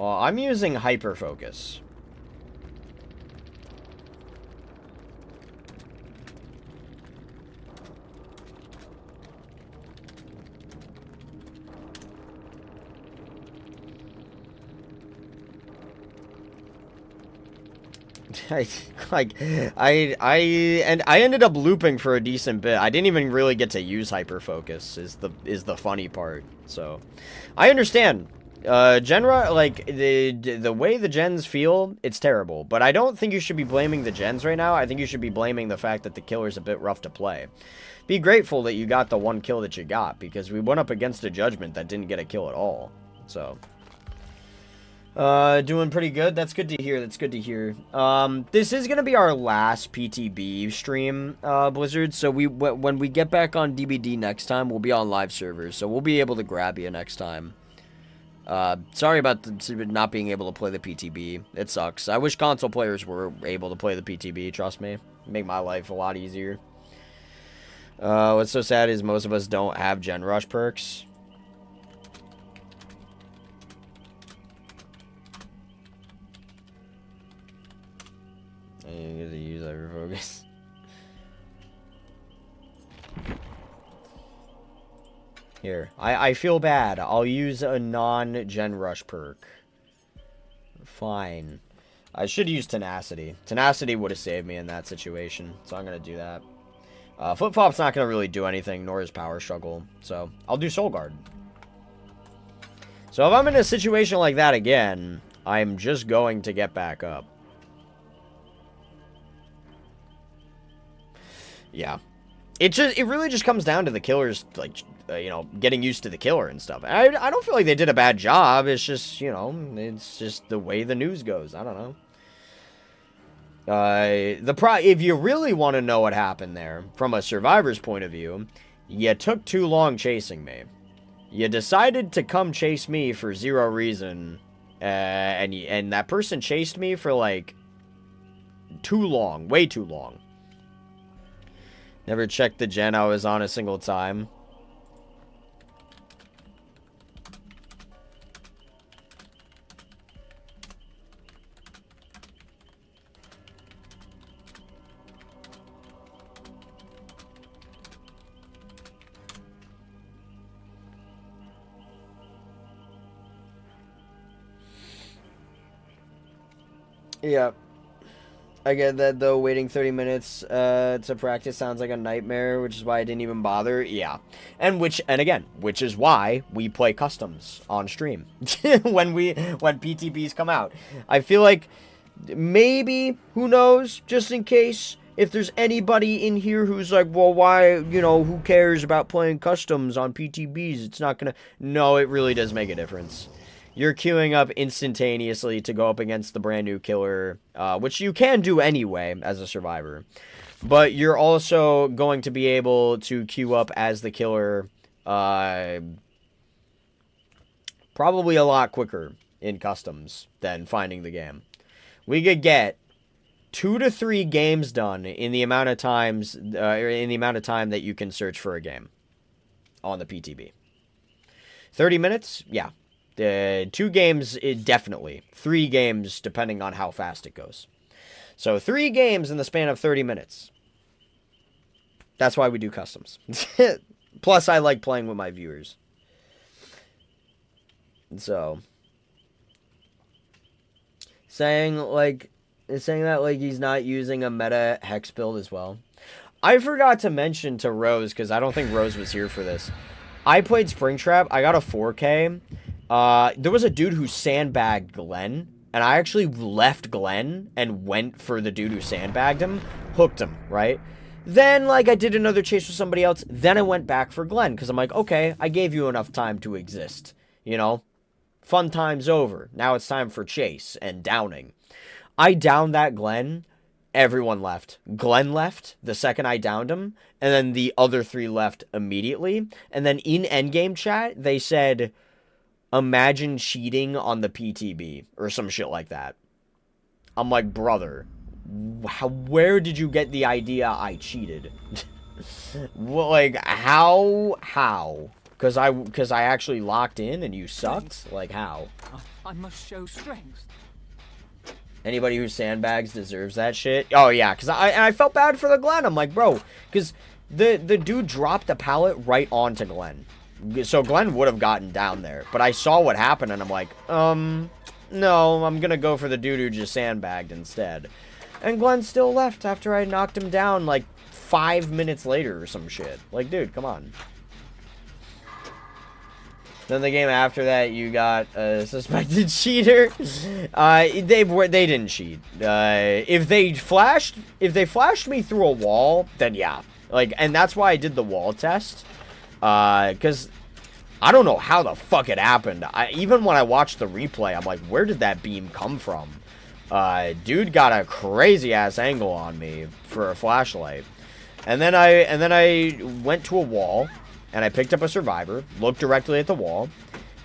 Oh, I'm using Hyper Focus. I ended up looping for a decent bit. I didn't even really get to use Hyper Focus is the funny part. So I understand. Genra, like, the way the gens feel, it's terrible. But I don't think you should be blaming the gens right now. I think you should be blaming the fact that the killer's a bit rough to play. Be grateful that you got the one kill that you got, because we went up against a Judgment that didn't get a kill at all. So, doing pretty good. That's good to hear. That's good to hear. This is gonna be our last PTB stream, Blizzard. So when we get back on DBD next time, we'll be on live servers. So we'll be able to grab you next time. Sorry about not being able to play the PTB. It sucks. I wish console players were able to play the PTB, trust me. Make my life a lot easier. What's so sad is most of us don't have Gen Rush perks. You get to use Hyper Focus. Here, I feel bad. I'll use a non-Gen Rush perk. Fine. I should use Tenacity. Tenacity would have saved me in that situation, so I'm going to do that. Flip-Flop's not going to really do anything, nor is Power Struggle, so I'll do Soul Guard. So if I'm in a situation like that again, I'm just going to get back up. Yeah. It really just comes down to the killer's, like, you know, getting used to the killer and stuff. I don't feel like they did a bad job. It's just, you know, it's just the way the news goes. I don't know. If you really want to know what happened there, from a survivor's point of view, you took too long chasing me. You decided to come chase me for 0 reason, and that person chased me for, like, too long. Way too long. Never checked the gen I was on a single time. Yeah. I get that, though. Waiting 30 minutes to practice sounds like a nightmare, which is why I didn't even bother. Yeah. And which is why we play customs on stream when PTBs come out. I feel like maybe, who knows, just in case, if there's anybody in here who's like, well, why, you know, who cares about playing customs on PTBs? It's not gonna... No, it really does make a difference. You're queuing up instantaneously to go up against the brand new killer, which you can do anyway as a survivor. But you're also going to be able to queue up as the killer Probably a lot quicker in customs than finding the game. We could get 2 to 3 games done in the amount of time that you can search for a game on the PTB. 30 minutes? Yeah. 2 games, definitely. 3 games, depending on how fast it goes. So 3 games in the span of 30 minutes. That's why we do customs. Plus, I like playing with my viewers. So, saying that like he's not using a meta hex build as well. I forgot to mention to Rose, because I don't think Rose was here for this. I played Springtrap. I got a 4K. There was a dude who sandbagged Glenn, and I actually left Glenn and went for the dude who sandbagged him, hooked him, right? Then, like, I did another chase with somebody else. Then I went back for Glenn, because I'm like, okay, I gave you enough time to exist, you know? Fun time's over. Now it's time for chase and downing. I downed that Glenn. Everyone left. Glenn left the second I downed him, and then the other 3 left immediately. And then in endgame chat, they said, imagine cheating on the PTB, or some shit like that. I'm like, brother, where did you get the idea I cheated? Well, like, how? Because I actually locked in and you sucked? Like, how? I must show strength. Anybody who sandbags deserves that shit. Oh, yeah, because I felt bad for the Glenn. I'm like, bro, because the dude dropped the pallet right onto Glenn. So Glenn would have gotten down there. But I saw what happened, and I'm like, no, I'm going to go for the dude who just sandbagged instead. And Glenn still left after I knocked him down, like, 5 minutes later or some shit. Like, dude, come on. Then the game after that, you got a suspected cheater. They didn't cheat. If they flashed me through a wall, then yeah. Like, and that's why I did the wall test. Because I don't know how the fuck it happened. Even when I watched the replay, I'm like, where did that beam come from? Dude got a crazy ass angle on me for a flashlight. And then I went to a wall. And I picked up a survivor, looked directly at the wall,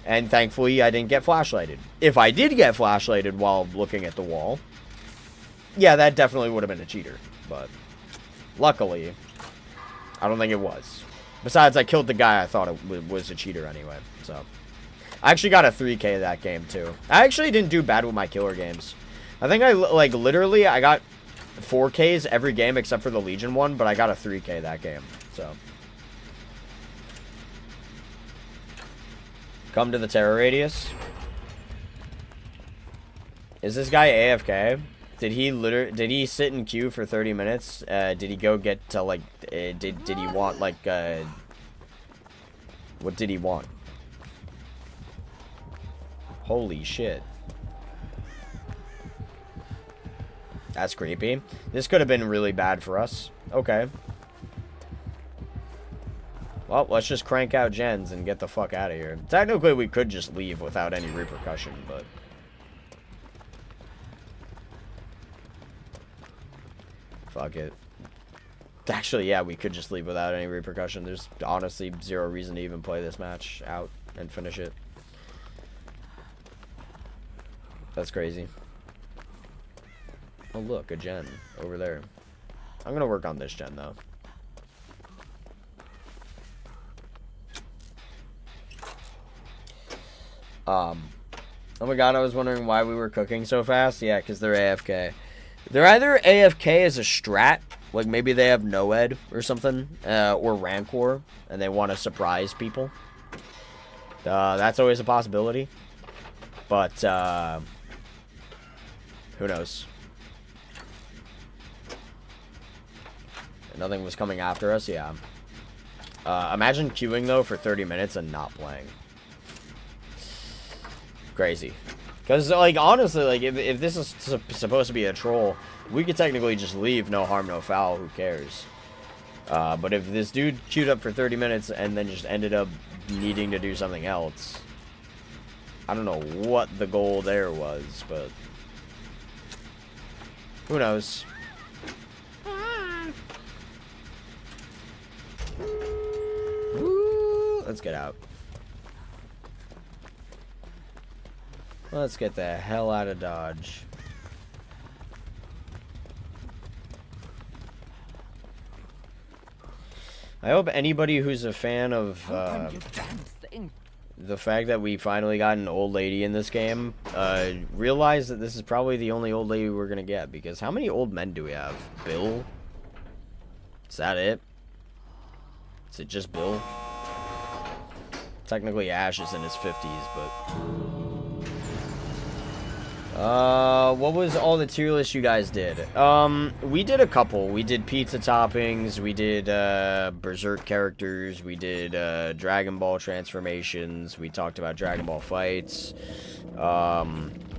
and thankfully I didn't get flashlighted. If I did get flashlighted while looking at the wall, yeah, that definitely would have been a cheater. But luckily, I don't think it was. Besides, I killed the guy I thought it was a cheater anyway. So I actually got a 3K that game too. I actually didn't do bad with my killer games. I think literally I got 4Ks every game except for the Legion one, but I got a 3K that game. So. Come to the terror radius. Is this guy AFK? Did he sit in queue for 30 minutes? Did he go get to like did he want like what did he want? Holy shit. That's creepy. This could have been really bad for us. Okay. Well, let's just crank out gens and get the fuck out of here. Technically, we could just leave without any repercussion, but... fuck it. Actually, yeah, we could just leave without any repercussion. There's honestly zero reason to even play this match out and finish it. That's crazy. Oh, look, a gen over there. I'm gonna work on this gen, though. Oh my god, I was wondering why we were cooking so fast. Yeah, because they're AFK. They're either AFK as a strat, like maybe they have Noed or something, or Rancor, and they want to surprise people. That's always a possibility. But, who knows? Nothing was coming after us, yeah. Imagine queuing, though, for 30 minutes and not playing. Crazy. Because, like, honestly, like, if this is supposed to be a troll, we could technically just leave, no harm, no foul, who cares? But if this dude queued up for 30 minutes and then just ended up needing to do something else, I don't know what the goal there was, but who knows? Woo, let's get out. Let's get the hell out of Dodge. I hope anybody who's a fan of Open you damn thing. the fact that we finally got an old lady in this game realize that this is probably the only old lady we're gonna get, because how many old men do we have? Bill? Is that it? Is it just Bill? Technically Ash is in his 50s, but what was all the tier lists you guys did? We did a couple. We did pizza toppings, we did Berserk characters, we did Dragon Ball transformations, we talked about Dragon Ball fights.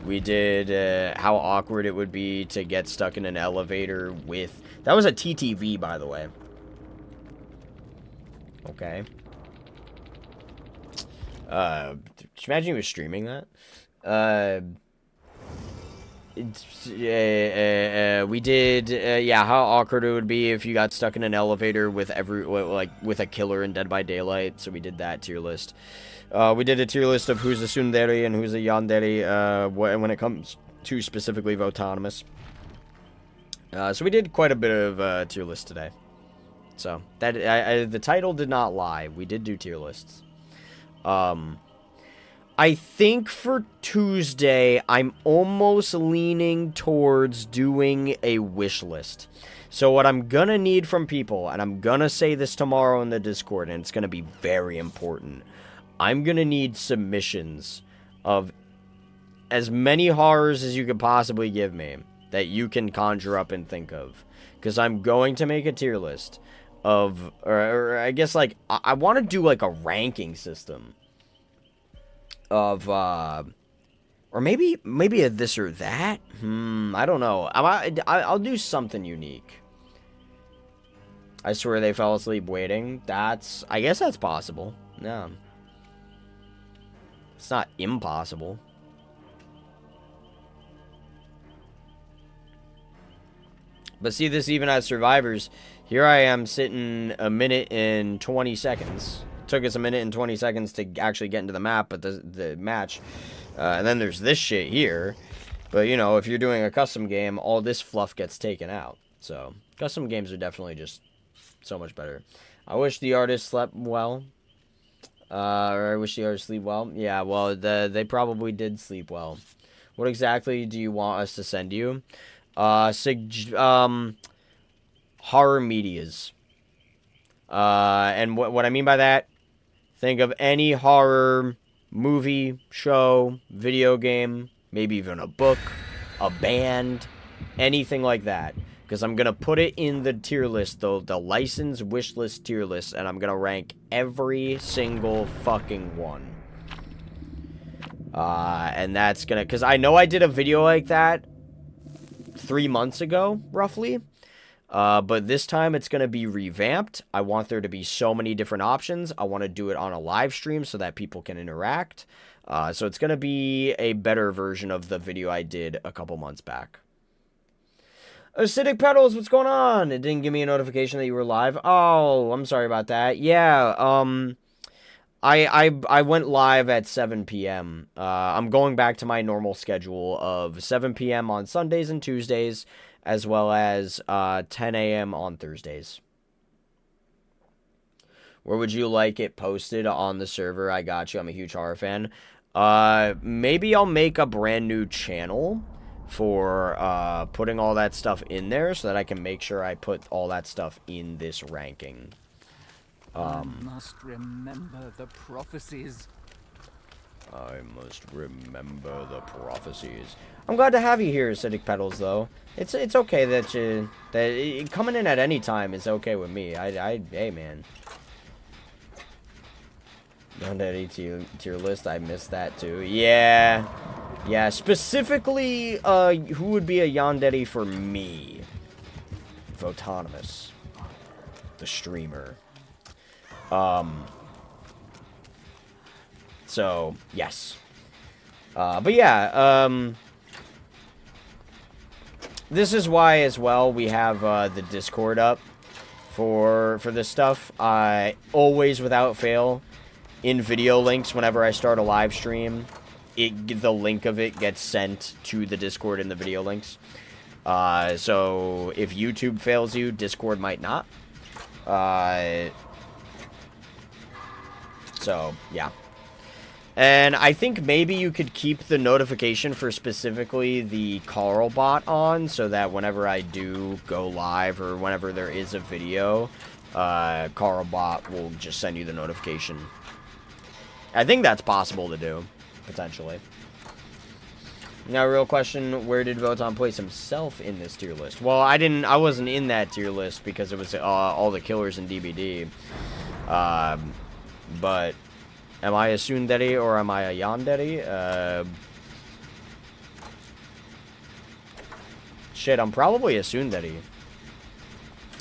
We did how awkward it would be to get stuck in an elevator with... That was a TTV, by the way. Okay. Could you imagine you were streaming that? We did, yeah, how awkward it would be if you got stuck in an elevator with with a killer in Dead by Daylight. So we did that tier list. We did a tier list of who's a tsundere and who's a yandere when it comes to specifically Votonomous. So we did quite a bit of tier lists today. So that the title did not lie. We did do tier lists. I think for Tuesday, I'm almost leaning towards doing a wish list. So what I'm gonna need from people, and I'm gonna say this tomorrow in the Discord, and it's gonna be very important. I'm gonna need submissions of as many horrors as you could possibly give me that you can conjure up and think of. Because I'm going to make a tier list of, or I guess like, I want to do like a ranking system of, or maybe a this or that. I don't know. I'll do something unique. I swear they fell asleep waiting. I guess that's possible. No. It's not impossible. But see, this even as survivors, here I am sitting a minute and 20 seconds. Took us a minute and 20 seconds to actually get into the map, but the match. And then there's this shit here. But, you know, if you're doing a custom game, all this fluff gets taken out. So, custom games are definitely just so much better. I wish the artist slept well. Or I wish the artist sleep well. Yeah, well, they probably did sleep well. What exactly do you want us to send you? Horror medias. And what I mean by that, think of any horror movie, show, video game, maybe even a book, a band, anything like that. Because I'm going to put it in the tier list, the licensed wish list tier list, and I'm going to rank every single fucking one. And that's going to, because I know I did a video like that 3 months ago, roughly. But this time it's going to be revamped. I want there to be so many different options. I want to do it on a live stream so that people can interact. So it's going to be a better version of the video I did a couple months back. Acidic Petals, what's going on? It didn't give me a notification that you were live. Oh, I'm sorry about that. Yeah, I went live at 7 p.m. I'm going back to my normal schedule of 7 p.m. on Sundays and Tuesdays, as well as 10 a.m. on Thursdays. Where would you like it posted on the server? I got you. I'm a huge horror fan. Maybe I'll make a brand new channel for putting all that stuff in there so that I can make sure I put all that stuff in this ranking. I must remember the prophecies. I must remember the prophecies. I'm glad to have you here, Acidic Petals, though. It's okay that coming in at any time is okay with me. Hey, man. Yandere tier list, I missed that too. Yeah. Yeah, specifically, who would be a Yandere for me? Votonomous. The streamer. So, yes. But yeah, this is why, as well, we have, the Discord up for this stuff. I always, without fail, in video links whenever I start a live stream, the link of it gets sent to the Discord in the video links. So if YouTube fails you, Discord might not. So, yeah. And I think maybe you could keep the notification for specifically the Carl bot on, so that whenever I do go live or whenever there is a video, Carl bot will just send you the notification. I think that's possible to do, potentially. Now, real question, where did Voton place himself in this tier list? Well, I wasn't in that tier list because it was all the killers in DBD. But am I a tsundere or am I a yandere? Shit, I'm probably a tsundere.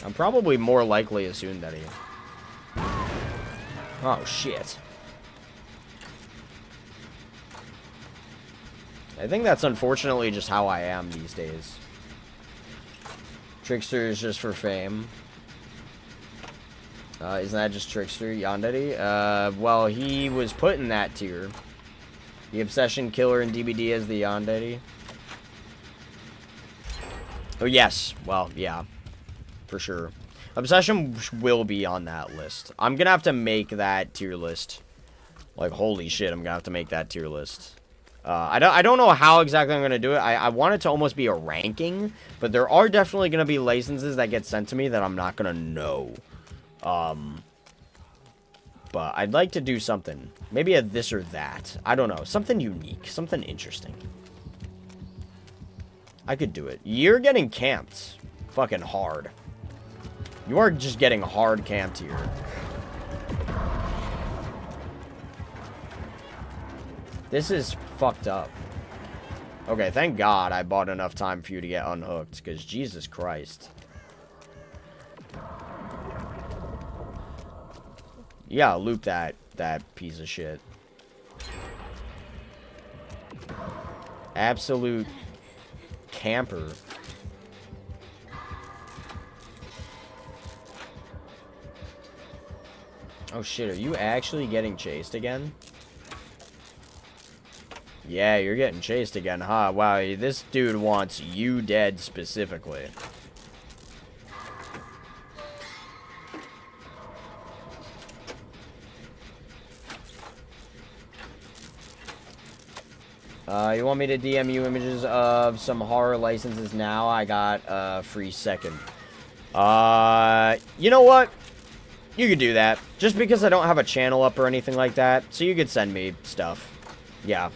I'm probably more likely a tsundere. Oh, shit. I think that's unfortunately just how I am these days. Trickster is just for fame. Isn't that just Trickster, Yandere? Well, he was put in that tier. The Obsession Killer in DBD as the Yandere. Oh, yes. Well, yeah. For sure. Obsession will be on that list. I'm gonna have to make that tier list. Like, holy shit, I'm gonna have to make that tier list. I don't know how exactly I'm going to do it. I want it to almost be a ranking, but there are definitely going to be licenses that get sent to me that I'm not going to know. But I'd like to do something. Maybe a this or that. I don't know. Something unique. Something interesting. I could do it. You're getting camped. Fucking hard. You are just getting hard camped here. This is fucked up. Okay, thank God I bought enough time for you to get unhooked, because Jesus Christ. Yeah, loop that piece of shit. Absolute camper. Oh shit, are you actually getting chased again? Yeah, you're getting chased again, huh? Wow, this dude wants you dead specifically. You want me to DM you images of some horror licenses now? I got a free second. You know what? You could do that. Just because I don't have a channel up or anything like that. So you could send me stuff. Yeah.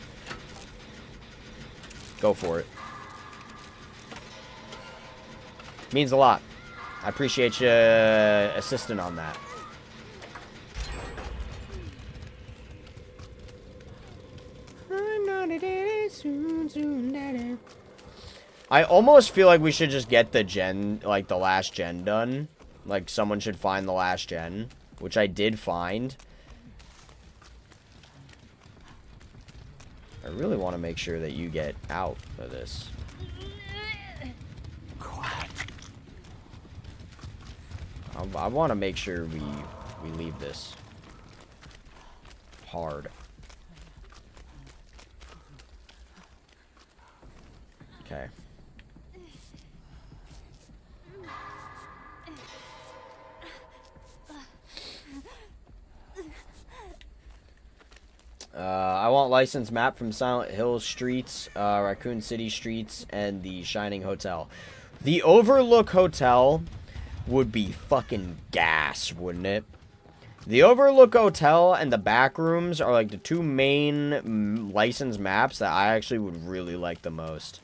Go for it. Means a lot. I appreciate you assisting on that. I almost feel like we should just get the gen, like the last gen done. Like someone should find the last gen, which I did find. I really want to make sure that you get out of this. Quiet. I want to make sure we leave this hard. Okay. I want license map from Silent Hill streets, Raccoon City streets, and the Shining Hotel. The Overlook Hotel would be fucking gas, wouldn't it? The Overlook Hotel and the back rooms are like the two main license maps that I actually would really like the most.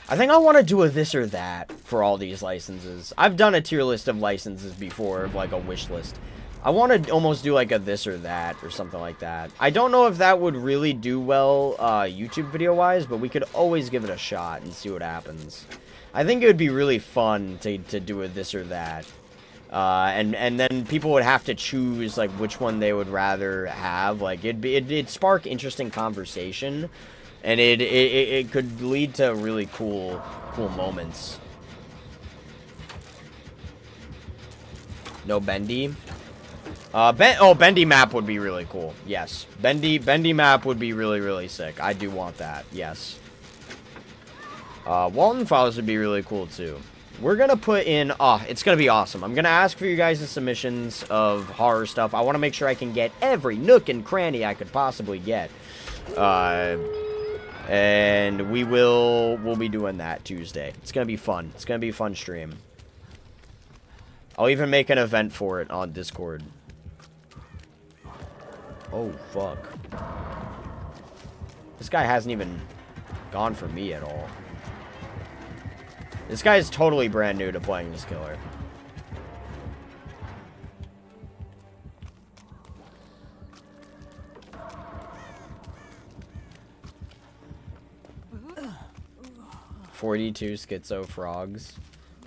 I think I want to do a this or that for all these licenses. I've done a tier list of licenses before, of like a wish list. I want to almost do like a this or that or something like that. I don't know if that would really do well YouTube video wise, but we could always give it a shot and see what happens. I think it would be really fun to do a this or that. And then people would have to choose like which one they would rather have. Like it'd spark interesting conversation. And it could lead to really cool moments. No bendy. Bendy map would be really cool. Yes. Bendy map would be really, really sick. I do want that. Yes. Walton Files would be really cool, too. We're gonna put in... it's gonna be awesome. I'm gonna ask for you guys' submissions of horror stuff. I want to make sure I can get every nook and cranny I could possibly get. And we'll be doing that Tuesday. It's gonna be fun. It's gonna be a fun stream. I'll even make an event for it on Discord. Oh, fuck. This guy hasn't even gone for me at all. This guy is totally brand new to playing this killer. "42 Schizo Frogs."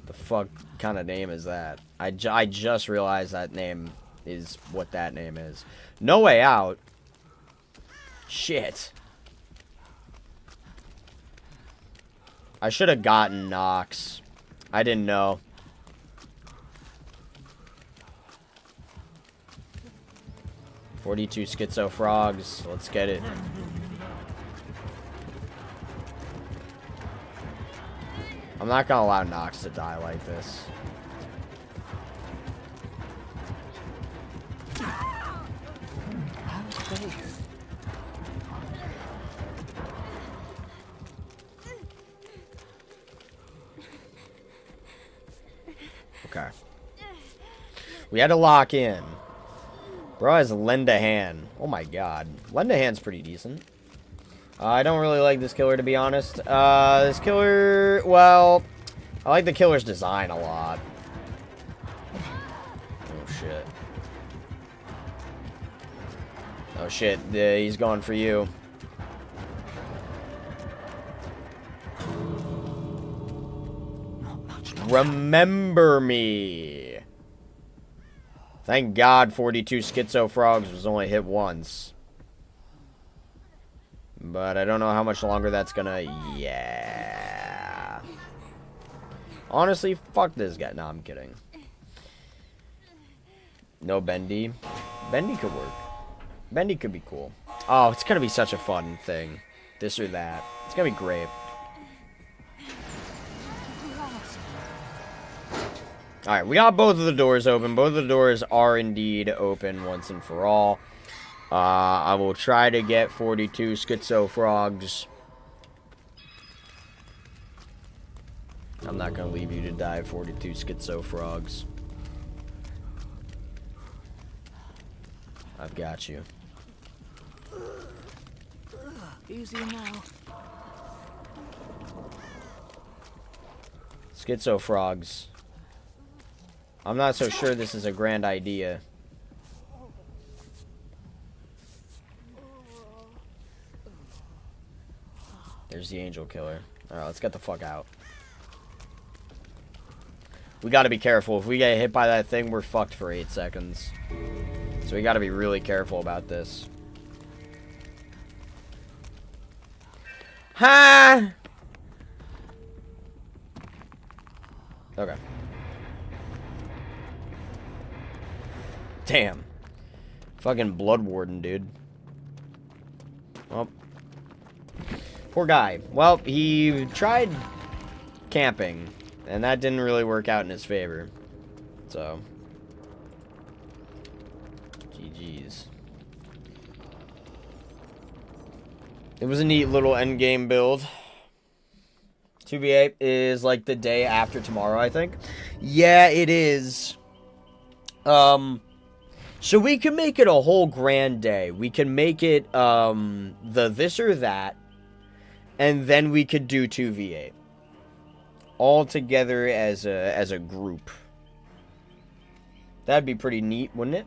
The fuck kind of name is that? I just realized that name is what that name is. No Way Out. Shit. I should have gotten Nox. I didn't know. "42 Schizo Frogs. Let's get it. I'm not gonna allow Nox to die like this. Okay. We had to lock in. Bro has Lend a Hand. Oh my god. Lend a Hand's pretty decent. I don't really like this killer, to be honest. This killer... Well, I like the killer's design a lot. Oh, shit. Oh, shit. He's going for you. Remember me. Thank God 42 Schizo Frogs was only hit once. But I don't know how much longer that's gonna... Yeah. Honestly, fuck this guy. No, I'm kidding. No Bendy. Bendy could work. Bendy could be cool. Oh, it's gonna be such a fun thing. This or that. It's gonna be great. Alright, we got both of the doors open. Both of the doors are indeed open once and for all. I will try to get 42 Schizo Frogs. I'm not going to leave you to die, 42 Schizo Frogs. I've got you. Easy now. Schizo Frogs. I'm not so sure this is a grand idea. There's the angel killer. Alright, let's get the fuck out. We gotta be careful. If we get hit by that thing, we're fucked for 8 seconds. So we gotta be really careful about this. Ha! Okay. Damn. Fucking Blood Warden, dude. Well. Poor guy. Well, he tried camping, and that didn't really work out in his favor. So. GG's. It was a neat little endgame build. 2v8 is like the day after tomorrow, I think. Yeah, it is. So we can make it a whole grand day. We can make it, the this or that. And then we could do 2v8. All together as a group. That'd be pretty neat, wouldn't it?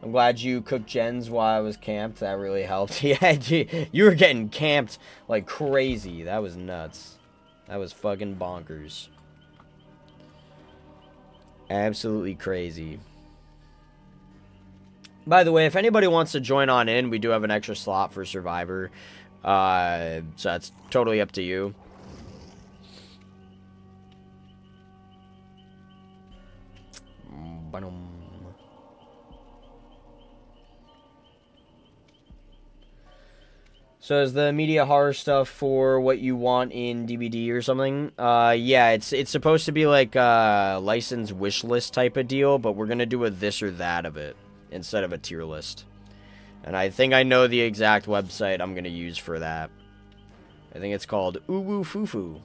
I'm glad you cooked gens while I was camped. That really helped. Yeah, you were getting camped like crazy. That was nuts. That was fucking bonkers. Absolutely crazy. By the way, if anybody wants to join on in, we do have an extra slot for Survivor. So that's totally up to you. So is the media horror stuff for what you want in DVD or something? Yeah, it's supposed to be like a license wish list type of deal, but we're gonna do a this or that of it instead of a tier list. And I think I know the exact website I'm gonna use for that. I think it's called Uwu Fufu.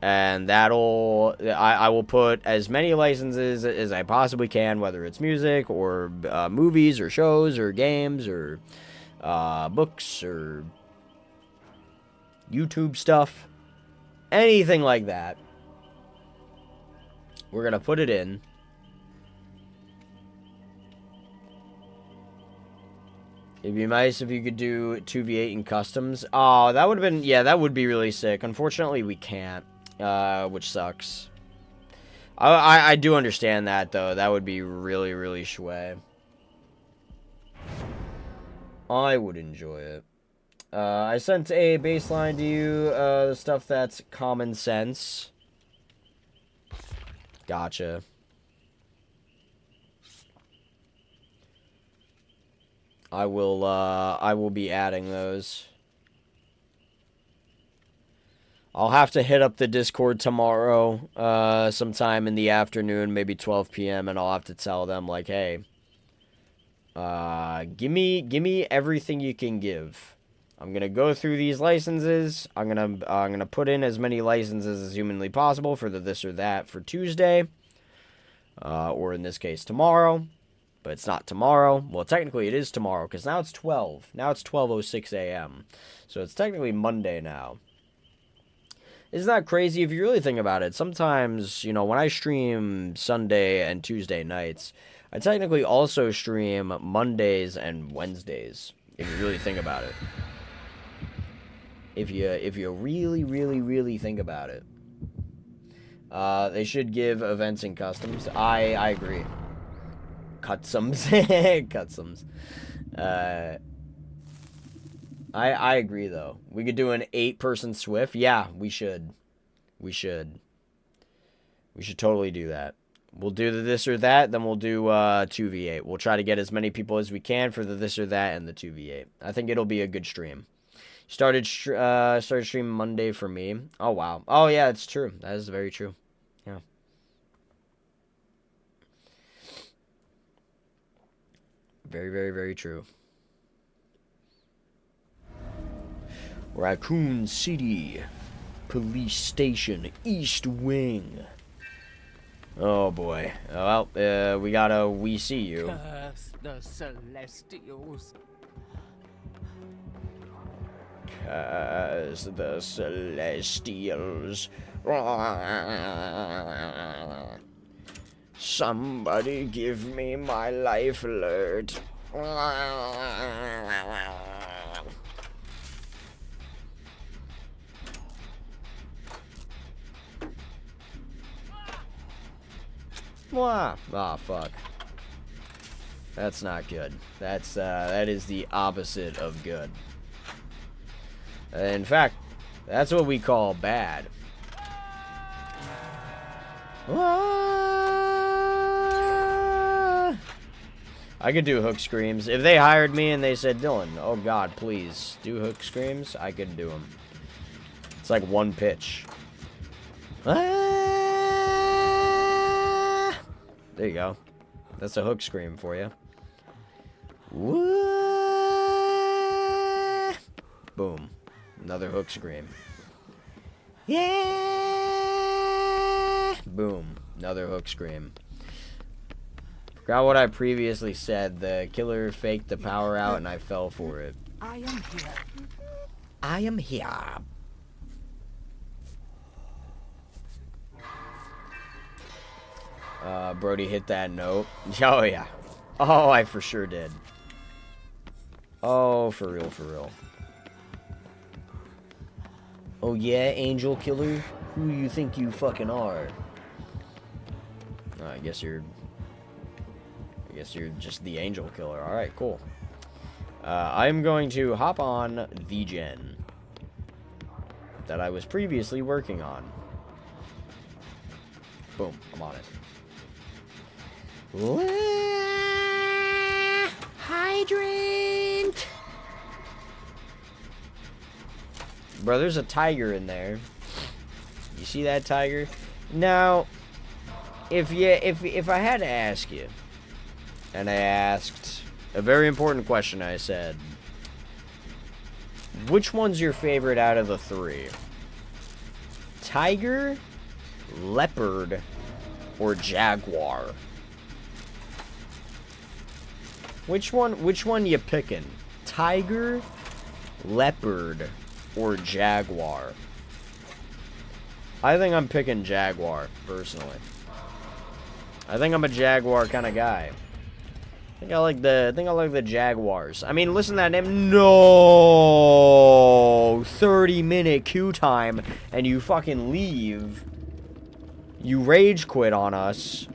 And I will put as many licenses as I possibly can, whether it's music or movies or shows or games or books or YouTube stuff, anything like that. We're gonna put it in. It'd be nice if you could do 2v8 in customs. Oh, that would have been, yeah, that would be really sick. Unfortunately, we can't. Which sucks. I do understand that, though. That would be really, really shway. I would enjoy it. I sent a baseline to you, the stuff that's common sense. Gotcha. I will be adding those. I'll have to hit up the Discord tomorrow, sometime in the afternoon, maybe 12 p.m., and I'll have to tell them, like, hey, give me everything you can give. I'm gonna go through these licenses. I'm gonna put in as many licenses as humanly possible for the this or that for Tuesday, or in this case tomorrow. But it's not tomorrow. Well, technically it is tomorrow, because now it's 12. Now it's 12:06 a.m. So it's technically Monday now. Isn't that crazy if you really think about it? Sometimes, you know, when I stream Sunday and Tuesday nights, I technically also stream Mondays and Wednesdays, if you really think about it. If you really, really, really think about it. They should give events and customs. I agree. Customs. Customs. I agree, though. We could do an 8-person Swift. Yeah, we should. We should totally do that. We'll do the this or that, then we'll do 2v8. We'll try to get as many people as we can for the this or that and the 2v8. I think it'll be a good stream. Started streaming Monday for me. Oh, wow. Oh, yeah, it's true. That is very true. Yeah. Very, very, very true. Raccoon City Police Station East Wing. Oh boy. Well, we gotta we see you. Curse the Celestials. Curse the Celestials. Somebody give me my life alert. Ah, fuck. That's not good. That is the opposite of good. In fact, that's what we call bad. I could do hook screams. If they hired me and they said, Dylan, oh god, please, do hook screams, I could do them. It's like one pitch. There you go. That's a hook scream for you. Boom. Another hook scream. Yeah. Boom. Another hook scream. Forgot what I previously said. The killer faked the power out and I fell for it. I am here. I am here. Brody hit that note. Oh, yeah. Oh, I for sure did. Oh, for real, for real. Oh, yeah, Angel Killer? Who do you think you fucking are? I guess you're just the Angel Killer. Alright, cool. I'm going to hop on the gen that I was previously working on. Boom. I'm on it. Hydrant. Bro, there's a tiger in there. You see that tiger? Now, if I had to ask you, and I asked a very important question, I said, which one's your favorite out of the three? Tiger, leopard, or jaguar? Which one you picking? Tiger, leopard, or jaguar? I think I'm picking jaguar, personally. I think I'm a jaguar kind of guy. I think I like the jaguars. I mean, listen to that name. No! 30-minute queue time, and you fucking leave. You rage quit on us.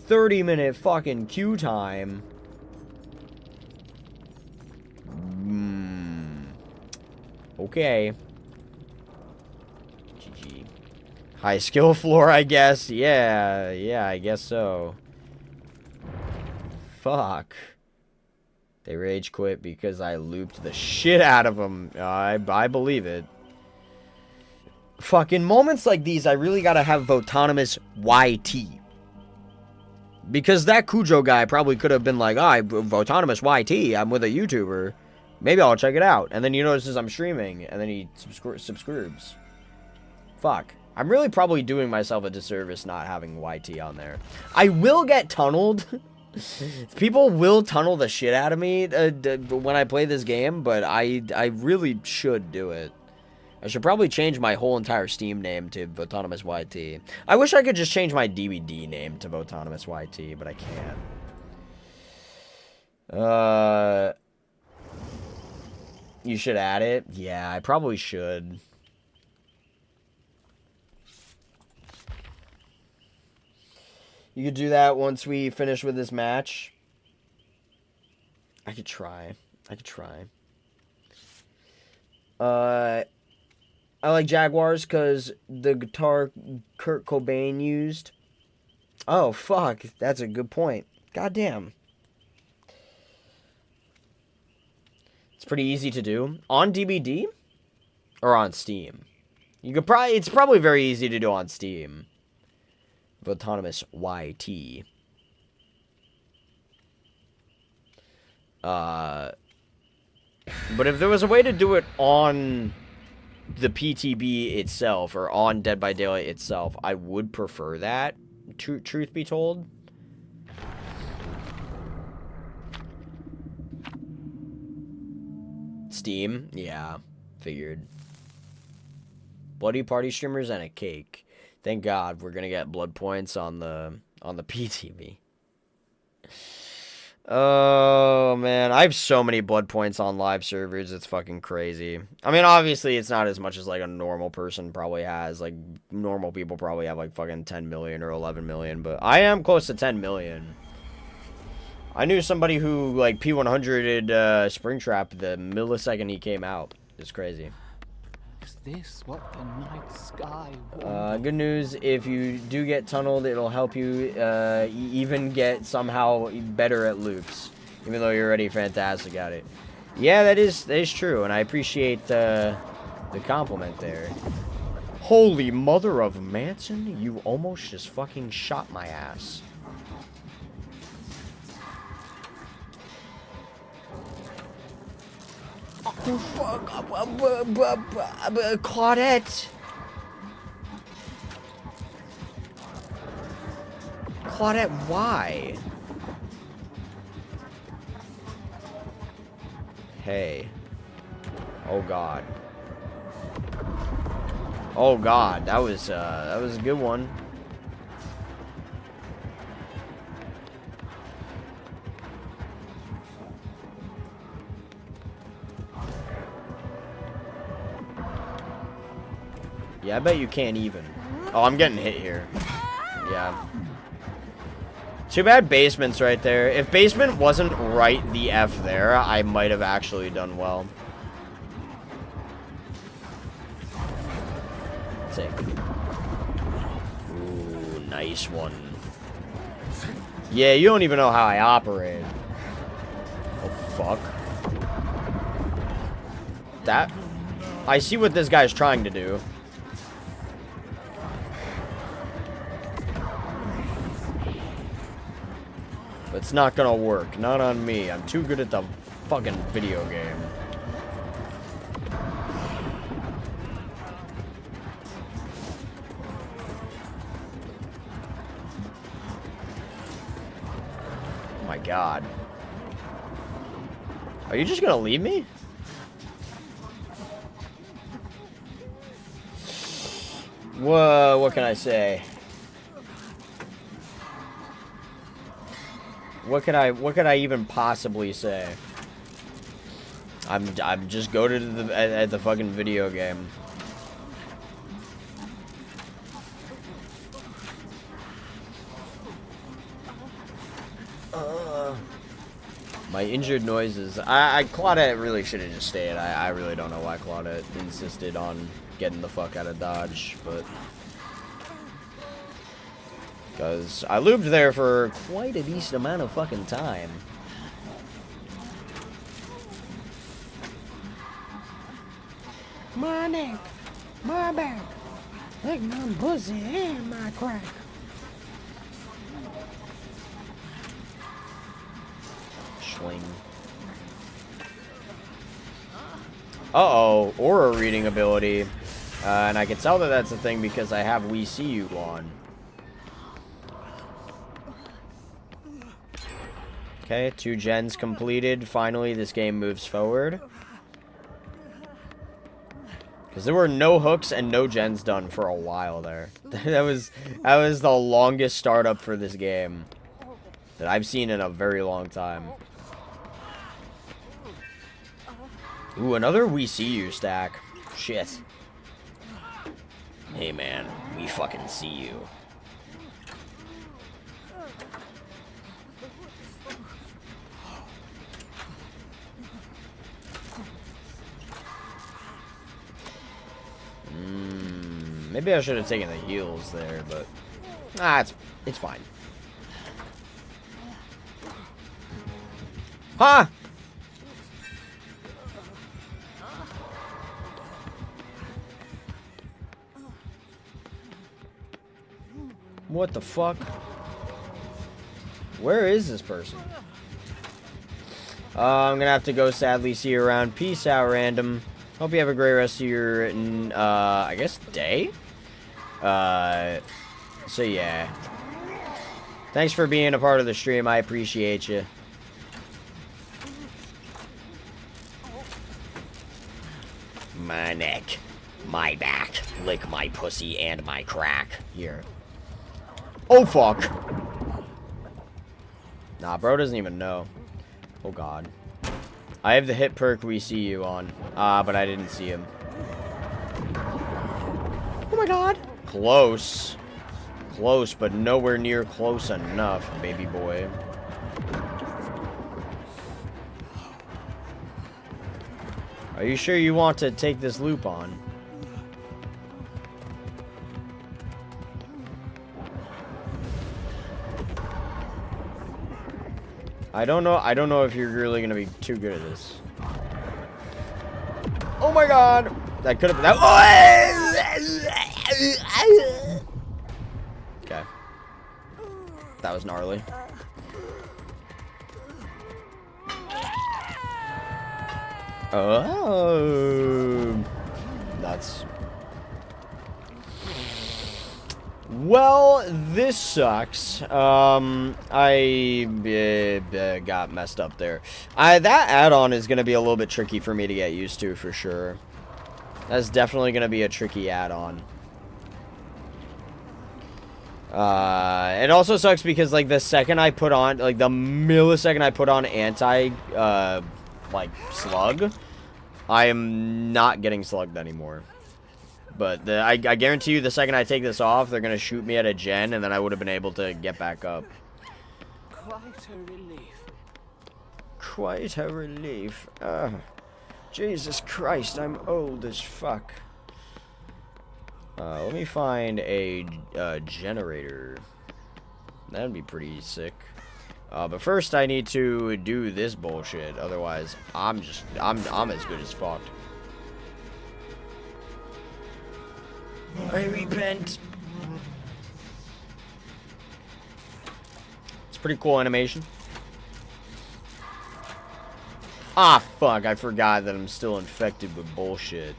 30-minute fucking queue time. Okay. GG. High skill floor, I guess. Yeah, I guess so. Fuck. They rage quit because I looped the shit out of them. I believe it. Fucking moments like these, I really gotta have Votonomous YT. Because that Cujo guy probably could have been like, Votonomous YT, I'm with a YouTuber. Maybe I'll check it out. And then he notices I'm streaming, and then he subscribes. Fuck. I'm really probably doing myself a disservice not having YT on there. I will get tunneled. People will tunnel the shit out of me when I play this game, but I really should do it. I should probably change my whole entire Steam name to Votonomous YT. I wish I could just change my DVD name to Votonomous YT, but I can't. You should add it? Yeah, I probably should. You could do that once we finish with this match. I could try. I like Jaguars because the guitar Kurt Cobain used. Oh, fuck. That's a good point. Goddamn. It's pretty easy to do. On DVD? Or on Steam? It's probably very easy to do on Steam. Votonomous YT. But if there was a way to do it on the PTB itself, or on Dead by Daylight itself, I would prefer that, truth be told. Steam? Yeah, figured. Bloody party streamers and a cake. Thank God we're gonna get blood points on the PTB. Oh, man. I have so many blood points on live servers. It's fucking crazy. I mean, obviously, it's not as much as, like, a normal person probably has. Like, normal people probably have, like, fucking 10 million or 11 million. But I am close to 10 million. I knew somebody who, like, P100'd Springtrap the millisecond he came out. It's crazy. Is this what the night sky Good news, if you do get tunneled, it'll help you even get somehow better at loops, even though you're already fantastic at it. Yeah, that is true, and I appreciate the compliment there. Holy mother of Manson, you almost just fucking shot my ass. Oh, fuck. Claudette. Claudette, why? Hey. Oh, God. Oh, God. That was a good one. Yeah, I bet you can't even. Oh, I'm getting hit here. Yeah. Too bad basement's right there. If basement wasn't right the F there, I might have actually done well. Sick. Nice one. Yeah, you don't even know how I operate. Oh, fuck. That... I see what this guy's trying to do. But it's not gonna work. Not on me. I'm too good at the fucking video game. Oh my god. Are you just gonna leave me? Whoa, what can I say? What could I even possibly say? I'm just goated at the fucking video game. My injured noises. Claudette really should have just stayed. I really don't know why Claudette insisted on getting the fuck out of Dodge, but... Because I looped there for quite a decent amount of fucking time. My neck, my back, like my pussy and my crack. Schling. Uh-oh, aura reading ability. And I can tell that that's a thing because I have We See You on. Okay, 2 gens completed. Finally, this game moves forward. Because there were no hooks and no gens done for a while there. that was the longest startup for this game that I've seen in a very long time. Ooh, another We See You stack. Shit. Hey man, we fucking see you. Maybe I should have taken the heals there, but it's fine. Ha! What the fuck? Where is this person? I'm gonna have to go, sadly. See you around. Peace out, random. Hope you have a great rest of your, I guess, day? So yeah. Thanks for being a part of the stream. I appreciate you. My neck, my back, lick my pussy and my crack. Here. Oh, fuck. Nah, bro doesn't even know. Oh, God. I have the hit perk We See You on. But I didn't see him. Oh, my God. Close. Close, but nowhere near close enough, baby boy. Are you sure you want to take this loop on? I don't know if you're really gonna be too good at this. Oh my god! That could have been that. Okay. That was gnarly. Oh, nuts. Well, this sucks. I got messed up there. That add-on is going to be a little bit tricky for me to get used to, for sure. That's definitely going to be a tricky add-on. It also sucks because, like, the second I put on, like, the millisecond I put on like, slug, I am not getting slugged anymore. But I guarantee you the second I take this off, they're going to shoot me at a gen, and then I would have been able to get back up. Quite a relief. Quite a relief. Jesus Christ, I'm old as fuck. Let me find a generator. That'd be pretty sick. But first I need to do this bullshit. Otherwise, I'm as good as fucked. I repent. It's pretty cool animation. Ah, fuck. I forgot that I'm still infected with bullshit.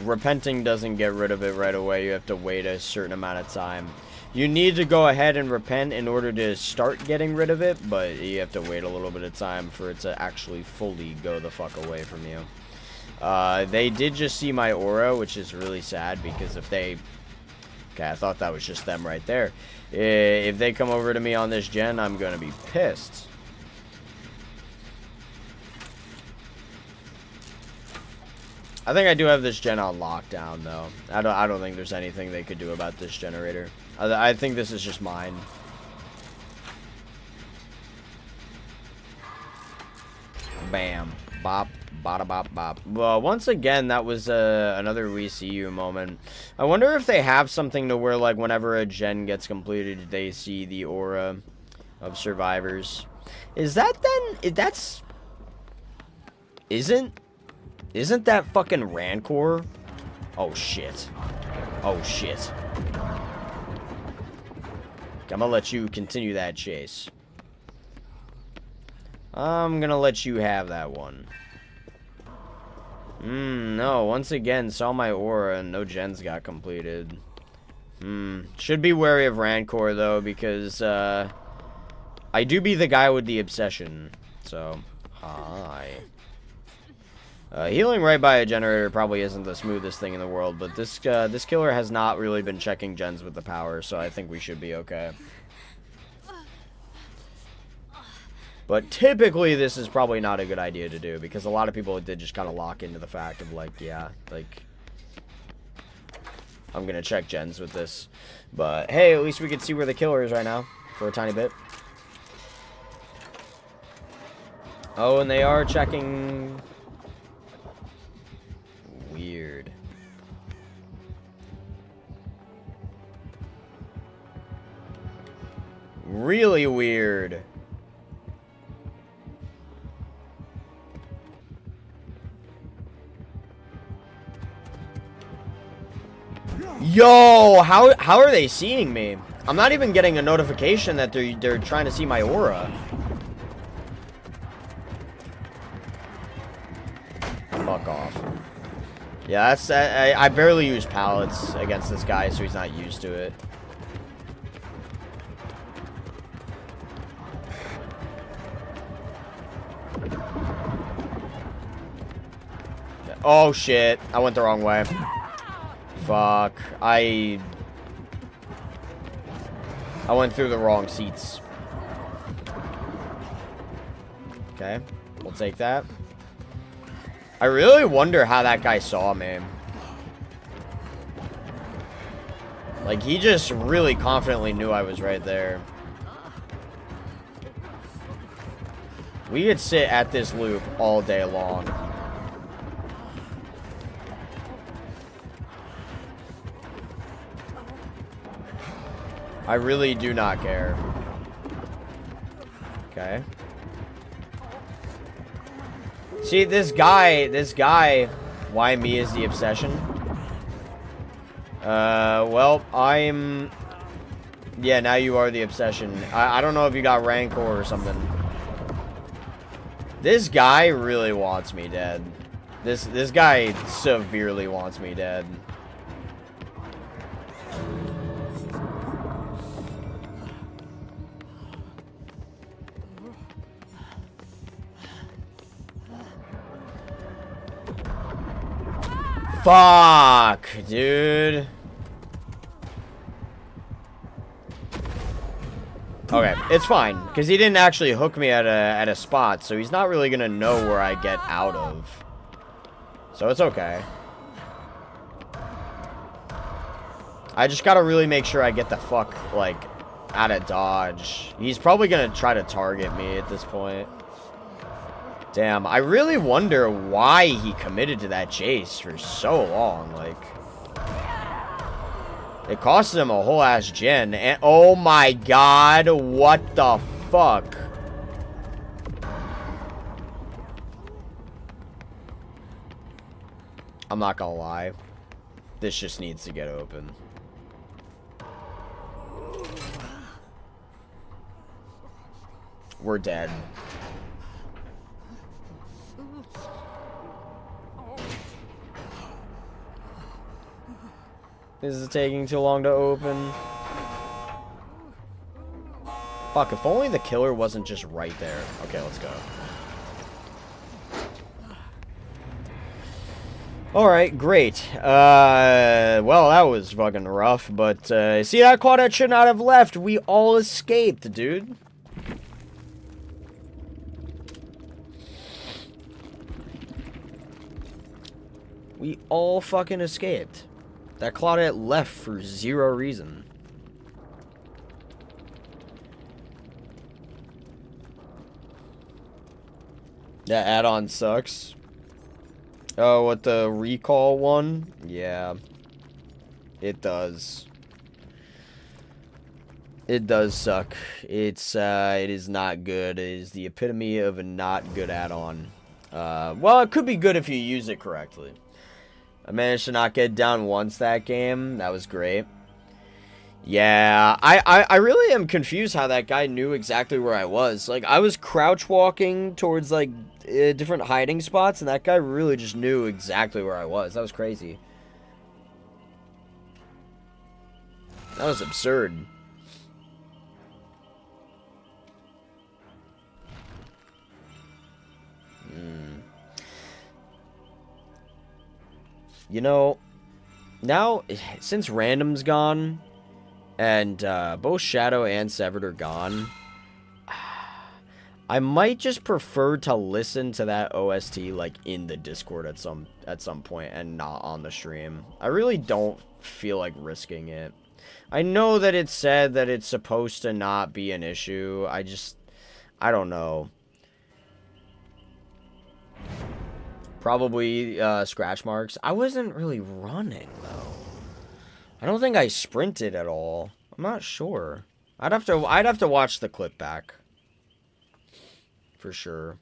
Repenting doesn't get rid of it right away. You have to wait a certain amount of time. You need to go ahead and repent in order to start getting rid of it, but you have to wait a little bit of time for it to actually fully go the fuck away from you. They did just see my aura, which is really sad because if they... Okay, I thought that was just them right there. If they come over to me on this gen, I'm gonna be pissed. I think I do have this gen on lockdown, though. I don't think there's anything they could do about this generator. I think this is just mine. Bam. Bop. Bada bop bop. Well, once again, that was another We See You moment. I wonder if they have something to where, like, whenever a gen gets completed, they see the aura of survivors. Is that then... That's... Isn't that fucking Rancor? Oh, shit. Oh, shit. I'm gonna let you continue that chase. I'm gonna let you have that one. No. Once again, saw my aura and no gens got completed. Should be wary of Rancor, though, because, I do be the guy with the obsession. So, hi. Healing right by a generator probably isn't the smoothest thing in the world, but this killer has not really been checking gens with the power, so I think we should be okay. But typically, this is probably not a good idea to do, because a lot of people did just kind of lock into the fact of, like, yeah, like, I'm gonna check gens with this. But, hey, at least we can see where the killer is right now, for a tiny bit. Oh, and they are checking... Weird. Really weird. Yo, how are they seeing me? I'm not even getting a notification that they're trying to see my aura. Fuck off. Yeah, that's I barely use pallets against this guy, so he's not used to it. Oh shit, I went the wrong way. Fuck, I went through the wrong seats. Okay, we'll take that. I really wonder how that guy saw me. Like, he just really confidently knew I was right there. We could sit at this loop all day long. I really do not care. Okay. See, this guy, why me is the obsession? Well, I'm... Yeah, now you are the obsession. I don't know if you got Rancor or something. This guy really wants me dead. This guy severely wants me dead. Fuck, dude. Okay, it's fine, because he didn't actually hook me at a spot, so he's not really gonna know where I get out of. So it's okay. I just gotta really make sure I get the fuck, like, out of dodge. He's probably gonna try to target me at this point. Damn, I really wonder why he committed to that chase for so long, like... It costs him a whole ass gen. And oh my god, what the fuck? I'm not gonna lie. This just needs to get open. We're dead. This is taking too long to open. Fuck, if only the killer wasn't just right there. Okay, let's go. Alright, great. Well, that was fucking rough, but, see that Claudette should not have left. We all escaped, dude. We all fucking escaped. That Claudette left for zero reason. That add-on sucks. Oh, what, the recall one? Yeah. It does. It does suck. It is not good. It is the epitome of a not good add-on. Well, it could be good if you use it correctly. I managed to not get down once that game. That was great. Yeah, I really am confused how that guy knew exactly where I was. Like, I was crouch walking towards, like, different hiding spots, and that guy really just knew exactly where I was. That was crazy. That was absurd. You know, now, since Random's gone, and both Shadow and Severed are gone, I might just prefer to listen to that OST, like, in the Discord at some point, and not on the stream. I really don't feel like risking it. I know that it said that it's supposed to not be an issue. I don't know. Probably scratch marks. I wasn't really running, though. I don't think I sprinted at all. I'm not sure. I'd have to watch the clip back. For sure.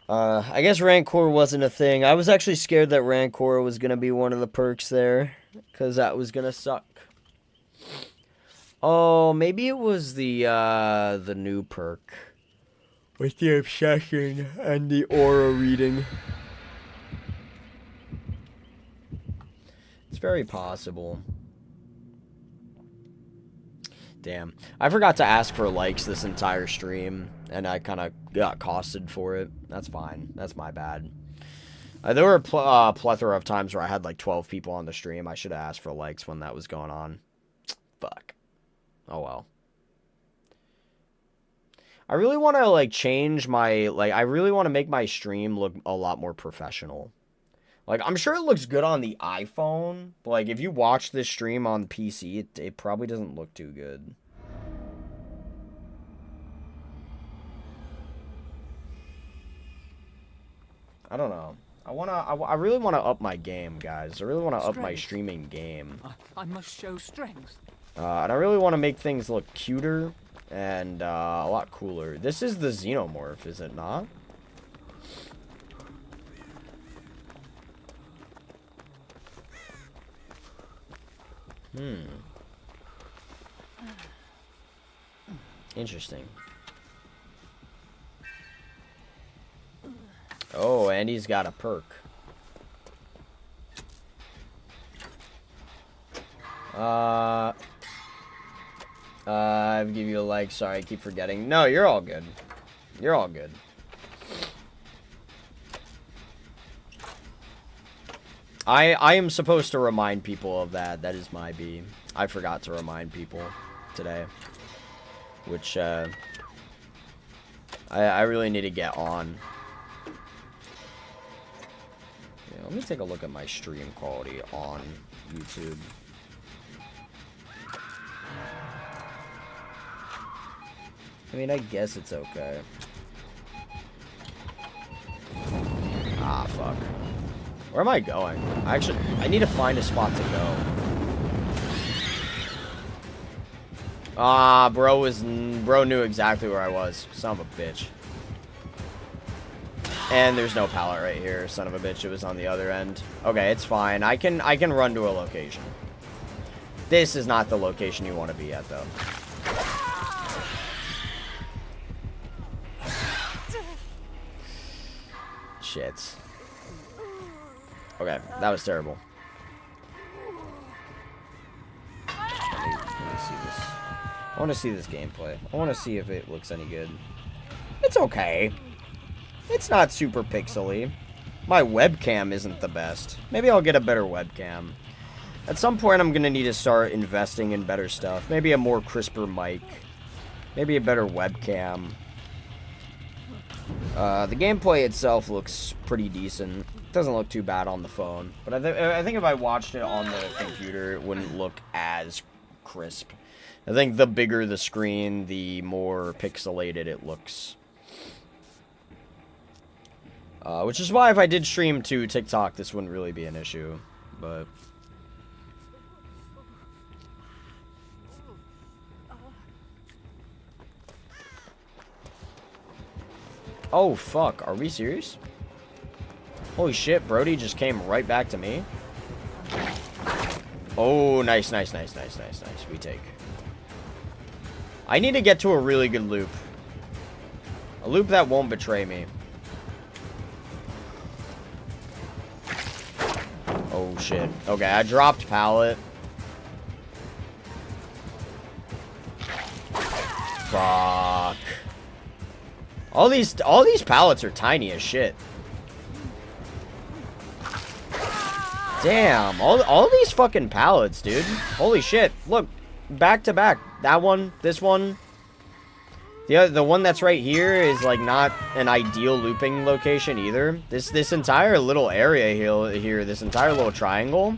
I guess Rancor wasn't a thing. I was actually scared that Rancor was going to be one of the perks there, because that was going to suck. Oh, maybe it was the new perk. With the obsession and the aura reading. It's very possible. Damn. I forgot to ask for likes this entire stream, and I kind of got costed for it. That's fine. That's my bad. There were a plethora of times where I had like 12 people on the stream. I should have asked for likes when that was going on. Fuck. Oh well. I really want to, like, change my, like, I really want to make my stream look a lot more professional. Like, I'm sure it looks good on the iPhone, but, like, if you watch this stream on PC, it probably doesn't look too good. I don't know. I really want to up my game, guys. I really want to up my streaming game. I must show strength. And I really want to make things look cuter. And a lot cooler. This is the Xenomorph, is it not? Interesting. Oh, and he's got a perk. I give you a like. Sorry, I keep forgetting. No, you're all good. You're all good. I am supposed to remind people of that. That is my B. I forgot to remind people today. Which, I really need to get on. Yeah, let me take a look at my stream quality on YouTube. I mean, I guess it's okay. Ah, fuck. Where am I going? I need to find a spot to go. Ah, bro knew exactly where I was. Son of a bitch. And there's no pallet right here, son of a bitch. It was on the other end. Okay, it's fine. I can run to a location. This is not the location you want to be at, though. Shit. Okay, that was terrible. Let me see this. I want to see this gameplay. I want to see if it looks any good. It's okay. It's not super pixely. My webcam isn't the best. Maybe I'll get a better webcam. At some point, I'm going to need to start investing in better stuff. Maybe a more crisper mic. Maybe a better webcam. The gameplay itself looks pretty decent. It doesn't look too bad on the phone. But I think if I watched it on the computer, it wouldn't look as crisp. I think the bigger the screen, the more pixelated it looks. Which is why if I did stream to TikTok, this wouldn't really be an issue. But... oh, fuck. Are we serious? Holy shit, Brody just came right back to me. Oh, nice, nice, nice, nice, nice, nice. We take. I need to get to a really good loop. A loop that won't betray me. Oh, shit. Okay, I dropped pallet. Fuck. All these pallets are tiny as shit. Damn, all these fucking pallets, dude. Holy shit. Look, back to back. That one, this one. The one that's right here is like not an ideal looping location either. This entire little area here, this entire little triangle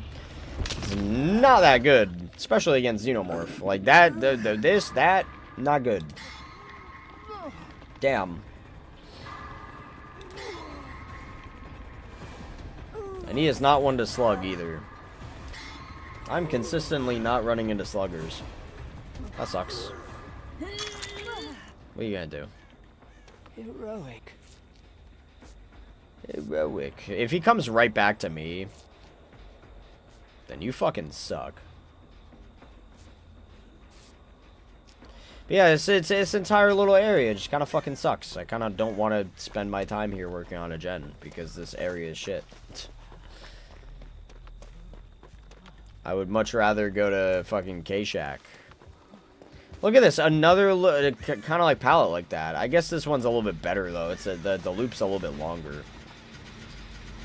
is not that good, especially against Xenomorph. Like that, that, not good. Damn. And he is not one to slug either. I'm consistently not running into sluggers. That sucks. What are you gonna do? Heroic. Heroic. If he comes right back to me, then you fucking suck. But yeah, this entire little area just kind of fucking sucks. I kind of don't want to spend my time here working on a gen because this area is shit. I would much rather go to fucking K-Shack. Look at this, another kind of like palette like that. I guess this one's a little bit better though. It's the loop's a little bit longer.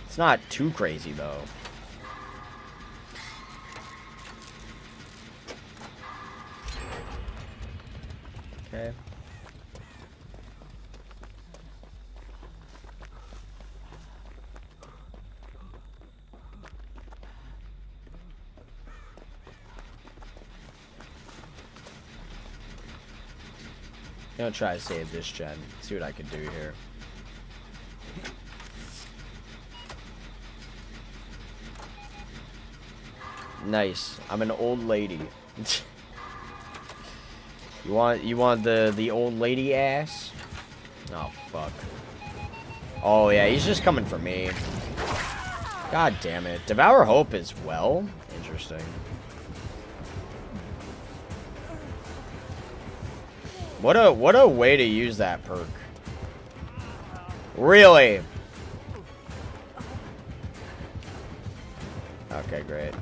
It's not too crazy though. Okay. I'm gonna try to save this gen. See what I can do here. Nice. I'm an old lady. You want the old lady ass? Oh fuck. Oh yeah, he's just coming for me. God damn it. Devour Hope as well? Interesting. What a way to use that perk. Really? Okay, great.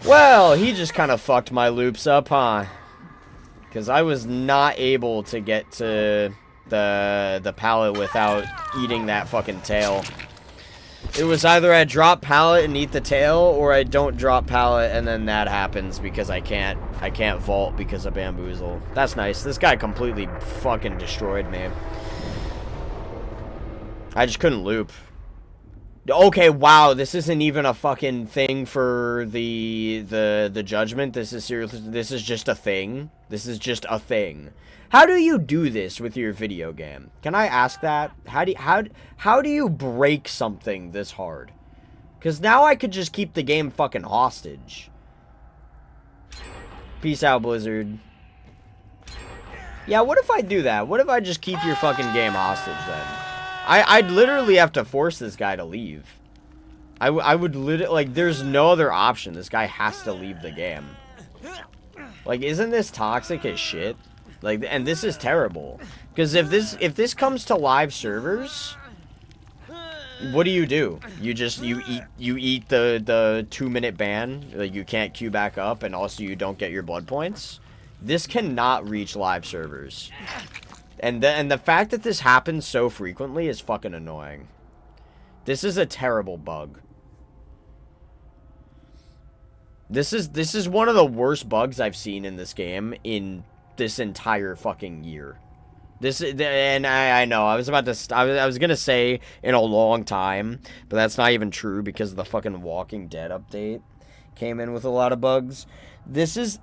Well, he just kind of fucked my loops up, huh? Because I was not able to get to the pallet without eating that fucking tail. It was either I drop pallet and eat the tail, or I don't drop pallet and then that happens because I can't vault because of bamboozle. That's nice. This guy completely fucking destroyed me. I just couldn't loop. Okay, wow, this isn't even a fucking thing for the Judgment. This is seriously, this is just a thing. This is just a thing. How do you do this with your video game? Can I ask that? How do you break something this hard? Because now I could just keep the game fucking hostage. Peace out, Blizzard. Yeah, what if I do that? What if I just keep your fucking game hostage then? I'd literally have to force this guy to leave. I would literally, like, there's no other option. This guy has to leave the game. Like, isn't this toxic as shit? Like, and this is terrible. Because if this comes to live servers, what do? You eat the 2-minute ban, like you can't queue back up, and also you don't get your blood points. This cannot reach live servers. And the fact that this happens so frequently is fucking annoying. This is a terrible bug. This is one of the worst bugs I've seen in this game in this entire fucking year. And I know I was gonna say in a long time, but that's not even true because the fucking Walking Dead update came in with a lot of bugs. This is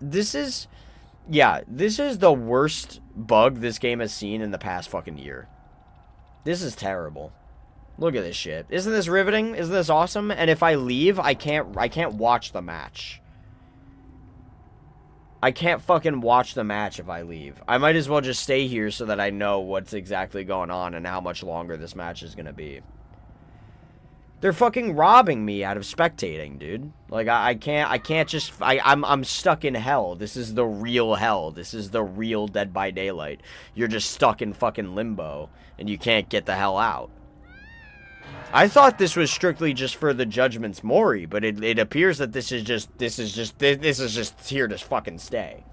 the worst bug this game has seen in the past fucking year. This is terrible. Look at this shit. Isn't this riveting? Isn't this awesome? And if I leave, I can't watch the match. I can't fucking watch the match if I leave. I might as well just stay here so that I know what's exactly going on and how much longer this match is gonna be. They're fucking robbing me out of spectating, dude. Like, I'm stuck in hell. This is the real hell. This is the real Dead by Daylight. You're just stuck in fucking limbo, and you can't get the hell out. I thought this was strictly just for the Judgment's Mori, but it appears that this is just here to fucking stay.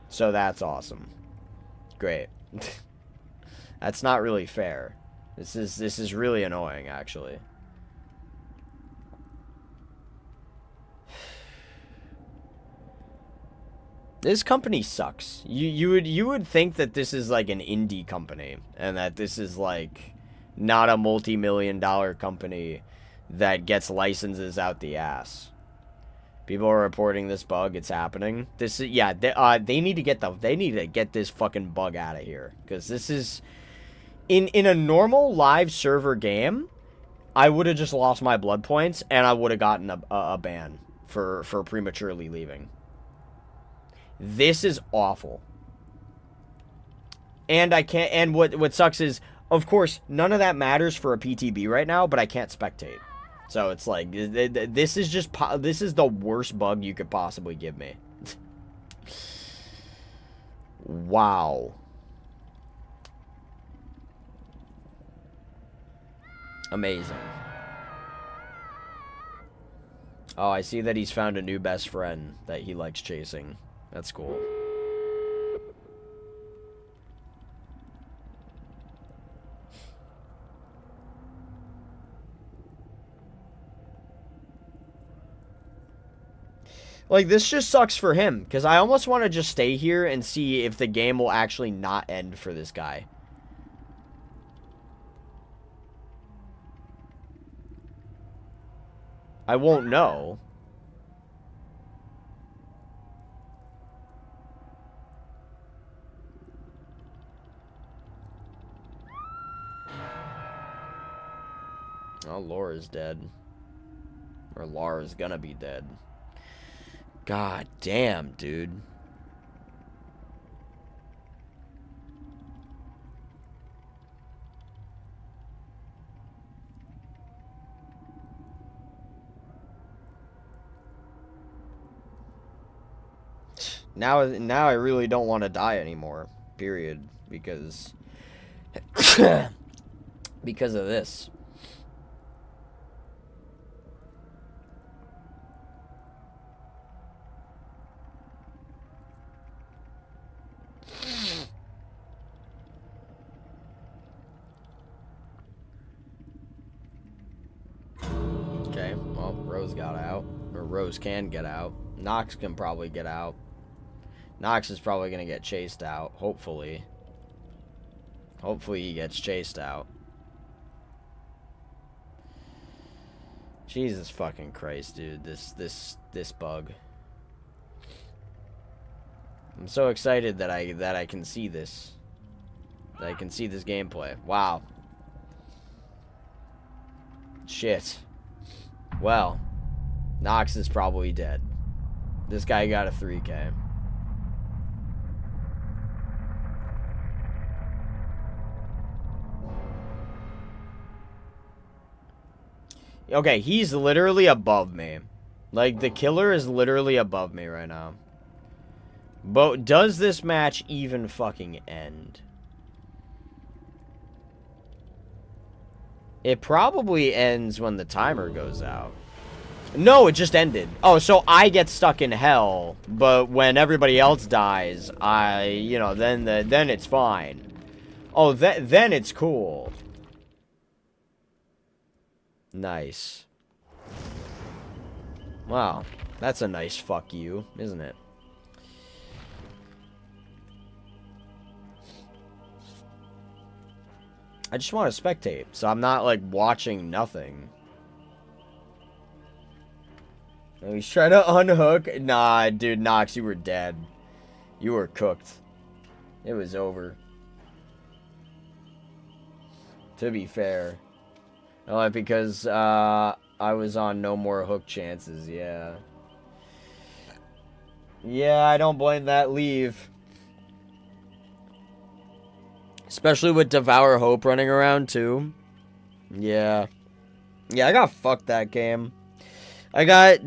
So that's awesome. Great. That's not really fair. This is really annoying, actually. This company sucks. You would think that this is like an indie company and that this is like not a multi-million-dollar company that gets licenses out the ass. People are reporting this bug. It's happening. This is they need to get this fucking bug out of here because this is. In a normal live server game, I would have just lost my blood points and I would have gotten a ban for prematurely leaving. This is awful. And I can't. And what sucks is, of course, none of that matters for a PTB right now, but I can't spectate. So it's like this is the worst bug you could possibly give me. Wow. Amazing. Oh, I see that he's found a new best friend that he likes chasing. That's cool. Like, this just sucks for him, because I almost want to just stay here and see if the game will actually not end for this guy. I won't know. Oh, Laura's dead. Or Laura's gonna be dead. God damn, dude. Now I really don't want to die anymore. Period. Because because of this. Okay, well, Rose got out. Or Rose can get out. Nox can probably get out. Nox is probably going to get chased out, hopefully. Hopefully he gets chased out. Jesus fucking Christ, dude. This bug. I'm so excited that I can see this. That I can see this gameplay. Wow. Shit. Well, Nox is probably dead. This guy got a 3K. Okay, he's literally above me. Like, the killer is literally above me right now. But does this match even fucking end? It probably ends when the timer goes out. No, it just ended. Oh, so I get stuck in hell, but when everybody else dies, then it's fine. Oh, then it's cool. Nice. Wow, that's a nice fuck you, isn't it? I just want to spectate, so I'm not, like, watching nothing. Oh, he's trying to unhook. Nah, dude, Nox, you were dead. You were cooked. It was over. To be fair. Oh, because, I was on no more hook chances, yeah. Yeah, I don't blame that leave. Especially with Devour Hope running around, too. Yeah. Yeah, I got fucked that game. I got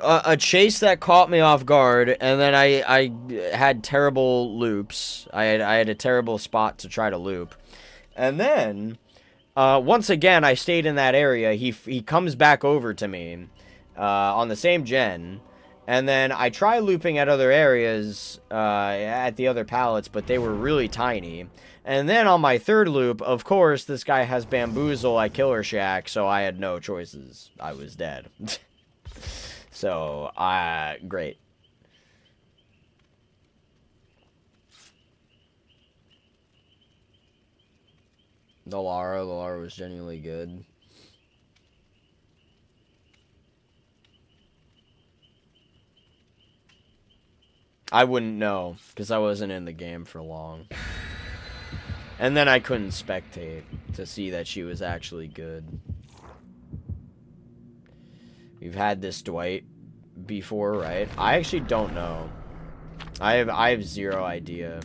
a chase that caught me off guard, and then I had terrible loops. I had a terrible spot to try to loop. And then, once again, I stayed in that area. He comes back over to me on the same gen. And then I try looping at other areas, at the other pallets, but they were really tiny. And then on my third loop, of course, this guy has Bamboozle at Killer Shack, so I had no choices. I was dead. So, great. The Lara was genuinely good. I wouldn't know, because I wasn't in the game for long. And then I couldn't spectate to see that she was actually good. We've had this Dwight before, right? I actually don't know. I have zero idea.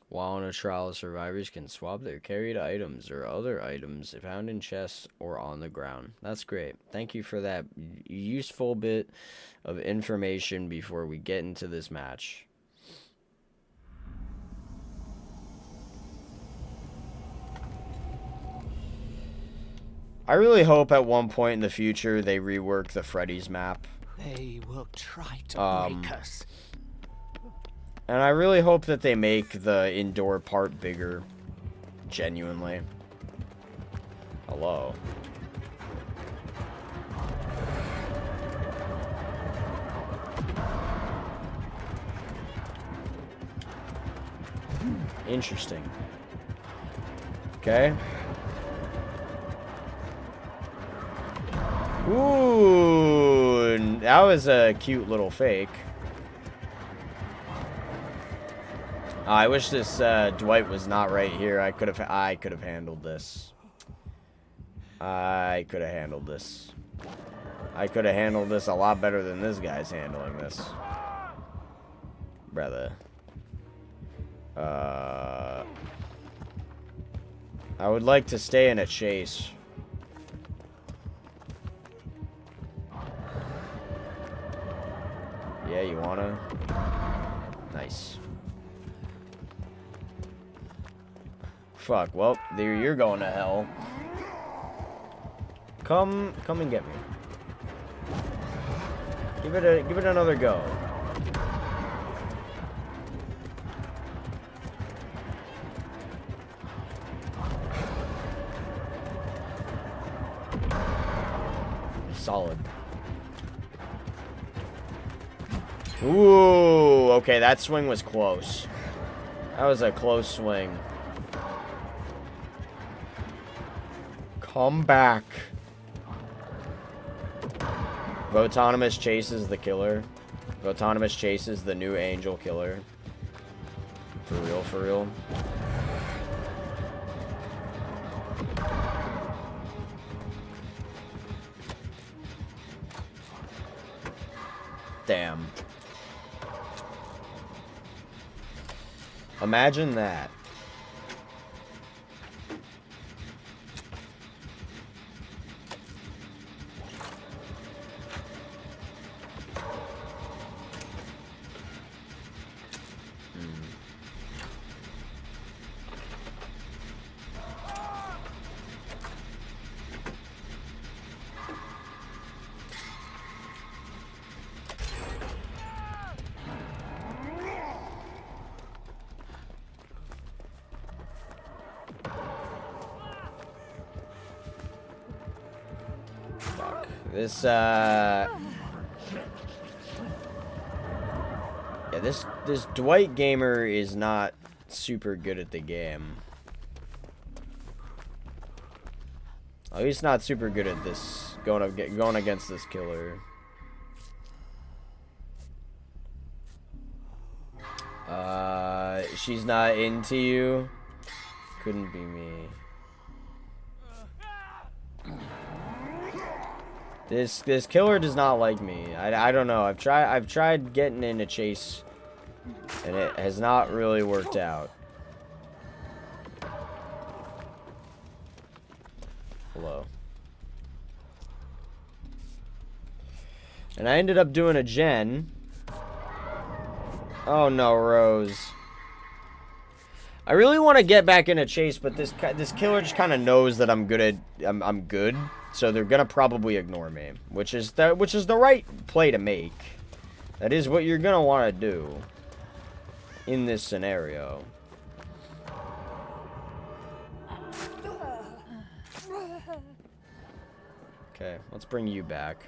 While on a trial, survivors can swap their carried items or other items found in chests or on the ground. That's great. Thank you for that useful bit of information before we get into this match. I really hope at one point in the future they rework the Freddy's map. They will try to break us. And I really hope that they make the indoor part bigger. Genuinely. Hello. Interesting. Okay. Ooh, that was a cute little fake. I wish this Dwight was not right here. I could have handled this. I could have handled this. I could have handled this a lot better than this guy's handling this. Brother. I would like to stay in a chase. Yeah, you wanna? Nice. Fuck, well, there you're going to hell. Come and get me. Give it another go. solid. Ooh, okay, that swing was close. That was a close swing. Come back. Votonomous chases the killer. Votonomous chases the new angel killer. For real, for real. Damn. Imagine that. This, yeah, this Dwight gamer is not super good at the game. Oh, he's not super good at this, going against this killer. She's not into you? Couldn't be me. This killer does not like me. I don't know. I've tried getting in a chase, and it has not really worked out. Hello. And I ended up doing a gen. Oh no, Rose. I really want to get back in a chase, but this killer just kind of knows that I'm good at I'm good. So they're gonna probably ignore me, which is the right play to make. That is what you're gonna want to do in this scenario. Okay, let's bring you back.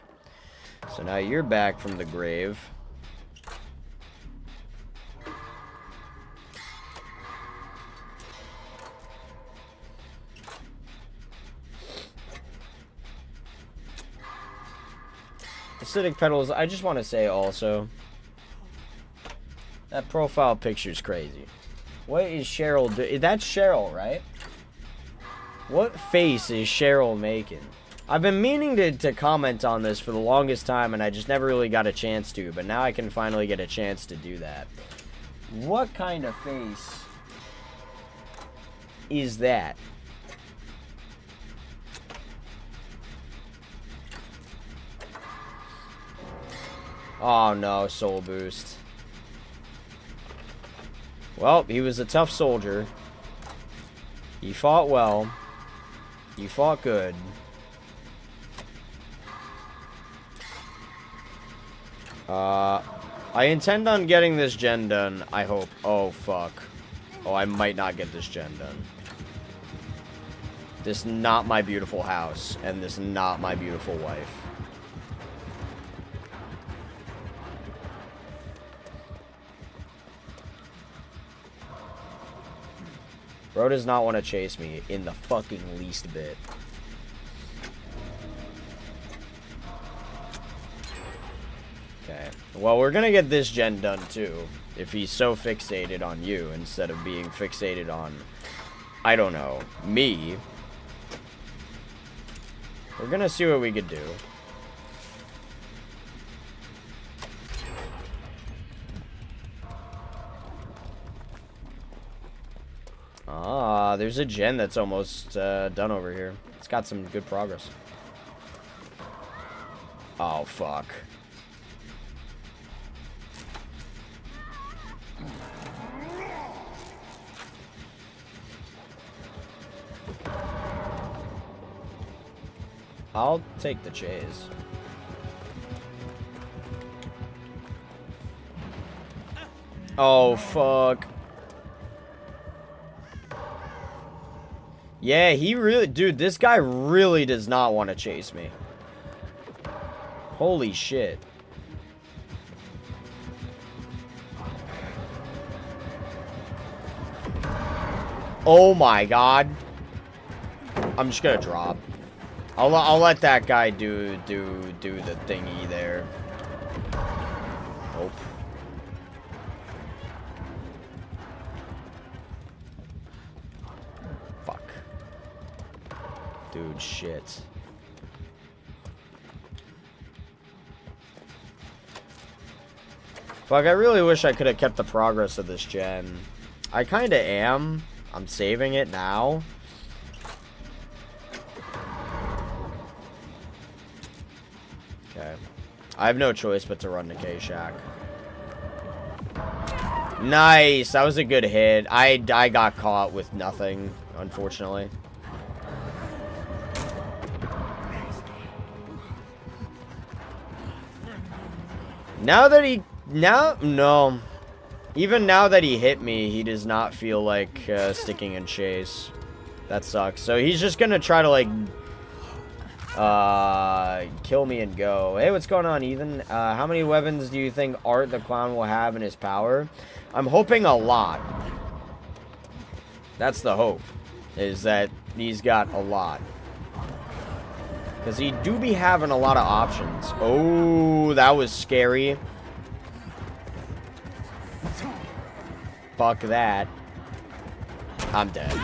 So now you're back from the grave. Acidic Petals, I just want to say also, that profile picture's crazy. What is Cheryl doing? That's Cheryl, right? What face is Cheryl making? I've been meaning to comment on this for the longest time, and I just never really got a chance to, but now I can finally get a chance to do that. What kind of face is that? Oh no, soul boost. Well, he was a tough soldier. He fought well. He fought good. I intend on getting this gen done, I hope. Oh, fuck. Oh, I might not get this gen done. This not my beautiful house, and this not my beautiful wife. Bro does not want to chase me in the fucking least bit. Okay. Well, we're gonna get this gen done too. If he's so fixated on you instead of being fixated on, I don't know, me. We're gonna see what we could do. Ah, there's a gen that's almost done over here. It's got some good progress. Oh, fuck. I'll take the chase. Oh, fuck. Yeah, he really... Dude, this guy really does not want to chase me. Holy shit. Oh my god. I'm just gonna drop. I'll let that guy do the thingy there. Nope. Fuck. Dude, shit. Fuck, I really wish I could have kept the progress of this gen. I kinda am. I'm saving it now. Okay. I have no choice but to run to K-Shack. Nice! That was a good hit. I got caught with nothing, unfortunately. Now that he... No. Even now that he hit me, he does not feel like sticking in chase. That sucks. So he's just gonna try to, like... kill me and go. Hey, what's going on, Ethan? How many weapons do you think Art the Clown will have in his power? I'm hoping a lot. That's the hope. Is that he's got a lot. Because he do be having a lot of options. Oh, that was scary. Fuck that. I'm dead.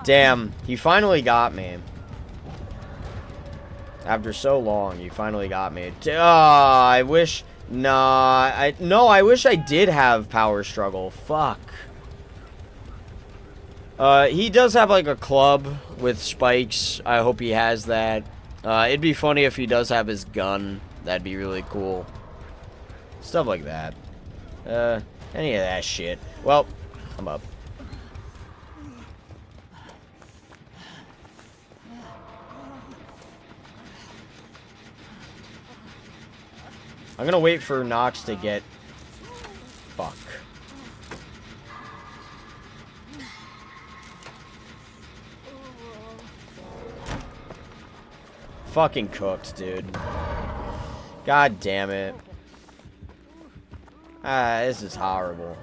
Damn, he finally got me. After so long, you finally got me. I wish... Nah, no, I wish I did have power struggle. Fuck. He does have, like, a club with spikes. I hope he has that. It'd be funny if he does have his gun. That'd be really cool. Stuff like that. Any of that shit. Well, I'm up. I'm gonna wait for Nox to get... Fuck. Fucking cooked, dude. God damn it. Ah, this is horrible.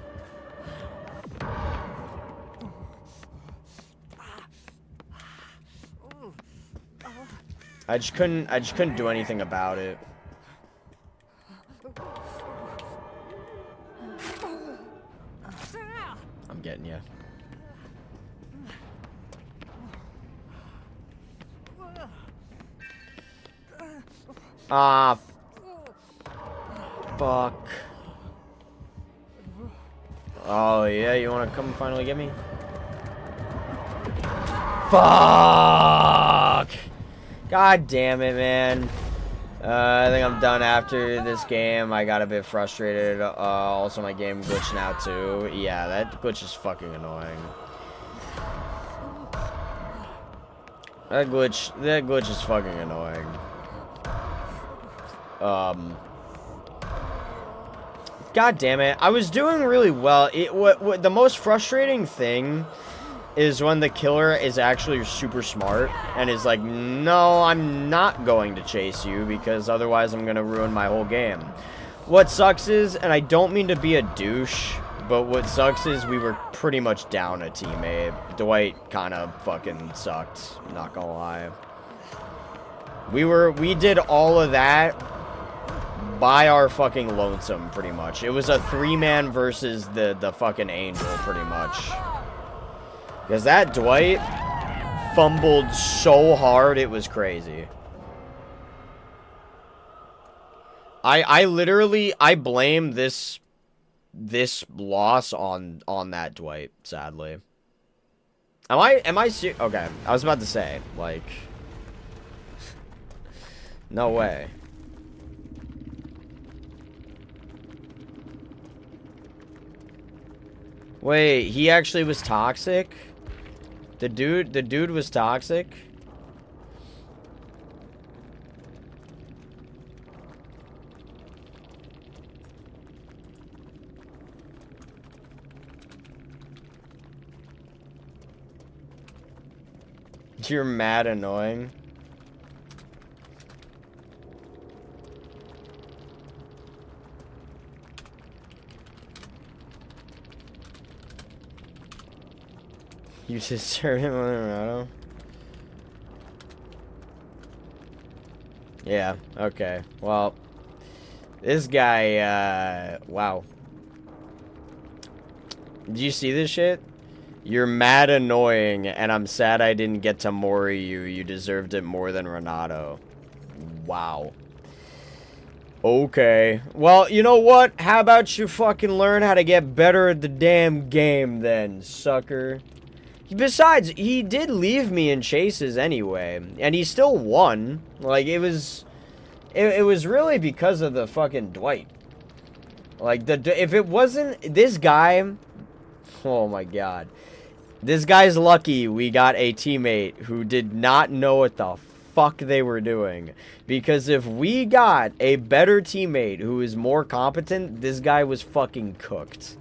I just couldn't do anything about it. I'm getting you. Ah. Fuck. Oh, yeah, you wanna come finally get me? Fuck! God damn it, man. I think I'm done after this game. I got a bit frustrated. Also, my game glitched now, too. Yeah, that glitch is fucking annoying. That glitch is fucking annoying. God damn it. I was doing really well. What the most frustrating thing is when the killer is actually super smart and is like, no, I'm not going to chase you because otherwise I'm going to ruin my whole game. What sucks is, and I don't mean to be a douche, but what sucks is we were pretty much down a teammate. Dwight kind of fucking sucked, not gonna lie. We did all of that by our fucking lonesome, pretty much. It was a 3-man versus the fucking Angel, pretty much. Because that Dwight fumbled so hard, it was crazy. I literally, I blame this loss on that Dwight, sadly. Am I serious? Okay, I was about to say, like, no way. Wait, he actually was toxic? The dude was toxic? You're mad annoying. You deserve him on Naruto? Yeah, okay. Well, this guy, wow. Did you see this shit? You're mad annoying, and I'm sad I didn't get to Mori you. You deserved it more than Renato. Wow. Okay. Well, you know what? How about you fucking learn how to get better at the damn game then, sucker? Besides, he did leave me in chases anyway, and he still won. Like, it was really because of the fucking Dwight. Like, if it wasn't this guy, oh my god. This guy's lucky we got a teammate who did not know what the fuck they were doing. Because if we got a better teammate who is more competent, this guy was fucking cooked.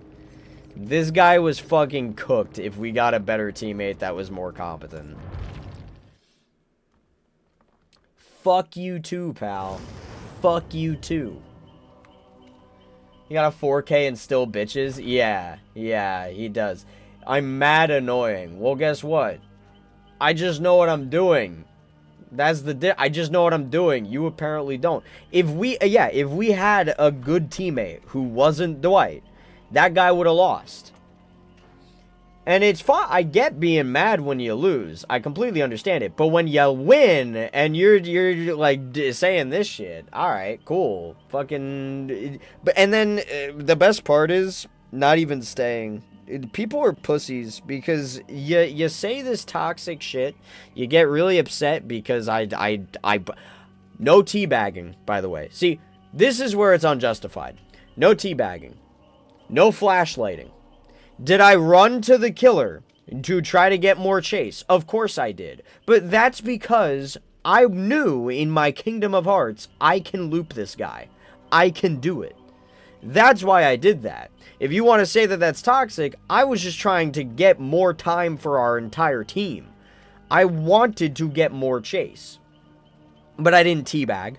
This guy was fucking cooked if we got a better teammate that was more competent. Fuck you too, pal. Fuck you too. You got a 4K and still bitches? Yeah, he does. I'm mad annoying. Well, guess what? I just know what I'm doing. That's I just know what I'm doing. You apparently don't. If we had a good teammate who wasn't Dwight, that guy would have lost. And it's fine. I get being mad when you lose. I completely understand it. But when you win and you're like saying this shit, all right, cool, fucking. But and then the best part is not even staying. People are pussies because you say this toxic shit. You get really upset because no teabagging, by the way. See, this is where it's unjustified. No teabagging. No flashlighting. Did I run to the killer to try to get more chase? Of course I did. But that's because I knew in my Kingdom of Hearts, I can loop this guy. I can do it. That's why I did that. If you want to say that that's toxic, I was just trying to get more time for our entire team. I wanted to get more chase. But I didn't teabag.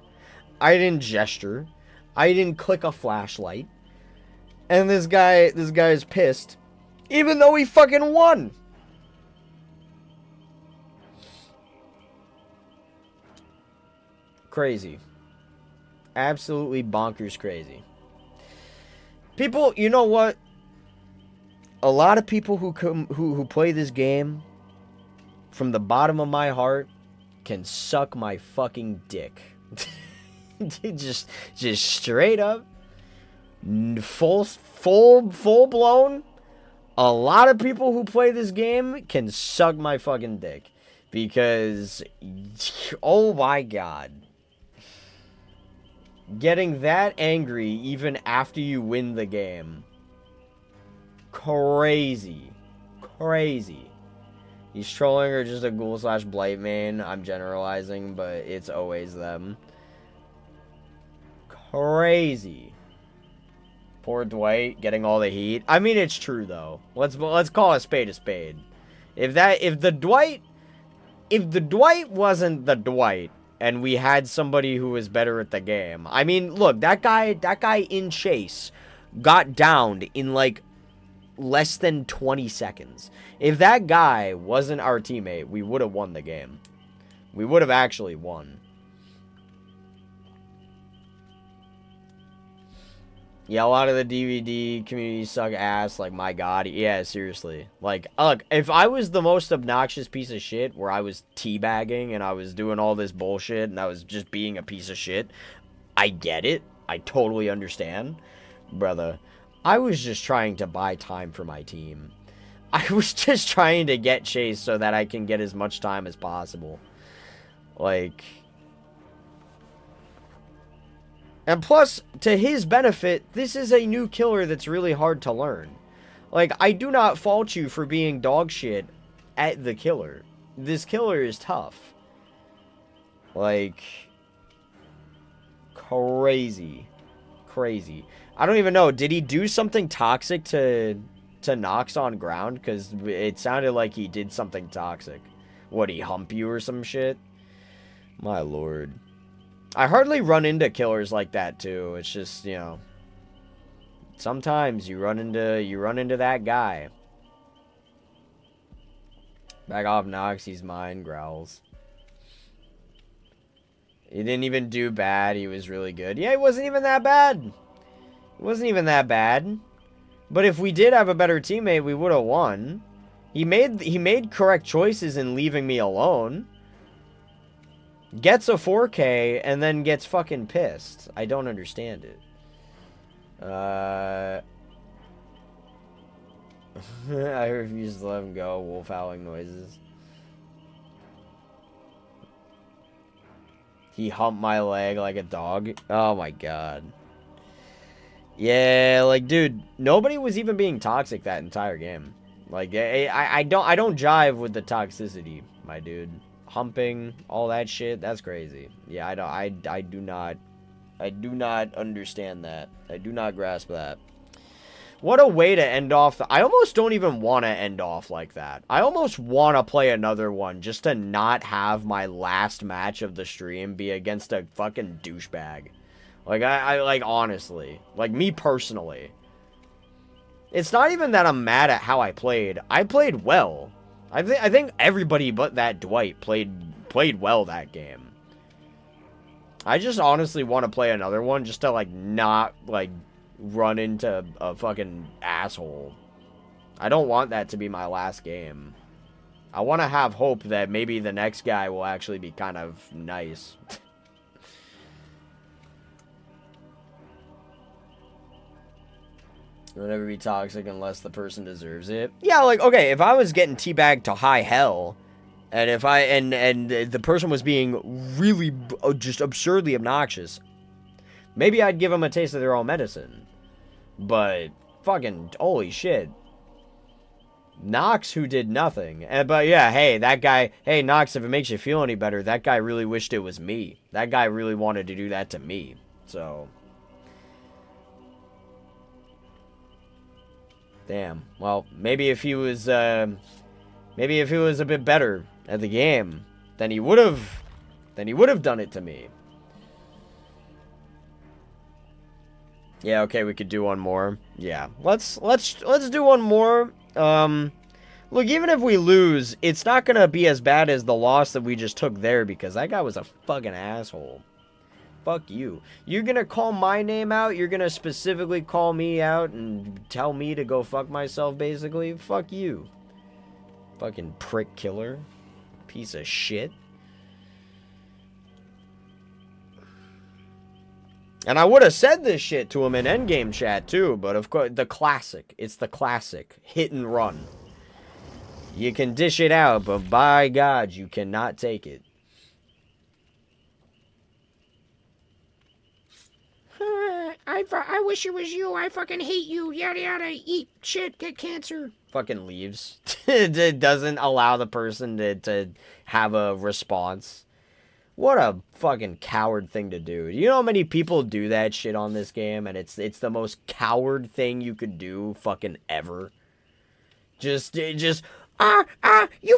I didn't gesture. I didn't click a flashlight. And this guy is pissed. Even though he fucking won. Crazy. Absolutely bonkers crazy. People, you know what? A lot of people who play this game, from the bottom of my heart, can suck my fucking dick. just straight up, full blown. A lot of people who play this game can suck my fucking dick, because, oh my god. Getting that angry even after you win the game. Crazy. Crazy. He's trolling or just a ghoul / blight main. I'm generalizing, but it's always them. Crazy. Poor Dwight getting all the heat. I mean, it's true though. Let's call a spade a spade. If the Dwight wasn't the Dwight, and we had somebody who was better at the game. I mean, look, that guy in chase got downed in like less than 20 seconds. If that guy wasn't our teammate, we would have won the game. We would have actually won. Yeah, a lot of the DVD community suck ass. Like, my god. Yeah, seriously. Like, look, if I was the most obnoxious piece of shit where I was teabagging and I was doing all this bullshit and I was just being a piece of shit, I get it. I totally understand. Brother, I was just trying to buy time for my team. I was just trying to get chased so that I can get as much time as possible. Like... And plus, to his benefit, this is a new killer that's really hard to learn. Like, I do not fault you for being dog shit at the killer. This killer is tough. Like, crazy. Crazy. I don't even know, did he do something toxic to Nox on ground? Because it sounded like he did something toxic. What, he hump you or some shit? My lord. I hardly run into killers like that too. It's just, you know, sometimes you run into that guy. Back off, Nox. He's mine. Growls. He didn't even do bad. He was really good. Yeah, he wasn't even that bad. It wasn't even that bad. But if we did have a better teammate, we would have won. He made correct choices in leaving me alone. Gets a 4K and then gets fucking pissed. I don't understand it. I refuse to let him go. Wolf howling noises. He humped my leg like a dog. Oh my god. Yeah, like, dude, nobody was even being toxic that entire game. Like, I don't jive with the toxicity, my dude. Humping, all that shit, that's crazy. Yeah, I do not understand that. I do not grasp that. What a way to end off I almost don't even want to end off like that. I almost want to play another one just to not have my last match of the stream be against a fucking douchebag. Like, I like, honestly. Like, me personally. It's not even that I'm mad at how I played. I played well. I think everybody but that Dwight played well that game. I just honestly want to play another one just to, like, not, like, run into a fucking asshole. I don't want that to be my last game. I want to have hope that maybe the next guy will actually be kind of nice. You'll never be toxic unless the person deserves it. Yeah, like, okay, if I was getting teabagged to high hell, and if I, and the person was being really just absurdly obnoxious, maybe I'd give them a taste of their own medicine. But, fucking, holy shit. Nox, who did nothing. But yeah, hey, that guy, hey, Nox, if it makes you feel any better, that guy really wished it was me. That guy really wanted to do that to me. So... damn. Well, maybe if he was a bit better at the game, then he would have done it to me. Yeah, okay, we could do one more. Yeah. Let's do one more. Look, even if we lose, it's not going to be as bad as the loss that we just took there because that guy was a fucking asshole. Fuck you. You're gonna call my name out? You're gonna specifically call me out and tell me to go fuck myself, basically? Fuck you. Fucking prick killer. Piece of shit. And I would have said this shit to him in endgame chat, too, but of course, the classic. It's the classic. Hit and run. You can dish it out, but by God, you cannot take it. I wish it was you. I fucking hate you. Yada yada. Eat shit. Get cancer. Fucking leaves. It doesn't allow the person to have a response. What a fucking coward thing to do. You know how many people do that shit on this game, and it's the most coward thing you could do fucking ever. You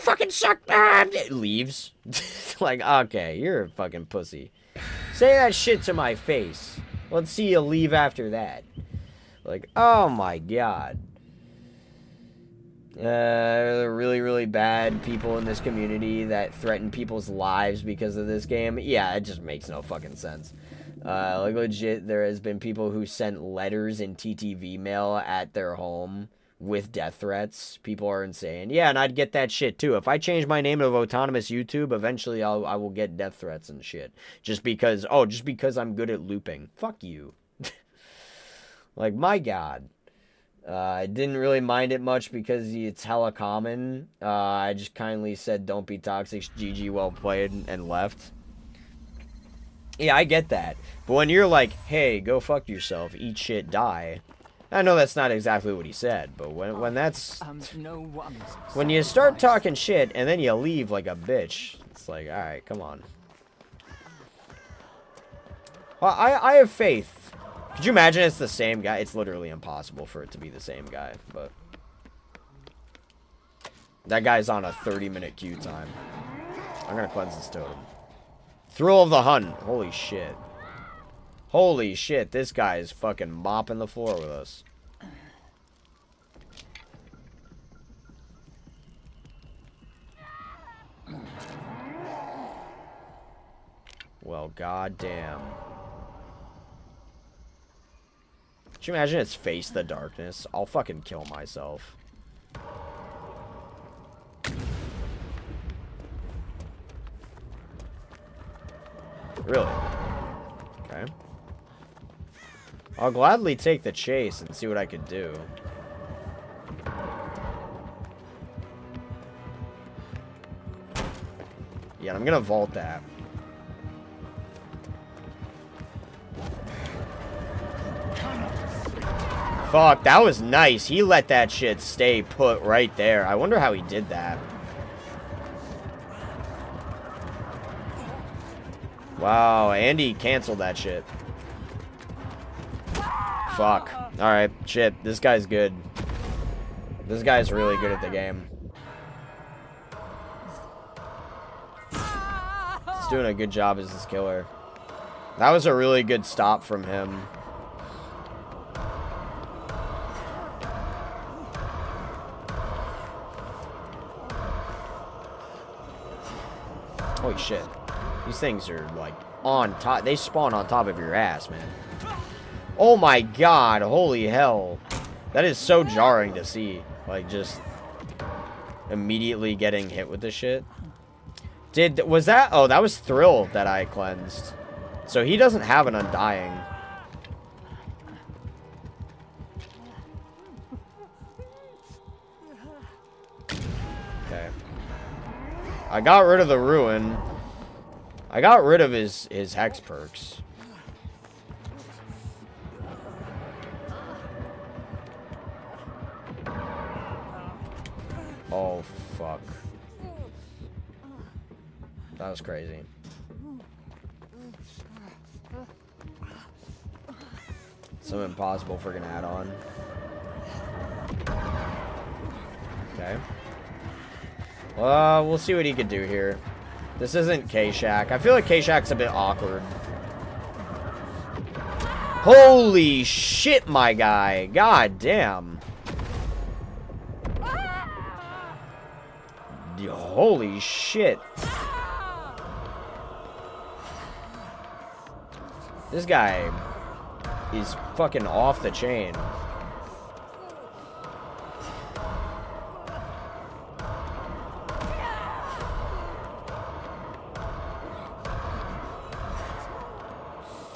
fucking suck. Leaves. Like, okay, you're a fucking pussy. Say that shit to my face. Let's see you leave after that. Like, oh my god. Really, really bad people in this community that threaten people's lives because of this game. Yeah, it just makes no fucking sense. Like, legit, there has been people who sent letters in TTV mail at their home with death threats. People are insane. Yeah, and I'd get that shit too. If I change my name to Autonomous YouTube, eventually I will get death threats and shit. Just because I'm good at looping. Fuck you. Like, my god. I didn't really mind it much because it's hella common. I just kindly said, don't be toxic, GG, well played, and left. Yeah, I get that. But when you're like, hey, go fuck yourself, eat shit, die. I know that's not exactly what he said, but when that's... when you start talking shit and then you leave like a bitch, it's like, alright, come on. Well, I have faith. Could you imagine it's the same guy? It's literally impossible for it to be the same guy, but... that guy's on a 30-minute queue time. I'm gonna cleanse this totem. Thrill of the Hunt. Holy shit. Holy shit, this guy is fucking mopping the floor with us. Well, goddamn. Could you imagine it's Face the Darkness? I'll fucking kill myself. Really? Okay. I'll gladly take the chase and see what I could do. Yeah, I'm gonna vault that. Fuck, that was nice. He let that shit stay put right there. I wonder how he did that. Wow, Andy canceled that shit. Fuck. Alright, shit. This guy's good. This guy's really good at the game. He's doing a good job as this killer. That was a really good stop from him. Holy shit. These things are, like, on top. They spawn on top of your ass, man. Oh my god. Holy hell. That is so jarring to see. Like, just immediately getting hit with this shit. Was that... Oh, that was Thrill that I cleansed. So he doesn't have an Undying. Okay. I got rid of the Ruin. I got rid of his Hex perks. Oh, fuck. That was crazy. Some impossible freaking add-on. Okay. We'll see what he could do here. This isn't K-Shack. I feel like K-Shack's a bit awkward. Holy shit, my guy. God damn. Holy shit. This guy is fucking off the chain.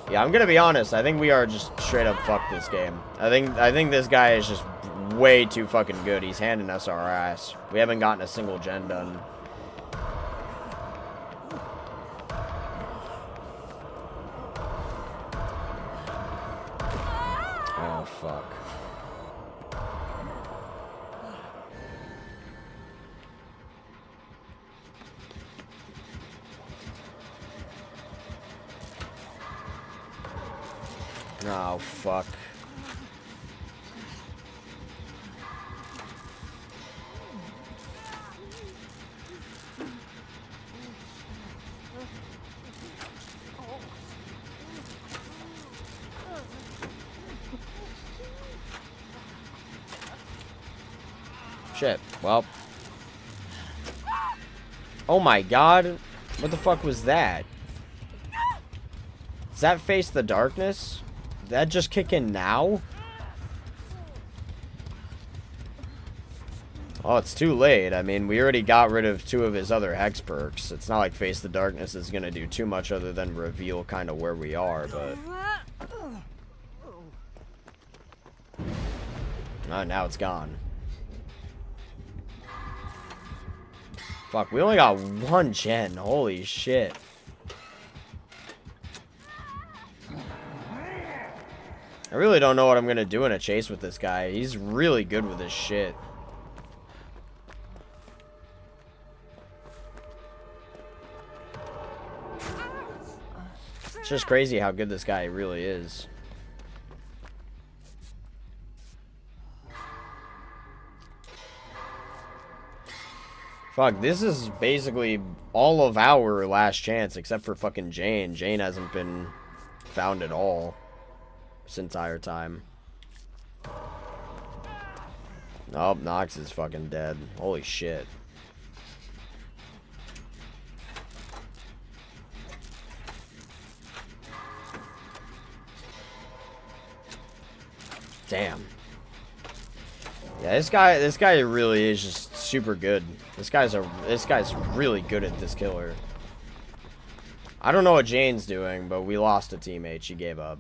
Yeah, I'm gonna be honest. I think we are just straight up fucked this game. I think this guy is just way too fucking good. He's handing us our ass. We haven't gotten a single gen done. Oh fuck. Oh, fuck. Shit. Well. Oh my god. What the fuck was that? Does that Face the Darkness? Did that just kick in now? Oh, it's too late. I mean, we already got rid of 2 of his other Hex perks. It's not like Face the Darkness is going to do too much other than reveal kind of where we are, but... Oh, now it's gone. Fuck, we only got 1 gen. Holy shit. I really don't know what I'm going to do in a chase with this guy. He's really good with his shit. It's just crazy how good this guy really is. Fuck, this is basically all of our last chance except for fucking Jane. Jane hasn't been found at all this entire time. Oh, Nox is fucking dead. Holy shit. Damn. Yeah, this guy really is just super good. This guy's really good at this killer. I don't know what Jane's doing, but we lost a teammate. She gave up.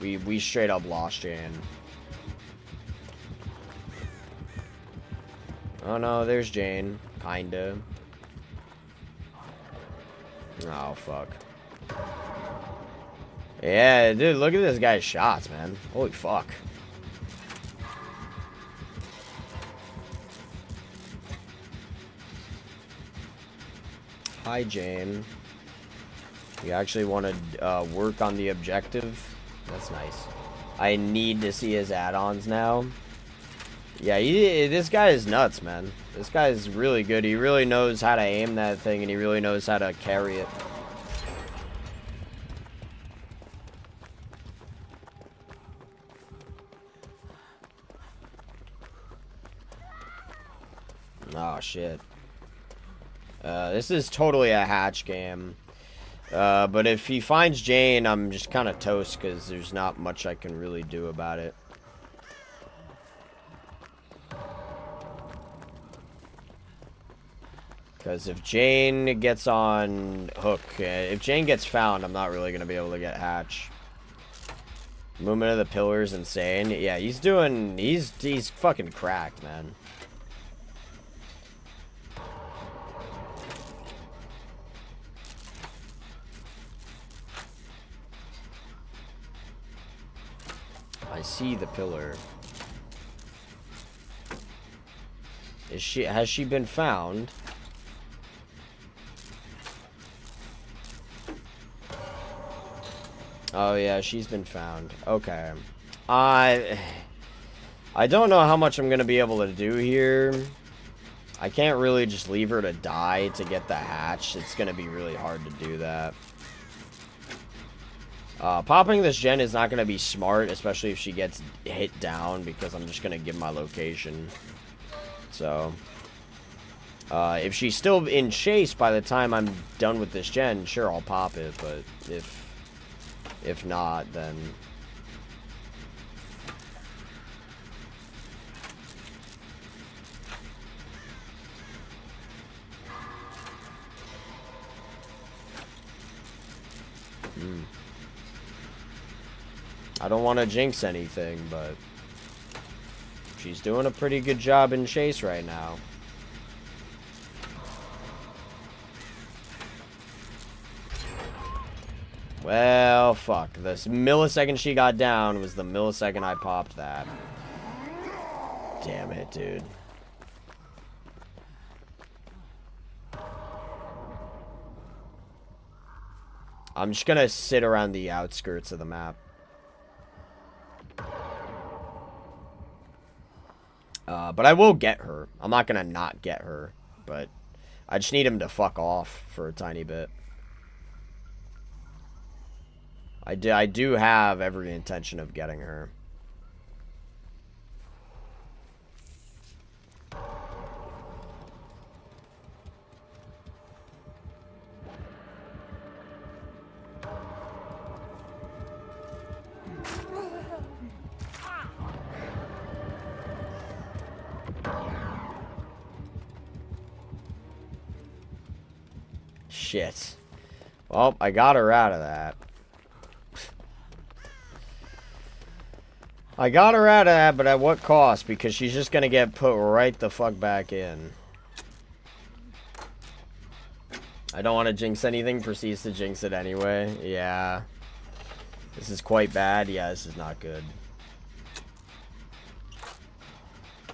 We straight up lost Jane. Oh no, there's Jane. Kinda. Oh, fuck. Yeah, dude, look at this guy's shots, man. Holy fuck. Hi, Jane. You actually want to work on the objective? That's nice. I need to see his add-ons now. Yeah, this guy is nuts, man. This guy is really good. He really knows how to aim that thing, and he really knows how to carry it. Oh, shit. This is totally a hatch game. But if he finds Jane, I'm just kind of toast, because there's not much I can really do about it. Because if Jane gets on hook, if Jane gets found, I'm not really going to be able to get hatch. Movement of the pillar is insane. Yeah, he's fucking cracked, man. I see the pillar. Has she been found? Oh yeah, she's been found. Okay. I don't know how much I'm gonna be able to do here. I can't really just leave her to die to get the hatch. It's gonna be really hard to do that. Popping this gen is not gonna be smart, especially if she gets hit down, because I'm just gonna give my location. So, if she's still in chase by the time I'm done with this gen, sure, I'll pop it, but if not, then... I don't want to jinx anything, but she's doing a pretty good job in chase right now. Well, fuck. This millisecond she got down was the millisecond I popped that. Damn it, dude. I'm just gonna sit around the outskirts of the map. But I will get her. I'm not gonna not get her, but I just need him to fuck off for a tiny bit. I do have every intention of getting her. Shit. Well, I got her out of that. I got her out of that, but at what cost? Because she's just gonna get put right the fuck back in. I don't want to jinx anything, proceeds to jinx it anyway. Yeah. This is quite bad. Yeah, this is not good.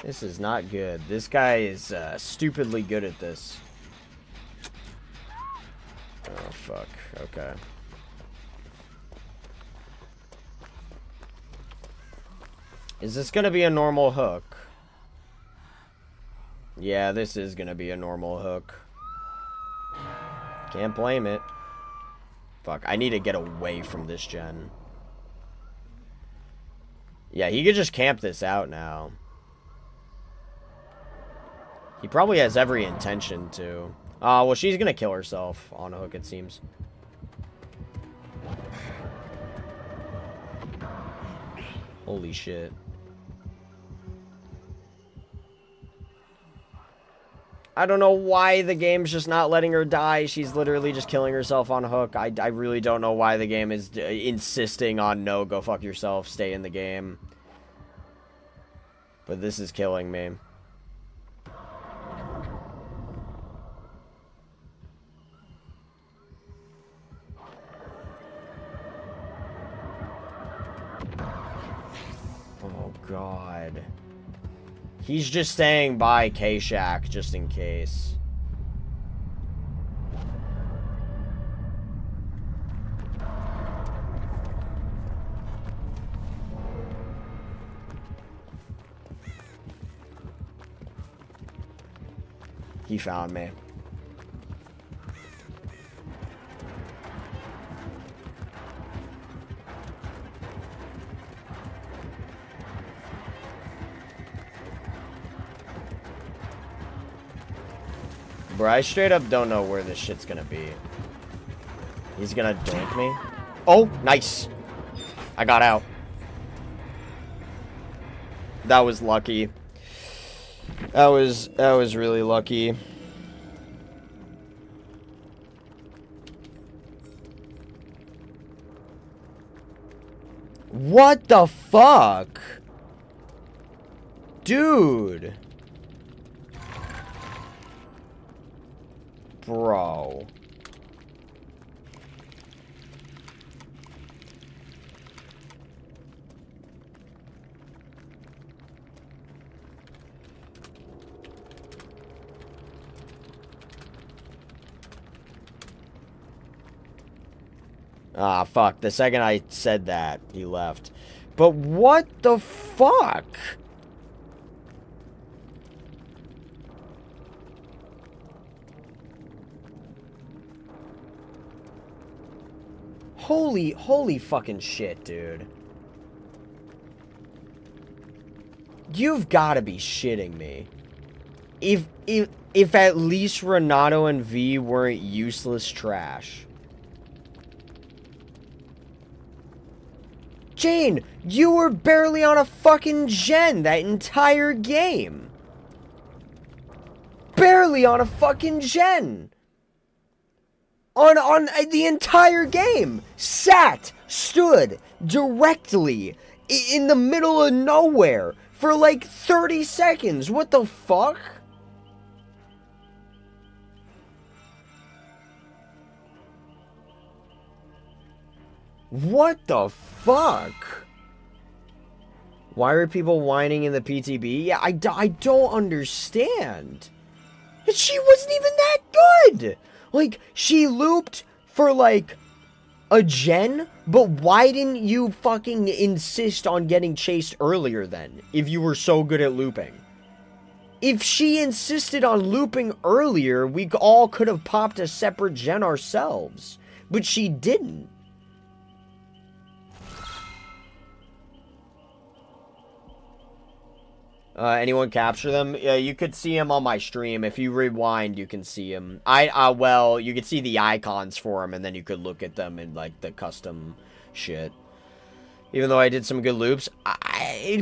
This is not good. This guy is stupidly good at this. Oh, fuck. Okay. Is this gonna be a normal hook? Yeah, this is gonna be a normal hook. Can't blame it. Fuck, I need to get away from this gen. Yeah, he could just camp this out now. He probably has every intention to. Well, she's gonna kill herself on a hook, it seems. Holy shit. I don't know why the game's just not letting her die. She's literally just killing herself on hook. I really don't know why the game is insisting on no, go fuck yourself, stay in the game. But this is killing me. Oh, God. He's just staying by K-Shack, just in case. He found me. Bro, I straight up don't know where this shit's gonna be. He's gonna doink me. Oh, nice. I got out. That was lucky. That was really lucky. What the fuck? Dude. Bro. Ah, fuck. The second I said that, he left. But what the fuck? Holy fucking shit, dude. You've got to be shitting me. If at least Renato and V weren't useless trash. Jane, you were barely on a fucking gen that entire game. Barely on a fucking gen. On the entire game. Stood directly in the middle of nowhere for like 30 seconds. What the fuck? What the fuck? Why are people whining in the PTB? Yeah, I don't understand. She wasn't even that good. Like, she looped for, like, a gen, but why didn't you fucking insist on getting chased earlier then, if you were so good at looping? If she insisted on looping earlier, we all could have popped a separate gen ourselves. But she didn't. Anyone capture them? Yeah, you could see him on my stream. If you rewind, you can see him. Well, you could see the icons for him, and then you could look at them in, like, the custom shit. Even though I did some good loops.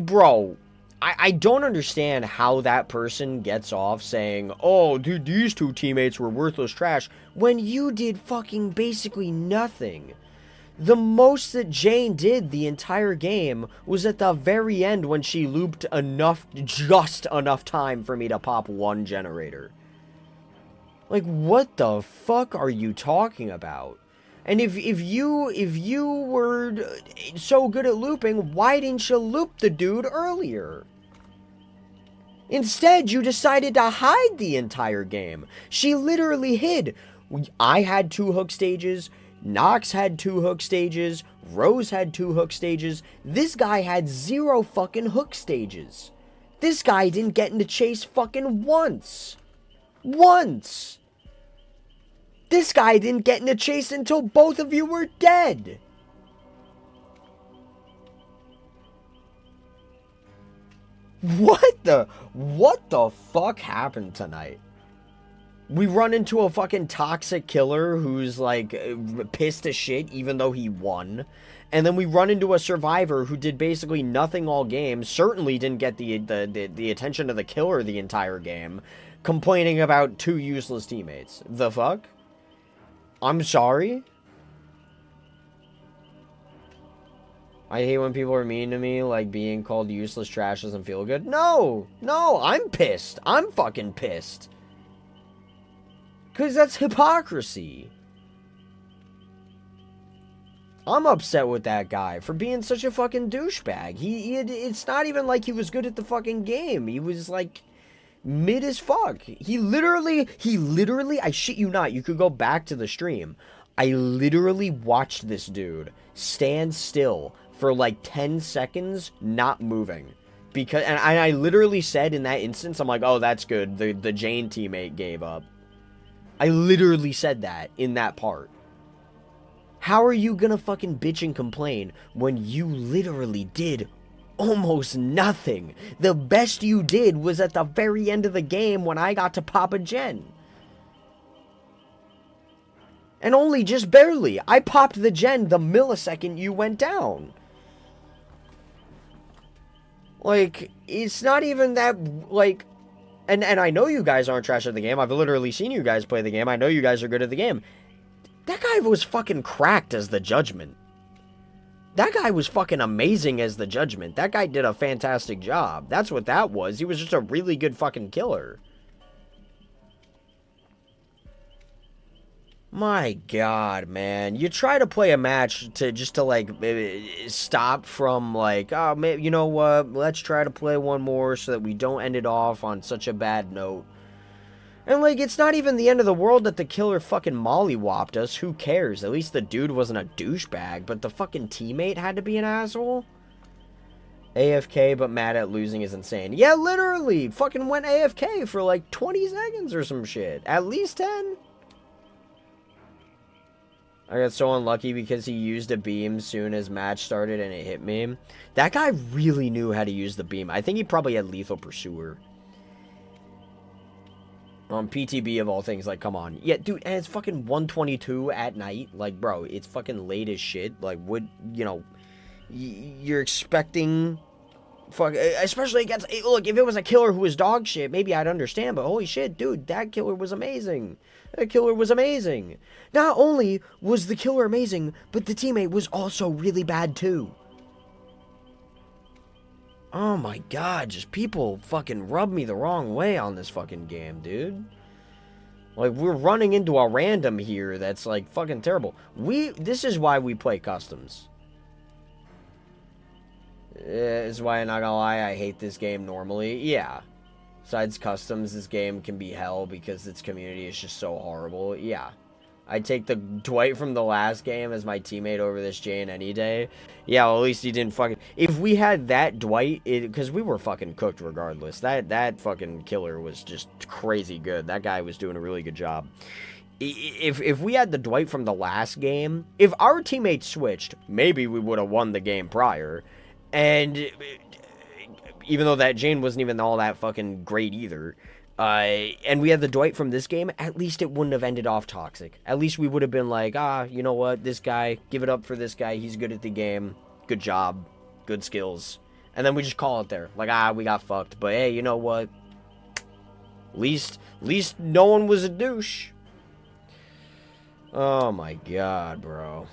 Bro, I don't understand how that person gets off saying, oh, dude, these two teammates were worthless trash, when you did fucking basically nothing. The most that Jane did the entire game was at the very end when she looped just enough time for me to pop one generator. Like, what the fuck are you talking about? And if you were so good at looping, why didn't you loop the dude earlier? Instead, you decided to hide the entire game. She literally hid. I had 2 hook stages. Nox had 2 hook stages. Rose had 2 hook stages. This guy had 0 fucking hook stages. This guy didn't get into chase fucking once. Once. This guy didn't get into chase until both of you were dead. What the fuck happened tonight? We run into a fucking toxic killer who's, like, pissed as shit even though he won. And then we run into a survivor who did basically nothing all game, certainly didn't get the attention of the killer the entire game, complaining about 2 useless teammates. The fuck? I'm sorry? I hate when people are mean to me, like being called useless trash doesn't feel good. No, I'm pissed. I'm fucking pissed. Because that's hypocrisy. I'm upset with that guy for being such a fucking douchebag. It's not even like he was good at the fucking game. He was like mid as fuck. He literally, I shit you not, you could go back to the stream. I literally watched this dude stand still for like 10 seconds, not moving. Because, and I literally said in that instance, I'm like, oh, that's good. The Jane teammate gave up. I literally said that in that part. How are you gonna fucking bitch and complain when you literally did almost nothing? The best you did was at the very end of the game when I got to pop a gen. And only just barely. I popped the gen the millisecond you went down. Like, it's not even that, like... And I know you guys aren't trash at the game. I've literally seen you guys play the game. I know you guys are good at the game. That guy was fucking cracked as the Judgement. That guy was fucking amazing as the Judgement. That guy did a fantastic job. That's what that was. He was just a really good fucking killer. My God, man. You try to play a match to like, stop from, like, oh, maybe, you know what? Let's try to play one more so that we don't end it off on such a bad note. And, like, it's not even the end of the world that the killer fucking mollywopped us. Who cares? At least the dude wasn't a douchebag, but the fucking teammate had to be an asshole? AFK, but mad at losing is insane. Yeah, literally! Fucking went AFK for, like, 20 seconds or some shit. At least 10. I got so unlucky because he used a beam soon as match started and it hit me. That guy really knew how to use the beam. I think he probably had Lethal Pursuer. On PTB of all things, like, come on. Yeah, dude, and it's fucking 1:22 at night. Like, bro, it's fucking late as shit. Like, would, you know, you're expecting... Fuck, especially against... Look, if it was a killer who was dog shit, maybe I'd understand. But holy shit, dude, that killer was amazing. That killer was amazing. Not only was the killer amazing, but the teammate was also really bad too. Oh my God, just people fucking rub me the wrong way on this fucking game, dude. Like, we're running into a random here that's, like, fucking terrible. This is why we play customs. This is why, I'm not gonna lie, I hate this game normally. Yeah. Besides customs, this game can be hell because its community is just so horrible. Yeah. I'd take the Dwight from the last game as my teammate over this Jane any day. Yeah, well, at least he didn't fucking... If we had that Dwight, because we were fucking cooked regardless. That fucking killer was just crazy good. That guy was doing a really good job. If we had the Dwight from the last game, if our teammates switched, maybe we would have won the game prior. And even though that Jane wasn't even all that fucking great either... and we had the Dwight from this game, at least it wouldn't have ended off toxic. At least we would have been like, you know what, this guy, give it up for this guy, he's good at the game, good job, good skills. And then we just call it there, like, we got fucked, but hey, you know what, at least no one was a douche. Oh my God, bro.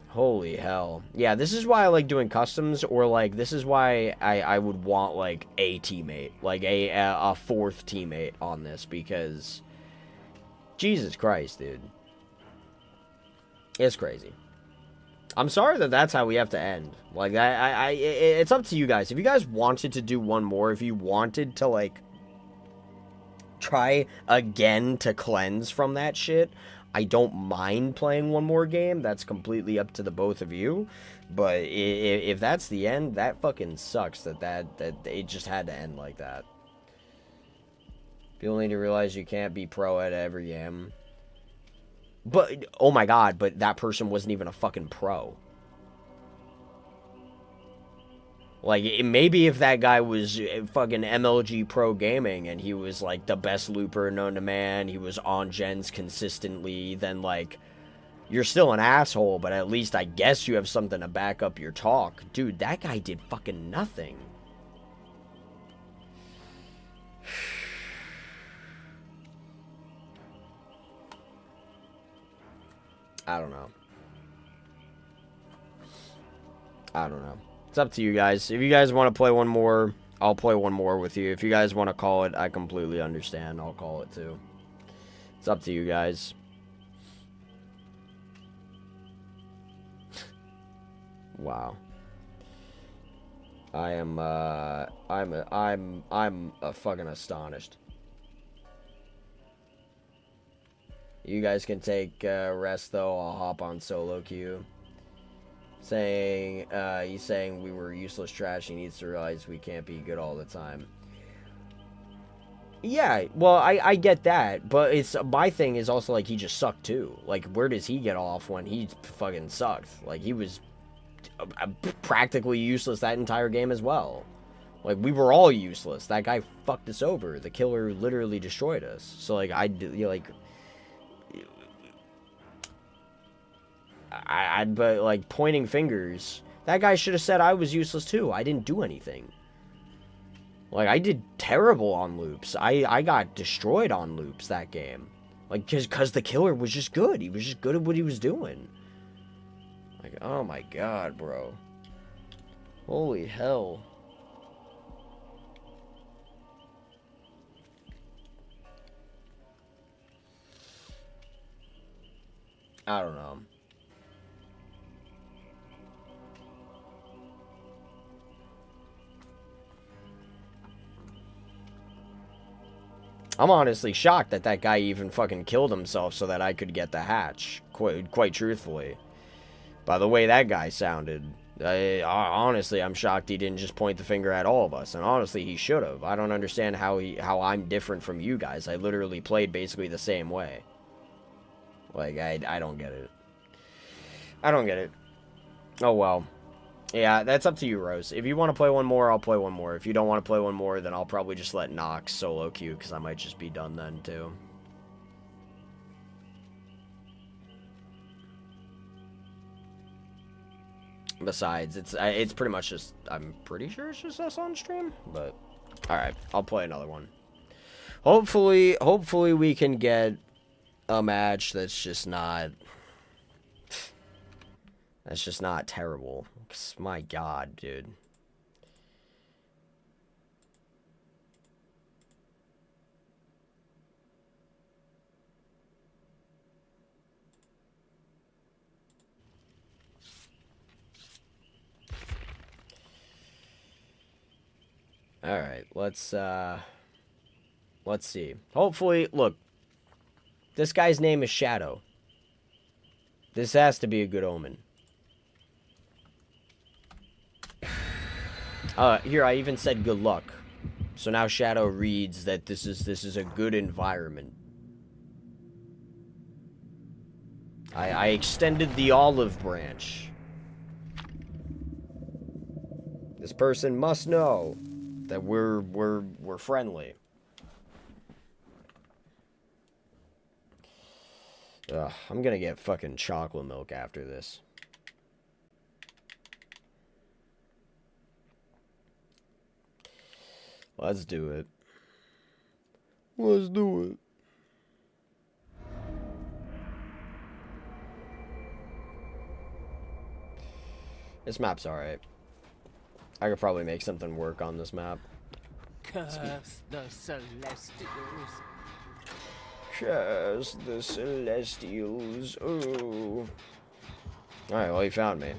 Holy hell. Yeah, this is why I like doing customs, or, like, this is why I would want, like, a teammate. Like, a fourth teammate on this, because... Jesus Christ, dude. It's crazy. I'm sorry that that's how we have to end. Like, it's up to you guys. If you guys wanted to do one more, if you wanted to, like, try again to cleanse from that shit... I don't mind playing one more game. That's completely up to the both of you. But if that's the end, that fucking sucks that it just had to end like that. People need to realize you can't be pro at every game. But, oh my God, but that person wasn't even a fucking pro. Like, maybe if that guy was fucking MLG Pro Gaming and he was, like, the best looper known to man, he was on gens consistently, then, like, you're still an asshole, but at least I guess you have something to back up your talk. Dude, that guy did fucking nothing. I don't know. I don't know. It's up to you guys. If you guys want to play one more, I'll play one more with you. If you guys want to call it, I completely understand. I'll call it too. It's up to you guys. Wow. I'm fucking astonished. You guys can take rest though. I'll hop on solo queue. He's saying we were useless trash. He needs to realize we can't be good all the time. Yeah, well, I get that, but my thing is also, like, he just sucked too. Like, where does he get off when he fucking sucked? Like, he was practically useless that entire game as well. Like, we were all useless. That guy fucked us over. The killer literally destroyed us. So, like, but, like, pointing fingers, that guy should have said I was useless too. I didn't do anything. Like, I did terrible on loops. I got destroyed on loops that game. Like, because the killer was just good. He was just good at what he was doing. Like, oh my god, bro. Holy hell. I don't know. I'm honestly shocked that that guy even fucking killed himself so that I could get the hatch. Quite truthfully. By the way that guy sounded. Honestly, I'm shocked he didn't just point the finger at all of us. And honestly, he should have. I don't understand how I'm different from you guys. I literally played basically the same way. Like, I don't get it. I don't get it. Oh, well. Yeah, that's up to you, Rose. If you want to play one more, I'll play one more. If you don't want to play one more, then I'll probably just let Nox solo queue, because I might just be done then, too. Besides, it's pretty much just, I'm pretty sure it's just us on stream, but, alright, I'll play another one. Hopefully we can get a match that's just not terrible. 'Cause my god, dude. All right, let's see. Hopefully, look. This guy's name is Shadow. This has to be a good omen. Here, I even said good luck. So now Shadow reads that this is a good environment. I extended the olive branch. This person must know that we're friendly. Ugh, I'm gonna get fucking chocolate milk after this. Let's do it. Let's do it. This map's alright. I could probably make something work on this map. Curse the Celestials. Curse the Celestials. Ooh. Alright, well, he found me.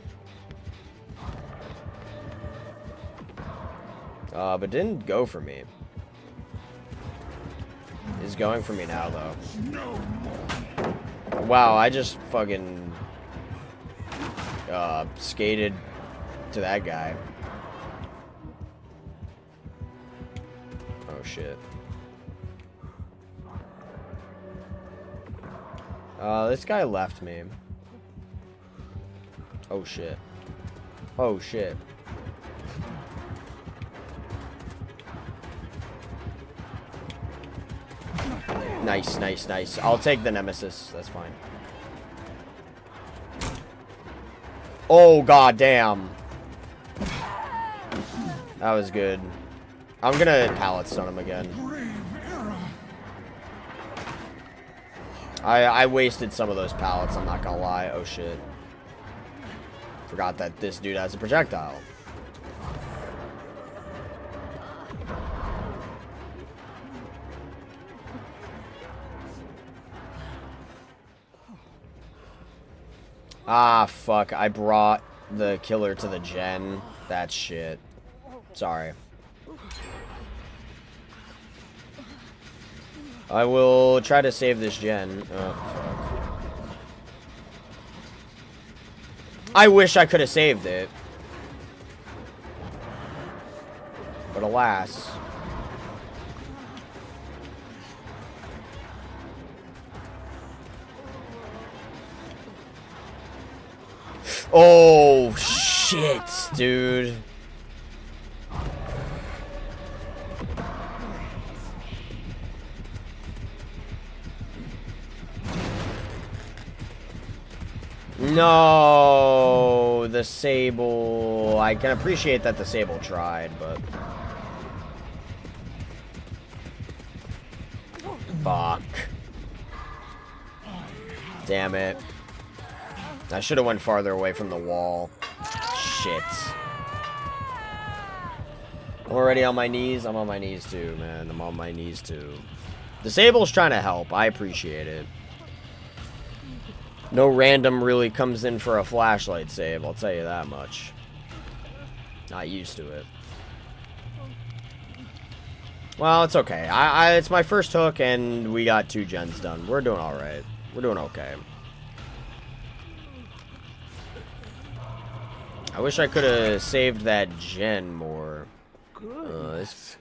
But didn't go for me. He's going for me now, though. Wow, I just fucking skated to that guy. Oh shit. This guy left me. Oh shit. Oh shit. Nice, nice, nice. I'll take the Nemesis. That's fine. Oh, god damn. That was good. I'm gonna pallet stun him again. I wasted some of those pallets, I'm not gonna lie. Oh shit. Forgot that this dude has a projectile. Ah, fuck. I brought the killer to the gen. That's shit. Sorry. I will try to save this gen. Oh, fuck. I wish I could have saved it. But alas. Oh, shit, dude. No, the Sable. I can appreciate that the Sable tried, but... Fuck. Damn it. I should have went farther away from the wall. Shit. I'm already on my knees. I'm on my knees too, man. I'm on my knees too. The Sable's trying to help. I appreciate it. No random really comes in for a flashlight save, I'll tell you that much. Not used to it. Well, it's okay. It's my first hook, and we got 2 gens done. We're doing alright. We're doing okay. I wish I could have saved that gen more. This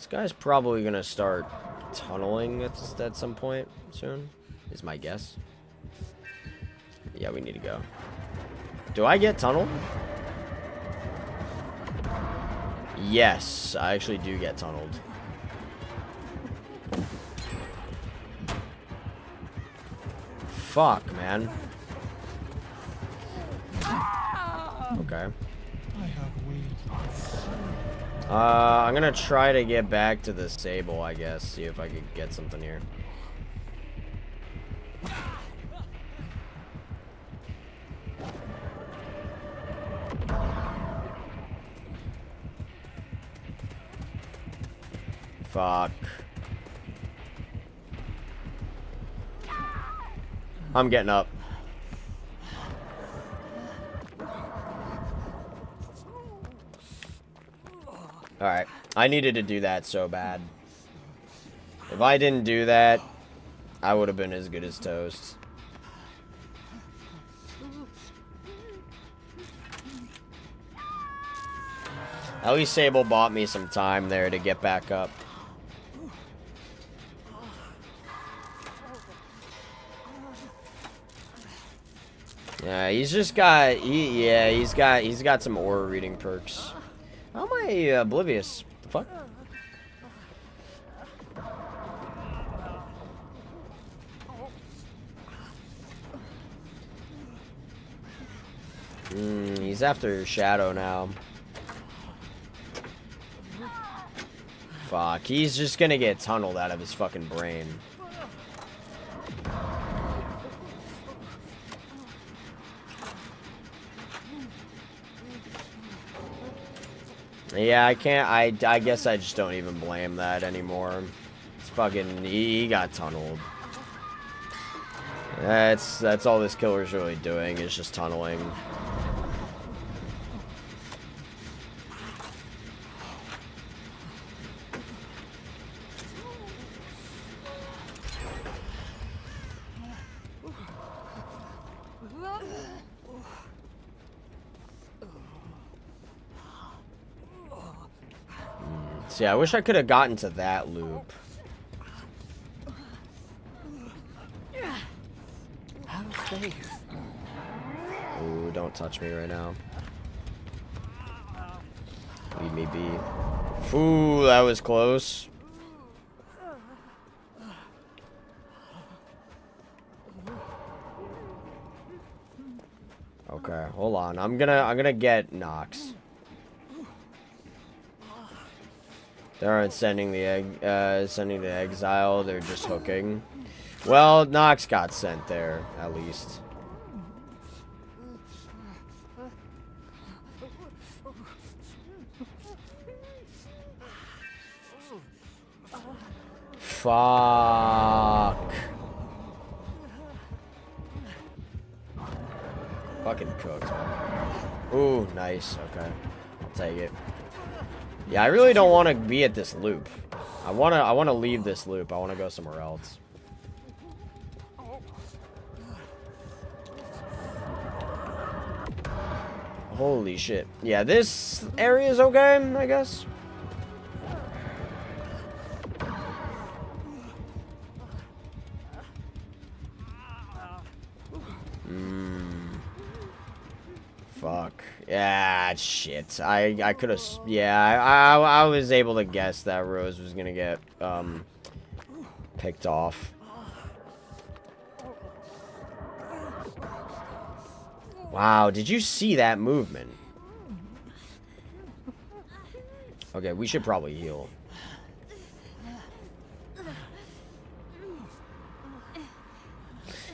guy's probably gonna start tunneling at some point soon, is my guess. Yeah, we need to go. Do I get tunneled? Yes, I actually do get tunneled. Fuck, man. Okay. I'm gonna try to get back to the Sable, I guess. See if I could get something here. Fuck. I'm getting up. Alright. I needed to do that so bad. If I didn't do that, I would have been as good as toast. At least Sable bought me some time there to get back up. Yeah, he's just got he's got some aura reading perks. How am I oblivious? The fuck? He's after Shadow now. Fuck, he's just gonna get tunneled out of his fucking brain. Yeah, I can't, I guess I just don't even blame that anymore. It's fucking, he got tunneled. That's all this killer's really doing, is just tunneling. See, I wish I could have gotten to that loop. Have faith. Ooh, don't touch me right now. Leave me be. Ooh, that was close. Hold on. I'm gonna get Nox. They aren't sending the exile. They're just hooking. Well, Nox got sent there, at least. Fuck. Fucking cooked, man. Ooh, nice. Okay. I'll take it. Yeah, I really don't want to be at this loop. I wanna leave this loop. I wanna go somewhere else. Holy shit. Yeah, this area is okay, I guess. Fuck. Yeah, shit. I could have... Yeah, I was able to guess that Rose was gonna get, picked off. Wow, did you see that movement? Okay, we should probably heal.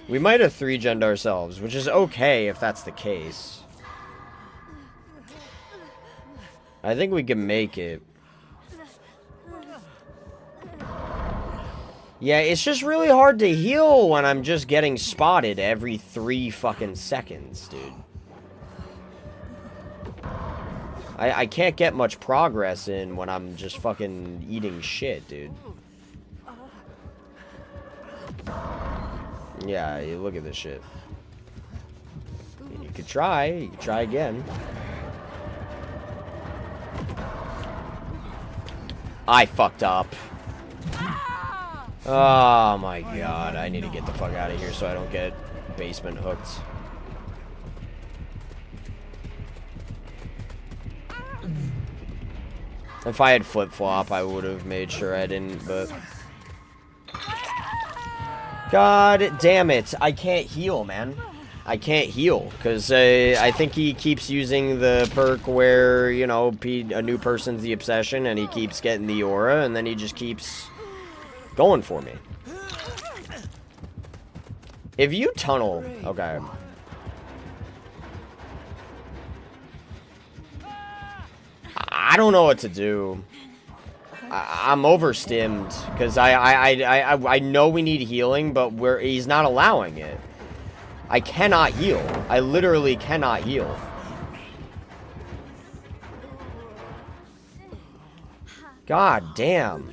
We might have 3-gened ourselves, which is okay if that's the case. I think we can make it. Yeah, it's just really hard to heal when I'm just getting spotted every 3 fucking seconds, dude. I can't get much progress in when I'm just fucking eating shit, dude. Yeah, you look at this shit. You could try again. I fucked up. Oh my god, I need to get the fuck out of here so I don't get basement hooked. If I had flip-flop, I would have made sure I didn't, but... God damn it, I can't heal, man. I can't heal, because I think he keeps using the perk where, you know, a new person's the obsession, and he keeps getting the aura, and then he just keeps going for me. If you tunnel... Okay. I don't know what to do. I'm overstimmed, because I know we need healing, but he's not allowing it. I cannot heal. I literally cannot heal. God damn.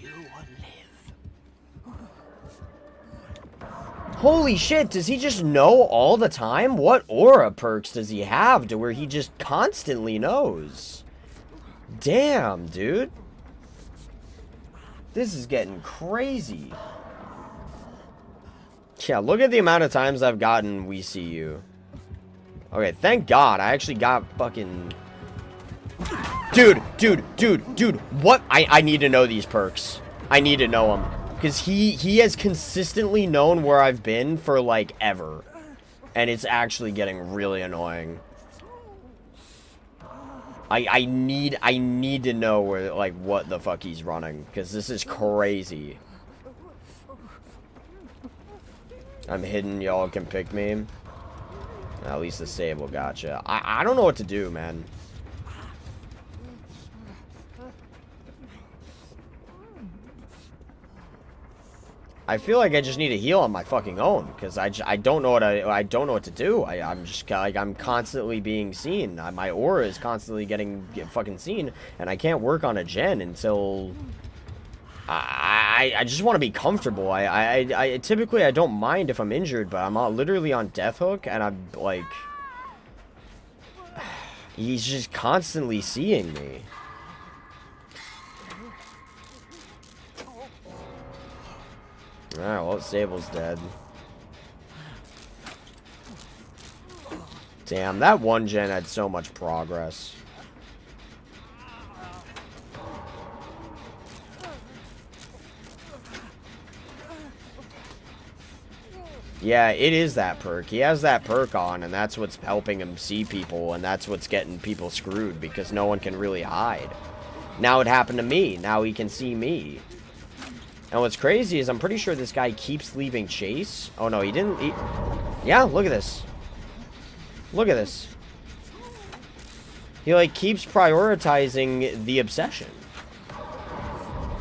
Holy shit, does he just know all the time? What aura perks does he have to where he just constantly knows? Damn, dude. This is getting crazy. Yeah, look at the amount of times I've gotten We See You. Okay, thank God. I actually got fucking... Dude. What? I need to know these perks. I need to know them. Because he has consistently known where I've been for, like, ever. And it's actually getting really annoying. I need to know where, like, what the fuck he's running. Because this is crazy. I'm hidden, y'all can pick me. At least the Sable gotcha. I don't know what to do, man. I feel like I just need to heal on my fucking own, because I don't know what I don't know what to do. I'm just like, I'm constantly being seen. My aura is constantly getting fucking seen, and I can't work on a gen until I just want to be comfortable. I typically I don't mind if I'm injured, but I'm literally on death hook, and I'm like, he's just constantly seeing me. Alright, well, Sable's dead. Damn, that one gen had so much progress. Yeah, it is that perk. He has that perk on, and that's what's helping him see people, and that's what's getting people screwed, because no one can really hide. Now it happened to me. Now he can see me. And what's crazy is I'm pretty sure this guy keeps leaving chase. Oh, no, he didn't. Yeah, look at this. Look at this. He, like, keeps prioritizing the obsession.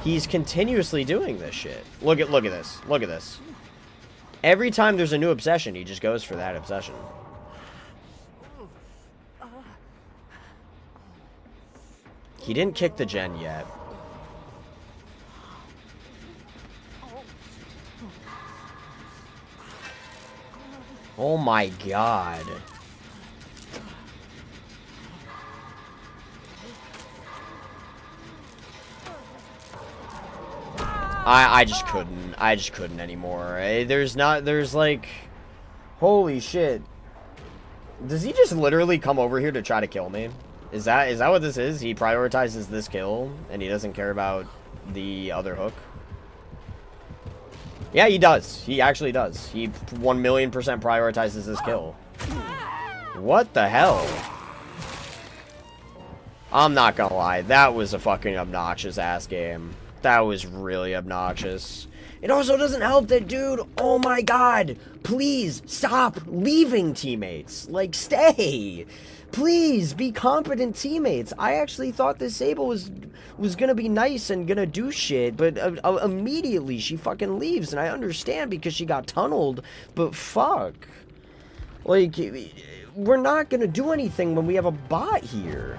He's continuously doing this shit. Look at this. Look at this. Every time there's a new obsession, he just goes for that obsession. He didn't kick the gen yet. Oh my god. I just couldn't. I just couldn't anymore. There's like... Holy shit. Does he just literally come over here to try to kill me? Is that what this is? He prioritizes this kill, and he doesn't care about the other hook? Yeah, he does. He actually does. He 1,000,000% prioritizes this kill. What the hell? I'm not gonna lie. That was a fucking obnoxious-ass game. That was really obnoxious. It also doesn't help that, dude, oh my god, please stop leaving teammates. Like, stay. Please, be competent teammates. I actually thought this Sable was gonna be nice and gonna do shit, but immediately she fucking leaves, and I understand because she got tunneled, but fuck. Like, we're not gonna do anything when we have a bot here.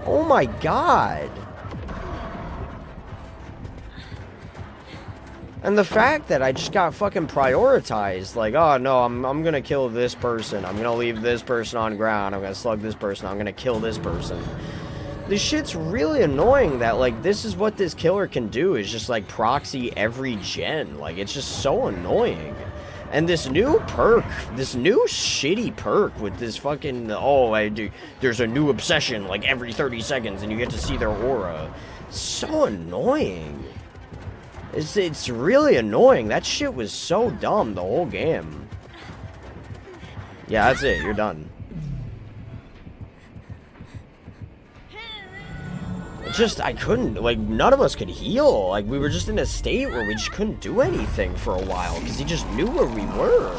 Oh my god. And the fact that I just got fucking prioritized, like, oh no, I'm gonna kill this person, I'm gonna leave this person on ground, I'm gonna slug this person, I'm gonna kill this person. This shit's really annoying that, like, this is what this killer can do, is just, like, proxy every gen. Like, it's just so annoying. And this new perk, this new shitty perk with this fucking, oh, there's a new obsession, like, every 30 seconds, and you get to see their aura. So annoying. It's really annoying. That shit was so dumb the whole game. Yeah, that's it. You're done. It's just, I couldn't, like, none of us could heal. Like, we were just in a state where we just couldn't do anything for a while because he just knew where we were.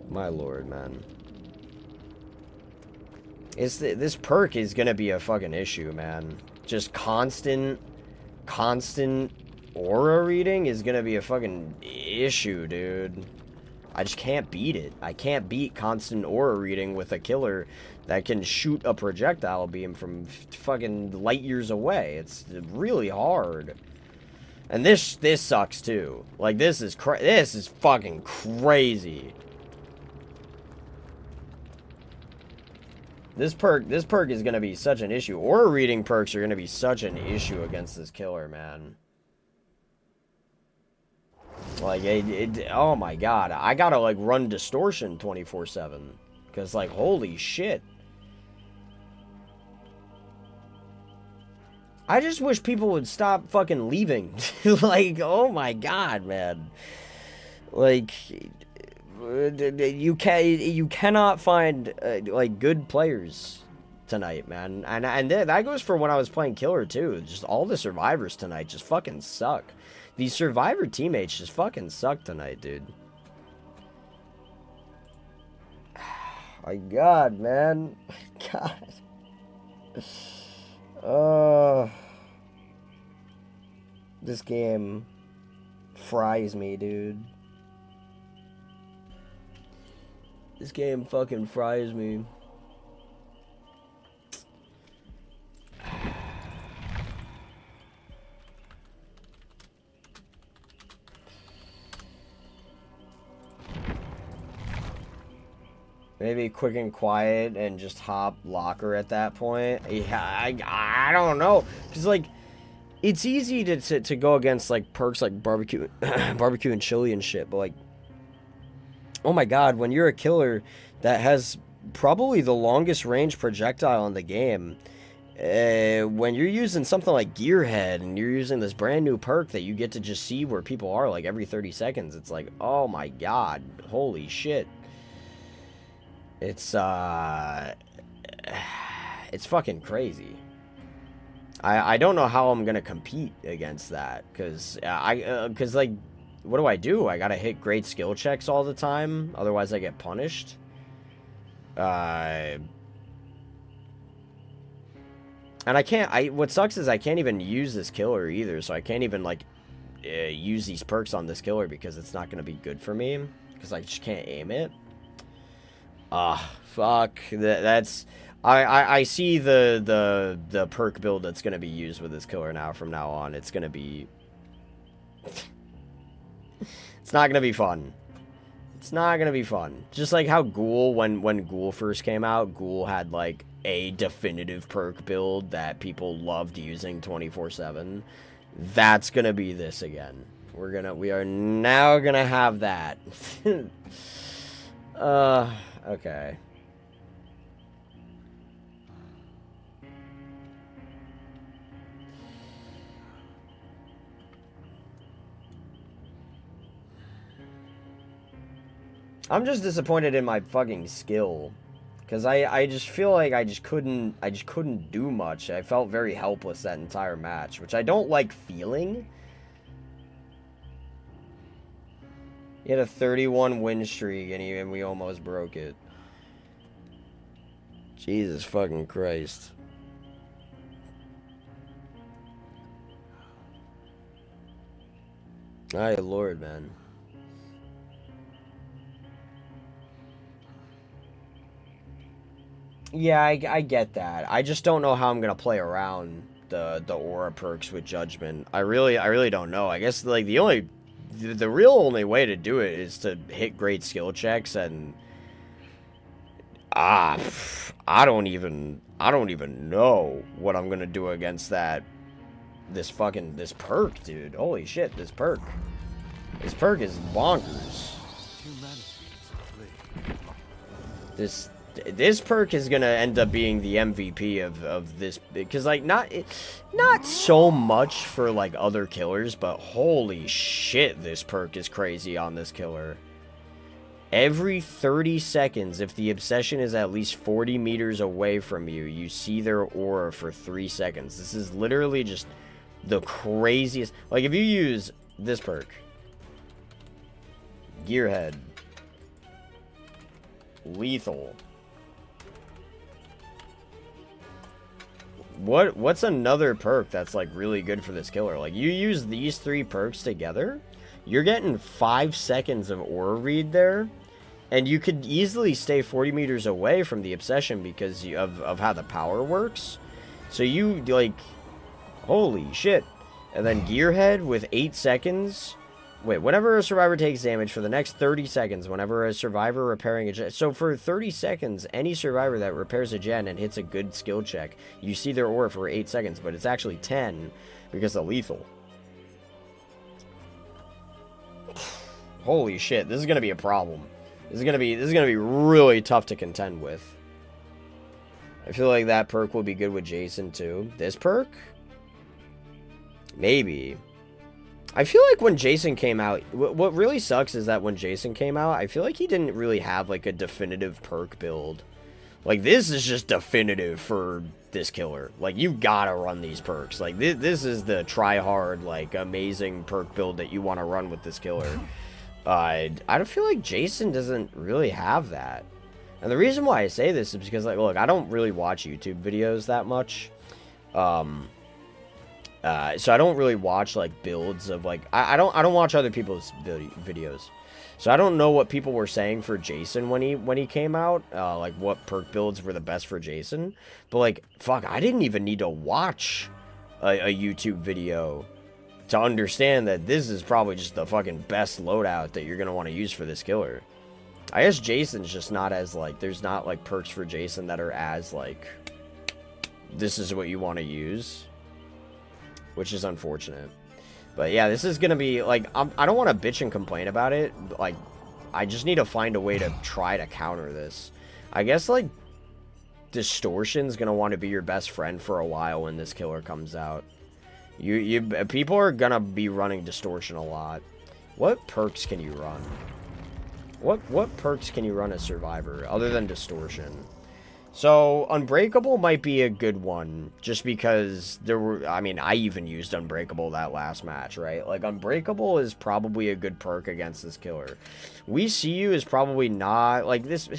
My lord, man. This perk is gonna be a fucking issue, man. Just constant aura reading is gonna be a fucking issue, dude. I just can't beat it. I can't beat constant aura reading with a killer that can shoot a projectile beam from fucking light years away. It's really hard. And this sucks too. Like, this is fucking crazy. This perk is gonna be such an issue. Aura reading perks are gonna be such an issue against this killer, man. Like, oh my god. I gotta, like, run distortion 24/7. Because, like, holy shit. I just wish people would stop fucking leaving. Like, oh my god, man. Like, you cannot find like, good players tonight, man. And that goes for when I was playing killer too. Just all the survivors tonight just fucking suck. These survivor teammates just fucking suck tonight, dude. My god, man. God. This game fries me, dude. This game fucking fries me. Maybe quick and quiet and just hop locker at that point. Yeah, I don't know. Because, like, it's easy to go against, like, perks like barbecue and chili and shit. But, like, oh my god, when you're a killer that has probably the longest range projectile in the game. When you're using something like Gearhead and you're using this brand new perk that you get to just see where people are like every 30 seconds, it's like, oh my god, holy shit. It's fucking crazy. I don't know how I'm gonna compete against that, because like, what do? I gotta hit great skill checks all the time, otherwise I get punished. And I can't, what sucks is I can't even use this killer either, so I can't even, like, use these perks on this killer because it's not gonna be good for me, because I just can't aim it. Fuck, that's... I see the perk build that's gonna be used with this killer now from now on. It's gonna be... It's not gonna be fun. It's not gonna be fun. Just like how Ghoul, when Ghoul first came out, Ghoul had like a definitive perk build that people loved using 24/7. That's gonna be this again. We are now gonna have that. Okay. I'm just disappointed in my fucking skill, because I just feel like I just couldn't do much. I felt very helpless that entire match, which I don't like feeling. He had a 31 win streak and we almost broke it. Jesus fucking Christ. My lord, man. Yeah, I get that. I just don't know how I'm gonna play around the aura perks with Judgment. I really don't know. I guess like the real only way to do it is to hit great skill checks, and I don't even know what I'm gonna do against this perk, dude. Holy shit, this perk is bonkers. This perk is gonna end up being the MVP of this, because like not so much for like other killers, but holy shit, this perk is crazy on this killer. Every 30 seconds, if the obsession is at least 40 meters away from you, you see their aura for 3 seconds. This is literally just the craziest. Like if you use this perk, Gearhead, Lethal. What's another perk that's like really good for this killer? Like you use these 3 perks together, you're getting 5 seconds of aura read there, and you could easily stay 40 meters away from the obsession because of how the power works. So you like, holy shit. And then Gearhead with 8 seconds. Wait, whenever a survivor takes damage for the next 30 seconds, whenever a survivor repairing a gen... So for 30 seconds, any survivor that repairs a gen and hits a good skill check, you see their aura for 8 seconds, but it's actually 10 because of lethal. Holy shit, this is gonna be a problem. This is gonna be really tough to contend with. I feel like that perk will be good with Jason too. This perk? Maybe. I feel like when Jason came out, what really sucks is that when Jason came out, I feel like he didn't really have like a definitive perk build. Like this is just definitive for this killer. Like you gotta run these perks. Like this is the try hard, like amazing perk build that you want to run with this killer. I don't feel like Jason doesn't really have that. And the reason why I say this is because, like, look, I don't really watch YouTube videos that much. So I don't really watch like builds of like I don't watch other people's videos. So I don't know what people were saying for Jason when he came out, like what perk builds were the best for Jason. But like, fuck, I didn't even need to watch a YouTube video to understand that this is probably just the fucking best loadout that you're gonna want to use for this killer. I guess Jason's just not as like, there's not like perks for Jason that are as like, this is what you want to use, which is unfortunate. But yeah, this is gonna be like, I don't want to bitch and complain about it. Like, I just need to find a way to try to counter this. I guess, like, Distortion's gonna want to be your best friend for a while when this killer comes out. People are gonna be running Distortion a lot. What perks can you run? What perks can you run as Survivor other than Distortion? So, Unbreakable might be a good one, just because there were, I mean, I even used Unbreakable that last match, right? Like, Unbreakable is probably a good perk against this killer. We See You is probably not, like, this,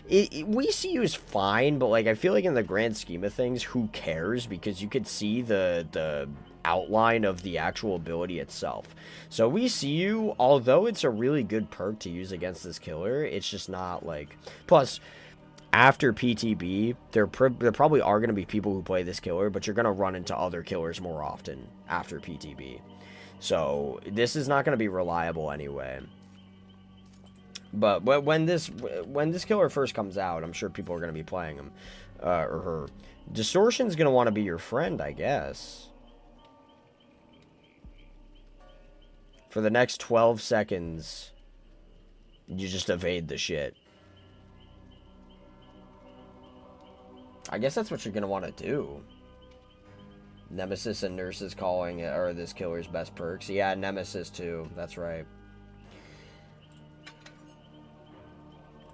We See You is fine, but, like, I feel like in the grand scheme of things, who cares? Because you could see the outline of the actual ability itself. So We See You, although it's a really good perk to use against this killer, it's just not, like, plus, after PTB, there probably are going to be people who play this killer, but you're going to run into other killers more often after PTB. So this is not going to be reliable anyway. But when this killer first comes out, I'm sure people are going to be playing him or her. Distortion's going to want to be your friend, I guess. For the next 12 seconds, you just evade the shit. I guess that's what you're going to want to do. Nemesis and Nurses Calling are this killer's best perks. Yeah, Nemesis too. That's right.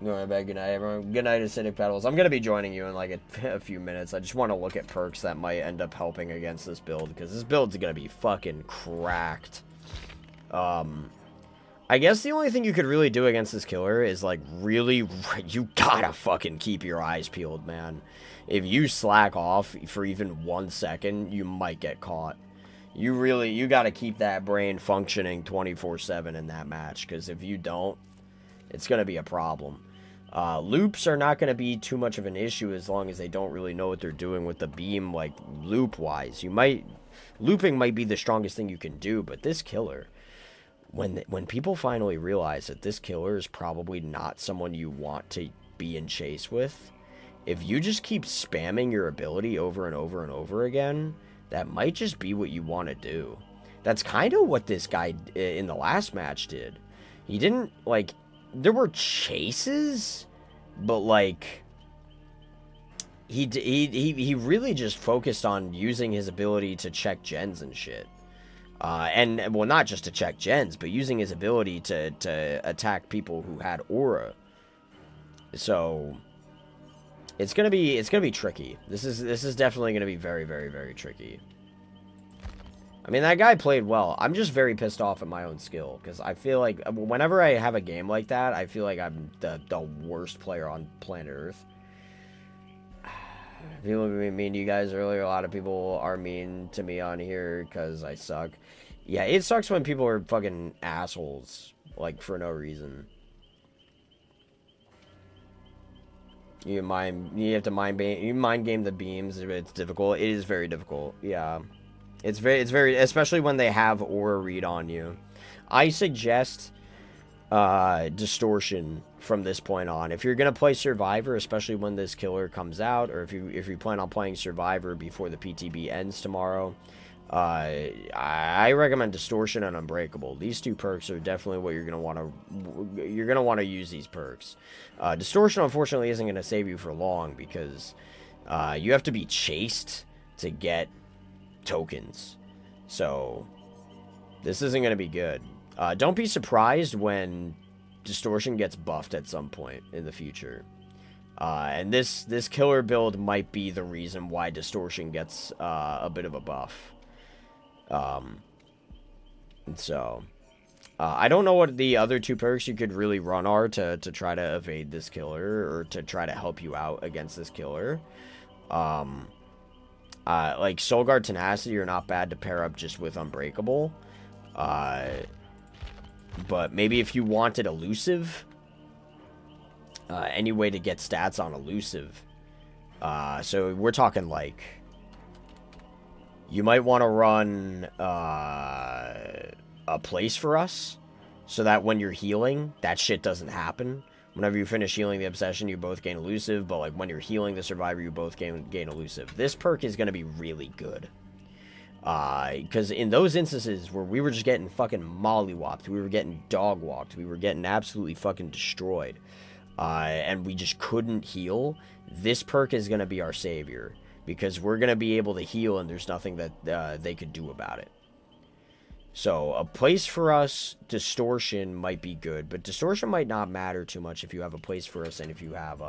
Good night, everyone. Good night, Acidic Petals. I'm going to be joining you in like a few minutes. I just want to look at perks that might end up helping against this build, because this build's going to be fucking cracked. I guess the only thing you could really do against this killer is, like, really, you gotta fucking keep your eyes peeled, man. If you slack off for even 1 second, you might get caught. You gotta keep that brain functioning 24/7 in that match, because if you don't, it's gonna be a problem. Loops are not gonna be too much of an issue as long as they don't really know what they're doing with the beam, like, loop-wise. Looping might be the strongest thing you can do, but this killer... When people finally realize that this killer is probably not someone you want to be in chase with, if you just keep spamming your ability over and over and over again, that might just be what you want to do. That's kind of what this guy in the last match did. He didn't, like, there were chases, but, like, he really just focused on using his ability to check gens and shit. And, well, not just to check gens, but using his ability to attack people who had aura. So, it's gonna be tricky. This is definitely gonna be very, very, very tricky. I mean, that guy played well. I'm just very pissed off at my own skill, because I feel like whenever I have a game like that, I feel like I'm the worst player on planet Earth. People being mean to you guys earlier. A lot of people are mean to me on here because I suck. Yeah, it sucks when people are fucking assholes, like, for no reason. You have to mind game the beams. It's difficult. It is very difficult. Yeah, it's very, especially when they have aura read on you. I suggest Distortion from this point on. If you're gonna play Survivor, especially when this killer comes out, or if you plan on playing Survivor before the PTB ends tomorrow, I recommend Distortion and Unbreakable. These two perks are definitely what you're gonna want to use these perks. Distortion, unfortunately, isn't gonna save you for long, because you have to be chased to get tokens. So this isn't gonna be good. Don't be surprised when Distortion gets buffed at some point in the future. And this killer build might be the reason why Distortion gets a bit of a buff. So, I don't know what the other two perks you could really run are to try to evade this killer, or to try to help you out against this killer. Like Soulguard Tenacity are not bad to pair up just with Unbreakable. But maybe if you wanted Elusive, any way to get stats on Elusive. So we're talking like, you might want to run a Place for Us, so that when you're healing, that shit doesn't happen. Whenever you finish healing the Obsession, you both gain Elusive, but like when you're healing the Survivor, you both gain Elusive. This perk is going to be really good. Because in those instances where we were just getting fucking mollywopped, we were getting dog walked, we were getting absolutely fucking destroyed, and we just couldn't heal, this perk is going to be our savior. Because we're going to be able to heal and there's nothing that they could do about it. So, a place for us, Distortion might be good. But Distortion might not matter too much if you have a place for us and if you have,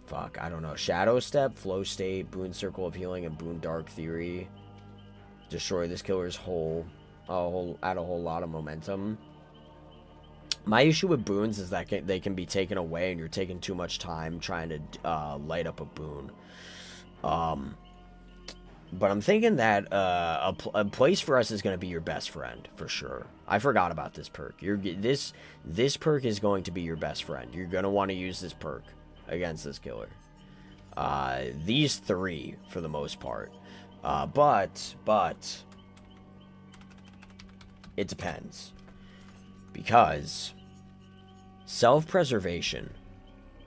fuck, I don't know. Shadow Step, Flow State, Boon Circle of Healing, and Boon Dark Theory. Destroy this killer's add a whole lot of momentum. My issue with boons is that they can be taken away and you're taking too much time trying to light up a boon. But I'm thinking that a place for us is going to be your best friend, for sure. I forgot about this perk. This perk is going to be your best friend. You're going to want to use this perk against this killer. These three, for the most part. But it depends. Because self-preservation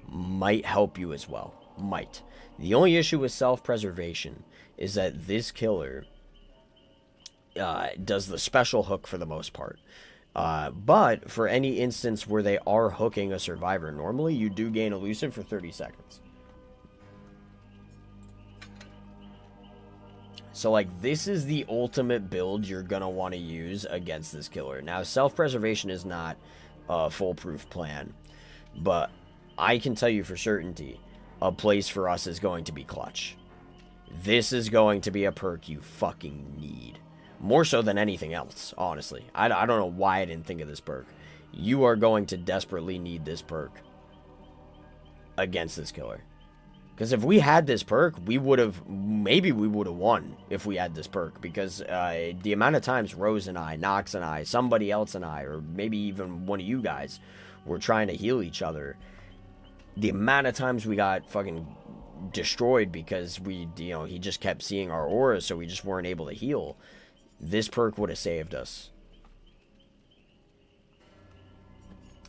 might help you as well. Might. The only issue with self-preservation is that this killer does the special hook for the most part. But for any instance where they are hooking a survivor, normally you do gain elusive for 30 seconds. So, like, this is the ultimate build you're going to want to use against this killer. Now, self-preservation is not a foolproof plan. But I can tell you for certainty, a place for us is going to be clutch. This is going to be a perk you fucking need. More so than anything else, honestly. I don't know why I didn't think of this perk. You are going to desperately need this perk against this killer. Because if we had this perk, maybe we would have won if we had this perk. Because the amount of times Rose and I, Nox and I, somebody else and I, or maybe even one of you guys were trying to heal each other. The amount of times we got fucking destroyed because he just kept seeing our auras, so we just weren't able to heal. This perk would have saved us.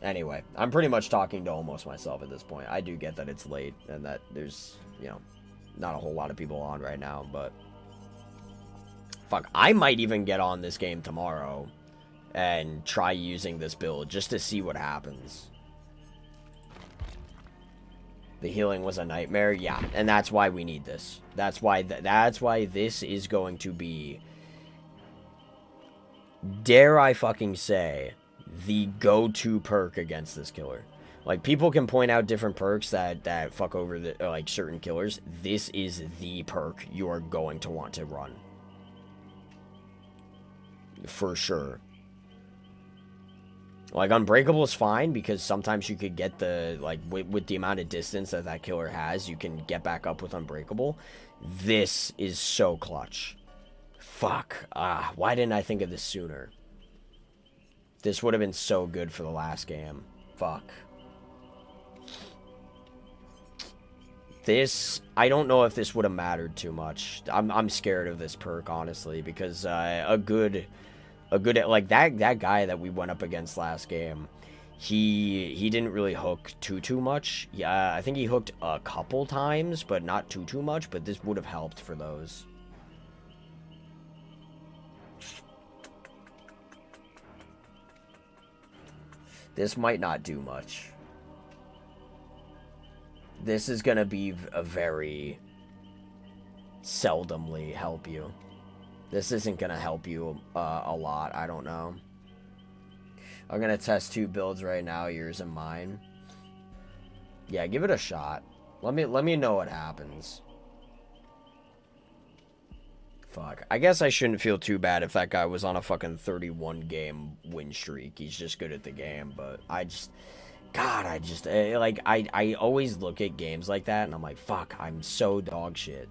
Anyway, I'm pretty much talking to almost myself at this point. I do get that it's late and that there's, not a whole lot of people on right now, but fuck, I might even get on this game tomorrow and try using this build just to see what happens. The healing was a nightmare, yeah, and that's why we need this. That's why this is going to be, dare I fucking say, the go-to perk against this killer. Like, people can point out different perks that fuck over certain killers. This is the perk you are going to want to run. For sure. Like, Unbreakable is fine, because sometimes you could get with the amount of distance that killer has, you can get back up with Unbreakable. This is so clutch. Fuck. Why didn't I think of this sooner? This would have been so good for the last game. Fuck. I don't know if this would have mattered too much. I'm scared of this perk, honestly, because a good like that guy that we went up against last game, he didn't really hook too much. Yeah, I think he hooked a couple times, but not too much, but this would have helped for those. This might not do much. This is going to be a very seldomly help you. This isn't going to help you a lot. I don't know. I'm going to test 2 builds right now, yours and mine. Yeah, give it a shot. Let me know what happens. Fuck. I guess I shouldn't feel too bad if that guy was on a fucking 31 game win streak. He's just good at the game, but I always look at games like that and I'm like, fuck, I'm so dog shit.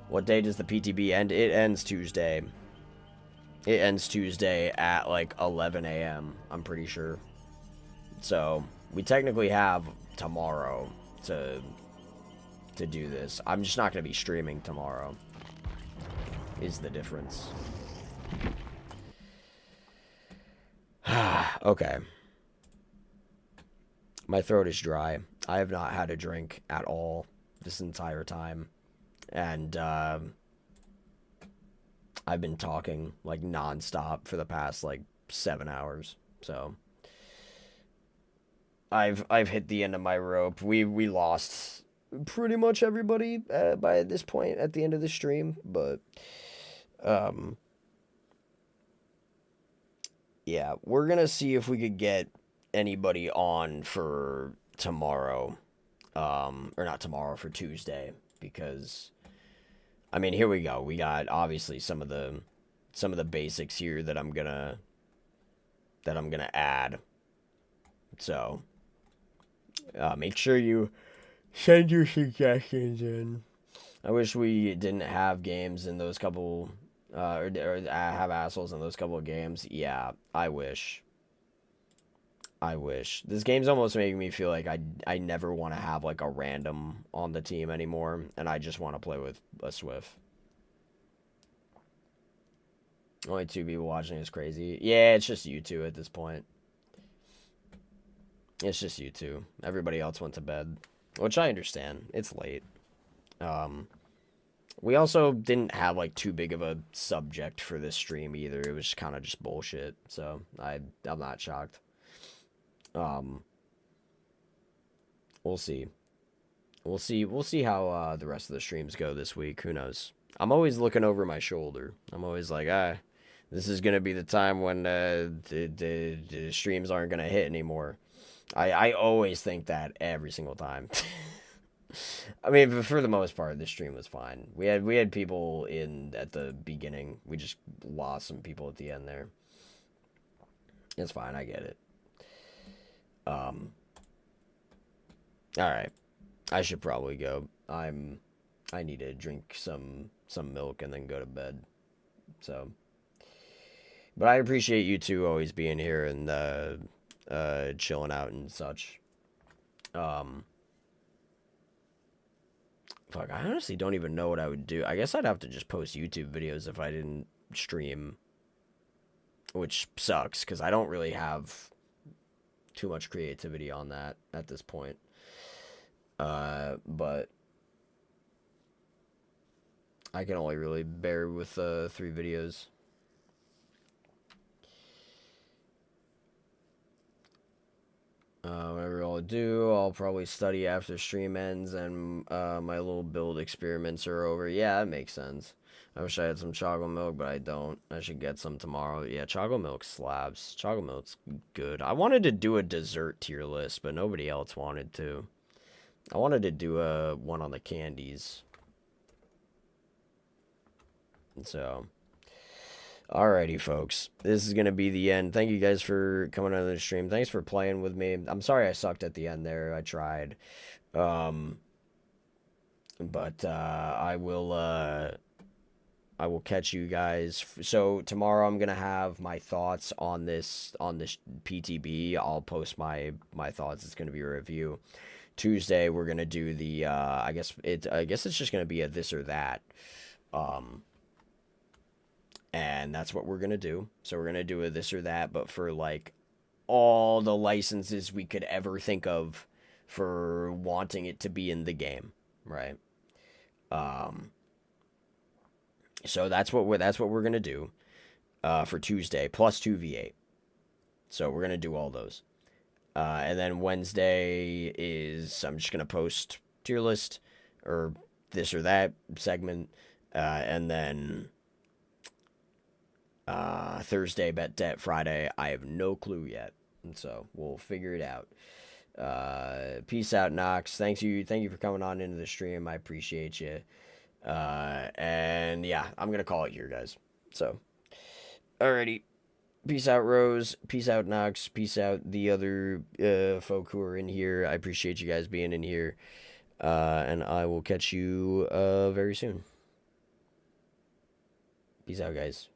What day does the PTB end? It ends Tuesday. It ends Tuesday at like 11 a.m. I'm pretty sure. So we technically have tomorrow to do this. I'm just not going to be streaming tomorrow, is the difference. Okay. My throat is dry. I have not had a drink at all this entire time. And I've been talking like nonstop for the past like 7 hours. So I've hit the end of my rope. We lost pretty much everybody by this point at the end of the stream, but yeah, we're gonna see if we could get anybody on for tomorrow, or not tomorrow, for Tuesday, because I mean, here we go. We got obviously some of the basics here that I'm gonna add. So make sure you send your suggestions in. I wish we didn't have games in those couple, or have assholes in those couple of games. Yeah, I wish. This game's almost making me feel like I never want to have like a random on the team anymore, and I just want to play with a Swift. Only 2 people watching is crazy. Yeah, it's just you two at this point. It's just you two. Everybody else went to bed, which I understand. It's late. We also didn't have like too big of a subject for this stream either. It was kind of just bullshit. So I'm not shocked. We'll see. We'll see how the rest of the streams go this week. Who knows? I'm always looking over my shoulder. I'm always like, this is gonna be the time when the streams aren't gonna hit anymore. I always think that every single time. I mean, for the most part, the stream was fine. We had people in at the beginning. We just lost some people at the end there. It's fine. I get it. All right. I should probably go. I need to drink some milk and then go to bed. So, but I appreciate you two always being here and chilling out and such. Fuck, I honestly don't even know what I would do. I guess I'd have to just post YouTube videos if I didn't stream, which sucks because I don't really have too much creativity on that at this point. But I can only really bear with 3 videos. Whatever I'll do, I'll probably study after stream ends and my little build experiments are over. Yeah, that makes sense. I wish I had some chocolate milk, but I don't. I should get some tomorrow. Yeah, chocolate milk slaps. Chocolate milk's good. I wanted to do a dessert tier list, but nobody else wanted to. I wanted to do one on the candies. So, alrighty, folks. This is going to be the end. Thank you guys for coming on the stream. Thanks for playing with me. I'm sorry I sucked at the end there. I tried. But I will catch you guys. So tomorrow I'm going to have my thoughts on this PTB. I'll post my thoughts. It's going to be a review. Tuesday we're going to do the I guess it's just going to be a this or that. And that's what we're going to do. So we're going to do a this or that, but for like all the licenses we could ever think of for wanting it to be in the game, right? So that's what we're going to do for Tuesday, plus 2v8. So we're going to do all those. And then Wednesday is, I'm just going to post tier list or this or that segment. And then Thursday, bet debt. Friday, I have no clue yet. And so we'll figure it out. Peace out, Knox. Thank you for coming on into the stream. I appreciate you. And yeah, I'm going to call it here, guys. So, alrighty. Peace out, Rose. Peace out, Knox. Peace out, the other folk who are in here. I appreciate you guys being in here. And I will catch you very soon. Peace out, guys.